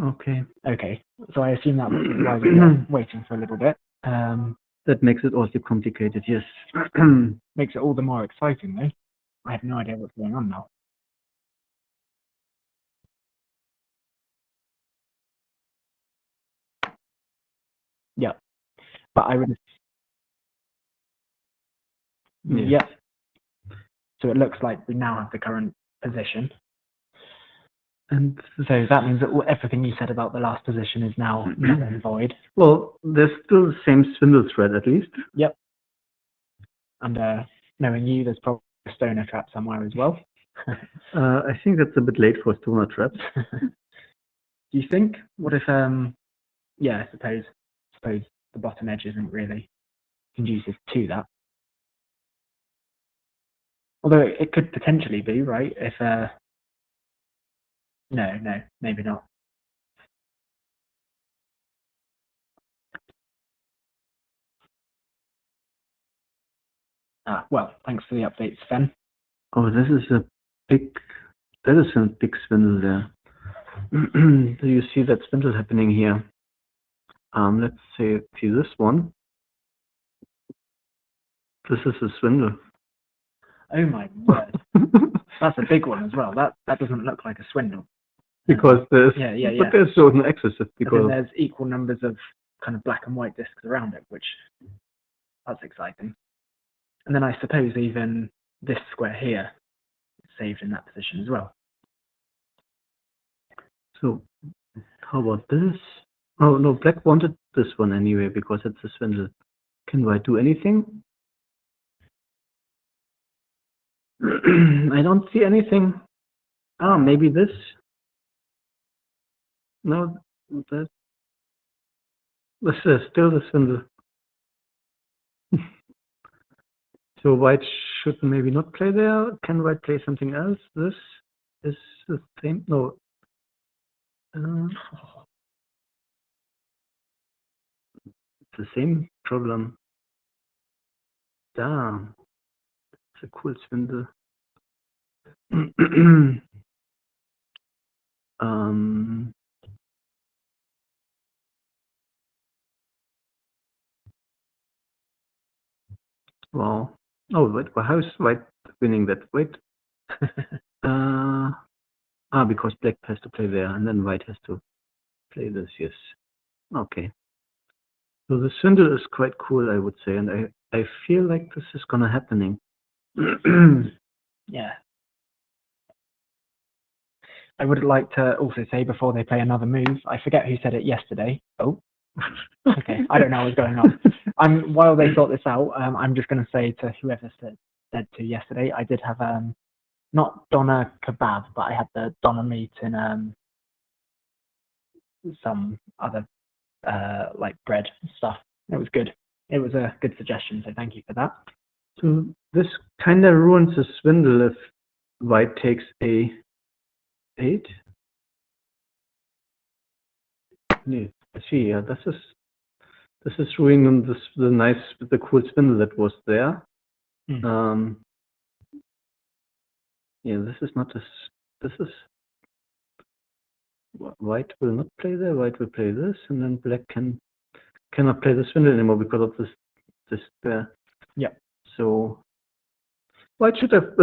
Okay.
Okay, so I assume that was why we were waiting for a little bit.
That makes it also complicated, yes.
Makes it all the more exciting though. I have no idea what's going on now. Yeah, but I would.
Yes.
Yeah. So it looks like we now have the current position.
And
So that means that everything you said about the last position is now null and void.
well, there's still the same swindle thread at least.
Yep. And knowing you, there's probably a stoner trap somewhere as well.
I think that's a bit late for stoner traps.
Do you think? What if yeah, I suppose the bottom edge isn't really conducive to that. Although it could potentially be, right? If no, maybe not. Well, thanks for the update, Sven.
Oh, that is a big swindle there. Do you see that swindle happening here? Let's see this one. This is a swindle.
Oh my word. That's a big one as well. That doesn't look like a swindle.
Because there's
yeah.
But there's certain excessive because
there's equal numbers of kind of black and white discs around it, which that's exciting. And then I suppose even this square here is saved in that position as well.
So how about this? Oh no, black wanted this one anyway because it's a swindle. Can white do anything? I don't see anything. Maybe this. No, this is still the swindle. So white should maybe not play there. Can white play something else? This is the same. No. It's the same problem. Damn. It's a cool swindle. Wow. Oh, wait, well, how is white winning that? Wait. Because black has to play there, and then white has to play this, yes. Okay. So the swindle is quite cool, I would say, and I feel like this is gonna happening.
Yeah. I would like to also say before they play another move, I forget who said it yesterday. Oh. Okay, I don't know what's going on. While they sort this out, I'm just going to say to whoever said to yesterday, I did have not doner kebab, but I had the doner meat in some other like bread and stuff. It was good. It was a good suggestion, so thank you for that.
So this kind of ruins the swindle if white takes a8. Yeah, see, yeah, this is ruining the cool swindle that was there. Yeah, this is not this is white will not play there. White will play this, and then black cannot play the swindle anymore because of this pair.
Yeah.
So black should have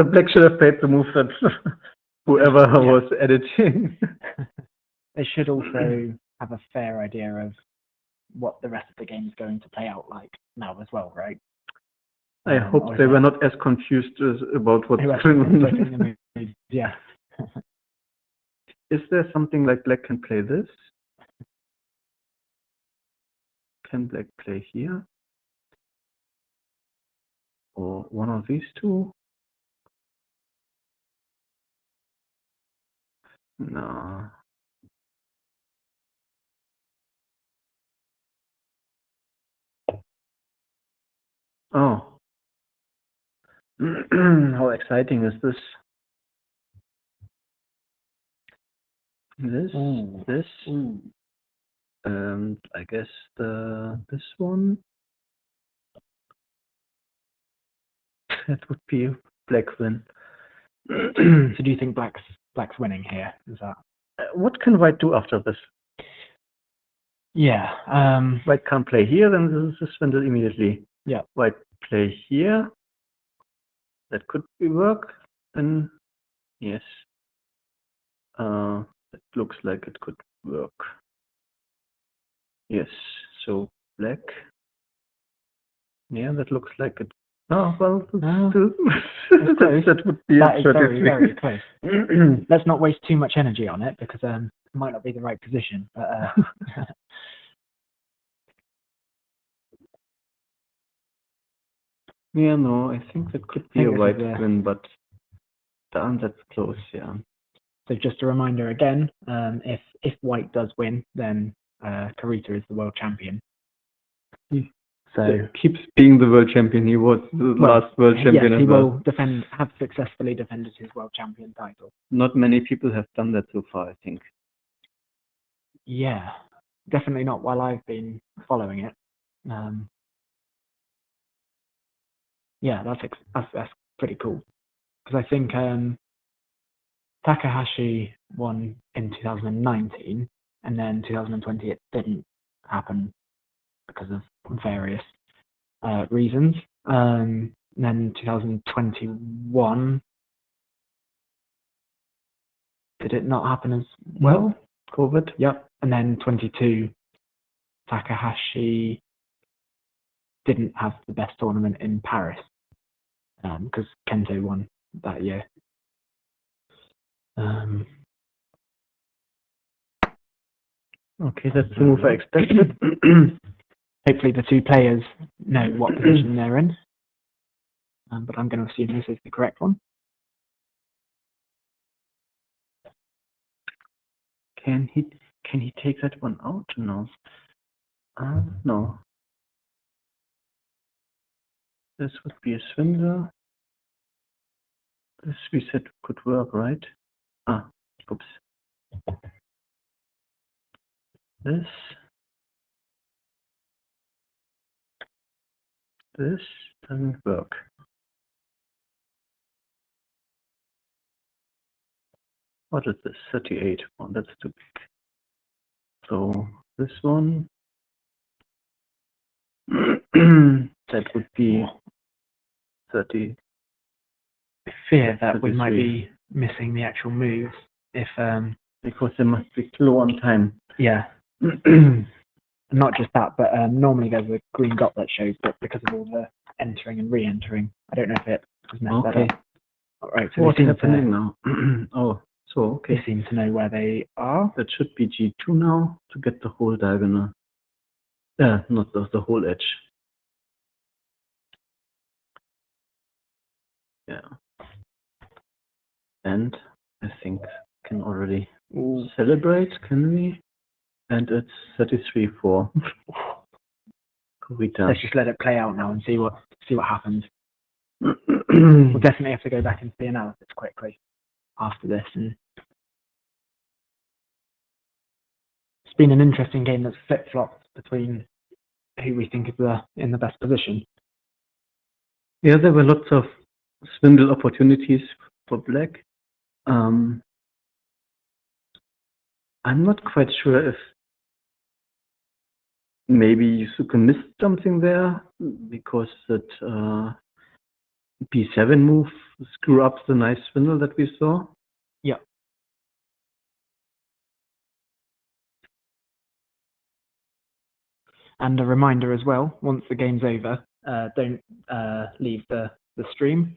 played the move that whoever was editing.
They should also have a fair idea of what the rest of the game is going to play out like now as well, right?
I hope they were not as confused about what's going on.
Yeah.
Is there something like black can play this? Can black play here? Or one of these two? No. Oh. How exciting is this? This, and I guess this one. That would be black win.
So do you think black's winning here? Is that?
What can white do after this?
Yeah.
White can't play here, then this is a swindle immediately.
Yeah.
White play here. That could be work. Then yes. It looks like it could work. Yes. So black. Yeah, that looks like it. Oh well. That would be
that is very, very close. Let's not waste too much energy on it because it might not be the right position. But
yeah, no, I think that could be a white win, but darn, that's close. Yeah.
So just a reminder again, if white does win, then Karita is the world champion. So
keeps being the world champion. He was the last world champion.
Yes, he will have successfully defended his world champion title.
Not many people have done that so far, I think.
Yeah, definitely not while I've been following it. Yeah, that's pretty cool because I think Takahashi won in 2019, and then 2020 it didn't happen because of various reasons. Then 2021, did it not happen as well?
COVID.
Yep. And then 22, Takahashi didn't have the best tournament in Paris because Kento won that year.
Okay, that's the move I expected.
Hopefully the two players know what position they're in. But I'm going to assume this is the correct one.
Can he take that one out? No. No. This would be a swindler. This we said could work, right? Oops. This doesn't work. What is this? 38. Oh, that's too big. So this one, that would be 30.
I fear that we might be missing the actual moves if
because they must be slow on time.
Yeah. Not just that, but normally there's a green dot that shows, but because of all the entering and re-entering, I don't know if it has messed that up. All right, so
what's happening now? Oh, so okay.
They seem to know where they are.
That should be G2 now to get the whole diagonal. Not the whole edge. Yeah. And I think can already celebrate, can we? And it's 33-4. Kurita.
Let's just let it play out now and see what happens. We'll definitely have to go back into the analysis quickly after this. And it's been an interesting game that's flip-flopped between who we think is in the best position.
Yeah, there were lots of swindle opportunities for black. I'm not quite sure if maybe Yusuke missed something there, because that B7 move screw up the nice swindle that we saw.
Yeah. And a reminder as well, once the game's over, don't leave the stream,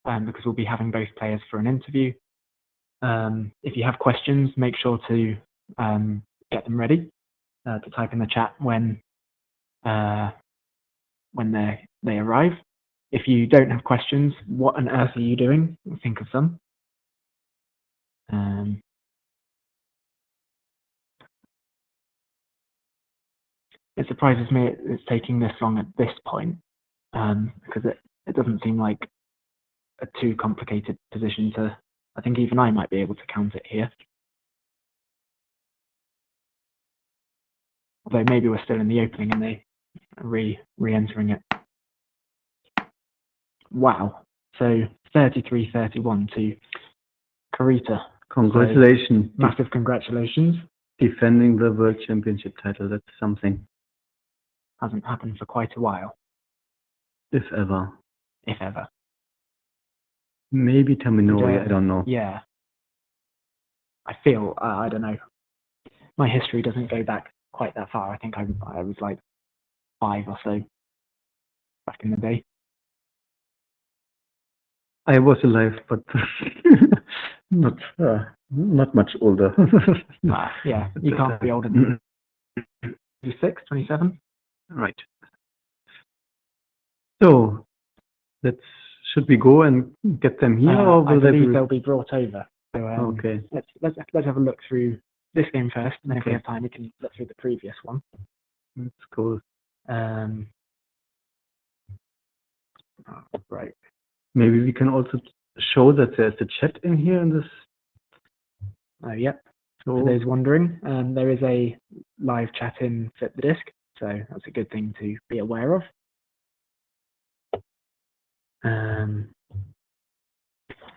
because we'll be having both players for an interview. If you have questions, make sure to get them ready to type in the chat when they arrive. If you don't have questions, what on earth are you doing? Think of some. It surprises me it's taking this long at this point, because it doesn't seem like a too complicated position to. I think even I might be able to count it here. Although maybe we're still in the opening and they are re-entering it. Wow. So 33-31 to Kurita.
Congratulations.
So, massive congratulations.
Defending the World Championship title, that's something.
Hasn't happened for quite a while.
If ever.
If ever.
Maybe Terminori, I don't know.
Yeah. I feel, I don't know. My history doesn't go back quite that far. I think I was like 5 or so back in the day.
I was alive, but not much older.
Yeah, you can't be older than 26, 27.
Right. So, should we go and get them here, or will
I believe they'll be brought over. So,
okay.
Let's have a look through this game first, and then if we
Okay.
have time, we can look through the previous one.
That's cool.
Right.
Maybe we can also show that there's a chat in here in this.
Yep.
So,
For those wondering, there is a live chat in Flip the Disc, so that's a good thing to be aware of.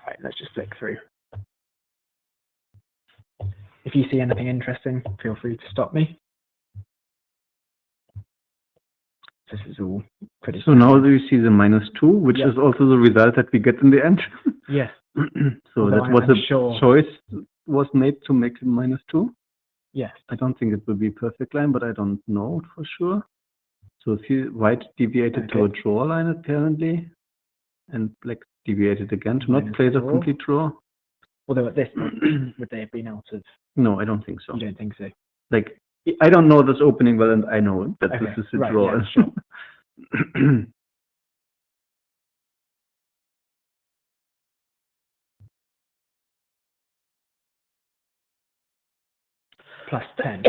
Right, let's just flick through. If you see anything interesting, feel free to stop me. This is all pretty.
So now you see the -2, which
Yep.
is also the result that we get in the end.
Yes.
So
Although
that was
I'm
a
sure.
choice was made to make it -2.
Yes.
I don't think it will be a perfect line, but I don't know for sure. So white deviated to a
Okay.
draw line apparently, and black deviated again to not
Minus
play the
draw.
complete draw.
Although at this point, would they have been out of?
No, I don't think so.
You don't think so?
Like, I don't know this opening well, and I know that
Okay,
this is a
right,
draw.
yeah, sure. +10.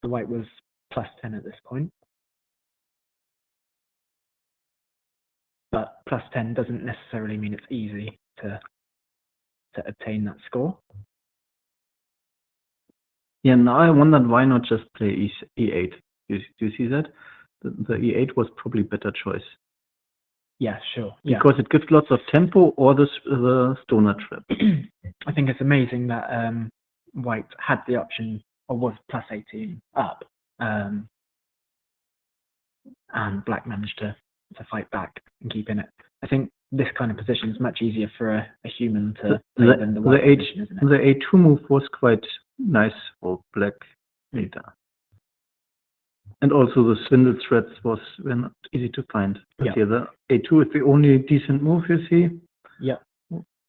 The white was +10 at this point. But +10 doesn't necessarily mean it's easy to obtain that score.
Yeah, now I wondered why not just play E8. Do you see that? The E8 was probably better choice.
Yeah, sure. Yeah.
Because it gives lots of tempo, or the stoner trap.
I think it's amazing that white had the option, or was +18 up, and black managed to fight back and keep in it. I think this kind of position is much easier for a human to play than the white position, isn't it?
The A2 move was quite nice for black later. And also the swindle threads were not easy to find. But
Yeah.
here the A2 is the only decent move, you see.
Yeah.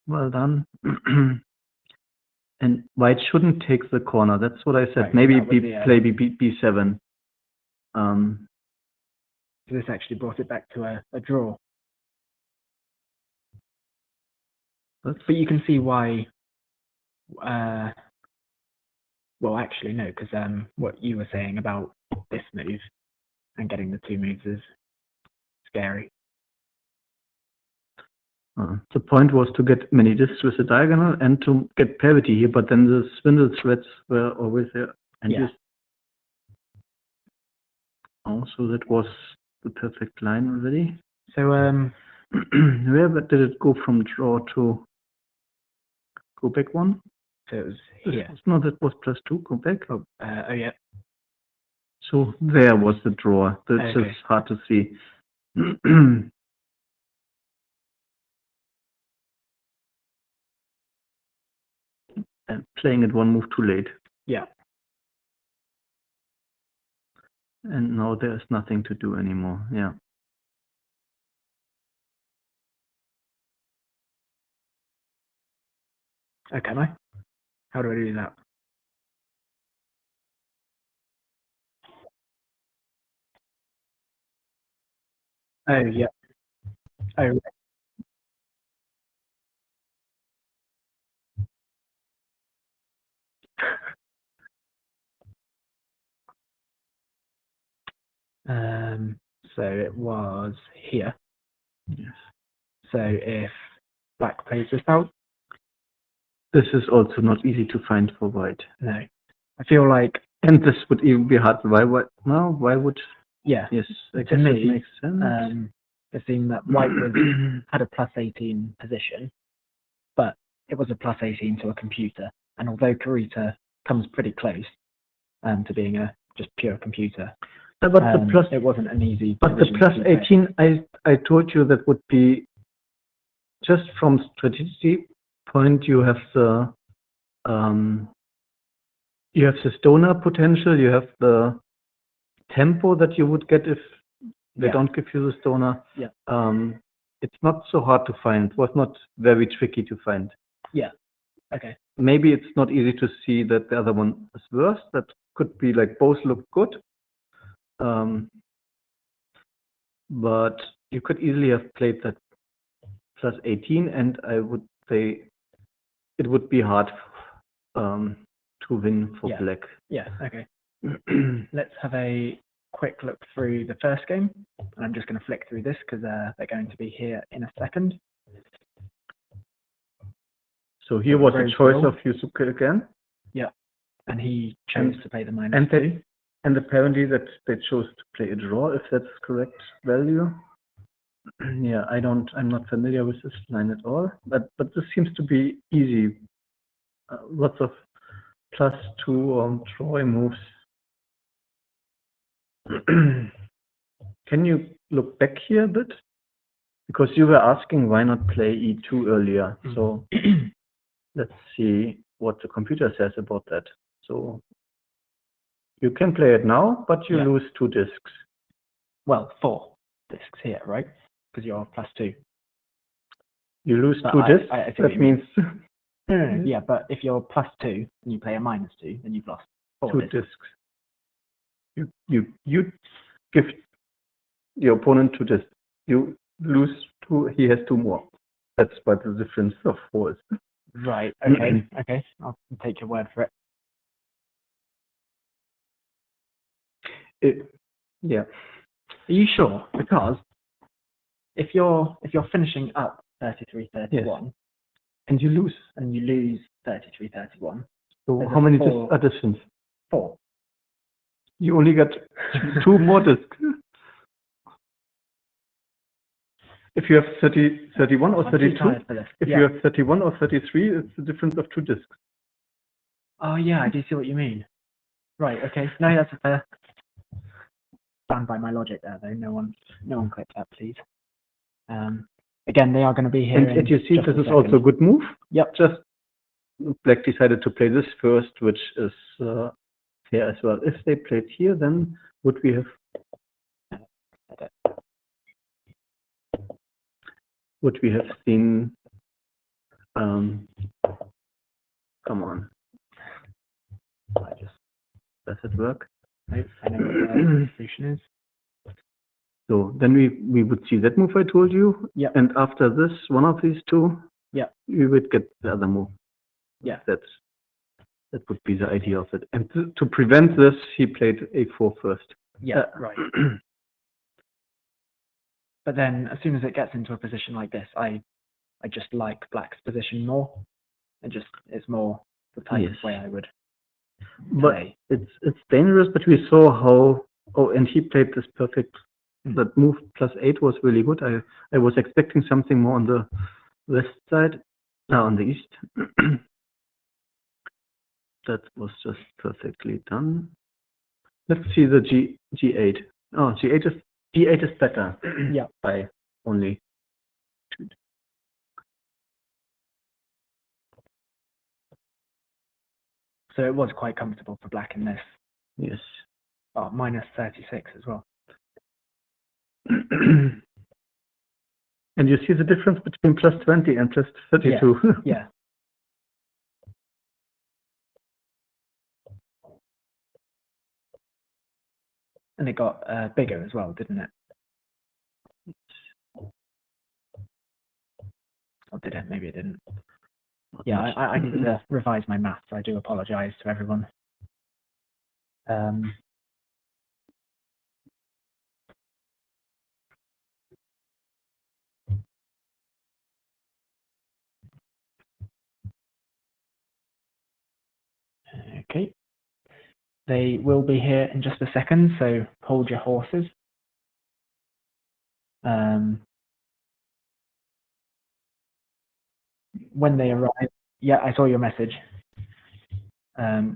Well done. And white shouldn't take the corner. That's what I said.
Right,
Maybe
that was the,
play B7.
So this actually brought it back to a draw. But you can see why well, actually, no, because what you were saying about this move and getting the 2 moves is scary.
The point was to get many discs with the diagonal and to get parity here, but then the spindle threads were always there. And
Yeah.
Also, that was the perfect line already.
So,
Where did it go from draw to go back 1?
so it was
This
here.
was, no, that was +2, go back.
Oh, yeah.
So there was the draw. That's
Okay.
just hard to see. And playing it 1 move too late.
Yeah.
And now there's nothing to do anymore. Yeah.
Oh, can I? How do I do that? Oh, yeah. Oh, so it was here.
Yes.
So if black plays this out,
This is also not easy to find for white.
no. I feel like,
And this would even be hard. Why would?
yeah,
Yes, I
to
guess
me,
it makes sense.
it seemed that white had a +18 position, but it was a +18 to a computer. And although Karita comes pretty close to being a just pure computer,
But the plus,
it wasn't an easy.
but the
position to keep it.
+18, I told you that would be just from strategy point. You have the stoner potential. You have the tempo that you would get if they
Yeah.
don't give you the stoner.
Yeah.
It's not so hard to find. It was not very tricky to find.
Yeah. Okay.
Maybe it's not easy to see that the other one is worse. That could be like both look good. But you could easily have played that +18, and I would say it would be hard to win for
Yeah.
black.
Yeah. Okay. Let's have a quick look through the first game. And I'm just going to flick through this because they're going to be here in a second.
So here was a choice
Roseville.
of Yusuke again.
Yeah. And he chose to play the -2.
And apparently that they chose to play a draw, if that's correct value. Yeah, I'm not familiar with this line at all, but this seems to be easy. Lots of +2 drawing moves. Can you look back here a bit? Because you were asking why not play E2 earlier. So let's see what the computer says about that. So you can play it now, but you
Yeah.
lose 2 discs.
Well, 4 discs here, right? Because you're +2.
You lose
But
2 discs.
I see what
That
you mean.
means
No, yeah, but if you're +2 and you play a -2, then you've lost 4
2
discs.
discs. You give your opponent 2 discs. You lose 2. He has 2 more. That's what the difference of 4 is.
Right. Okay. Okay. I'll take your word for it.
Yeah.
Are you sure? Because if you're finishing up 33-31
And you lose.
and you lose 33-31,
So
There's
how
a
many
4.
discs are different?
4.
You only got 2 more discs. If you have 31 or
I'm too
32,
tired for this.
if
Yeah.
you have 31 or 33, it's the difference of 2 discs.
Oh yeah, I do see what you mean. Right. Okay. No, that's a fair. Stand by my logic there, though. No one click that, please. Again, they are going to be here.
And you see,
just
this
a
is also a
second.
good move.
Yep.
Just black decided to play this first, which is fair as well. If they played here, then would we have seen? Come on. Does it work?
I know what the solution is.
So then we would see that move I told you.
Yeah.
And after this, one of these 2.
Yeah.
We would get the other move.
Yeah.
That's That would be the idea of it. And to prevent this, he played a4 first.
Yeah, right. But then as soon as it gets into a position like this, I just like black's position more. It's more the type of way I would play.
But it's dangerous, but we saw how, and he played this perfect, that move +8 was really good. I was expecting something more on the west side, on the east. That was just perfectly done. Let's see the G8. Oh, G8 is better.
Yeah.
By only 2.
So it was quite comfortable for black in this.
Yes.
Oh, -36 as well.
And you see the difference between +20 and +32.
Yeah. And it got bigger as well, didn't it? Or did it? Maybe it didn't. Yeah, I need to revise my maths. I do apologize to everyone. Okay. They will be here in just a second, so hold your horses. When they arrive, yeah, I saw your message.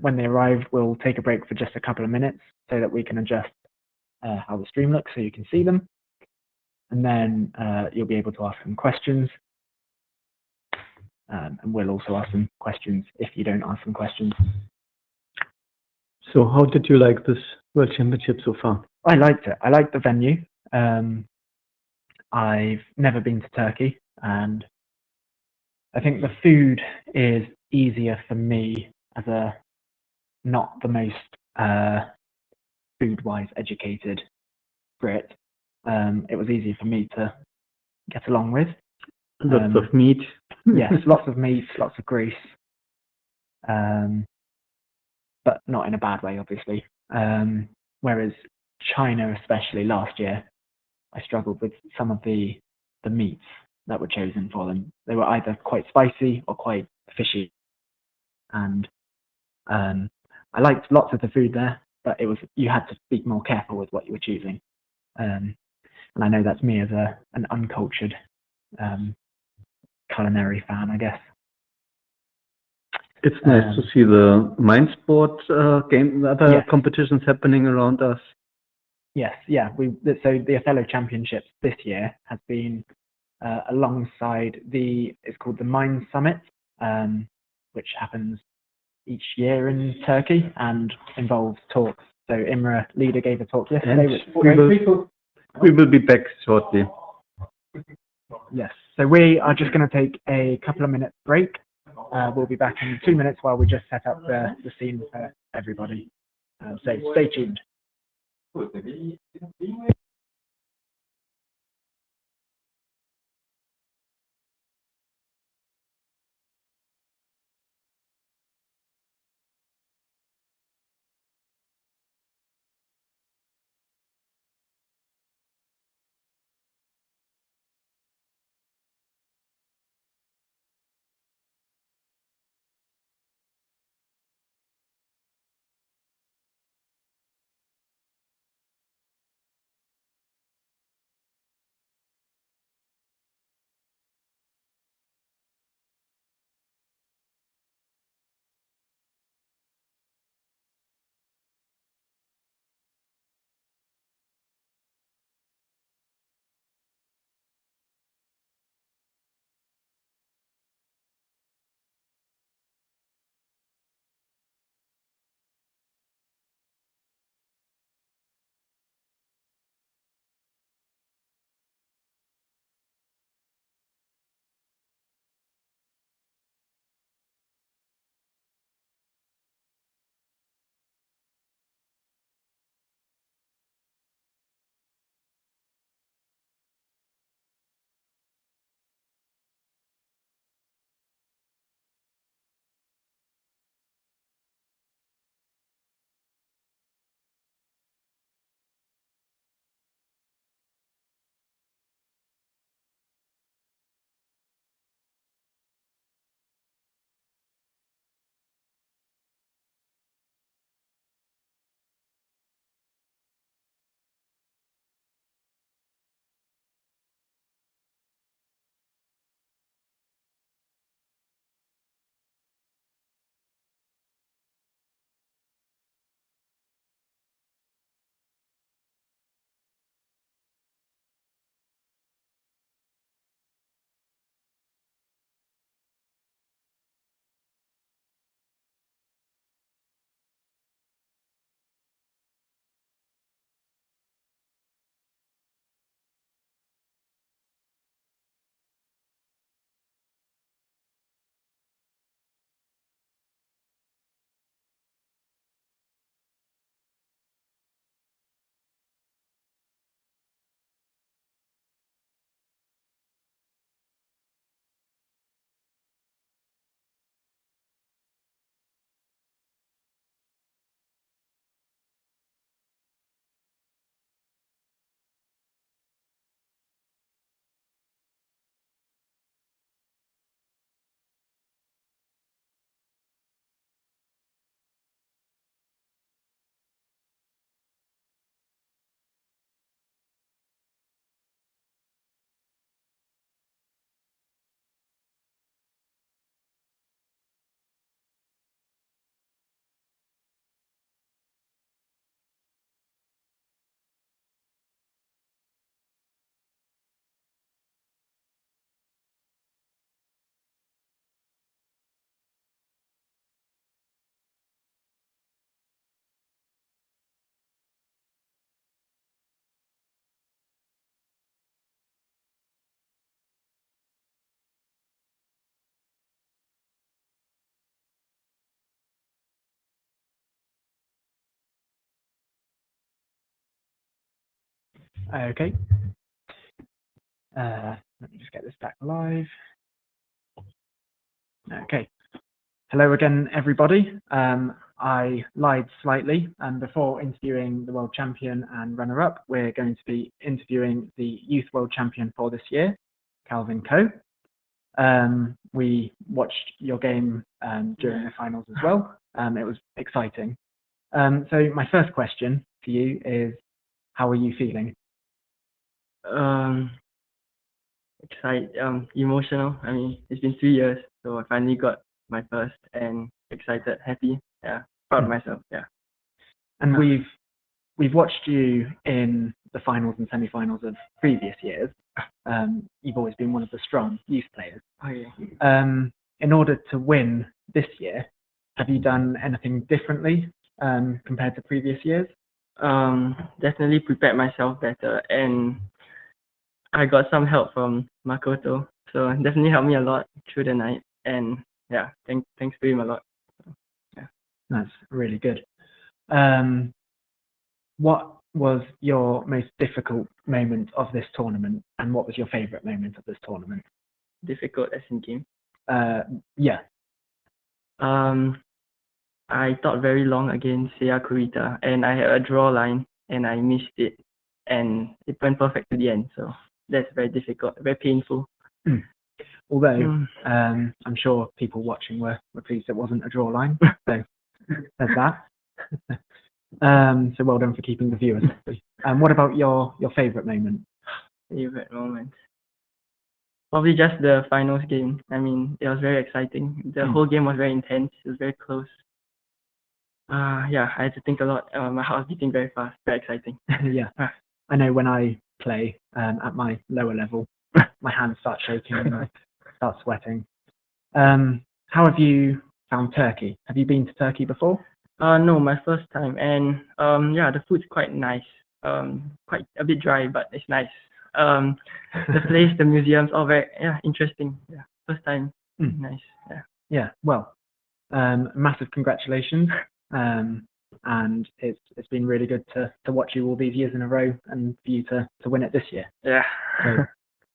When they arrive, we'll take a break for just a couple of minutes so that we can adjust how the stream looks so you can see them. And then you'll be able to ask them questions. And we'll also ask them questions if you don't ask them questions.
So how did you like this World Championship so far?
I liked it. I liked the venue. I've never been to Turkey, and I think the food is easier for me as a not the most food-wise educated Brit. It was easier for me to get along with.
Lots of meat.
Yes, lots of meat, lots of grease. But not in a bad way, obviously. Whereas China, especially last year, I struggled with some of the meats that were chosen for them. They were either quite spicy or quite fishy. And I liked lots of the food there, but you had to be more careful with what you were choosing. And I know that's me as an uncultured culinary fan, I guess.
It's nice to see the Mind Sport game, other competitions happening around us.
Yes, yeah. So the Othello Championships this year has been alongside it's called the Mind Summit, which happens each year in Turkey and involves talks. So Imre Leader gave a talk yesterday, which is great.
We will be back shortly.
Yes. So we are just going to take a couple of minutes break. We'll be back in 2 minutes while we just set up the scene for everybody. So stay tuned. Okay. Let me just get this back live. Okay. Hello again, everybody. I lied slightly, and before interviewing the world champion and runner-up, we're going to be interviewing the youth world champion for this year, Calvin Coe. We watched your game during the finals as well. It was exciting. So my first question to you is, how are you feeling?
Emotional. I mean, it's been 3 years, so I finally got my first, and excited, happy, yeah, proud of myself, yeah.
And we've watched you in the finals and semi-finals of previous years. You've always been one of the strong youth players.
Oh, yeah.
In order to win this year, have you done anything differently compared to previous years?
Definitely prepared myself better, and I got some help from Makoto, so definitely helped me a lot through the night, and yeah, thanks to him a lot. Yeah.
That's really good. What was your most difficult moment of this tournament, and what was your favorite moment of this tournament?
Difficult as in game.
Yeah.
I thought very long against Seiya Kurita, and I had a draw line, and I missed it, and it went perfect to the end, so that's very difficult, very painful.
Although I'm sure people watching were pleased it wasn't a draw line, so there's that. So well done for keeping the viewers happy. What about your favorite moment?
Favorite moment? Probably just the finals game. I mean, it was very exciting. The whole game was very intense. It was very close. Yeah, I had to think a lot. My heart was beating very fast. Very exciting.
Yeah. I know when I play at my lower level, my hands start shaking and I start sweating. How have you found Turkey? Have you been to Turkey before?
No, my first time. And yeah, the food's quite nice. Quite a bit dry, but it's nice. The place, the museums, all very interesting. Yeah, first time. Nice. Yeah.
Yeah. Well, massive congratulations. And it's been really good to watch you all these years in a row and for you to win it this year.
Yeah.
So,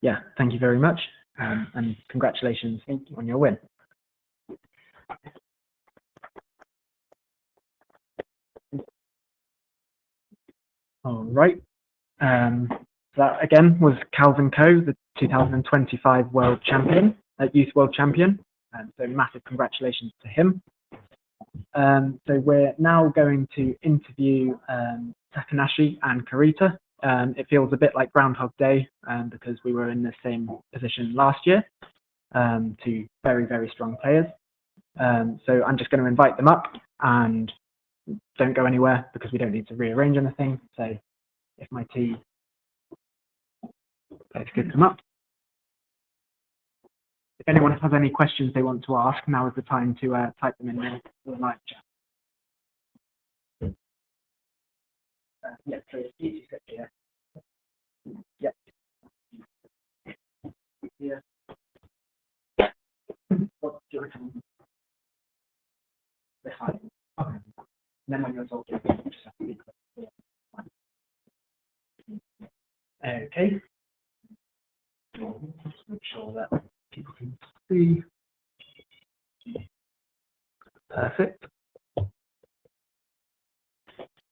yeah, thank you very much, and congratulations on your win. All right. That again was Calvin Coe, the 2025 world champion, youth world champion. So massive congratulations to him. So we're now going to interview Takanashi and Kurita. It feels a bit like Groundhog Day because we were in the same position last year. Two very, very strong players. So I'm just going to invite them up, and don't go anywhere because we don't need to rearrange anything. So if my team players could come up. If anyone has any questions they want to ask, now is the time to type them in the live chat. Yeah, so it's easy to here. Yeah. Yeah. What's your time? The height. Okay. Then when you're talking, you just have to be clear. Okay. Just make sure that people can see. Perfect.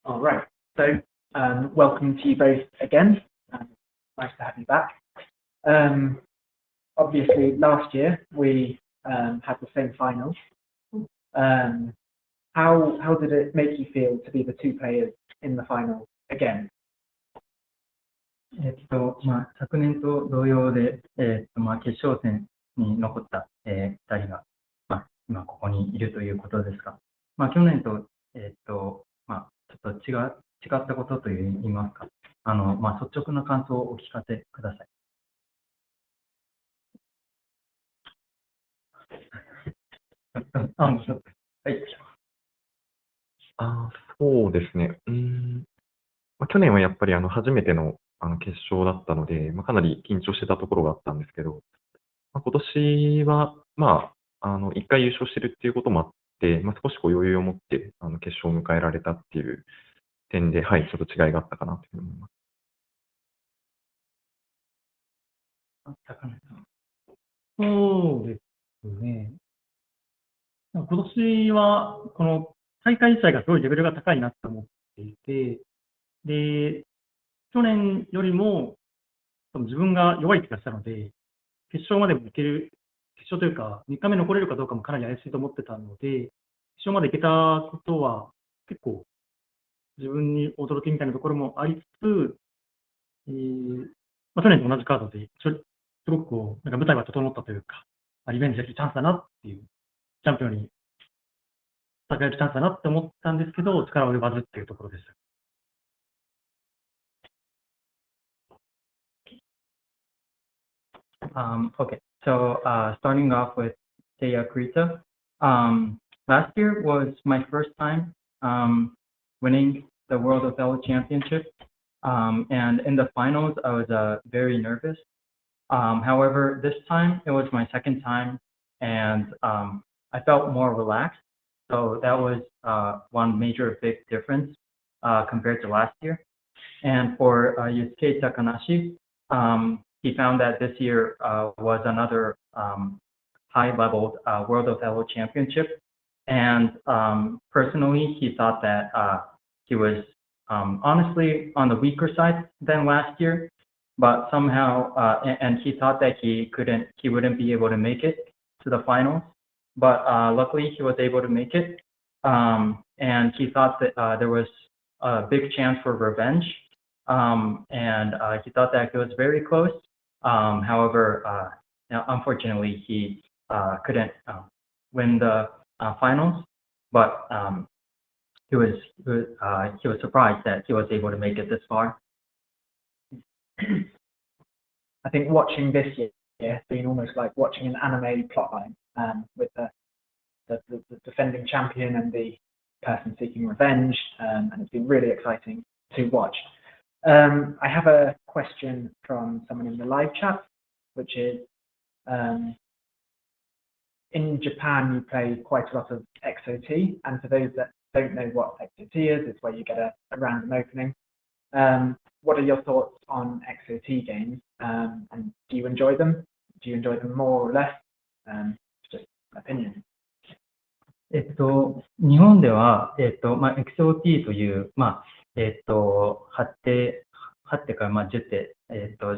All right. So, welcome to you both again. Nice to have you back. Obviously, last year we had the same finals. How did it make you feel to be the two players in the final again?
昨年と同様で、決勝戦に残った、2人が、今ここにいるということですが、去年と、ちょっと違ったことといいますか、率直な感想をお聞かせください。はい。
そうですね。去年はやっぱり初めての決勝だったので、かなり緊張してたところがあったんですけど、今年は、一回優勝してるっていうこともあって、少し余裕を持って決勝を迎えられたっていう点で、はい、ちょっと違いがあったかなというふうに思います。
高根さん。
そうですね。今年は、この大会自体がすごいレベルが高いなと思っていて、で、去年よりも多分自分が弱い気がしたので、決勝までもいける、決勝というか、3日目残れるかどうかもかなり怪しいと思ってたので、決勝までいけたことは結構自分に驚きみたいなところもありつつ、去年と同じカードで、すごくこう、なんか舞台が整ったというか、リベンジできるチャンスだなっていう、チャンピオンに戦えるチャンスだなって思ったんですけど、力及ばずっていうところです。
Okay, so starting off with Seiya Kurita. Last year was my first time winning the World Othello Championship. And in the finals, I was very nervous. However, this time it was my second time, and I felt more relaxed. So that was one major big difference compared to last year. And for Yusuke Takanashi, he found that this year was another high-level World Othello Championship. And personally, he thought that he was honestly on the weaker side than last year. But somehow, and he thought that he wouldn't be able to make it to the finals. But luckily, he was able to make it. And he thought that there was a big chance for revenge. And he thought that it was very close. However, unfortunately, he couldn't win the finals. But he was surprised that he was able to make it this far.
I think watching this year has been almost like watching an anime plotline with the defending champion and the person seeking revenge, and it's been really exciting to watch. I have a question from someone in the live chat, which is, in Japan you play quite a lot of XOT, and for those that don't know what XOT is, it's where you get a random opening. What are your thoughts on XOT games, and do you enjoy them? Do you enjoy them more or less? Just opinion.
日本では、XOT という、8手から、10手、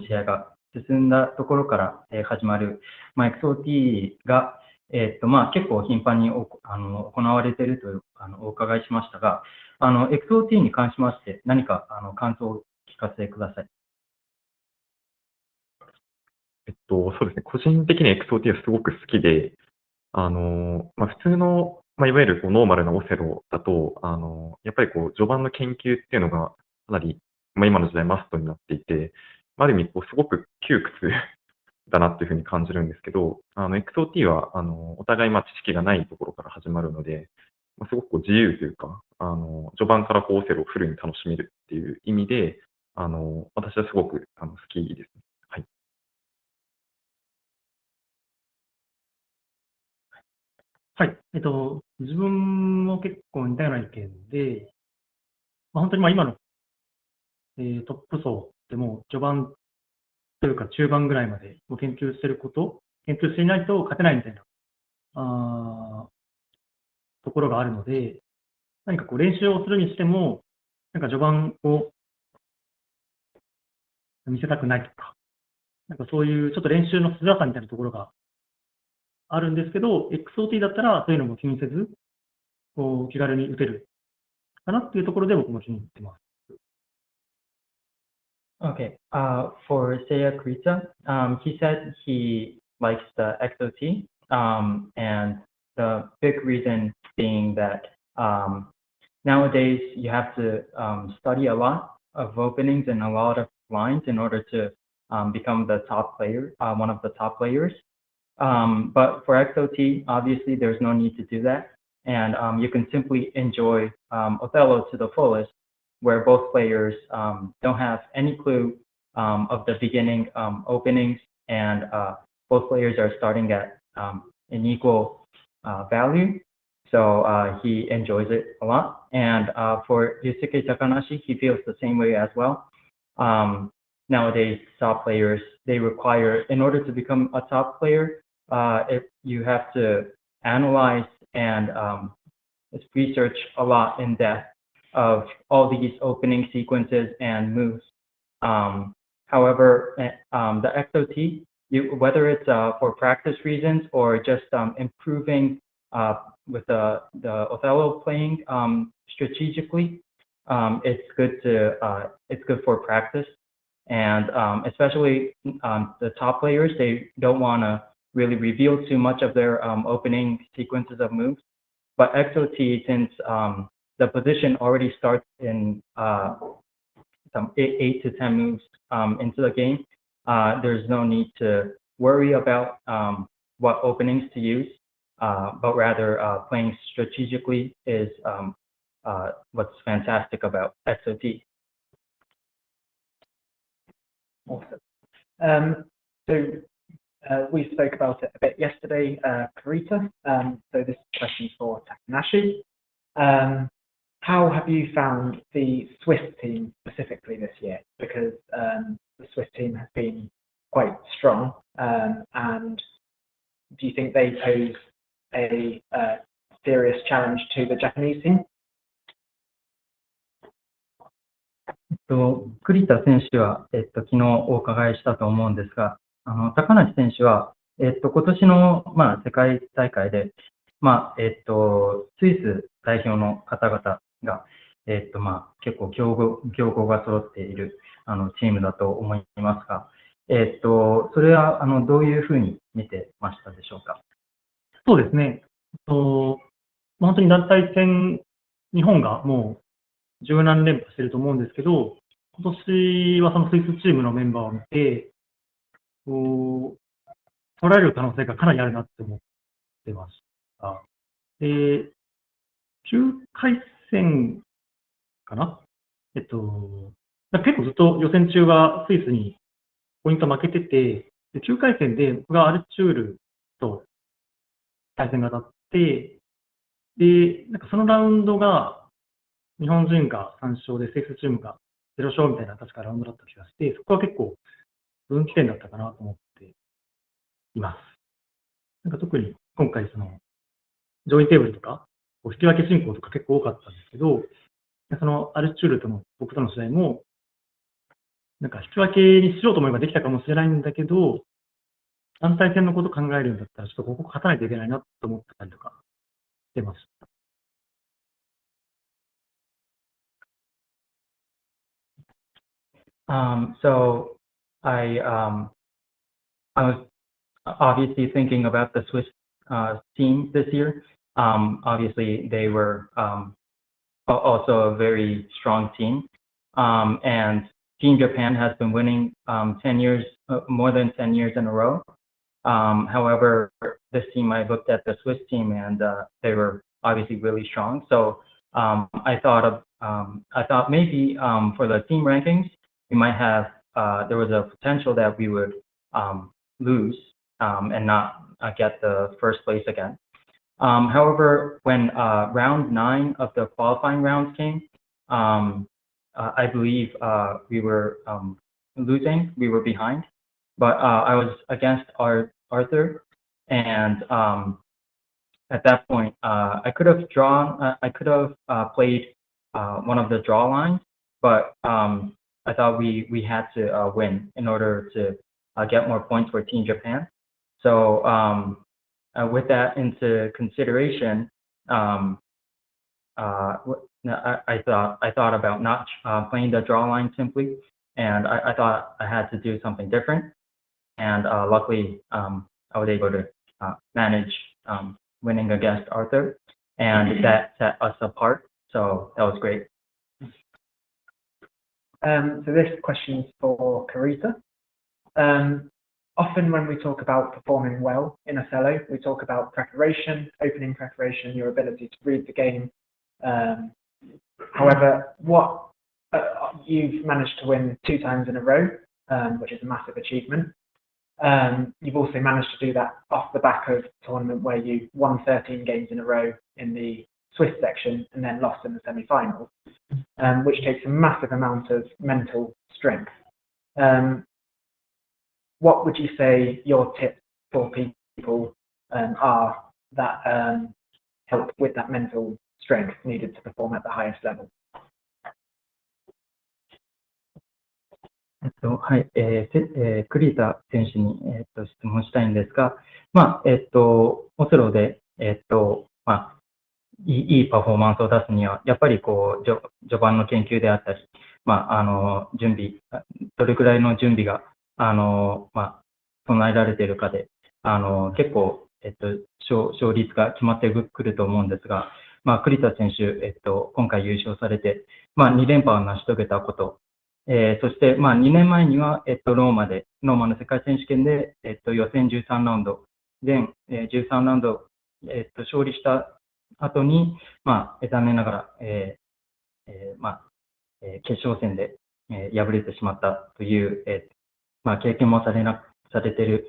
試合が進んだところから、始まる、XOT が、結構頻繁に行われているというお伺いしましたが、XOT に関しまして何か感想を聞かせてください。
そうですね。個人的に XOT はすごく好きで、普通の、いわゆるノーマルなオセロだと、やっぱり序盤の研究っていうのがかなり、今の時代マストになっていて、ある意味すごく窮屈だなっていうふうに感じるんですけど、XOT はお互い知識がないところから始まるので、すごく自由というか、序盤からオセロをフルに楽しめるっていう意味で、私はすごく好きですね。はい。
はい。自分も結構似たような意見で、本当に今の、トップ層でも序盤というか中盤ぐらいまで研究していないと勝てないみたいなところがあるので、何か練習をするにしても、なんか序盤を見せたくないとか、なんかそういうちょっと練習のしづらさみたいなところがあるんですけど、XOT だったらそういうのも気にせず、気軽に打てるかなっていうところで僕も気に入ってます。
Okay, for Seiya Kurita, he said he likes the XOT, and the big reason being that nowadays you have to study a lot of openings and a lot of lines in order to become the top player, one of the top players. But for XOT, obviously there's no need to do that, and you can simply enjoy Othello to the fullest, where both players don't have any clue of the beginning openings, and both players are starting at an equal value. So he enjoys it a lot. And for Yusuke Takanashi, he feels the same way as well. Nowadays, top players they require in order to become a top player. You have to analyze and research a lot in depth of all these opening sequences and moves. However, the XOT, whether it's for practice reasons or just improving with the Othello playing strategically, it's good for practice. And especially the top players, they don't want to really reveal too much of their opening sequences of moves. But XOT, since the position already starts in some 8 to 10 moves into the game, there's no need to worry about what openings to use, but rather playing strategically is what's fantastic about XOT.
Awesome. We spoke about it a bit yesterday, Karita. So this question is for Takanashi. How have you found the Swiss team specifically this year? Because the Swiss team has been quite strong, and do you think they pose a serious challenge to the Japanese team?
栗田選手は、昨日お伺いしたと思うんですが、高梨選手は、今年の、世界大会で、スイス代表の方々が、結構強豪が揃っているチームだと思いますが、それはどういうふうに見てましたでしょうか。
そうですね。本当に団体戦、日本がもう十何連覇してると思うんですけど、今年はそのスイスチームのメンバーを見て、取られる可能性がかなりあるなって思ってました。で、9回戦かな結構ずっと予選中はスイスにポイント負けてて、で9回戦で僕がアルチュールと対戦が当たって、で、そのラウンドが日本人が3勝でスイスチームが0勝みたいな確かラウンドだった気がして、そこは結構分岐点だったかなと思っています。特に今回上位テーブルとか、引き分け進行とか結構多かったんですけど、そのアルチュールとの僕との試合も、引き分けにしようと思えばできたかもしれないんだけど、団体戦のことを考えるんだったら、ちょっとここ勝たないといけないなと思ったりとかしてました。
So I was obviously thinking about the Swiss team this year. Obviously, they were also a very strong team, and Team Japan has been winning 10 years, more than 10 years in a row. However, this team, I looked at the Swiss team, and they were obviously really strong. So I thought maybe for the team rankings, we might have there was a potential that we would lose and not get the first place again. However, when round 9 of the qualifying rounds came, I believe we were losing. We were behind, but I was against Arthur, and at that point, I could have played one of the draw lines, but I thought we had to win in order to get more points for Team Japan. So with that into consideration, I thought about not playing the draw line simply, and I thought I had to do something different. And luckily, I was able to manage winning against Arthur, and that set us apart. So that was great.
So this question is for Karita. Often when we talk about performing well in Othello, we talk about preparation, opening preparation, your ability to read the game. However, you've managed to win 2 times in a row, which is a massive achievement. You've also managed to do that off the back of a tournament where you won 13 games in a row in the Swiss section and then lost in the semi-finals, which takes a massive amount of mental strength. what would you say your tips for people are that help with that mental strength needed to perform at the highest level?
はい、栗田選手に、質問したいんですが、オセロで、いいパフォーマンスを出すには、やっぱりこう序盤の研究であったり、準備、どれくらいの準備が備えられているかで、結構、勝率が決まってくると思うんですが、栗田選手、今回優勝されて、2連覇を成し遂げたこと、そして、2年前には、ローマの世界選手権で、予選13ラウンド、全、13ラウンド、勝利した後に、残念ながら、決勝戦で、敗れてしまったという、経験もされている、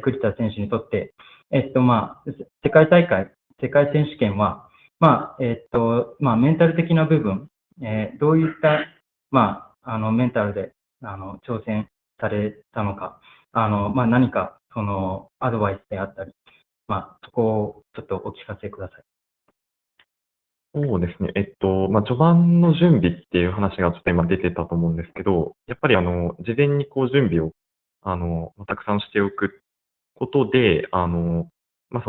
栗田選手にとって、世界選手権は、メンタル的な部分、どういった、メンタルで挑戦されたのか、何かそのアドバイスであったり、そこをちょっとお聞かせください。
そうですね。序盤の準備っていう話がちょっと今出てたと思うんですけど、やっぱり事前にこう準備を、たくさんしておくことで、そ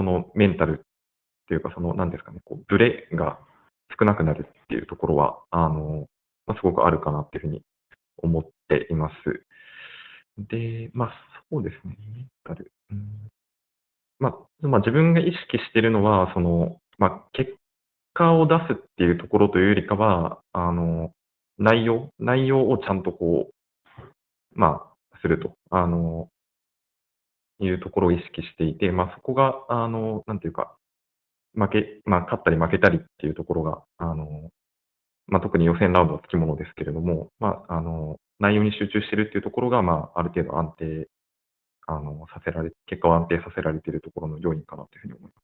のメンタルっていうか、なんですかね、こう、ブレが少なくなるっていうところは、すごくあるかなっていうふうに思っています。で、そうですね、メンタル。自分が意識しているのは、結果を出すっていうところというよりかは、内容をちゃんとこう、すると、いうところを意識していて、そこが、なんていうか、勝ったり負けたりっていうところが、特に予選ラウンドはつきものですけれども、内容に集中しているっていうところが、ある程度安定、結果を安定させられているところの要因かなというふうに思います。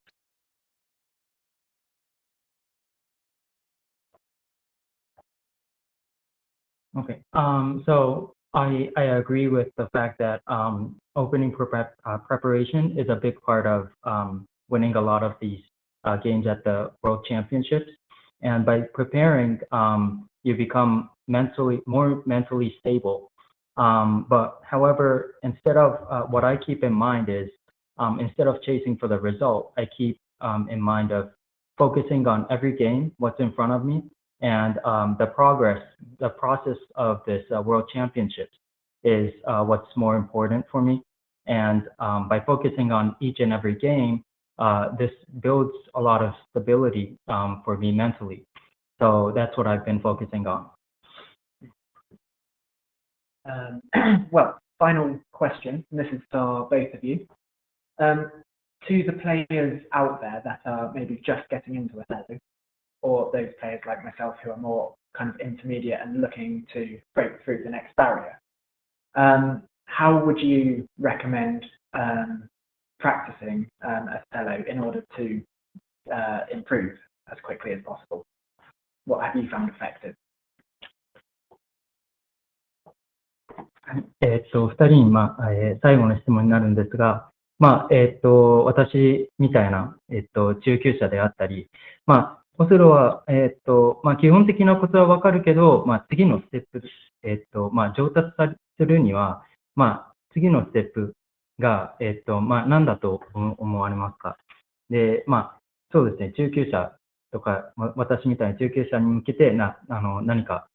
Okay. So I agree with the fact that opening preparation is a big part of winning a lot of these games at the World Championships. And by preparing, you become more mentally stable. But however, instead of what I keep in mind is instead of chasing for the result, I keep in mind of focusing on every game, what's in front of me, and the process of this World Championships is what's more important for me. And by focusing on each and every game, this builds a lot of stability for me mentally. So that's what I've been focusing on.
Well, final question, and this is for both of you. To the players out there that are maybe just getting into Othello, or those players like myself who are more kind of intermediate and looking to break through the next barrier, how would you recommend practicing Othello in order to improve as quickly as possible? What have you found effective?
2人に、最後の質問になるんですが、私みたいな、中級者であったり、オセロは、基本的なことはわかるけど、次のステップ、上達するには、次のステップが、何だと思われますか。で、そうですね、中級者とか、私みたいな中級者に向けて何か、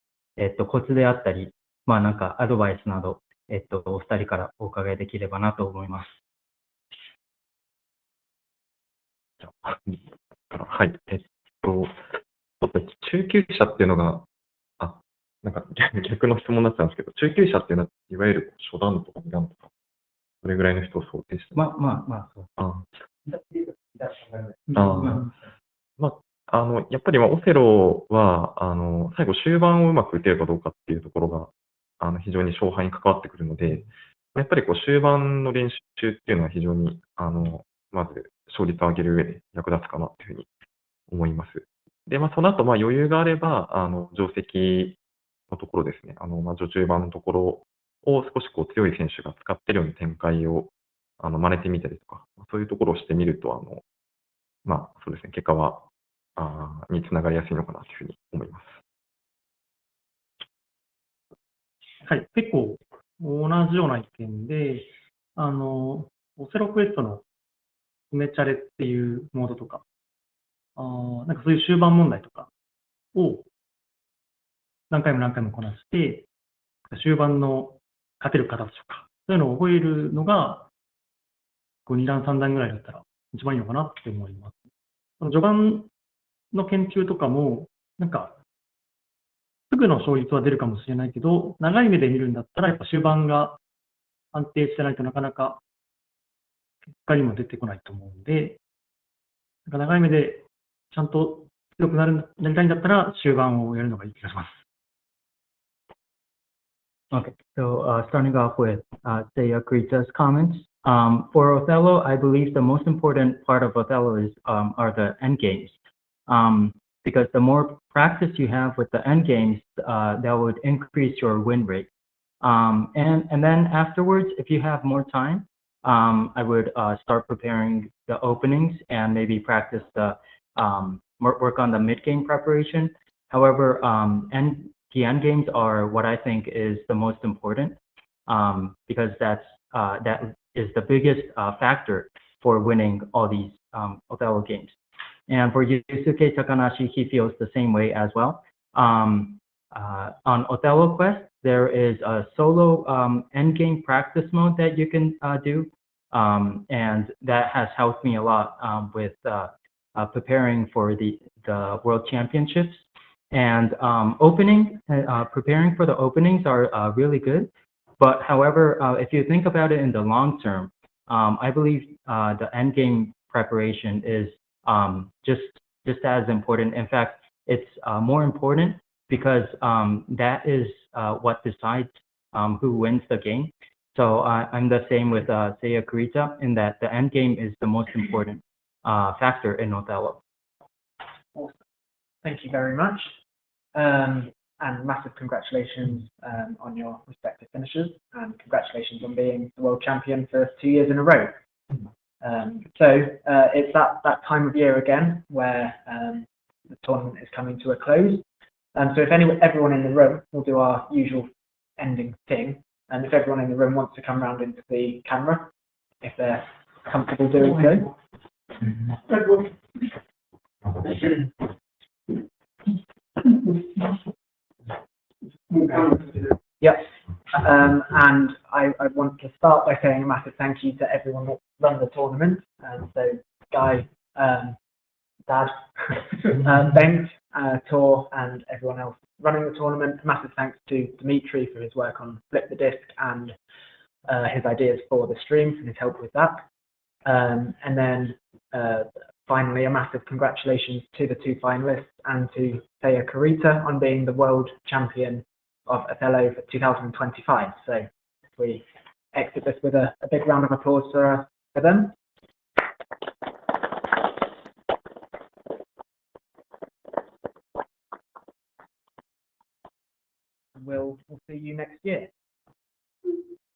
コツであったり、なんかアドバイスなど、お二人からお伺いできればなと思います。
はい。ちょっと中級者っていうのが、なんか逆の質問になっちゃうんですけど、中級者っていうのは、いわゆる初段とか二段とか、それぐらいの人を想定して。やっぱりオセロは、最後終盤をうまく打てるかどうかっていうところが、非常に勝敗に関わってくるので、やっぱりこう終盤の練習っていうのは非常に、まず勝率を上げる上で役立つかなというふうに思います。で、その後、余裕があれば、定石のところですね、序中盤のところを少しこう強い選手が使ってるような展開を真似てみたりとか、そういうところをしてみると、まあ、そうですね、結果は、につながりやすいのかなというふうに思います。
はい、結構同じような意見で、オセロクエストのメチャレっていうモードとか、なんかそういう終盤問題とかを何回も何回もこなして、終盤の勝てる形とか、そういうのを覚えるのが、2段3段ぐらいだったら一番いいのかなって思います。序盤の研究とかも、なんか、すぐの勝率は出るかもしれないけど、長い目で見るんだったら、やっぱ終盤が安定してないとなかなか結果にも出てこないと思うんで、なんか長い目でちゃんと強くなりたいんだったら、終盤をやるのがいい気がします。
Okay, so starting off with Seiya Kurita's comments. For Othello, I believe the most important part of Othello are the end games. Because the more practice you have with the end games, that would increase your win rate. And then afterwards, if you have more time, I would start preparing the openings and maybe practice the work on the mid game preparation. However, the end games are what I think is the most important, because that is the biggest factor for winning all these Othello games. And for Yusuke Takanashi, he feels the same way as well. On Othello Quest, there is a solo endgame practice mode that you can do, and that has helped me a lot with preparing for the World Championships. And preparing for the openings are really good. But however, if you think about it in the long term, I believe the endgame preparation is just as important. In fact, it's more important because that is what decides who wins the game. So I'm the same with Seiya Kurita in that the end game is the most important factor in Othello.
Awesome. Thank you very much. And massive congratulations on your respective finishes, and congratulations on being the world champion for 2 years in a row. So it's that time of year again where the tournament is coming to a close. So if everyone in the room, we'll do our usual ending thing, and if everyone in the room wants to come round into the camera, if they're comfortable doing so. Yep. And I want to start by saying a massive thank you to everyone that run the tournament. So Guy, Dad, Bengt, Tor, and everyone else running the tournament. A massive thanks to Dimitri for his work on Flip the Disc and his ideas for the stream and his help with that. And then finally, a massive congratulations to the 2 finalists and to Seiya Kurita on being the world champion of Othello for 2025. So if we exit this with a big round of applause for them. We'll see you next year.